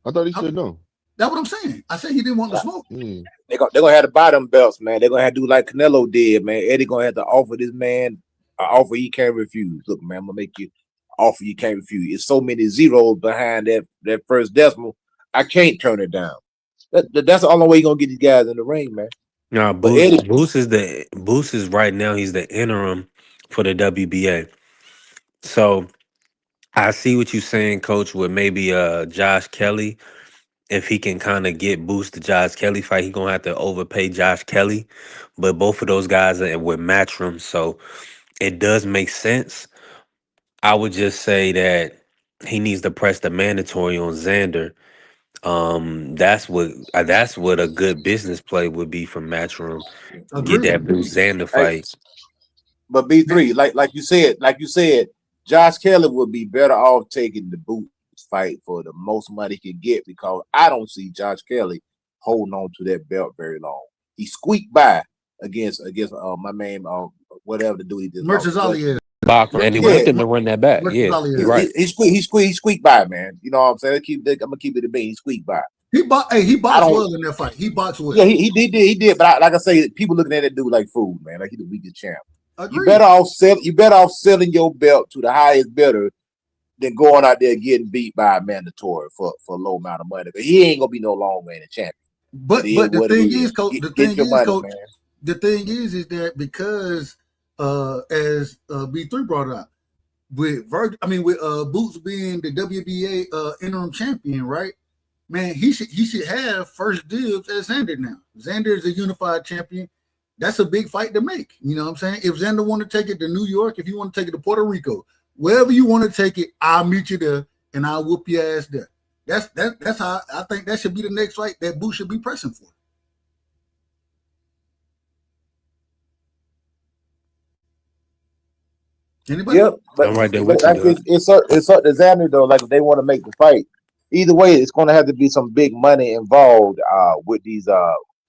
I thought he said no. That's what I'm saying. I said he didn't want to smoke. They're gonna have to buy them belts, man. They're gonna have to do like Canelo did, man. Eddie gonna have to offer this man an offer he can't refuse. Look, man, I'm gonna make you an offer you can't refuse. It's so many zeros behind that first decimal. I can't turn it down. That's the only way you're gonna get these guys in the ring, man. No, Boots is right now. He's the interim for the WBA. So I see what you're saying, Coach. With maybe Josh Kelly, if he can kind of get Boost the Josh Kelly fight, he's gonna have to overpay Josh Kelly. But both of those guys are with Matchroom, so it does make sense. I would just say that he needs to press the mandatory on Xander. That's what a good business play would be from Matchroom. Get that Boost Xander fight. But B3, like you said, Josh Kelly would be better off taking the Boots fight for the most money he can get because I don't see Josh Kelly holding on to that belt very long. He squeaked by against my man whatever the dude he did. Merchazali is. And he went to run that back. Yeah, right. He squeaked by, man. You know what I'm saying? I'm gonna keep it a beat. He squeaked by. He boxed well in that fight. He boxed well. Yeah, he did. But like I say, people looking at that dude like food, man. Like he's the weakest champ. Agreed. You better off selling your belt to the highest bidder than going out there getting beat by a mandatory for a low amount of money. But he ain't gonna be no long reigning champion. But the thing is, Coach, the thing is that because as B3 brought up, with Boots being the WBA interim champion, right? Man, he should have first dibs at Xander now. Xander is a unified champion. That's a big fight to make. You know what I'm saying? If Xander want to take it to New York, if you want to take it to Puerto Rico, wherever you want to take it, I'll meet you there and I'll whoop your ass there. That's how I think that should be the next fight that Boots should be pressing for. Anybody? Yep, but I'm right there but with you. it's up to Xander though. Like if they want to make the fight, either way, it's going to have to be some big money involved with these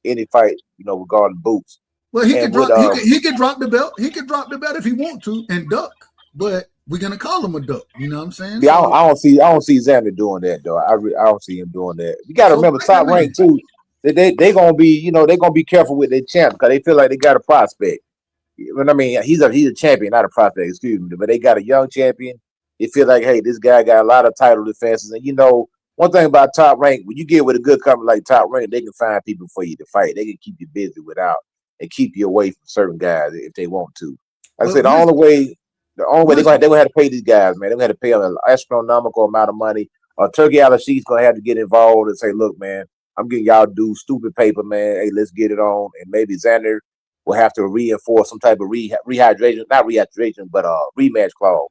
any fight, regarding boots. Well, he And could with drop. He could drop the belt. He could drop the belt if he want to and duck. But we're gonna call him a duck. You know what I'm saying? yeah, So I don't see Xander doing that though. I don't see him doing that. You got to so remember fight that top rank man. too. They gonna be they gonna be careful with their champ because they feel like they got a prospect. But I mean, he's a champion, not a prospect. Excuse me, but they got a young champion. They feel like, hey, this guy got a lot of title defenses, and one thing about top rank, when you get with a good company like top rank, they can find people for you to fight. They can keep you busy without and keep you away from certain guys if they want to. Like I Well, said, the only way listen. they're gonna have to pay these guys, man. They're gonna have to pay them an astronomical amount of money. Turkey Al-Sheik's gonna have to get involved and say, look, man, I'm getting y'all to do stupid paper, man. Hey, let's get it on. And maybe Xander will have to reinforce some type of rehydration, not rehydration, but rematch clause.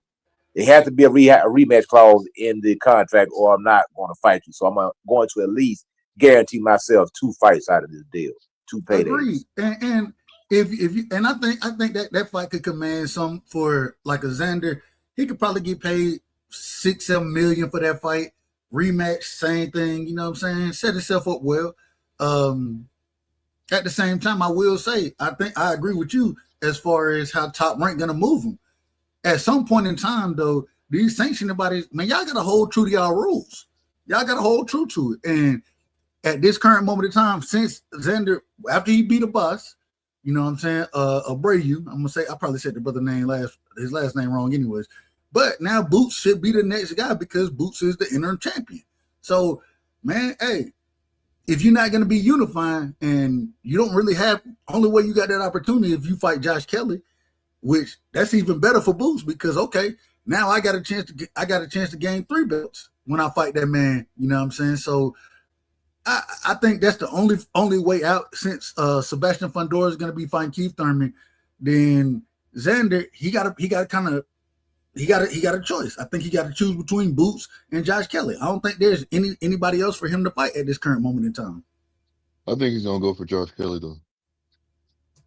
It has to be a rematch clause in the contract, or I'm not going to fight you. So I'm going to at least guarantee myself 2 fights out of this deal, 2 Agreed. paydays. And if you and I think that fight could command some for like a Xander. He could probably get paid 6-7 million for that fight. Rematch, same thing. You know what I'm saying? Set himself up well. Um, at the same time, I will say I think I agree with you as far as how Top Rank gonna move him. At some point in time, though, these sanctioning bodies, man, y'all gotta hold true to y'all rules. Y'all gotta hold true to it. And at this current moment in time, since Xander, after he beat a boss, you know what I'm saying, Abreu, I'm gonna say I probably said the brother name his last name wrong anyways. But now Boots should be the next guy because Boots is the interim champion. So, man, hey, if you're not gonna be unifying and you don't really have only way you got that opportunity if you fight Josh Kelly, which that's even better for Boots because okay, now I got a chance to gain 3 belts when I fight that man. You know what I'm saying? So I think that's the only way out since Sebastian Fundora is going to be fighting Keith Thurman. Then Xander, he got a choice. I think he got to choose between Boots and Josh Kelly. I don't think there's anybody else for him to fight at this current moment in time. I think he's gonna go for Josh Kelly though.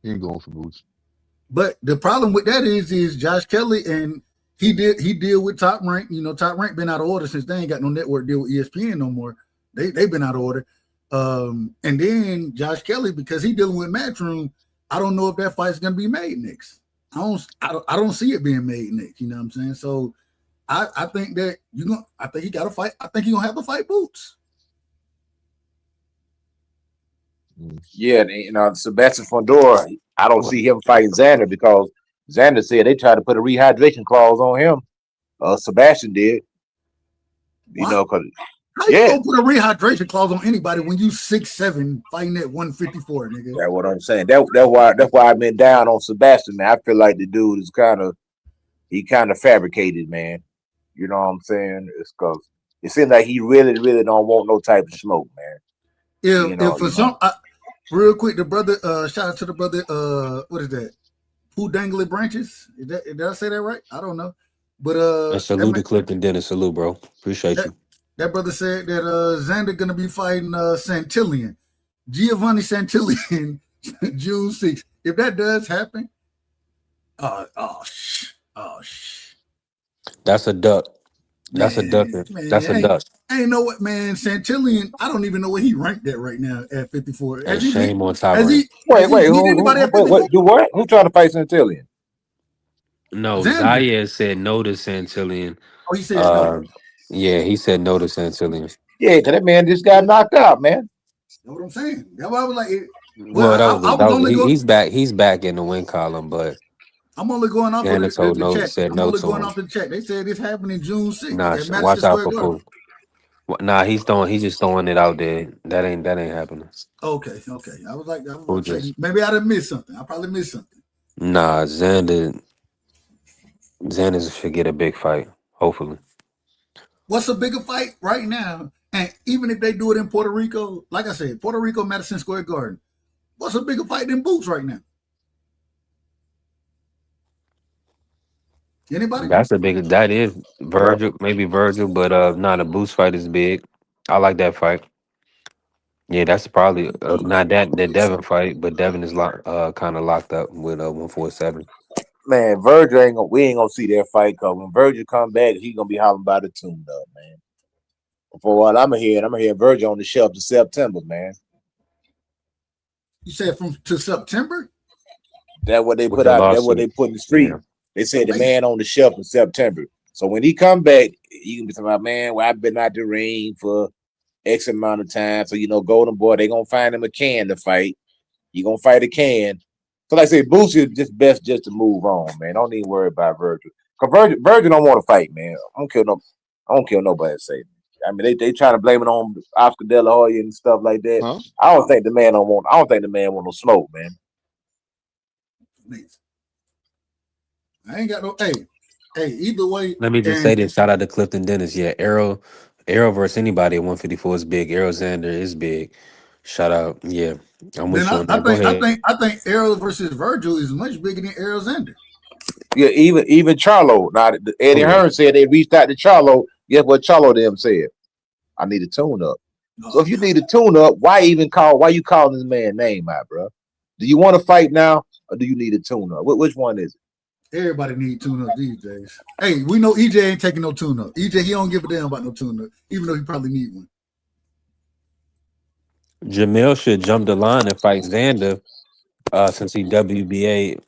He ain't going for Boots. But the problem with that is Josh Kelly and he deal with Top Rank. You know, Top Rank been out of order since they ain't got no network deal with ESPN no more. They've been out of order. And then Josh Kelly, because he dealing with Matchroom, I don't know if that fight's gonna be made next. I don't see it being made next. You know what I'm saying? So I think that I think he got to fight. I think he's gonna have to fight Boots. Yeah, and, Sebastian Fundora, I don't see him fighting Xander because Xander said they tried to put a rehydration clause on him. Sebastian did, What? because How you gonna put a rehydration clause on anybody when you 6'7" fighting at 154, nigga? That's what I'm saying. That's why I've been down on Sebastian, man. I feel like the dude is kind of fabricated, man. You know what I'm saying? It's because it seems like he really, really don't want no type of smoke, man. If for some real quick, the brother shout out to the brother, what is that? Who dangling branches? Did I say that right? I don't know. But salute to Clifton Dennis. Salute, bro. Appreciate you. That brother said that Xander gonna be fighting Santillan, Giovanni Santillan, June 6th. If that does happen, That's a duck. That's a duck. That's a duck. I ain't know what, man. Santillan, I don't even know where he ranked at right now at 54. And shame on Top Wait, what? Who trying to fight Santillan? No, Zayed said no to Santillan. Oh, he said no. Yeah, he said no to Santillan. Yeah, because that man just got knocked out, man. That's what I'm saying. That's why I was like, he's back. He's back in the win column, but I'm only going off of the chat. Said I'm no only to going him. off the chat. They said it's happening June 6th. Nah, watch out for Pooh. Nah, he's just throwing it out there. That ain't happening. Okay. I was like, maybe I done missed something. I probably missed something. Nah, Xander should get a big fight, hopefully. What's a bigger fight right now? And even if they do it in Puerto Rico, like I said, Puerto Rico, Madison Square Garden, what's a bigger fight than Boots right now? Anybody? That is Virgil, maybe Virgil, but a Boots fight is big. I like that fight. Yeah, that's probably not the Devin fight, but Devin is kind of locked up with 147. Man, Virgil we ain't gonna see that fight because when Virgil come back, he gonna be hollering about the tune up, man. For what I'm hearing Virgil on the shelf to September, man. You said from to September? That's what they with put the out. That's what they lawsuit. put in the Yeah. street. They said the Man, man on the shelf in September. So when he come back, you can be talking about, man, well, I've been out the ring for X amount of time. So Golden Boy, they gonna find him a can to fight. He gonna fight a can. So like I say, Boosie is just best just to move on, man. Don't even worry about Virgil. Cause Virgil don't want to fight, man. I don't care what nobody say. I mean, they try to blame it on Oscar De La Hoya and stuff like that. Huh? I don't think the man want no smoke, man. I ain't got no. Hey, either way, Let me just say and this. Shout out to Clifton Dennis. Yeah, Arrow versus anybody at 154 is big. Arrow Xander is big. Shout out. Yeah, I'm man, with you I, on I that. Go think I ahead. think I think Arrow versus Virgil is much bigger than Arrow's Ender. Yeah, even Charlo. Now Eddie Oh yeah. Hearn said they reached out to Charlo. Guess what Charlo them said? I need a tune up. So Oh if you God, need a tune up, why you calling this man name out, bro? Do you want to fight now or do you need a tune up? Which one is it? everybody need tune up these days. Hey, we know EJ ain't taking no tune up. EJ he don't give a damn about no tune up, even though he probably need one. Jamel should jump the line and fight Xander. Since he WBA,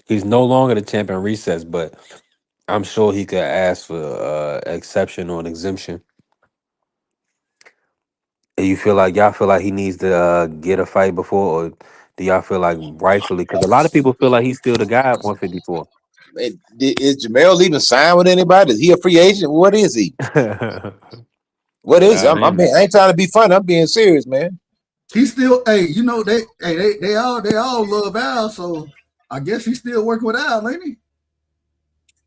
he's no longer the champion recess, but I'm sure he could ask for exception or an exemption. And y'all feel like he needs to get a fight before, or do y'all feel like rightfully? Because a lot of people feel like he's still the guy at 154. Is Jamel even signed with anybody? Is he a free agent? What is he? Yeah, What is it? I ain't- I ain't trying to be funny. I'm being serious, man. He still, hey, you know they all love Al, so I guess he's still working with Al, ain't he?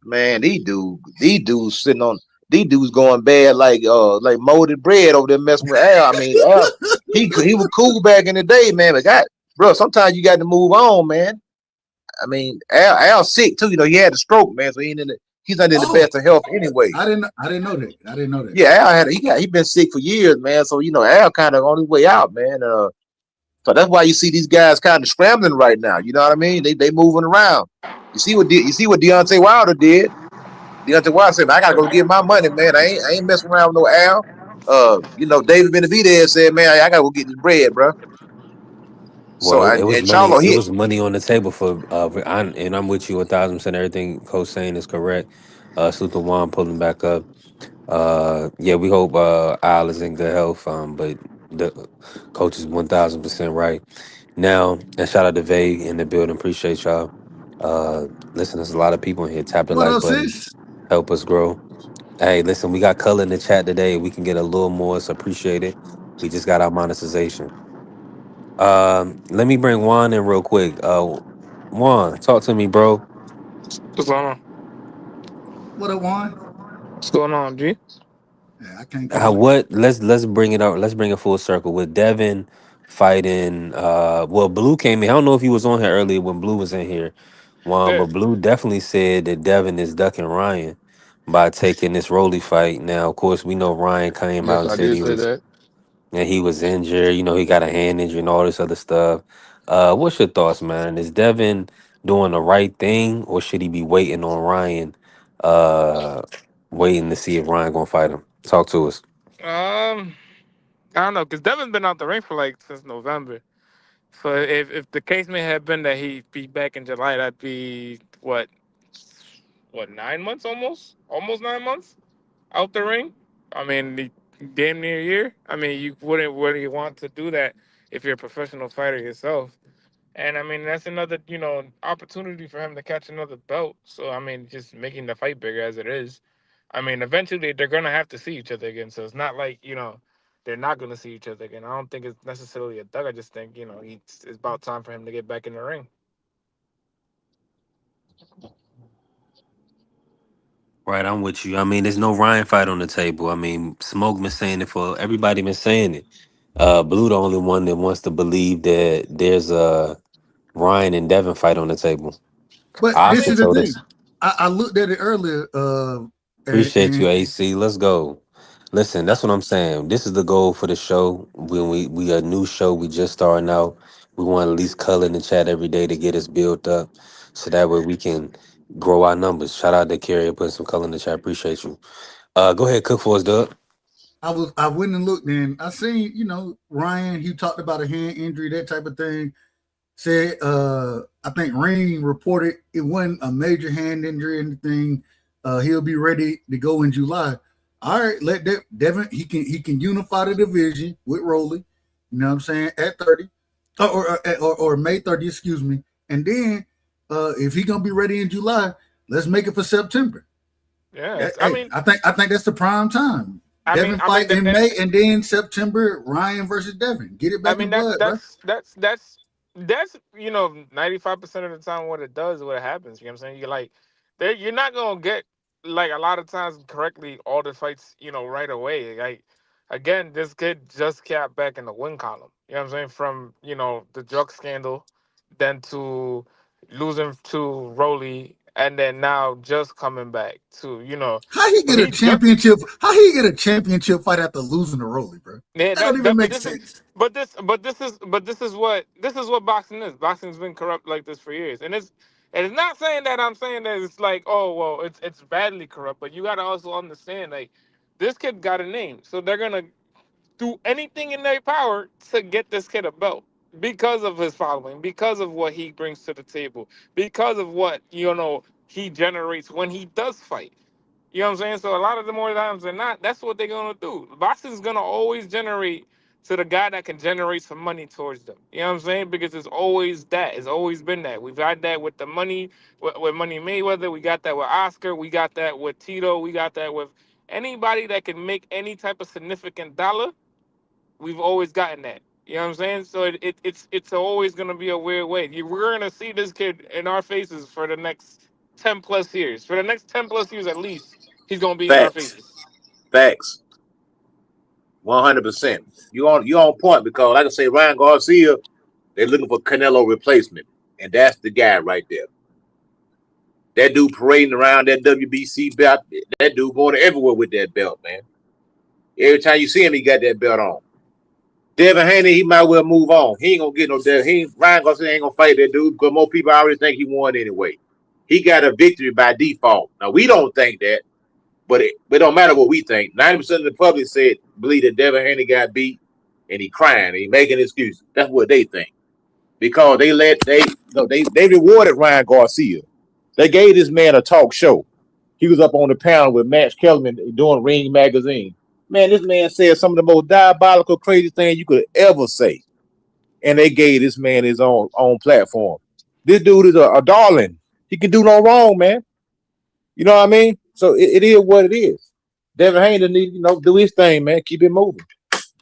Man, these dudes sitting on these dudes going bad like molded bread over there messing with Al. I mean, Al, he was cool back in the day, man. But bro, sometimes you got to move on, man. I mean, Al's sick too. He had a stroke, man. So he's not in the Oh, best of health anyway. I didn't know that. I didn't know that. Yeah, Al he been sick for years, man. So Al kind of on his way out, man. So that's why you see these guys kind of scrambling right now. You know what I mean? They moving around. You see what Deontay Wilder did. Deontay Wilder said, "Man, I gotta go get my money, man. I ain't messing around with no Al." David Benavidez said, "Man, I gotta go get this bread, bro." well, So it was and money. Charlo It hit. was money on the table for. And I'm with you 1,000%. Everything Coach saying is correct. Super Juan pulling back up. Yeah, we hope Al is in good health. But the coach is 1,000% right. Now, and shout out to Vay in the building. Appreciate y'all. Uh, listen, there's a lot of people in here. Tap the What like else, button. sis? Help us grow. Hey, listen, we got color in the chat today. We can get a little more. So appreciate it. We just got our monetization. Let me bring Juan in real quick. Juan, talk to me, bro. What's going on? What up, Juan? What's going on, G? Yeah, I can't How complain. what? Let's bring it out. Let's bring it full circle with Devin fighting. Well, Blue came in. I don't know if he was on here earlier when Blue was in here, Juan, Yeah. but Blue definitely said that Devin is ducking Ryan by taking this Rolly fight. Now, of course, we know Ryan came out Yes, and I said did say that. he was injured. He got a hand injury and all this other stuff. What's your thoughts, man? Is Devin doing the right thing, or should he be waiting on Ryan? Uh, Waiting to see if Ryan gonna fight him. Talk to us. Um, I don't know, cause Devin's been out the ring for like since November. So if the case may have been that he'd be back in July, that'd be what 9 months almost 9 months out the ring. I mean, damn near a year. I mean, you wouldn't really want to do that if you're a professional fighter yourself. And I mean, that's another, opportunity for him to catch another belt. So I mean, just making the fight bigger as it is. I mean, eventually they're gonna have to see each other again. So it's not like they're not gonna see each other again. I don't think it's necessarily a thug. I just think it's about time for him to get back in the ring. Right, I'm with you. I mean, there's no Ryan fight on the table. I mean, Smoke been saying it for everybody been saying it. Blue the only one that wants to believe that there's a Ryan and Devin fight on the table. But this Oscar is the told thing. us. I looked at it earlier, Appreciate you, and AC. Let's go. Listen, that's what I'm saying. This is the goal for the show. When we a new show, we just starting out. We want at least color in the chat every day to get us built up, so that way we can grow our numbers. Shout out to Carrie putting some color in the chat. Appreciate you. Go ahead, cook for us, Doug. I went and looked and I seen, Ryan, he talked about a hand injury, that type of thing. Said I think Rain reported it wasn't a major hand injury or anything. He'll be ready to go in July. All right, let Devin he can unify the division with Roly. You know what I'm saying? At 30. Or May 30, excuse me. And then if he gonna be ready in July, let's make it for September. Yeah, That, it's, hey, I think that's the prime time. Devin I mean fight in that. May and then September, Ryan versus Devin. Get it I back in mean that blood, bro. that's 95% of the time what it does, what happens. You know what I'm saying? You're like, you're not gonna get like a lot of times correctly all the fights right away. Like again, this kid just got back in the win column. You know what I'm saying? From the drug scandal, then to losing to Rolly, and then now just coming back to How he so get a he just championship? How he get a championship fight after losing to Rolly, bro? yeah, That don't that even that but make this is sense. but this is what boxing is. Boxing's been corrupt like this for years. And it's not saying that I'm saying that it's like, oh well, it's badly corrupt, but you gotta also understand like this kid got a name. So they're gonna do anything in their power to get this kid a belt because of his following, because of what he brings to the table, because of what he generates when he does fight. You know what I'm saying? So a lot of the more times than not, that's what they're gonna do. Boxing is gonna always generate to the guy that can generate some money towards them. You know what I'm saying? Because it's always that. It's always been that. We've had that with the money, with Money Mayweather. We got that with Oscar. We got that with Tito. We got that with anybody that can make any type of significant dollar. We've always gotten that. You know what I'm saying? So it's always gonna be a weird way. We're gonna see this kid in our faces for the next 10 plus years. For the next 10 plus years at least, he's gonna be in our Facts, faces. facts, 100%. You on point because, like I say, Ryan Garcia, they're looking for Canelo replacement, and that's the guy right there. That dude parading around that WBC belt, that dude going everywhere with that belt, man. Every time you see him, he got that belt on. Devin Haney, he might well move on. He ain't gonna get no Devin. Ryan Garcia ain't gonna fight that dude because more people already think he won anyway. He got a victory by default. Now we don't think that, but it don't matter what we think. 90% of the public said believe that Devin Haney got beat and he crying and he making excuses. That's what they think because they rewarded Ryan Garcia. They gave this man a talk show. He was up on the panel with Max Kellerman doing Ring Magazine. Man, this man said some of the most diabolical, crazy things you could ever say. And they gave this man his own platform. This dude is a darling. He can do no wrong, man. You know what I mean? So it is what it is. Devin Haney need do his thing, man. Keep it moving.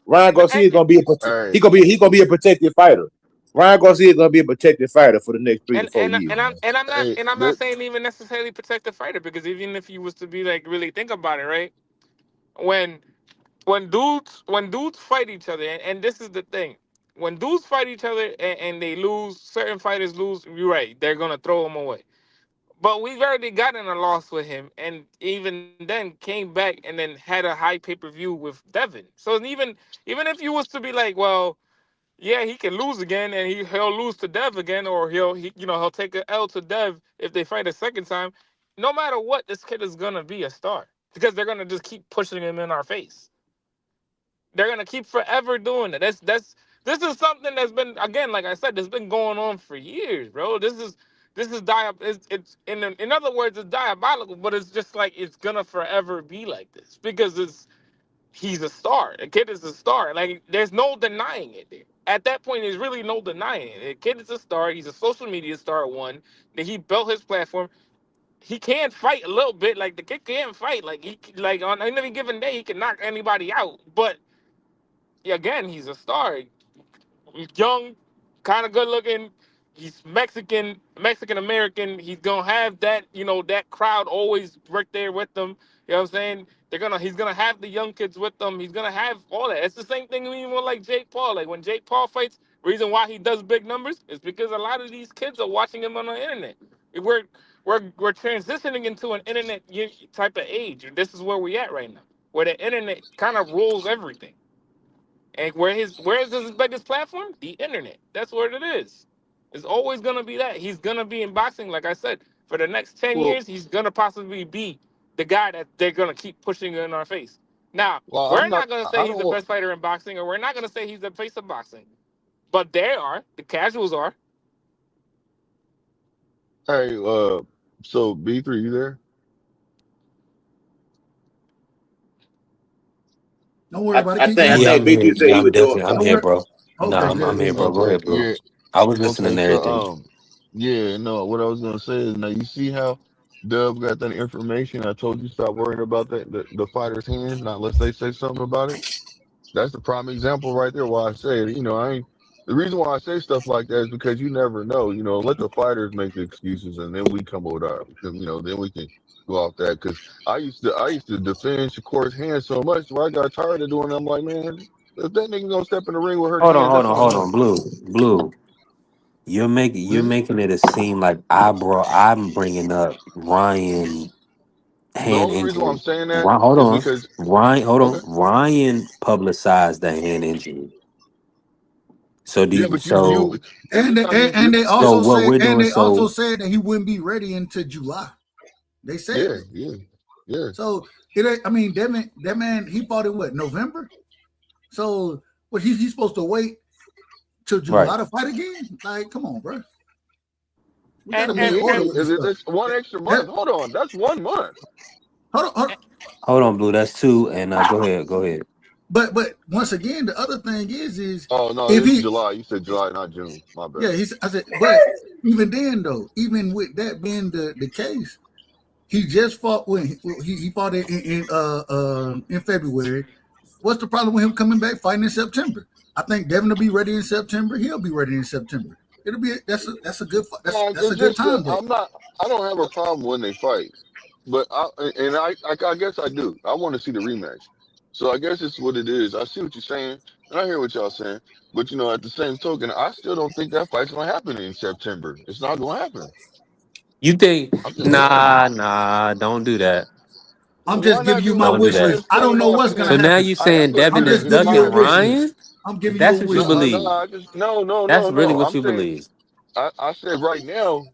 Ryan And, Garcia is gonna be Hey, he gonna be a protected fighter. Ryan Garcia is gonna be a protected fighter for the next three to and four and years, and I'm man. and I'm not hey, and I'm not that saying even necessarily protect the fighter because even if you was to be like really think about it, right? When when dudes fight each other, and this is the thing, when dudes fight each other and they lose, certain fighters lose. You're right, they're gonna throw them away. But we've already gotten a loss with him, and even then came back and then had a high pay-per-view with Devin. So even if you was to be like, well, yeah, he can lose again, and he'll lose to Dev again, or he'll take a L to Dev if they fight a second time. No matter what, this kid is gonna be a star because they're gonna just keep pushing him in our face. They're gonna keep forever doing it. This is something that's been, again, like I said, that's been going on for years, bro. It's in other words, it's diabolical, but it's just like it's gonna forever be like this because he's a star. The kid is a star. Like there's no denying it. At that point, there's really no denying it. The kid is a star. He's a social media star. One that he built his platform. He can fight a little bit. Like the kid can fight. Like like on any given day he can knock anybody out. But again, he's a star. He's young, kind of good looking. He's Mexican American. He's gonna have that crowd always right there with them. You know what I'm saying? He's gonna have the young kids with them. He's gonna have all that. It's the same thing even with like Jake Paul. Like when Jake Paul fights, reason why he does big numbers is because a lot of these kids are watching him on the internet. We're we're transitioning into an internet type of age. This is where we at right now, where the internet kind of rules everything. And where is his biggest platform? The internet. That's what it is. It's always gonna be that. He's gonna be in boxing, like I said, for the next 10 well, years, he's gonna possibly be the guy that they're gonna keep pushing in our face. Now, Well, we're I'm not. not gonna say I he's the don't. best fighter in boxing, or we're not gonna say he's the face of boxing. But they are. The casuals are. Hey, so B3, you there? Don't worry about it. Keep I Yeah, going. think I'm here. B3 said Yeah, he I'm was doing definitely. I'm Don't something. here, worry. bro. No, Okay, I'm good, here, good. bro. Go Okay, ahead, bro. yeah, I was listening okay. to So, everything. yeah, no. What I was gonna say is, now you see how Dub got that information. I told you stop worrying about the fighter's hand, not unless they say something about it. That's the prime example right there. Why I say it. I ain't. The reason why I say stuff like that is because you never know. Let the fighters make the excuses, and then we come up with our. Then we can go off that. Because I used to defend Shakur's hand so much where I got tired of doing it. I'm like, man, if that nigga gonna step in the ring with hurt Hold on, hands, hold that's on, on hold him. on. Blue. You're Mhm. making it seem like I'm bringing up Ryan The hand only reason why I'm injury. saying that Ryan, hold is on, because Ryan. Hold on. okay, Ryan publicized the hand injury. So do yeah, you, but you so every time you And they so also what say we're doing. So that he wouldn't be ready until July. They said yeah, that. yeah, yeah. So it ain't- I mean that man he fought in what, November? So what he's supposed to wait till right. July to fight again? Like, come on, bro. We I gotta be in mean, order And with this stuff. it's one extra That month. Hold on, that's 1 month. hold on. Hold on, Blue. That's two. And go ahead. Go ahead. But once again, the other thing is Oh no, if it's he July. You said July, not June. My yeah, bad. he's I said, but even then though, even with that being the case, he just fought when he fought in February. What's the problem with him coming back fighting in September? I think Devin will be ready in September. He'll be ready in September. It'll be that's a good that's a It's good just that time break. I don't have a problem when they fight, but I guess I do. I want to see the rematch. So I guess it's what it is. I see what you're saying, and I hear what y'all saying. But at the same token, I still don't think that fight's gonna happen in September. It's not gonna happen. You think? I'm just saying. Nah. Don't do that. I'm Why just giving not you do my that? Don't do wish I'm that. list. just I don't telling know my what's So gonna opinion. now happen. you That's saying what Devin I'm is just it's giving my you ducking a wish opinion. list. Ryan? I'm giving you a That's what you wish No, list. believe. That's really no. what I'm you saying believe. I said right now,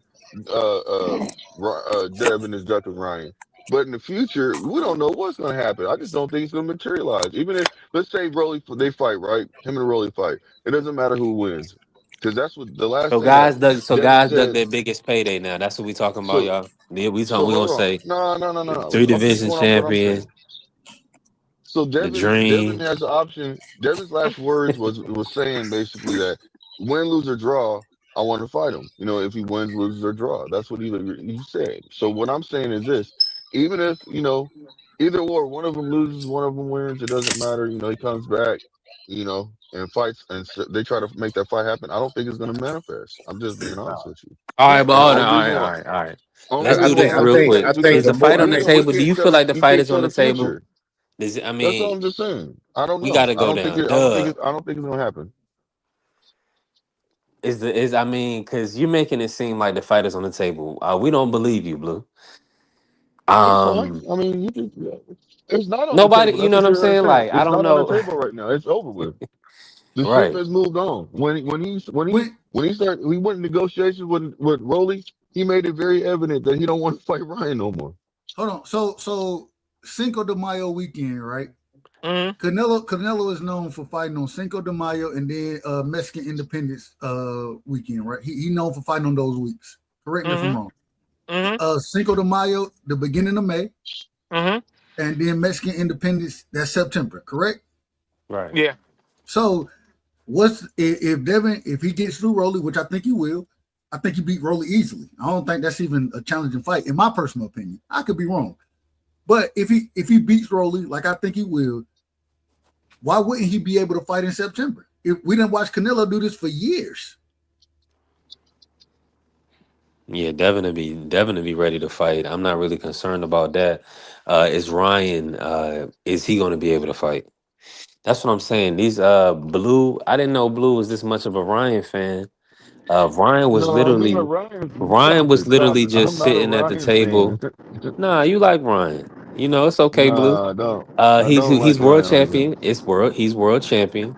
Devin is ducking Ryan. But in the future, we don't know what's going to happen. I just don't think it's going to materialize. Even if, let's say, they fight, right? Him and Rolly fight. It doesn't matter who wins, because that's what the last thing that So Devin guys dug said. their biggest payday now. That's what we talking about, So, y'all. Yeah, so we gonna hold on. say No, no, no, the no. three I'm just division going off what I'm champion, saying. So the Devin dream. has the option. Devin's last words was saying basically that win, lose or draw, I want to fight him. If he wins, loses or draw, that's what he said. So what I'm saying is this: even if either or, one of them loses, one of them wins, it doesn't matter. He comes back, and fights, and they try to make that fight happen. I don't think it's going to manifest. I'm just being honest with you. All right, but And the hold on. only reason why, All right. only Let's I reason do why this think, I I real do think, it I quick. is think Is because the the fight more, on I the think, table? Do you feel like the you fight can't is on tell the the table? future. I That's all mean, I'm just saying. I don't we know. gotta go down. Duh. I don't think it's gonna happen. I mean, because you're making it seem like the fight is on the table. We don't believe you, Blue. That's fine. Um, I mean, it's not on the Nobody. table. You That's know what what I'm you're saying? saying. Like, I It's don't not on the know. table right now. It's over with. The ship Right. has moved on. When He went in negotiations with Rolly. He made it very evident that he don't want to fight Ryan no more. hold on, so Cinco de Mayo weekend, right? mhm. Canelo is known for fighting on Cinco de Mayo and then Mexican Independence weekend, right? He known for fighting on those weeks. Correct me if I'm Mhm. wrong. Mhm. Cinco de Mayo, the beginning of May, Mhm. and then Mexican Independence, that's September, correct? Right. Yeah. So what's if Devin, if he gets through Rolly, which I think he will, I think he beat Rolly easily. I don't think that's even a challenging fight, in my personal opinion. I could be wrong. But if he beats Rolly, like I think he will, why wouldn't he be able to fight in September? If we didn't watch Canelo do this for years. Yeah, Devin to be ready to fight. I'm not really concerned about that. Is Ryan? Is he going to be able to fight? That's what I'm saying. These Blue. I didn't know Blue was this much of a Ryan fan. Ryan was No, I'm not a literally Ryan. Ryan Stop was it. Stop literally it. I'm just not a sitting at the Ryan fan. table. Nah, you like Ryan. You know it's okay, Blue. Nah, I don't. I He's don't like he's world Ryan like that. champion. He's world champion.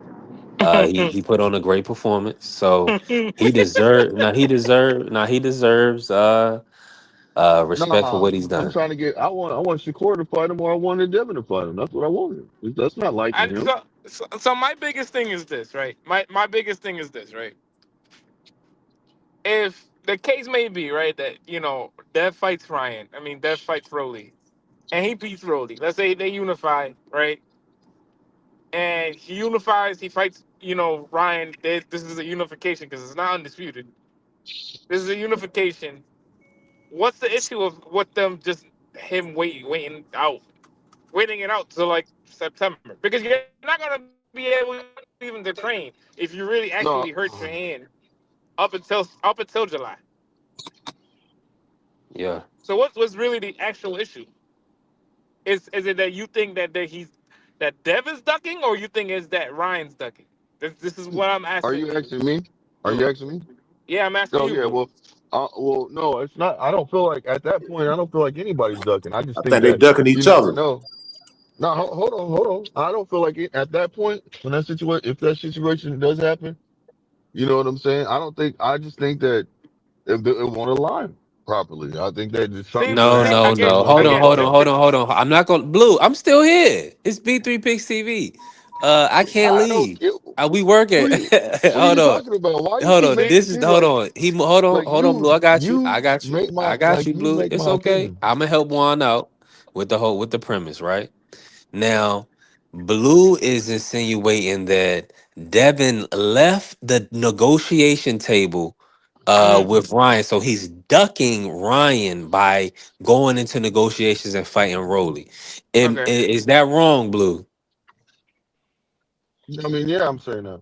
He put on a great performance, so he deserves. Now he deserves. Respect for Nah, what he's I'm done. trying to get. I want Shakur to fight him, or I wanted Devin to fight him. That's what I wanted. That's not liking And him. so my biggest thing is this, right? My biggest thing is this, right? If the case may be right that Dev fights Ryan, I mean Dev fights Roly, and he beats Roly. Let's say they unify, right? And he unifies, he fights, Ryan. This is a unification because it's not undisputed. This is a unification. What's the issue of with them just him waiting it out till like September? Because you're not gonna be able even to train if you really actually hurt your No, hand up until July. Yeah. So what's really the actual issue? Is it that you think that Dev is ducking, or you think is that Ryan's ducking? This is what I'm are asking you you, asking me? Are you Blue. asking me? Yeah, I'm asking Oh you, yeah. Blue. Well, no, it's not. I don't feel like at that point. I don't feel like anybody's ducking. I just I think think they that ducking you each never other. know. No, hold on. I don't feel like at that point when if that situation does happen, you know what I'm saying. I don't think. I just think that if it won't align properly, I think that just See, something's gonna No, see happen no, and they're again, no. gonna Hold go on, again. hold apart. on, hold on, hold on. I'm not gonna Blue. I'm still here. It's B3 Picks TV. I can't I don't leave. get. We working. What are Hold you on. talking about? Why you Hold keep on. see, making it This is seem hold like on. Hold on, Blue. I got you. I got you. I got you, you Blue. make It's my okay. opinion. I'm gonna help Juan out with the premise, right? Now, Blue is insinuating that Devin left the negotiation table mm, with Ryan, so he's ducking Ryan by going into negotiations and fighting Rolly. okay. Is that wrong, Blue? I mean, yeah, I'm saying that.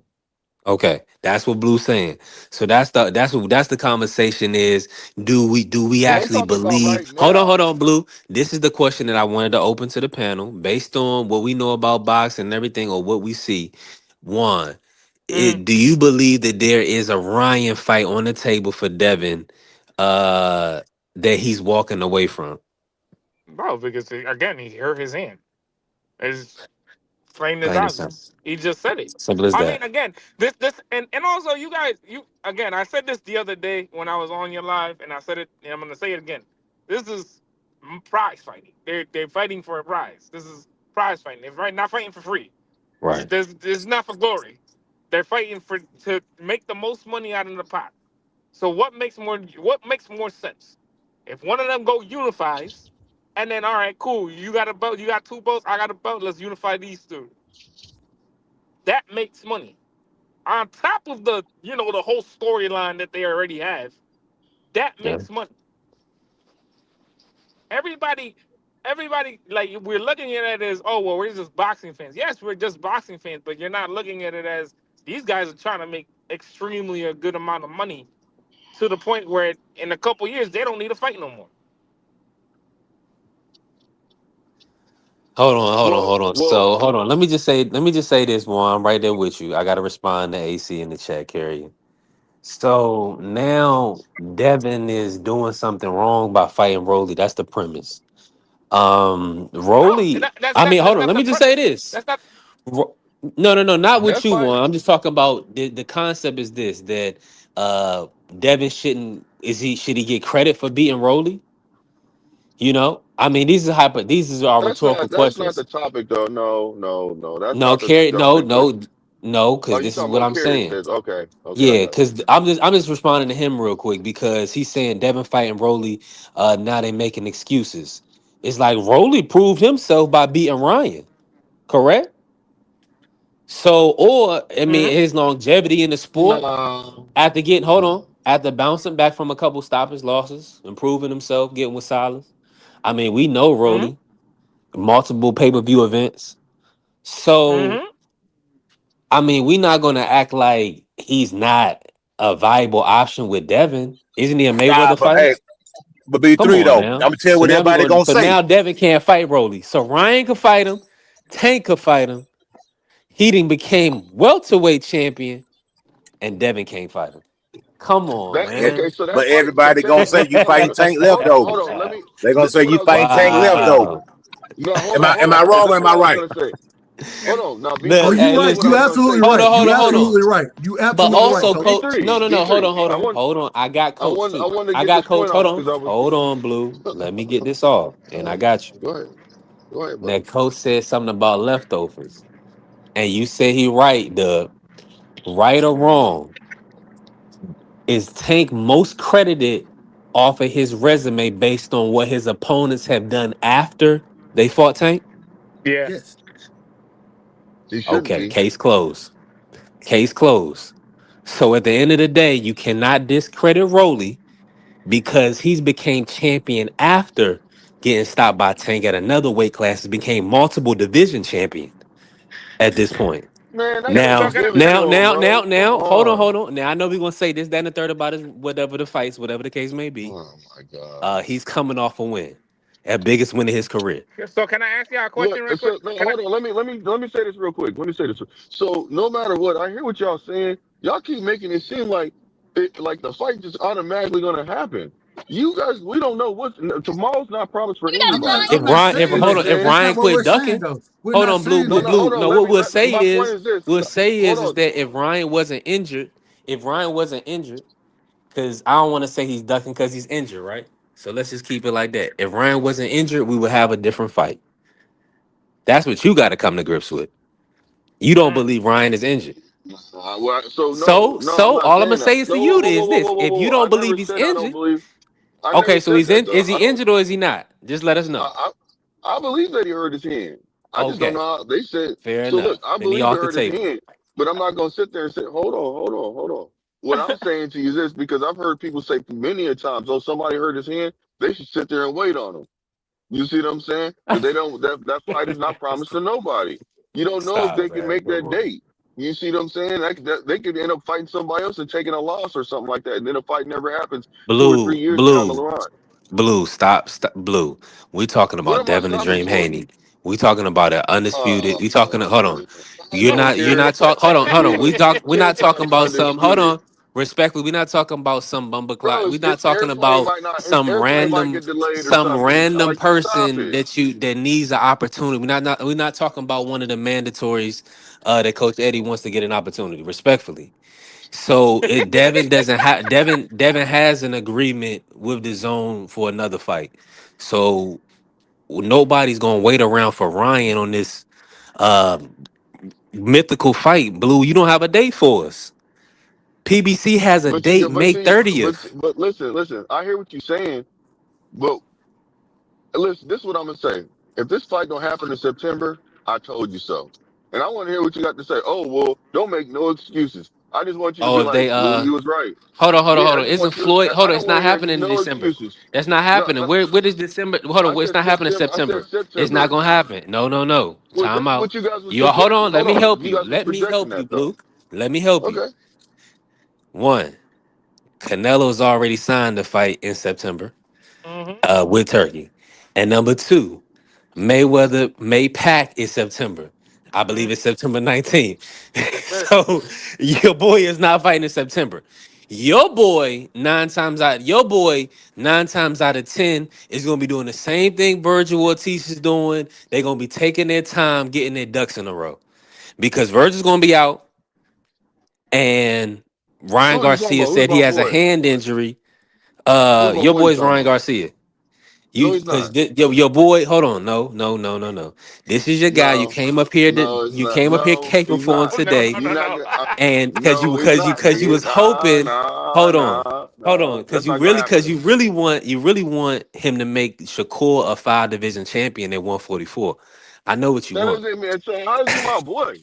Okay, that's what Blue's saying. So that's the conversation is. Do we But I'm actually talking about believe? right Hold now. on, Blue. This is the question that I wanted to open to the panel based on what we know about boxing and everything, or what we see. One, Mm, do you believe that there is a Ryan fight on the table for Devin, uh, that he's walking away from? bro, because again, he hurt his hand. It's plain as Plain and simple. obvious. He just said it. Simple as I mean, that. again, this, and also you guys, again, I said this the other day when I was on your live, and I said it, and I'm gonna say it again. This is prize fighting. They're fighting for a prize. This is prize fighting. They're not fighting for free. Right. This is not for glory. They're fighting to make the most money out of the pot. So what makes more sense? If one of them go unifies, and then all right, cool, you got a belt, you got two belts, I got a belt, let's unify these two. That makes money. On top of the whole storyline that they already have, that Yeah. makes money. Everybody, everybody, like we're looking at it as, oh well, we're just boxing fans. Yes, we're just boxing fans, but you're not looking at it as these guys are trying to make extremely a good amount of money to the point where in a couple years they don't need to fight no more. Well, Hold on. well, So hold on. Let me just say this one. I'm right there with you. I gotta respond to AC in the chat, Carrie. So now Devin is doing something wrong by fighting Rolly. That's the premise. No, Rolly. I mean, hold that's on. not Let the me just say premise. this. That's not. No, not that what you fight. want. I'm just talking about the concept is this that Devin shouldn't is he should he get credit for beating Rolly? I mean, these is our rhetorical That's not questions. the topic though. No. That's No, not the Carrie, no, topic. But no, oh, because you this is talking what about I'm Carrie saying. says? Okay, I Yeah, got you. because I'm just responding to him real quick because he's saying Devin fighting Rolly, now they making excuses. It's like Rolly proved himself by beating Ryan, correct? So, or I mean, Mm-hmm. his longevity in the sport No, after bouncing back from a couple stoppage losses, improving himself, getting with Silas. I mean, we know Mm-hmm. Rolly, multiple pay-per-view events. So Mm-hmm. I mean, we not gonna act like he's not a viable option with Devin. Isn't he a Nah, Mayweather but fighter? hey, but B Come three on though, I'm now. gonna tell you So what now we everybody going. gonna But say. now Devin can't fight Rolly. So Ryan could fight him. Tank could fight him. He done became welterweight champion, and Devin can't fight him. Come on, that Eh, man. okay. So But that fight, so everybody gonna Tank. say you Hold fighting on, Tank left though. hold on. Let me They gonna listen. say What you I was gonna fighting say. Tank left Listen. though. Wow. No, hold Am on, I hold am I on. wrong or This is am what I I was right? gonna say. Hold on. Now, be Oh, The, fair. you hey, This is right. what I listen. You was gonna say. absolutely Hold right. on, hold You on, hold on. absolutely right. You But absolutely right, also, So Tony. coach. No, D3, no, no. Hold D3. on, hold I on, want hold on. I got I coach want I too. want to I get got this coach. point Hold off on. because I was. Hold on, Blue. Let me get this off, and I Uh, got you. go ahead. Go ahead, brother. That coach said something about leftovers, and you said he right. The right or wrong is Tank most credited off of his resume based on what his opponents have done after they fought Tank? Yeah. Yes. He shouldn't Okay, be. case closed. Case closed. So at the end of the day, you cannot discredit Rolly because he's became champion after getting stopped by Tank at another weight class and became multiple division champion at this point. Man, that So ain't Now, even can I, given to him, bro. Come hold on, on. hold on. Now I know we're gonna say this, that, and the third about his whatever the fights, whatever the case may be. Oh my God. He's coming off a win, a biggest win of his career. so can I ask y'all a Look, question real quick? so no, Can I? hold on. Let me say this real quick. Let me say this. So no matter what, I hear what y'all saying. Y'all keep making it seem like like the fight just automatically gonna happen. You guys, we don't know what tomorrow's not promised for anybody. If I'm not Ryan, if You saying know what hold I'm on, that. if saying? That's Ryan not what quit we're saying, ducking, though. We're hold not on, blue, saying blue, No, that. no, blue. hold on. No, what we'll say My point is, is this. we'll No, say hold is on. that if Ryan wasn't injured, if Ryan wasn't injured, because I don't want to say he's ducking because he's injured, right? So let's just keep it like that. If Ryan wasn't injured, we would have a different fight. That's what you got to come to grips with. You don't Mm. believe Ryan is injured. So no, So, no, I'm so not all I'm gonna saying that. say is to No, whoa, you whoa, whoa, is whoa, this: whoa, whoa, if you whoa. I don't never believe he's said I don't injured, believe. I never okay, so said he's that in. though. Is he injured or is he not? Just let us know. I believe that he hurt his hand. I just don't know Okay, how they said. fair So look, enough. I Then he believe he off the hurt his table. hand, but I'm not gonna sit there and say, hold on. What I'm saying to you is this because I've heard people say many a times, oh, somebody hurt his hand, they should sit there and wait on him. You see what I'm saying? Because they don't that fight is not promised to nobody. You don't know if Stop, they can man. make Come that on. date. You see what I'm saying? They could end up fighting somebody else and taking a loss or something like that. And then the fight never happens 2 or 3 Blue, years down the blue, line. blue. Stop. Blue. We talking What about am I Devin the stopping Dream for? Haney. We talking about an undisputed. Oh We talking. Hold on. man. I don't You're care. not talk. Hold on. Hold on. Look, We're not Can't talking fight about some. Hold undisputed. on. Respectfully, we're not talking about some bumper clock. Bro, We're not it's talking airplane about might not airplane might get delayed or some something. random Like stop person it. that needs an opportunity. We're not talking about one of the mandatories that Coach Eddie wants to get an opportunity. Respectfully. So Devin doesn't have Devin has an agreement with the zone for another fight. So nobody's gonna wait around for Ryan on this uh mythical fight. Blue, you don't have a date for us. PBC has a But see, date May 30th. but listen. I hear what you're saying, but listen, this is what I'm gonna say. If this fight don't happen in September, I told you so. And I want to hear what you got to say. Oh well, don't make no excuses. I just want you to Oh, be if like, they Blue, you was right. Yeah, I hold on. just Isn't want you. Floyd hold I on, don't it's want not to hear happening in no December. excuses. That's not No, happening. no. Where is December? Hold on, I where it's said not happening in September. I said September. It's not September. gonna happen. No. Well, Time this is out. what you guys were You hold projecting. on, let Hold me on, help you you. guys was Let me projecting help you, that though. Blue. Let me help you. Okay. One, Canelo's already signed the fight in September Hmm. with Turkey. And number two, Mayweather May Pack is September. I believe it's September 19th. So your boy is not fighting in September. Nine times out of 10 is gonna be doing the same thing Virgil Ortiz is doing. They're gonna be taking their time, getting their ducks in a row. Because Virgil's gonna be out, and Ryan Who are you talking Garcia about? Who's said he my has a boy? hand injury. Who's my Your boy you boy's talking Ryan about? Garcia. You No, he's because not. your boy, hold on, no. This is your guy. No, it's You not. came up here No, caping he's for him not. today, You're not gonna. and No, he's not, because you nigga. was hoping. Nah. Because That's not gonna because happen. you really want him to make Shakur a 5 division champion at 144. I know what you That want. doesn't mean. So how is he my boy?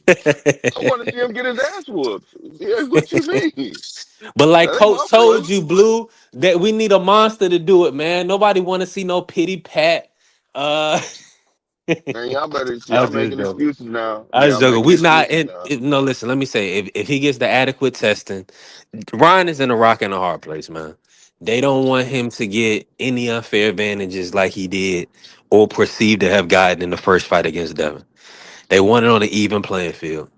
I want to see him get his ass whooped. Yeah, what you mean? But like That ain't my Coach told boy. you, Blue, that we need a monster to do it, man. Nobody want to see no pity pat. Uh, Man, I y'all was just making joking. excuses now. I was Y'all joking. making We not excuses and now. no. Listen, let me say, if he gets the adequate testing, Ryan is in a rock and a hard place, man. They don't want him to get any unfair advantages like he did or perceived to have gotten in the first fight against Devin. They want it on an even playing field.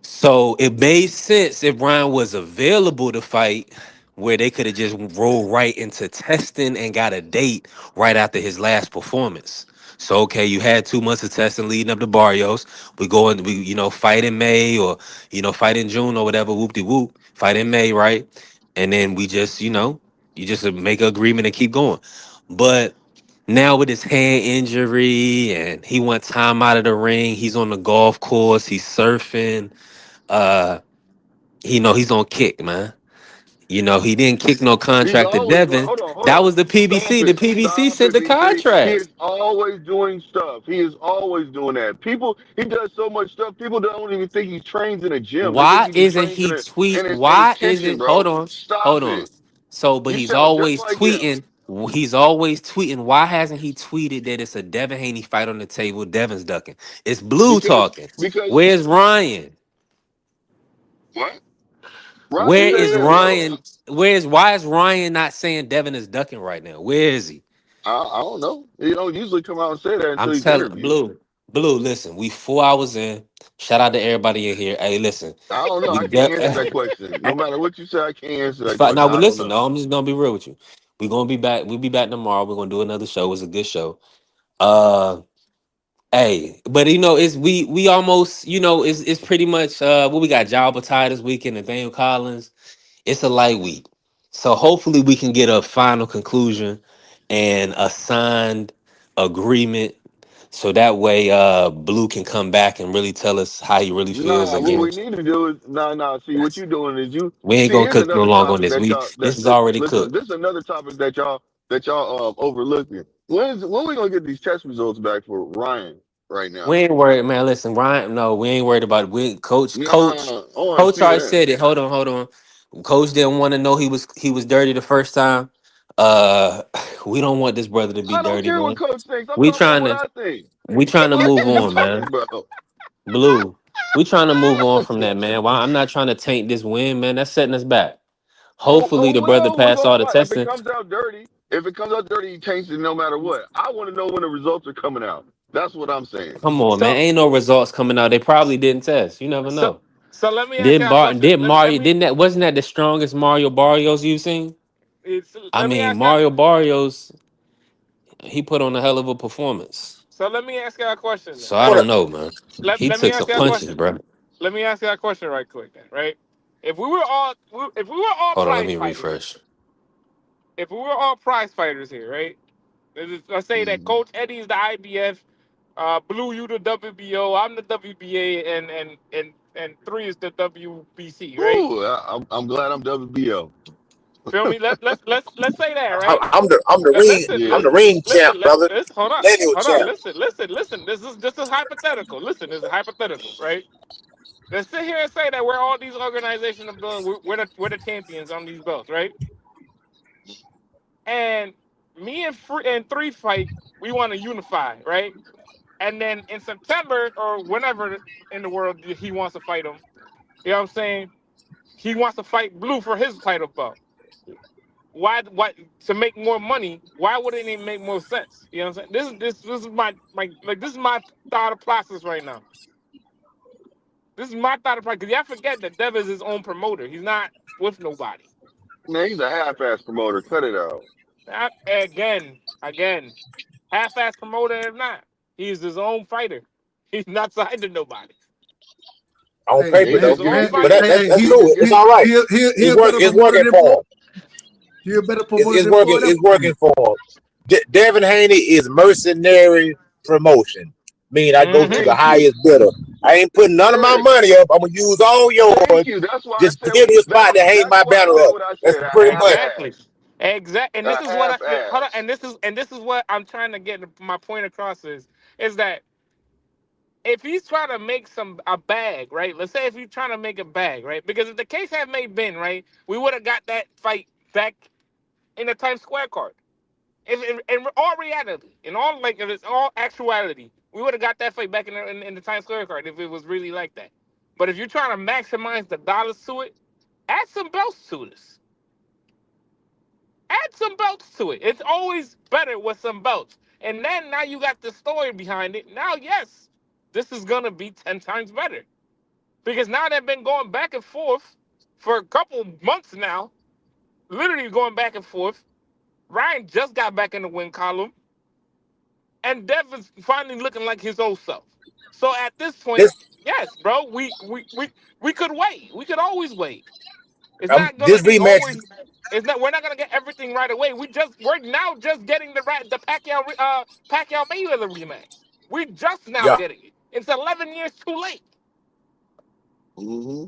So it made sense if Ryan was available to fight, where they could have just rolled right into testing and got a date right after his last performance. So okay, you had 2 months of testing leading up to Barrios. We go and we fight in May or fight in June or whatever. Whoop de whoop. Fight in May, right? And then we just you just make an agreement and keep going. But now with his hand injury and he want time out of the ring, he's on the golf course, he's surfing. Uh, he's on kick, man. He didn't kick no He's contract to always going. Devin. Hold on, hold That on. was the Stop PBC. The it. PBC Stop sent it, the BC. He contract. is always doing stuff. He is always doing that. People, he does so much stuff. People don't even think he trains in a gym. They think Why he just isn't trains he tweet? in his Why kitchen, isn't hold bro. on, hold Stop on. it. So, but You he's sound just always like him. tweeting. He's always tweeting. Why hasn't he tweeted that it's a Devin Haney fight on the table? Devin's ducking. It's Blue Because talking. because Where's Ryan? what? Ryan Where said is that too. Ryan? Why is Ryan not saying Devin is ducking right now? Where is he? I don't know. He don't usually come out and say that I'm until he's telling interviewed. Blue. Listen, we 4 hours in. Shout out to everybody in here. Hey, listen, I don't know. we I can't answer that question. No matter what you say, I can't answer that now. question. But I don't listen, know. no, I'm just gonna be real with you. We're gonna be back. We'll be back tomorrow. We're gonna do another show. It was a good show. Uh, hey, but it's we almost it's pretty much what we got. Job Othai this weekend. Nathaniel Collins. It's a light week, so hopefully we can get a final conclusion and a signed agreement. So that way, Blue can come back and really tell us how he really feels Nah, what we again. need to do is nah. See, what you're doing is you We ain't see. gonna Here's cook no another longer on topic this. that y'all This is already listen. cooked. This is another topic that y'all overlooking. When we gonna get these test results back for Ryan right We now? ain't worried, man. Listen, Ryan. No, we ain't worried about it. We Nah, I want to coach see already that. said it. Hold on. Coach didn't want to know he was dirty the first time. We don't want this brother to be I don't dirty, care what man. coach thinks. I'm We talking about trying what to I think. we trying to What move are you on, talking man. about? Blue. We trying to move on from that, man. Why I'm not trying to taint this win, man. That's setting us back. Hopefully the brother Well, we're passed gonna all the fight. testing. If it comes out dirty, he changes it no matter what. I want to know when the results are coming out. That's what I'm saying. Come on, man. So Ain't no results coming out. They probably didn't test. You never so know. so let me ask Did y'all a Barton? question. Did Let Mario? me Didn't that? Wasn't that the strongest Mario Barrios you've seen? I let me mean, ask y'all. Mario Barrios, he put on a hell of a performance. So let me ask y'all a question then, So I right? don't know, man. He Let me took ask some y'all a punches, question. bro. Let me ask y'all a question right quick then, right? If we were all Hold on, let prize me fighters, refresh. if we were all prize fighters here, right? Let's say that Mhm. Coach Eddie's the IBF, Blue you the WBO, I'm the WBA, and three is the WBC, right? Ooh, I'm glad I'm WBO. Feel me? Let's say that, I, right? I'm the Now ring. Yeah. I'm the ring champ, brother. hold on, Lineal champ. listen. This is hypothetical. Listen, this is hypothetical, right? Let's sit here and say that we're all these organizations are building. We're the champions on these belts, right? And me and three fight. We want to unify, right? And then in September or whenever in the world he wants to fight him, you know what I'm saying? He wants to fight Blue for his title belt. Why? What to make more money? Why wouldn't it make more sense? You know what I'm saying? This is my like this is my thought process right now. This is my thought process because y'all forget that Dev is his own promoter. He's not with nobody. Man, he's a half-ass promoter. Cut it out. Again, half-ass promoter or not, he's his own fighter. He's not signed to nobody. On Hey, paper He's man, though. his You own need man, But to fighter. that, hey, that's hey, that's you he, need to cool. get It's he, all right. he a better It's promoter working than for Ford. him. He a better promoter It's than working. Ford It's Epstein. working for him. Devin Haney is mercenary promotion. Mean I go to Mm-hmm. the thank you. highest bidder. I ain't putting none of my Correct. money up. I'm gonna use all Thank yours. you. That's why I Just said give me a spot to hang that's my why I banner said up. what I That's said. A pretty much. Exactly. half-ass. And A this is what I hold on. half-ass. And this is what I'm trying to get my point across is that if he's trying to make a bag, right? Let's say if he's trying to make a bag, right? Because if the case had made been right, we would have got that fight back in the Times Square card. If in all reality, if it's all actuality, we would have got that fight back in the Times Square card if it was really like that. But if you're trying to maximize the dollars to it, add some belts to this. Add some belts to it. It's always better with some belts. And then now you got the story behind it. Now, yes, this is gonna be 10 times better because now they've been going back and forth for a couple months now, literally going back and forth. Ryan just got back in the win column, and Devin's finally looking like his old self. So at this point, This yes, bro, we could wait. We could always wait. It's um not gonna this be rematch. always. It's not. We're not gonna get everything right away. We're now just getting the Pacquiao Mayweather rematch. We're just now Yeah, getting it. It's 11 years too late. Hmm.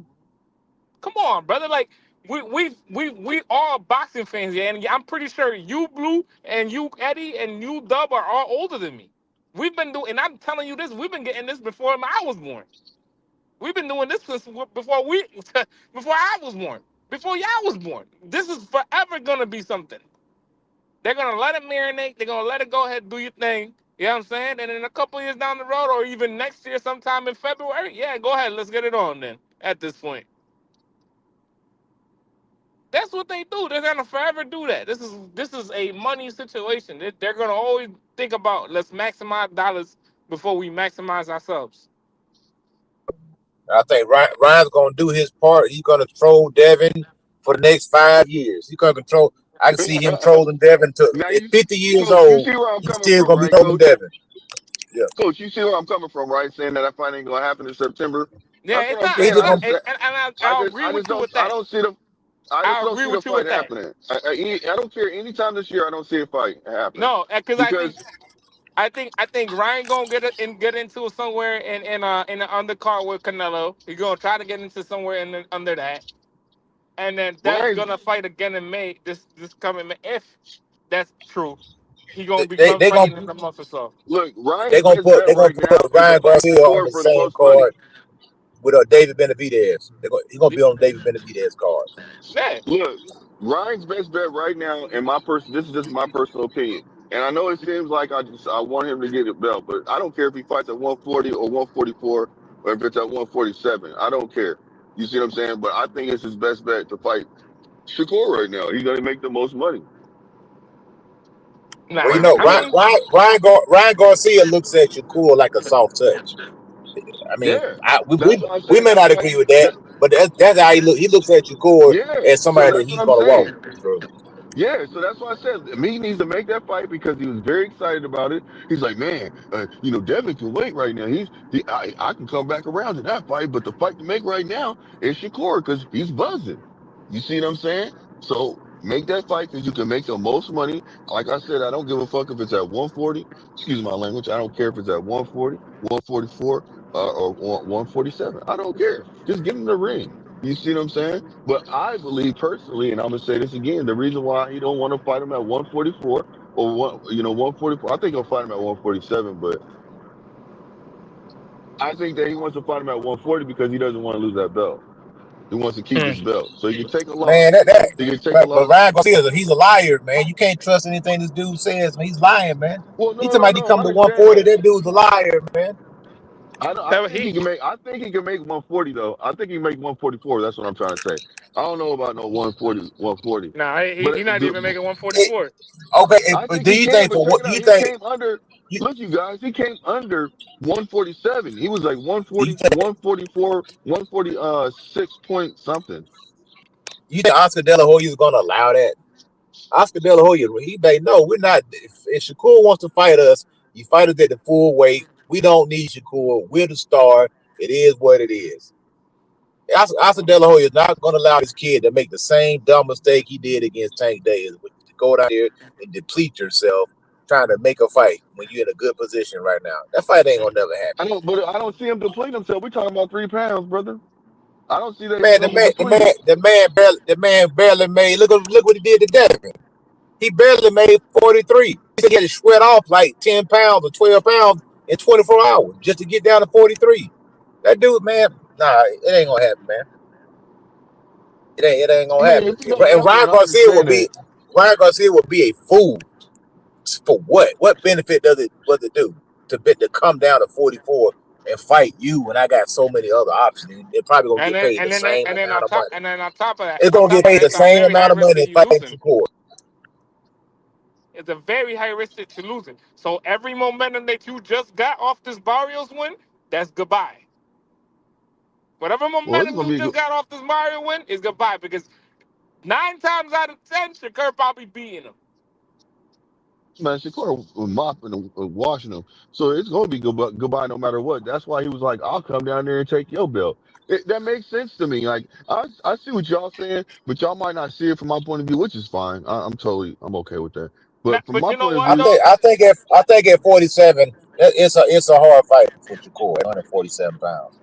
Come on, brother. Like we all boxing fans, yeah, and I'm pretty sure you Blue and you Eddie and you Dub are all older than me. We've been doing, and I'm telling you this, we've been getting this before I was born. We've been doing this since before before I was born, before y'all was born. This is forever gonna be something. They're gonna let it marinate. They're gonna let it go ahead, do your thing. You know what I'm saying? And in a couple years down the road, or even next year, sometime in February, yeah, go ahead, let's get it on then. At this point. That's what they do. They're gonna forever do that. This is a money situation. They're gonna always think about let's maximize dollars before we maximize ourselves. I think Ryan's gonna do his part. He's gonna troll Devin for the next 5 years. He's gonna control. I can see him trolling Devin to Now at 50 years coach, you old. see where I'm He's coming still from, gonna be right, trolling coach? Devin. Yeah, Coach, you see where I'm coming from, right? Saying that fight ain't gonna happen in September. Yeah, That's it's what I'm not. he's saying. It's just not. gonna. And I'll agree I with just you don't with that. I just I don't agree see the with you fight with that. happening. I don't care. Anytime this year, I don't see a fight happening No, because because I think Ryan gonna get into somewhere in the undercard with Canelo. He's gonna try to get into somewhere under that, and then Dev's Ryan's gonna fight again in May. This coming May, if that's true. He gonna be They gonna fighting in a month or so. look. they Ryan's gonna best put bet they gonna right now put is to Ryan fight Garcia on Shakur the for the same most money. card with David Benavidez. He's gonna be on David Benavidez card. Yeah. Look, Ryan's best bet right now, in my person, this is just my personal opinion. And I know it seems like I want him to get a belt, but I don't care if he fights at 140 or 144 or if it's at 147. I don't care. You see what I'm saying? But I think it's his best bet to fight Shakur right now. He's gonna make the most money. Well, Nah. I mean, Ryan Garcia looks at Shakur like a soft touch. I mean, Yeah, I, we, that's we what I'm we saying. may That's not why. agree with that, That, but that's how he look. He looks at Shakur yeah. as So somebody that that's what he's I'm gonna walk saying. through. Yeah, so that's why I said he needs to make that fight because he was very excited about it. He's like, man, Devin can wait right now. I can come back around to that fight, but the fight to make right now is Shakur because he's buzzing. You see what I'm saying? So make that fight because you can make the most money. Like I said, I don't give a fuck if it's at 140. Excuse my language. I don't care if it's at 140, 144, or 147. I don't care. Just get in the ring. You see what I'm saying? But I believe personally, and I'm gonna say this again, the reason why he don't want to fight him at 144 or 144, I think he'll fight him at 147, but I think that he wants to fight him at 140 because he doesn't want to lose that belt. He wants to keep his belt, so he can take a Man, loss. He can take a but loss. Ryan Garcia, he's a liar, man. You can't trust anything this dude says. Man. He's lying, man. Well, He no, talking no, about he no. come I to understand 140. that. That dude's a liar, man. I know. that he I think he can make 140 though. I think he can make 144. That's what I'm trying to say. I don't know about no 140, 140, nah he but not even making It, 144. okay, I but think do he you can, think but for check what? it Do out. you He think? came under. You, Look, you guys, he came under 147. He was like do you 140, think? 144, 146 point something. You think Oscar De La Hoya is gonna allow that? Oscar De La Hoya, he may no. We're not. If Shakur wants to fight us, you fight us at the full weight. We don't need Shakur. We're the star. It is what it is. Oscar De La Hoya is not going to allow his kid to make the same dumb mistake he did against Tank Davis, which is to go down there and deplete yourself trying to make a fight when you're in a good position right now. That fight ain't gonna never happen. I don't see him deplete himself. We're talking about 3 pounds, brother. I don't see that he's Man, gonna be depleted. the man barely made. Look what he did to Devin. He barely made 43. He said he had to sweat off like 10 pounds or 12 pounds in 24 hours just to get down to 43. That dude, man, nah, it ain't gonna happen, man. It ain't I gonna mean, happen. if it don't And happen, I understand it. Ryan Garcia would be a fool for what? What benefit does it do to come down to 44 and fight you when I got so many other options? They're probably gonna And get then paid the same amount of money. on top of that, It's gonna get paid the it's a same very high amount of risk money that as you fighting losing. Shakur. It's a very high risk that you're losing. So every momentum that you just got off this Barrios win, that's goodbye. Whatever Well, it's momentum gonna you be just got off this Mario win is goodbye because 9 times out of 10, Shakur probably beating him. Man, Shakur was mopping and washing them. So it's going to be goodbye no matter what. That's why he was like, I'll come down there and take your belt. That makes sense to me. Like, I see what y'all saying, but y'all might not see it from my point of view, which is fine. I'm okay with that. Nah, But from but my you know point of what I view, though? think I think at 47, it's a hard fight for Shakur at 147 pounds.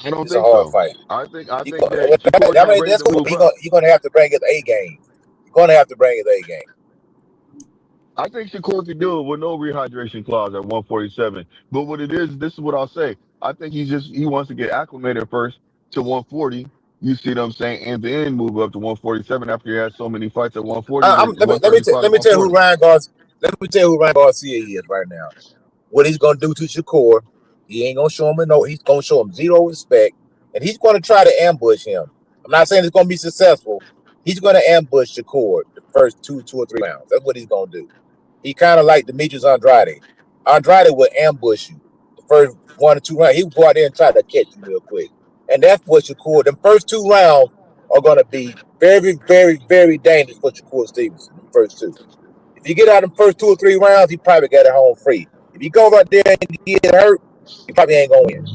I don't It's a think hard so. fight. I He think go, that Shakur I not mean, ready that's to what move up. you're gonna have to bring his A game. You're gonna have to bring his A game. I think Shakur could do it with no rehydration clause at 147. But what it is, this is what I'll say. I think he wants to get acclimated first to 140. You see what I'm saying? And then move up to 147 after he had so many fights at 140 I'm, to 135 to let me tell you who 140. Ryan Garcia. Let me tell you who Ryan Garcia is right now. What he's gonna do to Shakur, he ain't gonna show him no. He's gonna show him zero respect, and he's gonna try to ambush him. I'm not saying it's gonna be successful. He's gonna ambush Shakur the first two or three rounds. That's what he's gonna do. He kind of like Demetrius Andrade. Andrade will ambush you the first 1 or 2 rounds. He will go out there and try to catch you real quick, and that's what Shakur. The first 2 rounds are gonna be very, very, very dangerous for Shakur Stevenson. The first two. If you get out of the first 2 or 3 rounds, he probably got it home free. If he goes out there and get hurt, he probably ain't gonna win.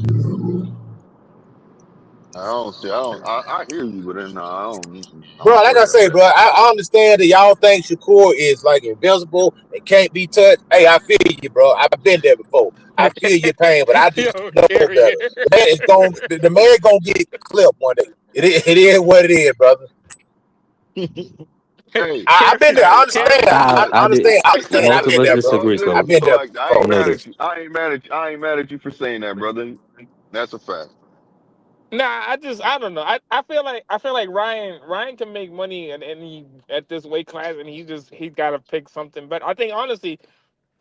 I don't see. I hear you, but then no, I Bro, don't like worry I about say, that. bro, I understand that y'all think Shakur is like invincible and can't be touched. Hey, I feel you, bro. I've been there before. I feel your pain, but I just Yo, know better. Gary. The man gonna get clipped one day. It is what it is, brother. Hey, I've been Carry, there. I hey, understand. I did. I understand. hey, I've Most of been us there, it's bro. all disagree, good. I've coach. been You know, there I I before. ain't know mad this. at you. I ain't mad at you for saying that, brother. That's a fact. Nah, I don't know. I feel like Ryan can make money and he at this weight class and he's got to pick something. But I think honestly,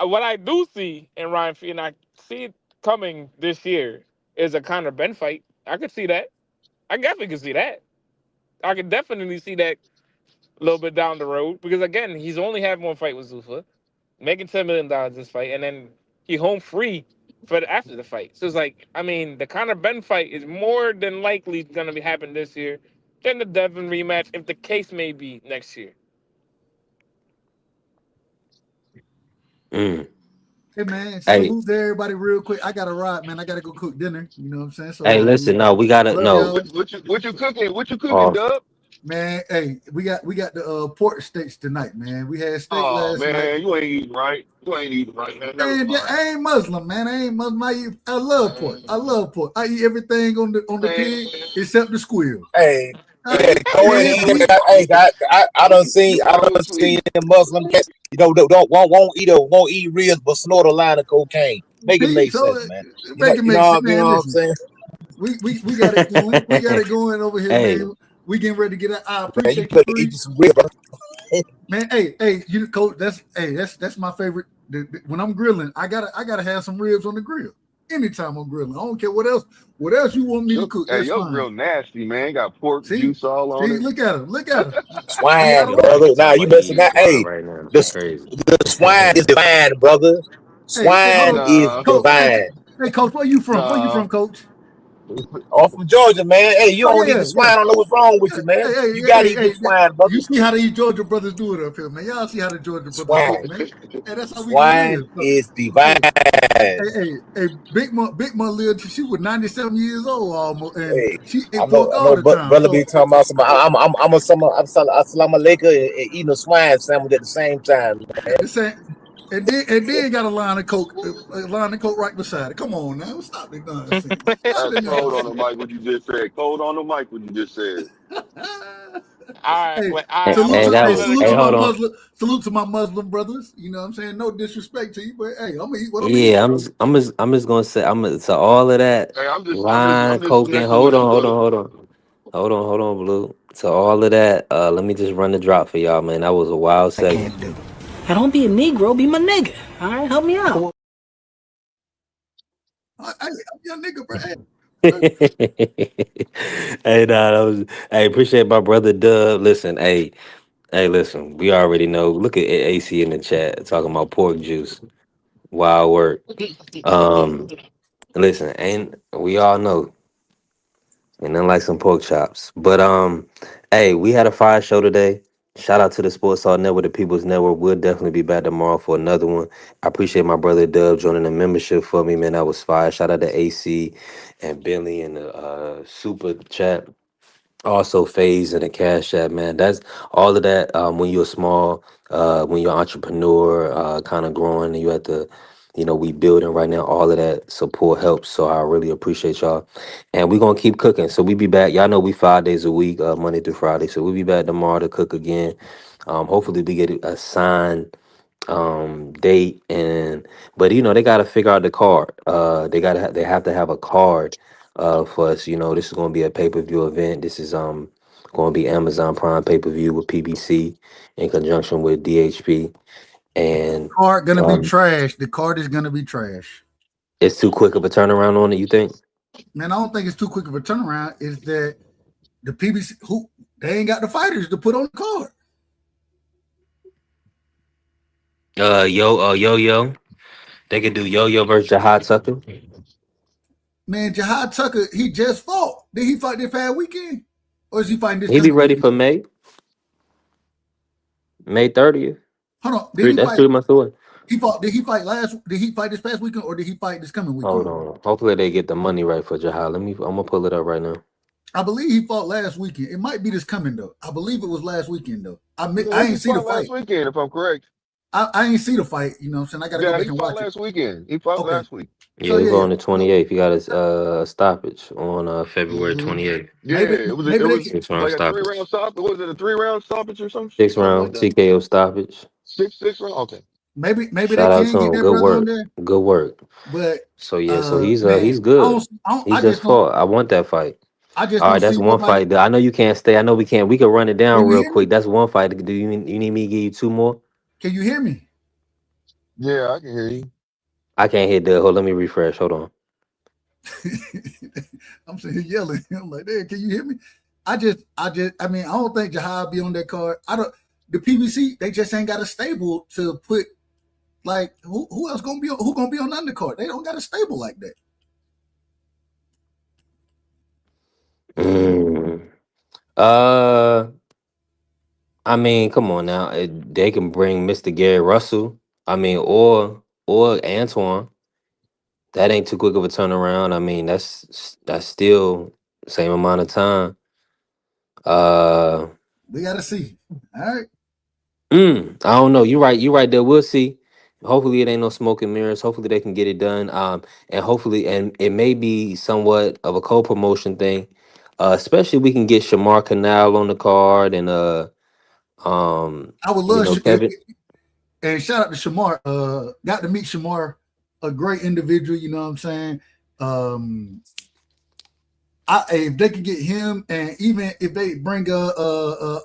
what I do see in Ryan and I see it coming this year is a Conor Ben fight. I could see that. I definitely could see that. I could definitely see that a little bit down the road because again, he's only had one fight with Zufa, making $10 million this fight, and then he home free for after the fight. So it's like, I mean, the Conor Ben fight is more than likely going to be happening this year than the Devin rematch, if the case may be next year. Mm. Hey man, Hey, salute to everybody real quick. I gotta ride, man. I gotta go cook dinner. You know what I'm saying? So hey, listen. No, we gotta love no. y'all. What you cooking? What you cooking, Oh, Dub? Man, hey, we got the pork steaks tonight, man. We had steak Oh last night. man, you ain't eating right. You ain't eating right, man. Never Man, mind. I ain't Muslim, man. I ain't Muslim. I love pork. I love pork. I eat everything on the Man, pig except the squeal. Hey, I yeah, eat go ahead and pig, eat beef. it. Hey, you I done always seen sweet. them Muslim cats. You know, don't won't eat ribs, but snort a line of cocaine. Make it make So sense, man. make it make sense, You man. know what I'm Listen, saying, we got it. We got it going over here, hey, man. We getting ready to get out. I man. You appreciate you better eat three. you some ribs, bro. Man, hey, you coach. That's my favorite. When I'm grilling, I gotta have some ribs on the grill. Anytime I'm grilling, I don't care what else you want me to cook. Hey, That's your fine. grill nasty, man. Got pork See, juice all on see, it. look at him. See, I Swine, don't. yo, he brother. Now talking you about he missing eating that. swine Hey, right now. the Crazy. the swine is divine, brother. Hey, hold Swine on, is Nah, coach. Hey, divine. hey, coach, where you from? Where you nah. from, coach? All from Georgia, man. Hey, you Oh don't yeah, eat yeah, the yeah. swine. I don't know what's wrong with you, man. You gotta eat the Hey. swine, You brother. see how these Georgia brothers do it up here, man. Y'all see how the Georgia brothers do it, Swine. man. Hey, that's how we do it Swine here. So, is hey, divine. hey, Big Mom lived. She was 97 years old almost, and Hey, she ate pork all the but time. brother So be talking about some. I'm a Laker and eating a swine sandwich at the same time. at the same, and then got a line of coke right beside it. Come on now, stop the nonsense. Stop That's the cold on the nonsense. mic. What you just said. Cold on the mic. What you just said. All right, Hey, well, all right, Hey, I'm hey, gonna that I'm gonna was. let it Hey, hold go. on. Salute to my Muslim brothers. You know what I'm saying? No disrespect to you, but hey, I'm gonna eat what I'm gonna eat, Yeah, bro. I'm just gonna say, so all of that Hey, line I'm just coking. messing with you, Dub. Hold on, Blue. So all of that. Let me just run the drop for y'all, man. That was a wild segment. Now don't be a Negro, be my nigga. All right, help me out. I'm your nigga, bro. Hey, Hey, nah, that was. Hey, appreciate my brother Dub. Listen, hey, listen. We already know. Look at AC in the chat talking about pork juice. Wild work. Um, listen, ain't we all know ain't nothing like some pork chops. But hey, we had a fire show today. Shout out to the Sports Talk Network, the People's Network. We'll definitely be back tomorrow for another one. I appreciate my brother Dub joining the membership for me, man. That was fire. Shout out to AC and Billy in the super chat. Also phase and the cash app, man. That's all of that. When you're small, when you're an entrepreneur, kind of growing, and you have to, we building right now. All of that support helps. So I really appreciate y'all, and we're gonna keep cooking. So we be back. Y'all know we 5 days a week, Monday through Friday. So we'll be back tomorrow to cook again. Hopefully we get a signed date, and but they got to figure out the card. They have to have a card for us. This is going to be a pay-per-view event. This is going to be Amazon Prime pay-per-view with PBC in conjunction with DHP, and Card gonna be um trash. The card is gonna be trash. it's too quick of a turnaround on it, you think? Man, I don't think it's too quick of a turnaround. Is that the PBC who they ain't got the fighters to put on the card? Yo, they could do Yo versus Jahad Tucker. Man, Jahad Tucker, he just fought. Did he fight this past weekend? Or is he fighting this He be coming ready weekend? for May 30th. Hold on. Did he That's fight? 3 months away. Did he fight last? Did he fight this past weekend, or did he fight this coming Hold weekend? on. Hopefully they get the money right for Jahad. I'm gonna pull it up right now. I believe he fought last weekend. It might be this coming though. I believe it was last weekend though. I He ain't see the fought fight. last weekend, if I'm correct. I ain't see the fight. You know what I'm saying? I got to go Yeah, back he and fought watch it. last weekend. He fought Okay. last week. Yeah, So he fought yeah. on the So 28th. He got his stoppage on February Hmm 28th. Yeah, maybe it was maybe they can, 6 round like a three stoppage. round stop. Was it a 3 round stoppage or Six something like round that? TKO stoppage. Six round. Okay. maybe they Shout out can to get him. that Good brother on work. there. Good work. But So yeah, so he's man, he's good. He I just just don't fought. I want that fight. I just All right, don't that's see one nobody. fight. I know you can't stay. I know we can't. We can run it down Can you real hear me? quick. That's one fight. Do you need me to give you two more? Can you hear me? Yeah, I can hear you. I can't hit the. Hold. Let me refresh. Hold on. I'm sitting here yelling. I'm like, "Hey, can you hear me?" I mean, I don't think Jahad be on that card. I don't. The PBC, they just ain't got a stable to put. Like, who else gonna be on? Who gonna be on the undercard? They don't got a stable like that. Mm. Uh. I mean, come on now. They can bring Mr. Gary Russell. I mean, or Antoine. That ain't too quick of a turnaround. I mean, that's still same amount of time. Uh, We gotta see. All right. I don't know. You're right. You're right there. We'll see. Hopefully, it ain't no smoke and mirrors. Hopefully, they can get it done. And hopefully, and it may be somewhat of a co-promotion thing. Especially we can get Shamar Canal on the card and I would love Kevin. and shout out to Shamar. Got to meet Shamar, a great individual. You know what I'm saying? If they could get him, and even if they bring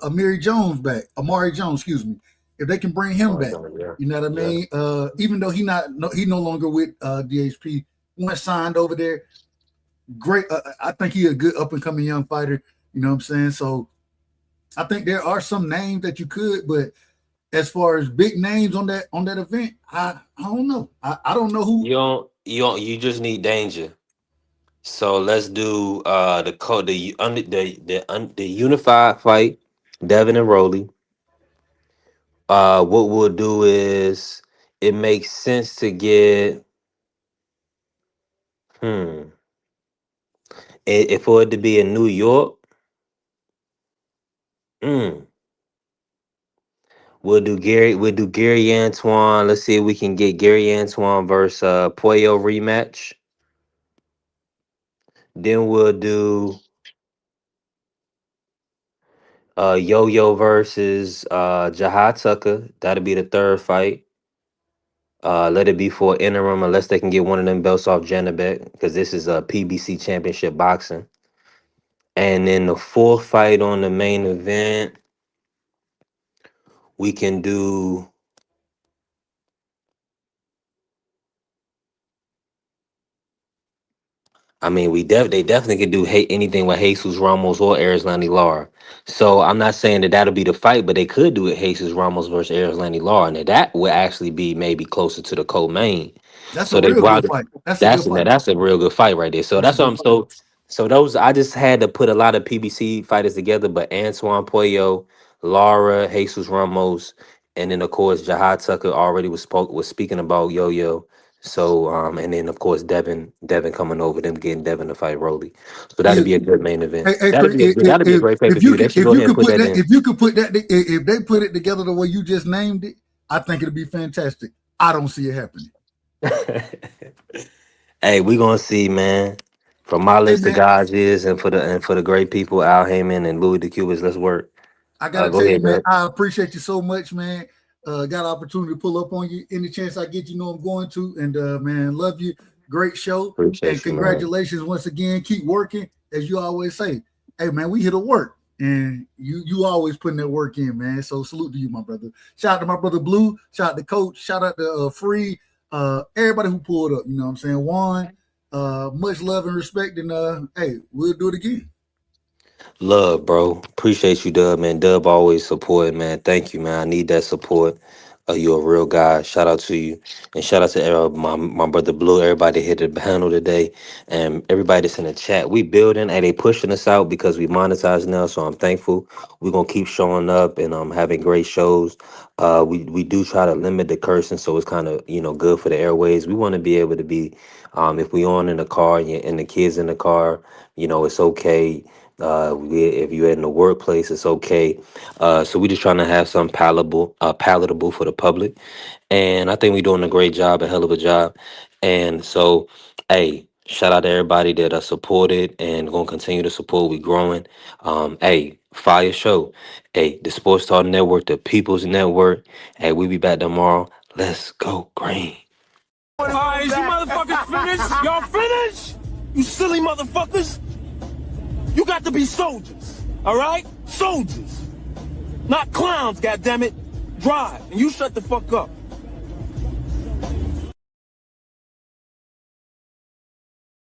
Amiri Jones back, Amari Jones, excuse me, if they can bring him back, Yeah. you know what I Yeah. mean? Even though he no longer with DHP, went signed over there. Great, I think he a good up and coming young fighter. You know what I'm saying? So I think there are some names that you could, but as far as big names on that event, I don't know. I don't know who. You just need danger. So let's do the code the unified fight, Devin and Roelly. What we'll do is it makes sense to get hmm if for it to be in New York, mm, we'll do Gary Antoine. Let's see if we can get Gary Antoine versus Puello rematch. Then we'll do Yo versus Jahad Tucker. That'll be the third fight. Let it be for interim unless they can get one of them belts off Janabek because this is a PBC championship boxing. And then the fourth fight on the main event, we can do. I mean, they definitely could do anything with Jesus Ramos or Erislandy Lara. So I'm not saying that that'll be the fight, but they could do it Jesus Ramos versus Erislandy Lara, and that would actually be maybe closer to the co-main. That's a So they real good brought fight. That's a good that's fight. that's a real good fight right there. So That's a that's what good I'm fight. so those I just had to put a lot of PBC fighters together, but Antoine Puello, Laura, Jesus Ramos, and then of course Jahad Tucker already was speaking about Yo Yo. So and then of course Devin coming over, them getting Devin to fight Rolly. So that'll Yeah. be a good main event. Hey, That'll be a that'll be a great pay per if you view. They could should go ahead and put that in. if you could put that if they put it together the way you just named it, I think it'll be fantastic. I don't see it happening. Hey, we gonna see, man. From my Hey list of man, guys is and for the great people, Al Heyman and Louis DeCubas, let's work. I gotta Go tell you, ahead, man, Dub. I appreciate you so much, man. Got an opportunity to pull up on you any chance I get. You know I'm going to, and man, love you. Great show, and Appreciate you, man. congratulations once again. Keep working, as you always say. Hey man, we here to work, and you always putting that work in, man. So salute to you, my brother. Shout out to my brother Blue. Shout out to Coach. Shout out to Free. Everybody who pulled up. You know what I'm saying. Juan. Much love and respect, and hey, we'll do it again. Love, bro. Appreciate you, Dub, man. Dub always support, man. Thank you, man. I need that support. You're a real guy. Shout out to you. And shout out to my brother Blue, everybody that hit the panel today, and everybody that's in the chat. We building and they pushing us out because we monetize now. So I'm thankful. We're gonna keep showing up and having great shows. We do try to limit the cursing, so it's kind of good for the airways. We want to be able to be if we on in the car and the kids in the car, it's okay. If you're in the workplace, it's okay. So we're just trying to have some palatable for the public, and I think we're doing a great job, a hell of a job. And so, hey, shout out to everybody that supported and gonna continue to support. We growing. Hey, fire show. Hey, the Sports Talk Network, the People's Network. Hey, we be back tomorrow. Let's go green. All right, is you motherfuckers finished? Y'all finished? You silly motherfuckers. You got to be soldiers, all right? Soldiers. Not clowns, goddammit. Drive, and you shut the fuck up.